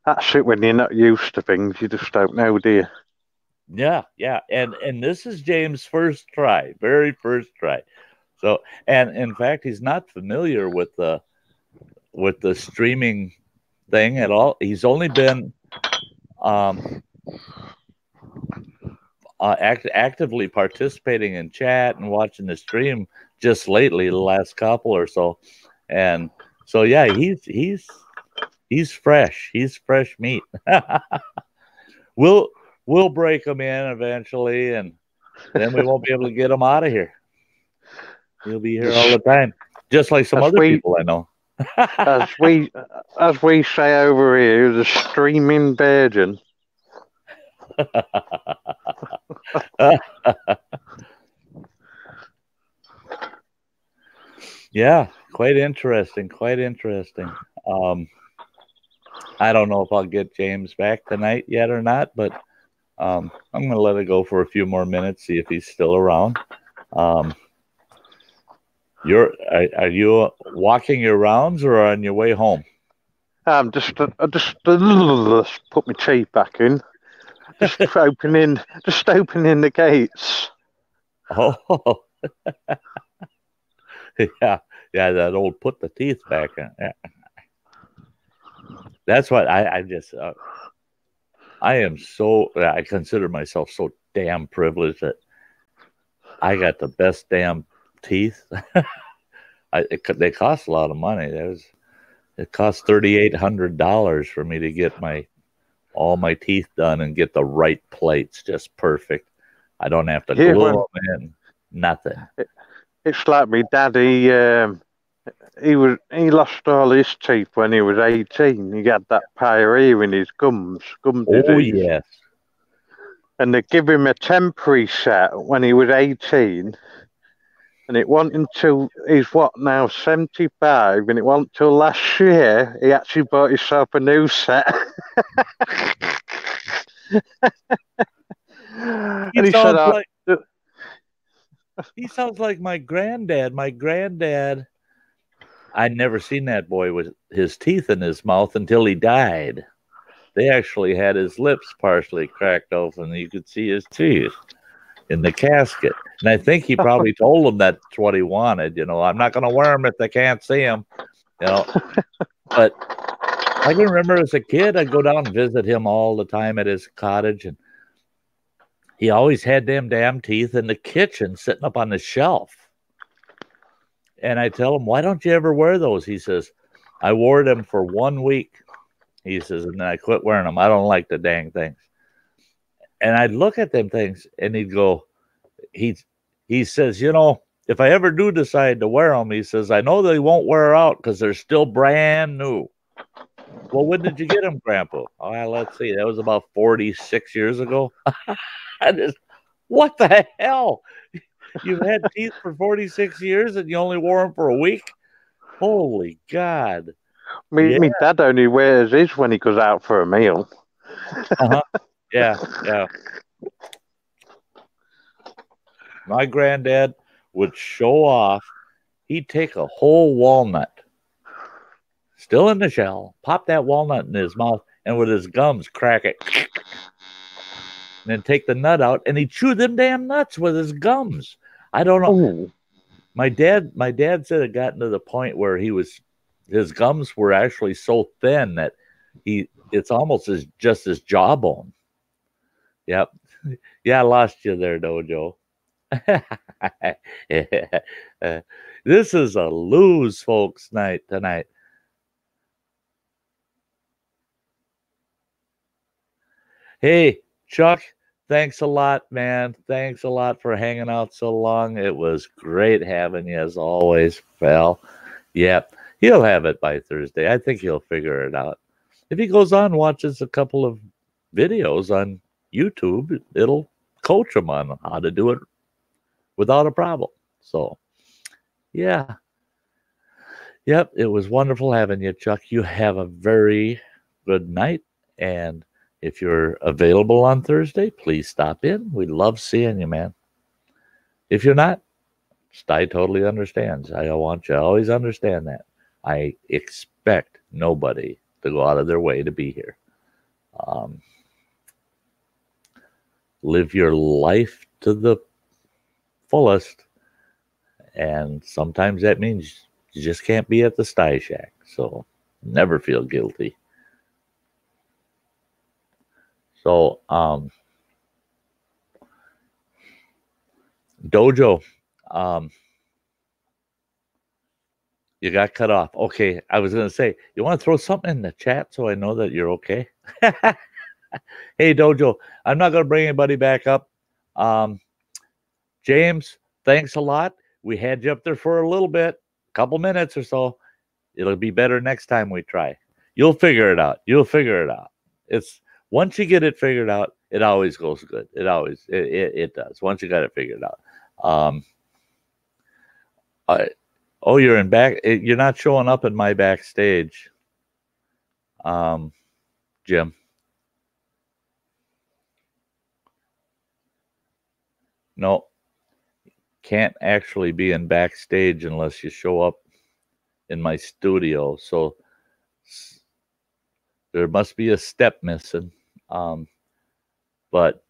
That's it when you're not used to things. You just don't know, do you? Yeah. And this is James' first try. Very first try. So, and in fact, he's not familiar with the streaming thing at all. He's only been actively participating in chat and watching the stream just lately, the last couple or so. And so, yeah, he's fresh. He's fresh meat. We'll break him in eventually, and then we won't be able to get him out of here. He'll be here all the time, just like some other people I know. as we say over here, the streaming virgin. Yeah, quite interesting. Quite interesting. I don't know if I'll get James back tonight yet or not, but I'm going to let it go for a few more minutes, see if he's still around. Are you walking your rounds or on your way home? I just put my teeth back in. Just opening the gates. Oh, yeah, that old put the teeth back in. Yeah. That's what I just. I am so. I consider myself so damn privileged that I got the best damn teeth. They cost a lot of money. It cost $3,800 for me to get all my teeth done and get the right plates just perfect. I don't have to glue them in. Nothing. It's like my daddy. He lost all his teeth when he was 18. He got that pyorrhea in his gum disease. Oh yes. And they give him a temporary set when he was 18. And it wasn't until he's now 75, and it wasn't until last year he actually bought himself a new set. He sounds like my granddad. My granddad, I'd never seen that boy with his teeth in his mouth until he died. They actually had his lips partially cracked open. You could see his teeth in the casket. And I think he probably told them that's what he wanted. I'm not going to wear them if they can't see them. But I can remember as a kid, I'd go down and visit him all the time at his cottage. And he always had them damn teeth in the kitchen sitting up on the shelf. And I tell him, why don't you ever wear those? He says, I wore them for 1 week. He says, and then I quit wearing them. I don't like the dang things. And I'd look at them things, and he'd go, he says, if I ever do decide to wear them, he says, I know they won't wear out because they're still brand new. Well, when did you get them, Grandpa? Oh, let's see. That was about 46 years ago. What the hell? You've had teeth for 46 years and you only wore them for a week? Holy God. Me dad only wears his when he goes out for a meal. Uh-huh. Yeah. My granddad would show off. He'd take a whole walnut, still in the shell, pop that walnut in his mouth, and with his gums crack it. And then take the nut out, and he'd chew them damn nuts with his gums. I don't know. Ooh. My dad said it gotten to the point where his gums were actually so thin that it's almost just his jawbone. Yep. Yeah, I lost you there, Dojo. This is a lose, folks, night tonight. Hey, Chuck, thanks a lot, man. Thanks a lot for hanging out so long. It was great having you as always, pal. Yep. He'll have it by Thursday. I think he'll figure it out. If he goes on, watches a couple of videos on YouTube, it'll coach him on how to do it without a problem. So, yeah. Yep, it was wonderful having you, Chuck. You have a very good night. And if you're available on Thursday, please stop in. We love seeing you, man. If you're not, Sty totally understands. I want you to always understand that. I expect nobody to go out of their way to be here. Live your life to the fullest And sometimes that means you just can't be at the Sty Shack. So never feel guilty. So, Dojo, you got cut off. Okay, I was going to say, you want to throw something in the chat so I know that you're okay? Hey, Dojo, I'm not going to bring anybody back up. James, thanks a lot. We had you up there for a little bit, a couple minutes or so. It'll be better next time we try. You'll figure it out. You'll figure it out. It's once you get it figured out, it always goes good. It does. Once you got it figured out. Oh, you're in back. You're not showing up in my backstage, Jim. No, can't actually be in backstage unless you show up in my studio. So there must be a step missing. But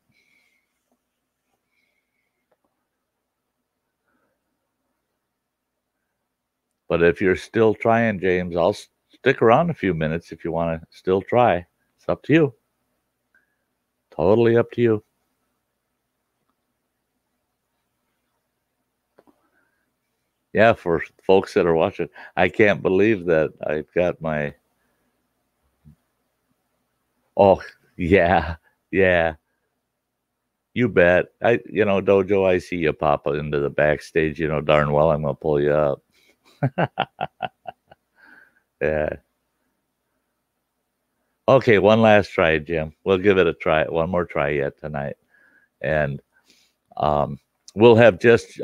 if you're still trying, James, I'll stick around a few minutes if you want to still try. It's up to you. Totally up to you. Yeah, for folks that are watching, I can't believe that I've got my... Oh, yeah. You bet. Dojo, I see you pop into the backstage. You know darn well I'm going to pull you up. Yeah. Okay, one last try, Jim. We'll give it a try. One more try yet tonight. And I'll have just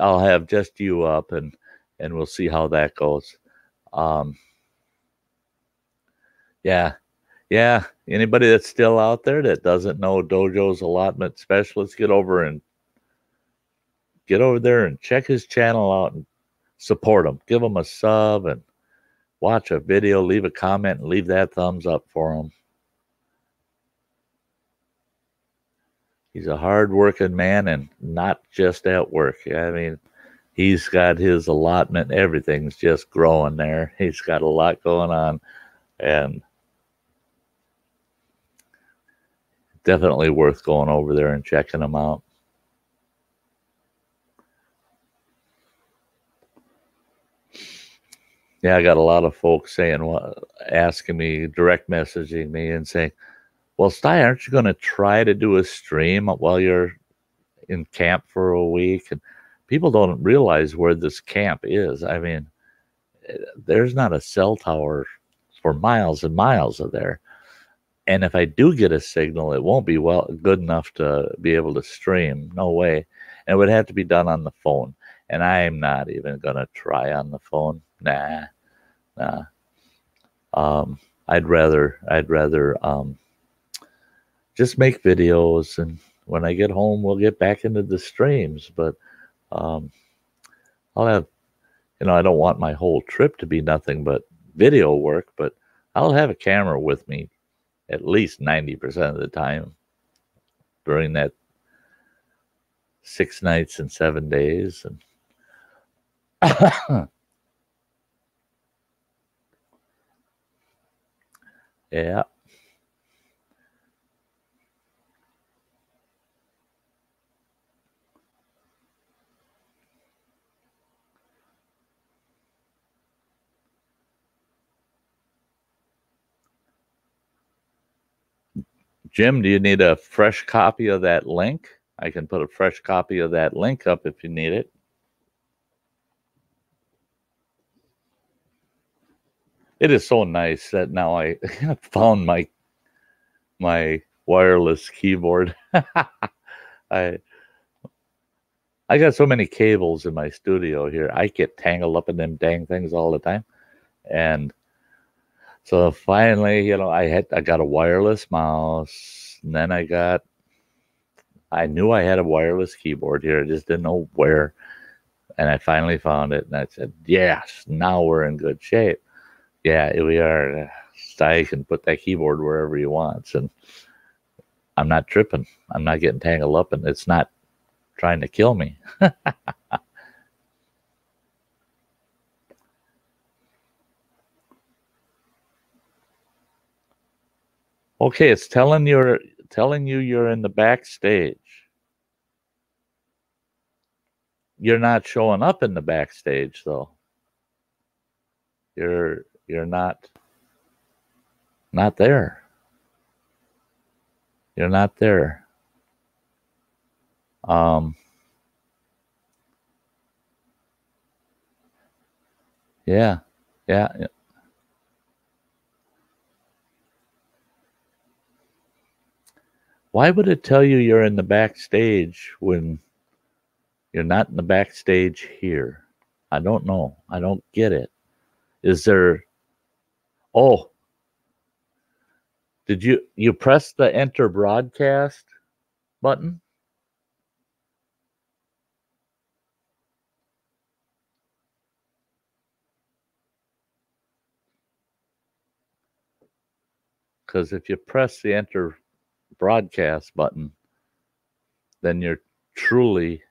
you up and we'll see how that goes. Yeah. Anybody that's still out there that doesn't know Dojo's allotment specialist, get over there and check his channel out and support him. Give him a sub and watch a video, leave a comment, and leave that thumbs up for him. He's a hard-working man, and not just at work. I mean, he's got his allotment. Everything's just growing there. He's got a lot going on, and definitely worth going over there and checking him out. Yeah, I got a lot of folks asking me, direct messaging me and saying, well, Sty, aren't you going to try to do a stream while you're in camp for a week? And people don't realize where this camp is. I mean, there's not a cell tower for miles and miles of there. And if I do get a signal, it won't be good enough to be able to stream. No way. And it would have to be done on the phone. And I'm not even going to try on the phone. Nah. I'd rather just make videos, and when I get home, we'll get back into the streams. But I'll have, I don't want my whole trip to be nothing but video work, but I'll have a camera with me at least 90% of the time during that 6 nights and 7 days. And yeah. Jim, do you need a fresh copy of that link? I can put a fresh copy of that link up if you need it. It is so nice that now I found my wireless keyboard. I got so many cables in my studio here. I get tangled up in them dang things all the time. And so finally, I got a wireless mouse, and then I knew I had a wireless keyboard here. I just didn't know where. And I finally found it, and I said, yes, now we're in good shape. Yeah, we are. Sty can put that keyboard wherever he wants, and I'm not tripping. I'm not getting tangled up, and it's not trying to kill me. Okay, it's telling you you're in the backstage. You're not showing up in the backstage though. You're not there. You're not there. Yeah. Why would it tell you you're in the backstage when you're not in the backstage here? I don't know. I don't get it. Is there... Oh, did you press the enter broadcast button? Because if you press the enter broadcast button, then you're truly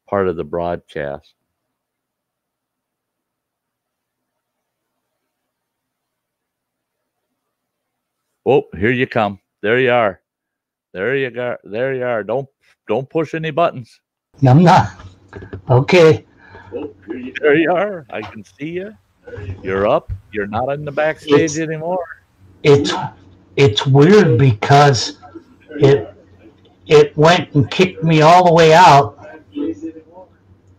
part of the broadcast. Oh, here you come. There you are. There you go. There you are. Don't push any buttons. I'm not. Okay. Oh, there you are. I can see you. You're up. You're not in the backstage anymore. It's weird because it went and kicked me all the way out,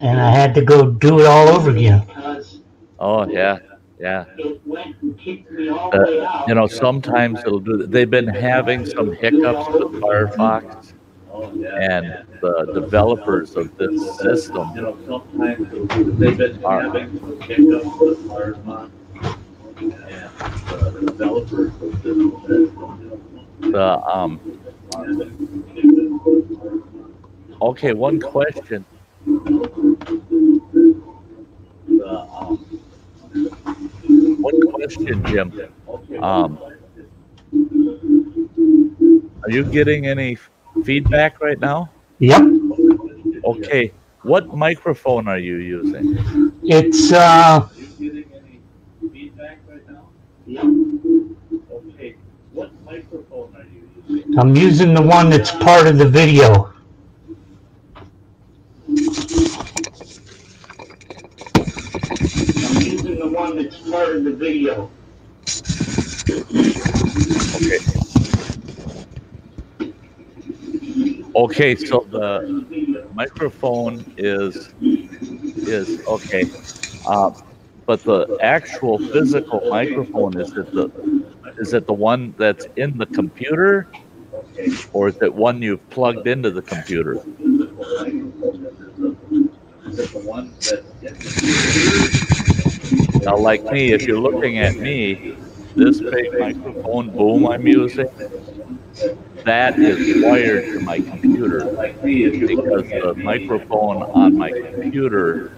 and I had to go do it all over again. Oh yeah. Sometimes it'll do that. They've been having some hiccups with Firefox, and the developers of this system they've been having some hiccups with Firefox, and the developers of this system. Okay, one question. One question, Jim. Are you getting any feedback right now? Yep. Okay. What microphone are you using? It's Are you getting any feedback right now? Yep. Okay. What microphone are you using? I'm using the one that's part of the video. The one that's part of the video. Okay, so the microphone is okay, but the actual physical microphone is it the one that's in the computer, or is it one you've plugged into the computer? Now, like me, if you're looking at me, this big microphone boom I'm using, that is wired to my computer, because the microphone on my computer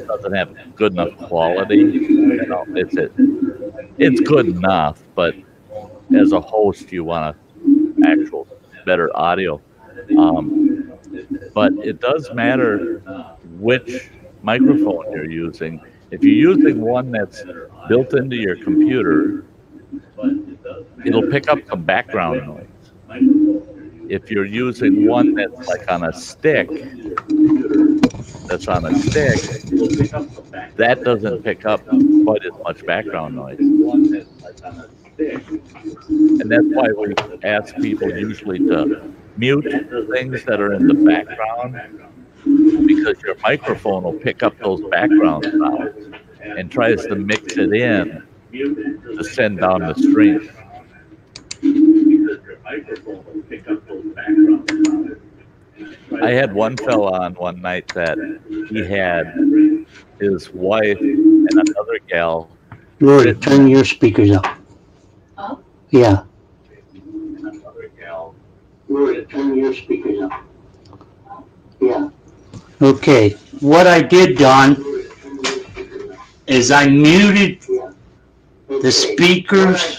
doesn't have good enough quality. It's good enough, but as a host, you want actual better audio. But it does matter which microphone you're using. If you're using one that's built into your computer, it'll pick up some background noise. If you're using one that's like on a stick, that doesn't pick up quite as much background noise. And that's why we ask people usually to mute things that are in the background, because your microphone will pick up those background sounds and tries to mix it in to send down the stream. I had one fella on one night that he had his wife and another gal. Rory, turn your speakers up. Up? Yeah. Another gal. Rory, turn your speakers up. Yeah. Okay. What I did, Don, is I muted the speakers.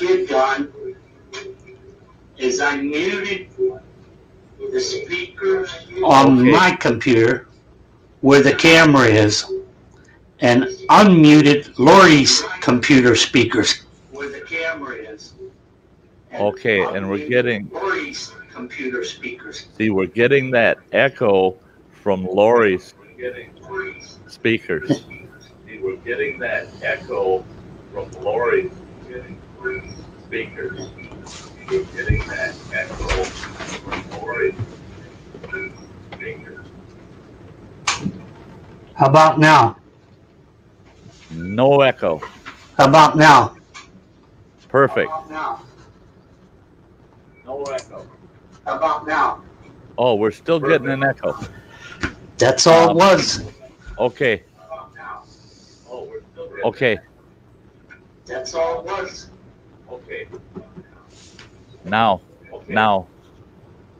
On my computer where the camera is, and unmuted Lori's computer speakers. Okay, and we're getting computer speakers. See, we're getting that echo from Lori's speakers. See, we're getting that echo from Lori's speakers. We're getting that echo from Lori's speakers. How about now? No echo. How about now? Perfect. How about now? No echo. How about now? Oh, we're still getting an echo. That's all it was. Okay. Okay. That's all it was. Okay. Now,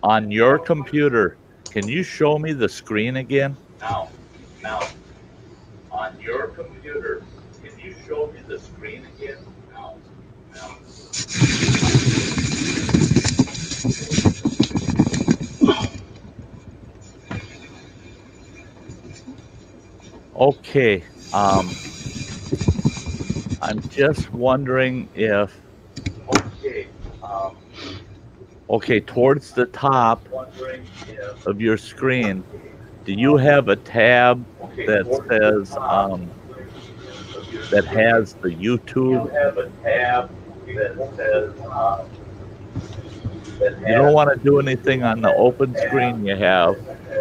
on your computer, can you show me the screen again? Now, on your computer, can you show me the screen again? Now. Okay. I'm just wondering if. Okay, towards the top of your screen, do you have a tab that says that has the YouTube? You don't want to do anything on the open screen you have.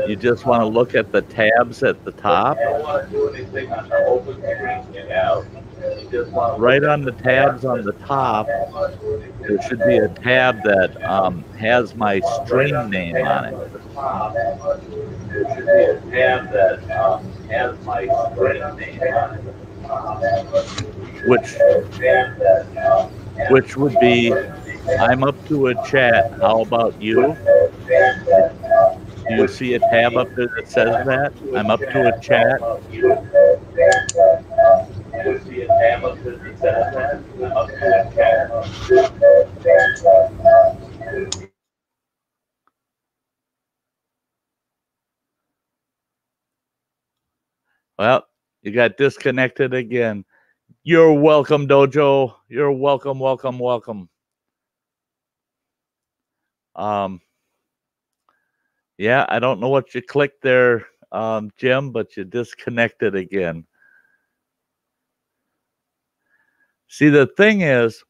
You just want to look at the tabs at the top. Right on the tabs on the top, there should be a tab that has my stream name on it. There should be a tab that has my stream name on it. Which would be, I'm up to a chat. How about you? Do you see a tab up there that says that? I'm up to a chat. Well, you got disconnected again. You're welcome, Dojo. You're welcome, welcome, welcome. Yeah, I don't know what you clicked there, Jim, but you disconnected again. See, the thing is,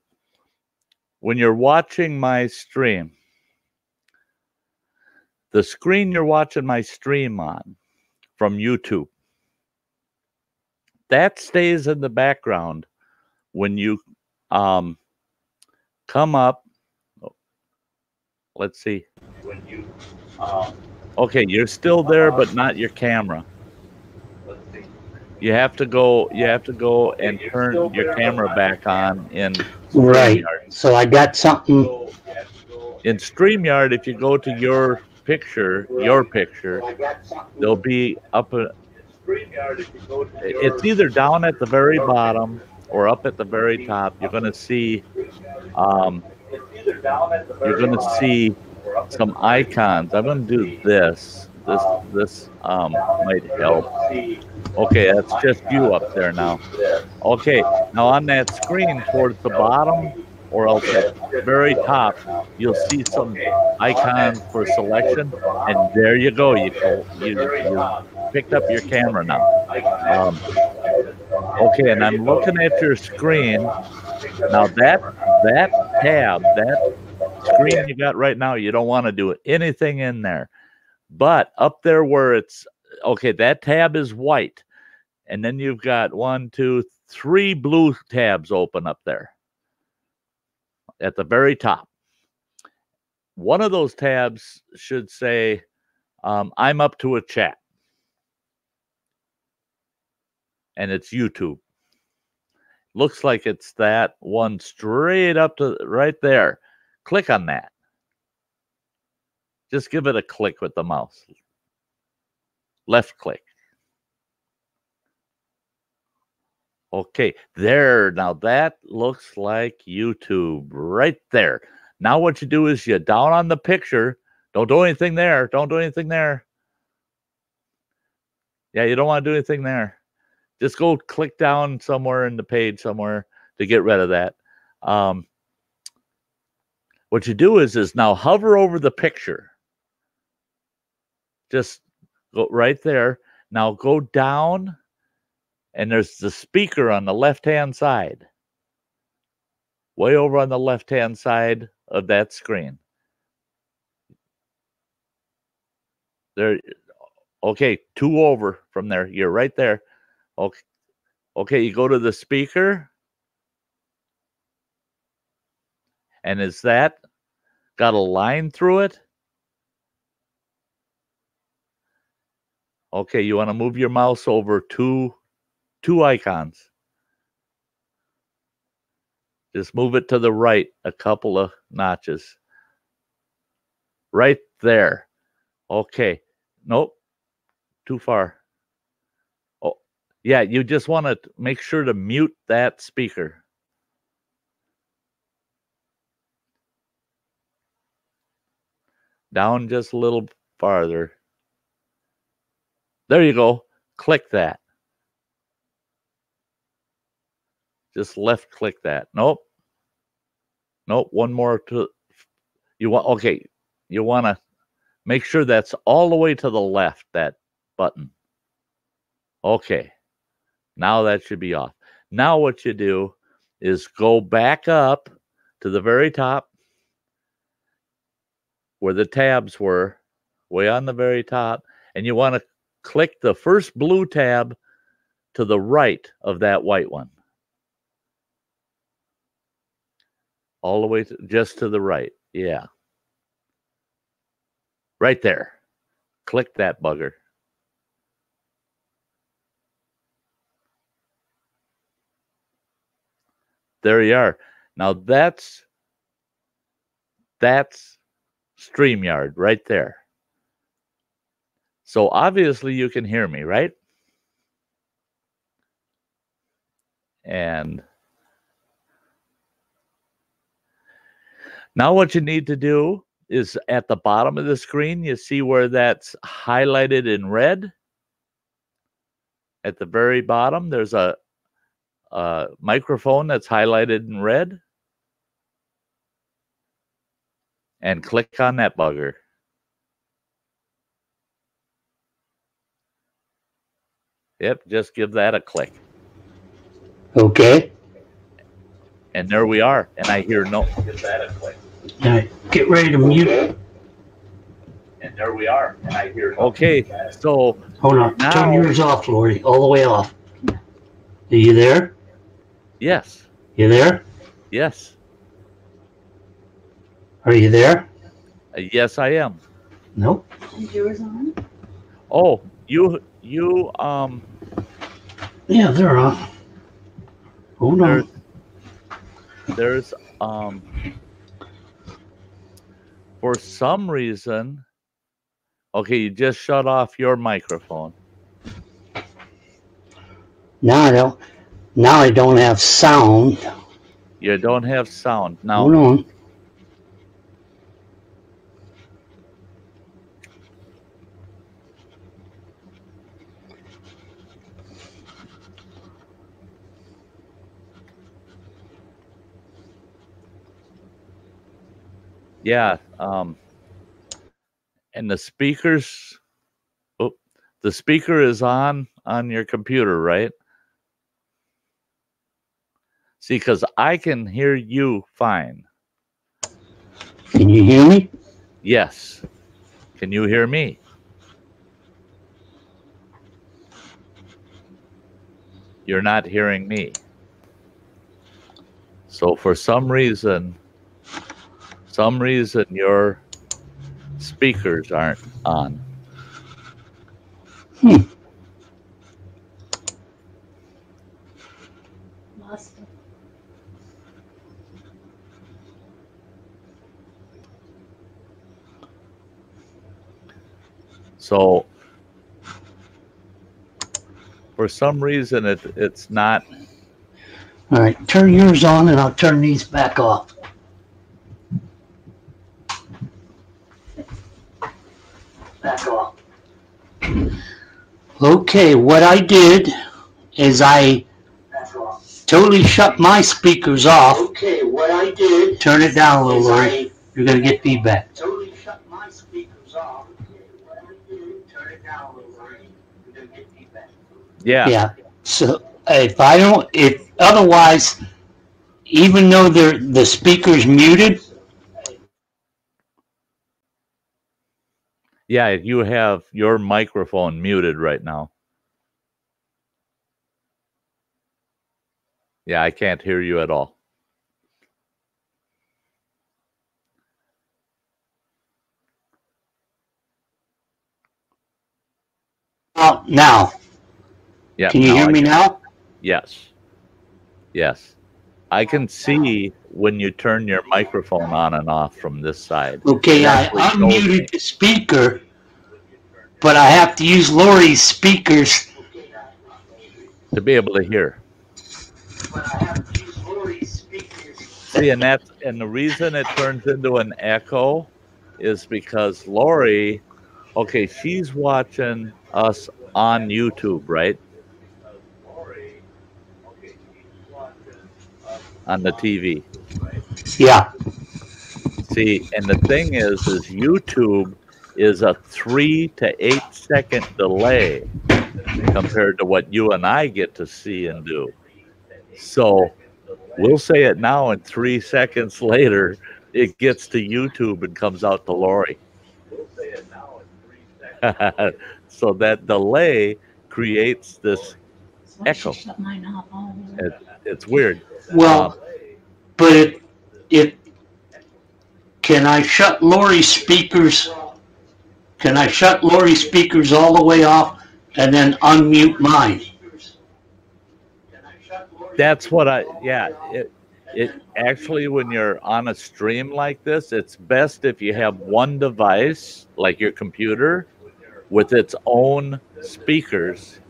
when you're watching my stream, the screen you're watching my stream on from YouTube, that stays in the background when you come up. Let's see. When you okay, you're still there, but not your camera. You have to go. You have to go and turn your camera back on in Right. StreamYard. So I got something. In StreamYard, if you go to your picture, there'll be up a. It's either down at the very bottom or up at the very top. You're going to see. You're going to see some icons. I'm going to do this. This might help. Okay, that's just you up there now. Okay, now on that screen towards the bottom or else at the very top, you'll see some icons for selection, and there you go. You picked up your camera now. Okay, and I'm looking at your screen. Now that tab, that screen you got right now, you don't want to do anything in there. But up there where it's, okay, that tab is white. And then you've got 1, 2, 3 blue tabs open up there at the very top. One of those tabs should say, I'm up to a chat. And it's YouTube. Looks like it's that one straight up to right there. Click on that. Just give it a click with the mouse. Left click. Okay, there. Now that looks like YouTube right there. Now what you do is you down on the picture. Don't do anything there. Don't do anything there. Yeah, you don't want to do anything there. Just go click down somewhere in the page somewhere to get rid of that. what you do is now hover over the picture. Just go right there. Now go down, and there's the speaker on the left-hand side. Way over on the left-hand side of that screen. There. Okay, 2 over from there. You're right there. Okay. Okay, you go to the speaker. And is that got a line through it? Okay, you want to move your mouse over two icons. Just move it to the right a couple of notches. Right there. Okay. Nope. Too far. Oh, yeah, you just want to make sure to mute that speaker. Down just a little farther. There you go. Click that. Just left click that. Nope. Nope. One more to you want. Okay. You want to make sure that's all the way to the left, that button. Okay. Now that should be off. Now what you do is go back up to the very top where the tabs were, way on the very top, and you want to click the first blue tab to the right of that white one. All the way just to the right. Yeah. Right there. Click that bugger. There you are. Now that's StreamYard right there. So obviously you can hear me, right? And now what you need to do is at the bottom of the screen, you see where that's highlighted in red? At the very bottom, there's a microphone that's highlighted in red. And click on that bugger. Yep, just give that a click. Okay. And there we are. And I hear no. Give that a click. All right, get ready to mute. And there we are. And I hear no. Okay, so hold on. Now, turn yours off, Lori, all the way off. Are you there? Yes. You there? Yes. Are you there? Yes, I am. Nope. Is yours on? Oh, you yeah, they're on. Hold on. There's for some reason, okay, you just shut off your microphone. Now I don't have sound. You don't have sound. Now hold on. Yeah, and the speakers, oh, the speaker is on your computer, right? See, because I can hear you fine. Can you hear me? Yes. Can you hear me? You're not hearing me. So for some reason your speakers aren't on. Lost it. So for some reason it's not. All right, turn yours on and I'll turn these back off. Back off. Okay, what I did is I totally shut my speakers off. Okay, what I did. Turn it down a little, Lori. You're going to get feedback. Yeah. Yeah. So if otherwise, even though the speaker's muted, Yeah, you have your microphone muted right now. Yeah, I can't hear you at all. now. Yeah. Can you hear me now? Yes. Yes. I can see when you turn your microphone on and off from this side. Okay, It I actually shows me. unmuted the speaker, but I have to use Lori's speakers To be able to hear. See, and the reason it turns into an echo is because Lori, okay, she's watching us on YouTube, right? On the TV. Yeah. See, and the thing is YouTube is a 3 to 8 second delay compared to what you and I get to see and do. So we'll say it now, and 3 seconds later, it gets to YouTube and comes out to Lori. So that delay creates this echo. It's weird. Well, but if can I shut Lori's speakers? Can I shut Lori's speakers all the way off and then unmute mine? That's what it actually, when you're on a stream like this, it's best if you have one device, like your computer, with its own speakers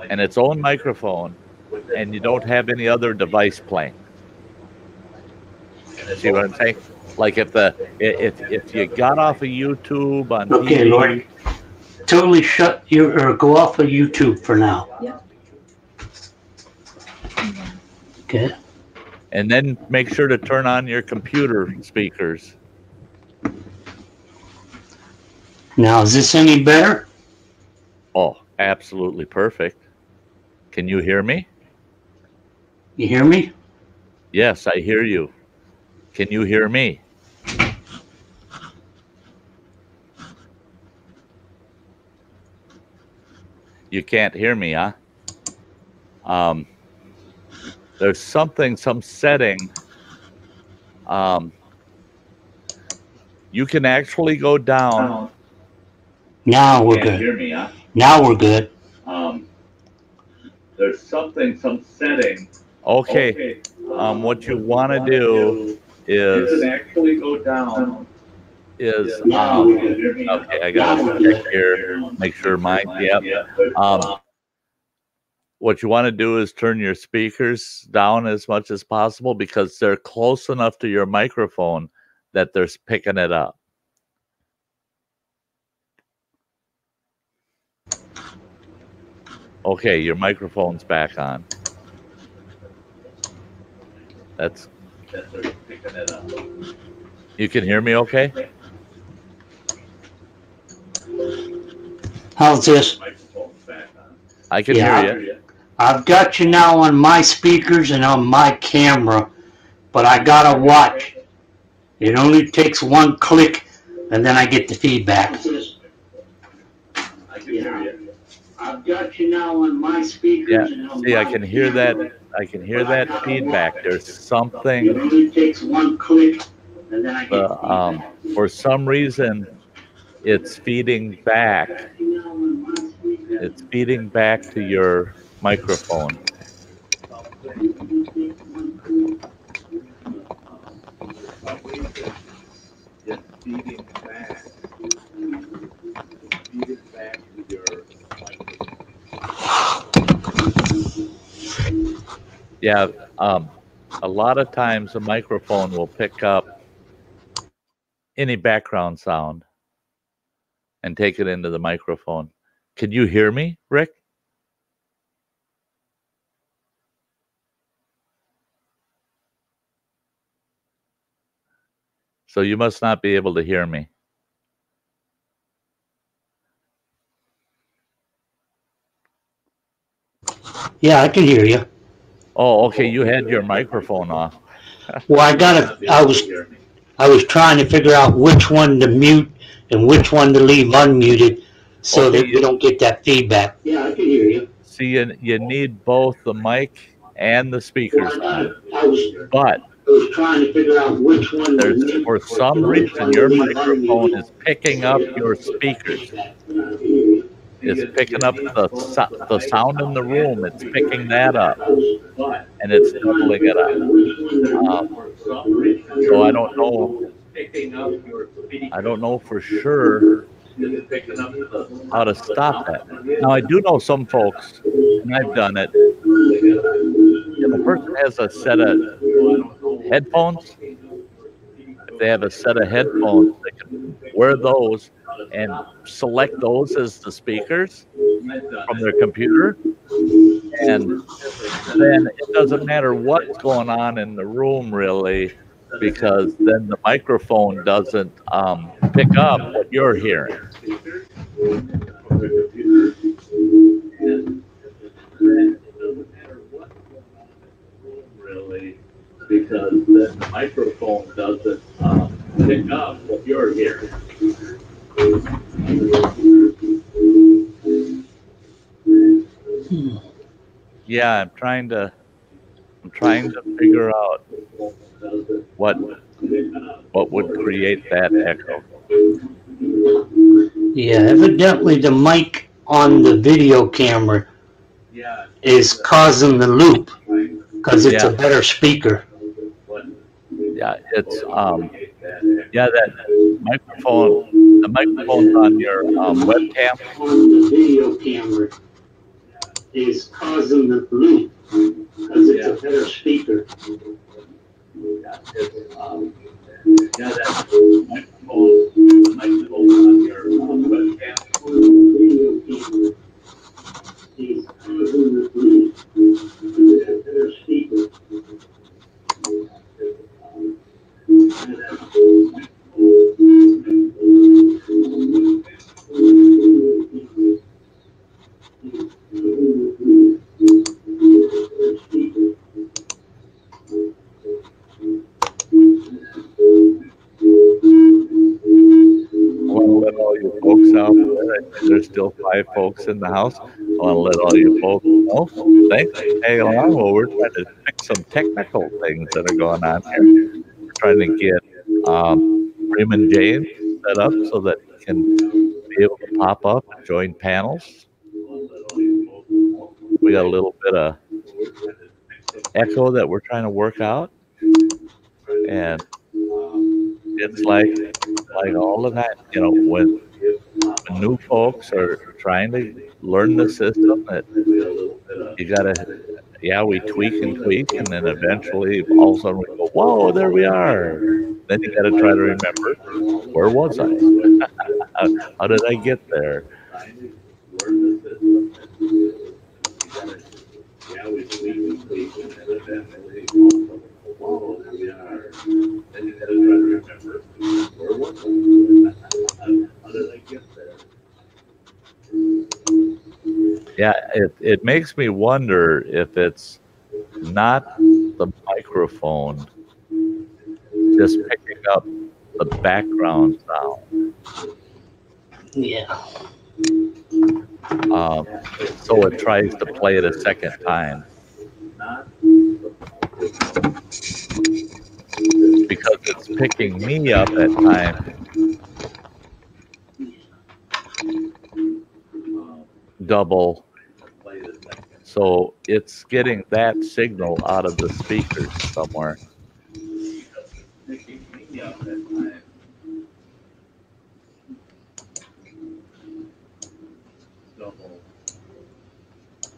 and its own microphone, and you don't have any other device playing. See what I'm saying? Like if you got off of YouTube on Okay, TV, Lori, totally shut or go off of YouTube for now. Yep. Okay. and then make sure to turn on your computer speakers. Now, is this any better? Oh, absolutely perfect. Can you hear me? You hear me? Yes, I hear you. Can you hear me? You can't hear me, huh? There's some setting. You can actually go down. Now we're good. Hear me, huh? Now we're good. There's some setting. Okay. What you want to do is actually go down. Okay, I gotta check here, make sure mine. Yep. What you want to do is turn your speakers down as much as possible because they're close enough to your microphone that they're picking it up. Okay, your microphone's back on. That's picking it up. You can hear me okay? How's this? I can hear you. I've got you now on my speakers and on my camera, but I gotta watch. It only takes one click, and then I get the feedback. I can hear you. I've got you now on my speakers. Yeah, see, I can hear that. I can hear that feedback. There's something. It only takes one click, and then I get the feedback. For some reason, it's feeding back. It's feeding back to your microphone. It's feeding back. It's feeding back to your microphone. Yeah, a lot of times a microphone will pick up any background sound and take it into the microphone. Can you hear me, Rick? So you must not be able to hear me. Yeah, I can hear you. Oh, okay. You had your microphone off. Well, I was trying to figure out which one to mute and which one to leave unmuted so Okay, that we don't get that feedback. Yeah, I can hear you. See, you need both the mic and the speakers on. But I was trying to figure out which one to there's, mute for some and which reason, one to your leave microphone unmuted. is picking up your speakers. It's picking up the sound in the room. It's picking that up, and it's doubling it up. So I don't know. I don't know for sure how to stop that. Now I do know some folks, and I've done it. If a person has a set of headphones, if they have a set of headphones, they can wear those and select those as the speakers from their computer, and then it doesn't matter what's going on in the room really, because then the microphone doesn't pick up what you're hearing. Because then the microphone doesn't pick up what you're hearing. Yeah, I'm trying to figure out what would create that echo. Yeah, evidently the mic on the video camera is causing the loop because it's a better speaker. Yeah, it's that microphone. The microphone's on your webcam. On the video camera is causing the loop because it's a better speaker. That microphone. The microphone on your webcam. On the video camera is causing the loop because it's a better speaker. Folks out there. There's still 5 folks in the house. I want to let all you folks know. Thanks for tagging along. Well, we're trying to fix some technical things that are going on here. We're trying to get Freeman James set up so that he can be able to pop up and join panels. We got a little bit of echo that we're trying to work out, and it's like all of that, when new folks are trying to learn the system, that you gotta, we tweak, and then eventually all of a sudden we go, whoa, there we are. Then you gotta try to remember, where was I? How did I get there? We tweak, and then eventually whoa, there we are. Then you gotta try to remember, where was I? How did I get there? Yeah, it makes me wonder if it's not the microphone just picking up the background sound. Yeah. So it tries to play it a second time. Because it's picking me up at times. Double. So it's getting that signal out of the speakers somewhere.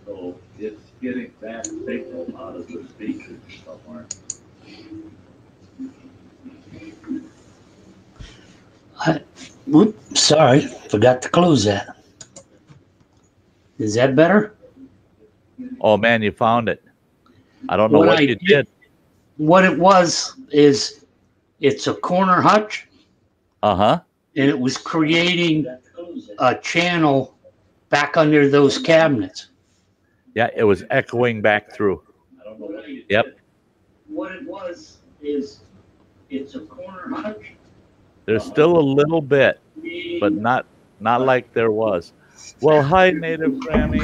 So it's getting that signal out of the speakers somewhere. Sorry, forgot to close that. Is that better? Oh man, you found it. I don't know what you did. What it was is It's a corner hutch, Uh-huh. and it was creating a channel back under those cabinets. Yeah, it was echoing back through. Yep. What it was is it's a corner hutch. There's still a little bit, but not like there was. Well, hi, Native Grammy.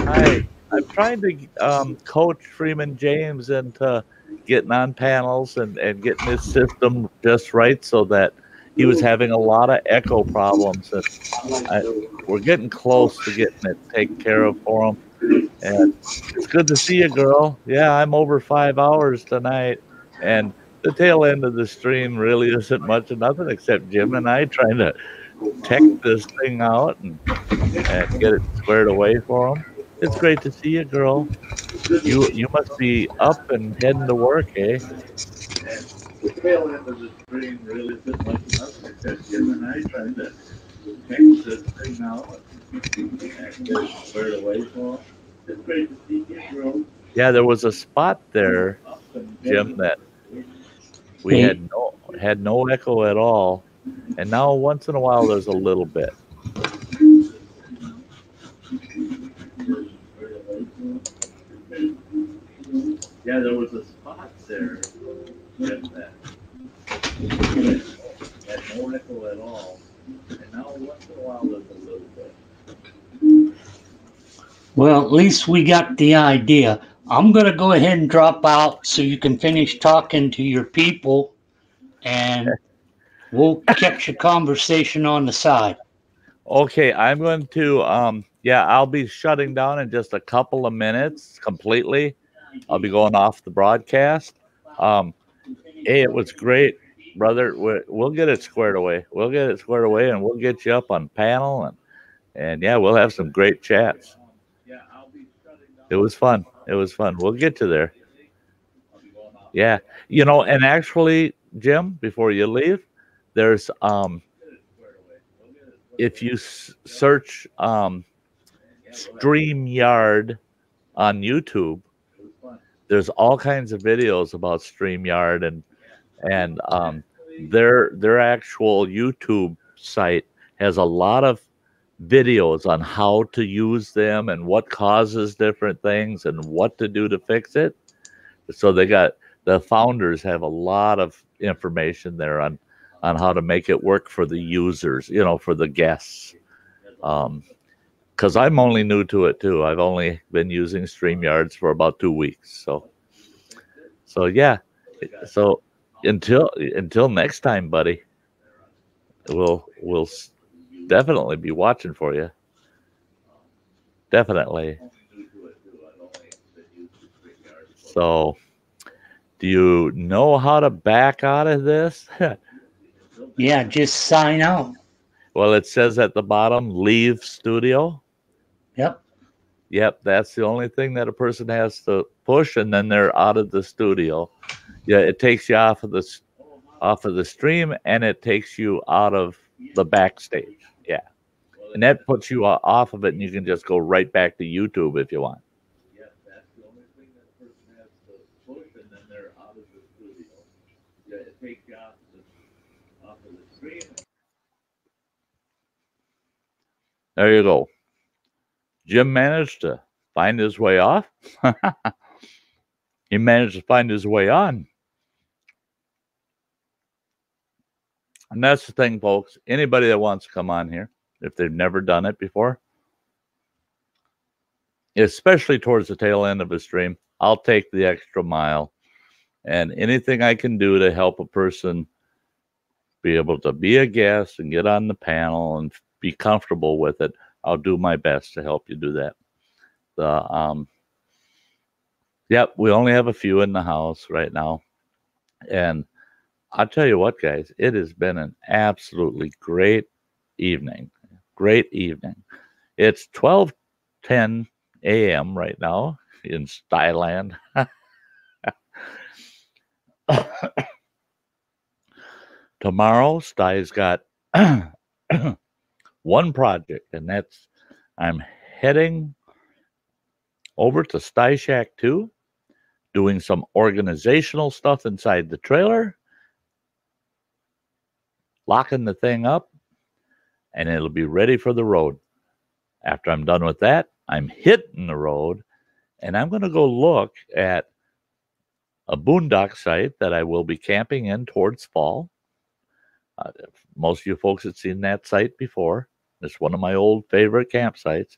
Hi. I'm trying to coach Freeman James into getting on panels and getting his system just right so that he was having a lot of echo problems. And we're getting close to getting it taken care of for him. And it's good to see you, girl. Yeah, I'm over 5 hours tonight. And the tail end of the stream really isn't much of nothing except Jim and I trying to tech this thing out and get it squared away for him. It's great to see you, girl. You must be up and heading to work, eh? The tail end of the stream really isn't much of nothing except Jim and I trying to tech this thing out and get it squared away for him. It's great to see you, girl. Yeah, there was a spot there, Jim, that we had no echo at all, and now once in a while there's a little bit. Yeah, there was a spot there that had no echo at all, and now once in a while there's a little bit. Well, at least we got the idea. I'm going to go ahead and drop out so you can finish talking to your people, and we'll catch a conversation on the side. Okay, I'm going to I'll be shutting down in just a couple of minutes completely. I'll be going off the broadcast. Hey, it was great, brother. We'll get it squared away. We'll get it squared away, and we'll get you up on panel, and yeah, we'll have some great chats. It was fun. It was fun. We'll get you there. Yeah, and actually, Jim, before you leave, there's if you search StreamYard on YouTube, there's all kinds of videos about StreamYard and their actual YouTube site has a lot of videos on how to use them and what causes different things and what to do to fix it. So the founders have a lot of information there on how to make it work for the users, for the guests. Because I'm only new to it too. I've only been using StreamYards for about 2 weeks. So yeah. So until next time, buddy, we'll definitely be watching for you. Definitely. So, do you know how to back out of this? Yeah, just sign out. Well, it says at the bottom, leave studio. Yep, that's the only thing that a person has to push, and then they're out of the studio. Yeah, it takes you off of the stream, and it takes you out of the backstage. Yeah, and that puts you off of it, and you can just go right back to YouTube if you want. Yeah, that's the only thing that a person has to push, and then they're out of the studio. Yeah, it takes you off of the stream. There you go. Jim managed to find his way off. He managed to find his way on. And that's the thing, folks. Anybody that wants to come on here, if they've never done it before, especially towards the tail end of a stream, I'll take the extra mile. And anything I can do to help a person be able to be a guest and get on the panel and be comfortable with it, I'll do my best to help you do that. We only have a few in the house right now. And I'll tell you what, guys, it has been an absolutely great evening. Great evening. It's 12:10 a.m. right now in Styland. Tomorrow, Sty's got one project, and that's I'm heading over to Sty Shack 2, doing some organizational stuff inside the trailer, locking the thing up, and it'll be ready for the road. After I'm done with that, I'm hitting the road, and I'm going to go look at a boondock site that I will be camping in towards fall. Most of you folks have seen that site before. It's one of my old favorite campsites.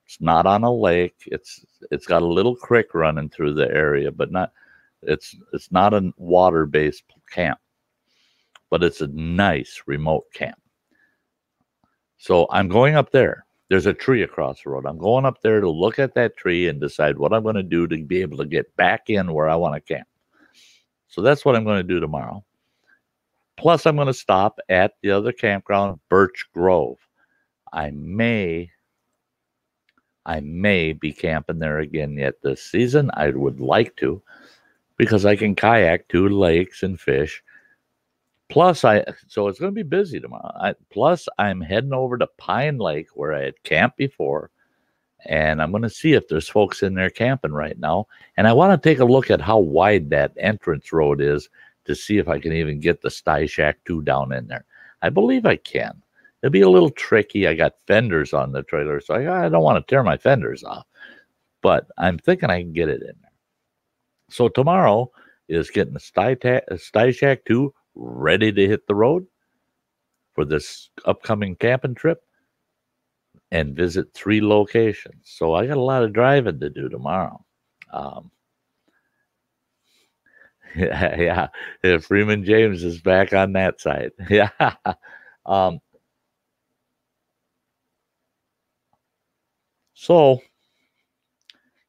It's not on a lake. It's got a little creek running through the area, but it's not a water-based camp, but it's a nice remote camp. So I'm going up there. There's a tree across the road. I'm going up there to look at that tree and decide what I'm going to do to be able to get back in where I want to camp. So that's what I'm going to do tomorrow. Plus, I'm going to stop at the other campground, Birch Grove. I may be camping there again yet this season. I would like to, because I can kayak to lakes and fish. Plus, so it's going to be busy tomorrow. Plus, I'm heading over to Pine Lake where I had camped before, and I'm going to see if there's folks in there camping right now. And I want to take a look at how wide that entrance road is to see if I can even get the Sty Shack 2 down in there. I believe I can. It'll be a little tricky. I got fenders on the trailer, so I don't want to tear my fenders off. But I'm thinking I can get it in there. So tomorrow is getting the Sty Shack 2 ready to hit the road for this upcoming camping trip and visit 3 locations. So I got a lot of driving to do tomorrow. Yeah, Freeman James is back on that side. Yeah. So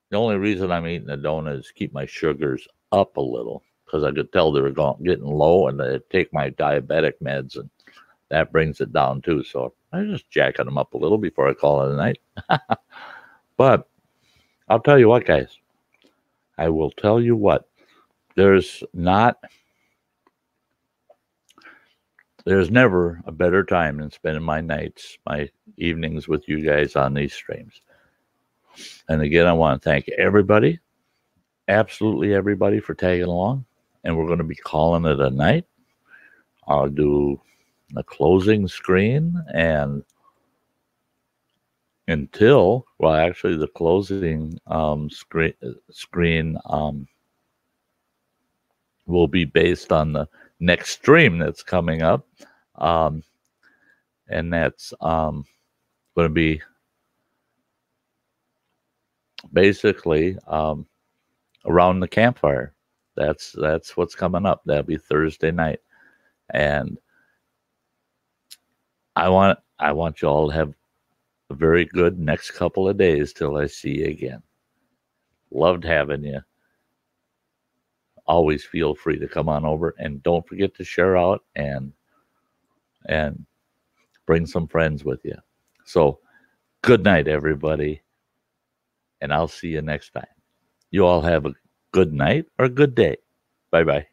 the only reason I'm eating a donut is to keep my sugars up a little, because I could tell they were getting low, and I take my diabetic meds, and that brings it down too. So I'm just jacking them up a little before I call it a night. But I'll tell you what, guys. I will tell you what. There's never a better time than spending my nights, my evenings with you guys on these streams. And again, I want to thank everybody, absolutely everybody, for tagging along. And we're going to be calling it a night. I'll do a closing screen, and until, well, actually the closing screen will be based on the next stream that's coming up. And that's going to be basically around the campfire. That's what's coming up. That'll be Thursday night. And I want you all to have a very good next couple of days till I see you again. Loved having you. Always feel free to come on over, and don't forget to share out and bring some friends with you. So good night, everybody, and I'll see you next time. You all have a good night or a good day. Bye-bye.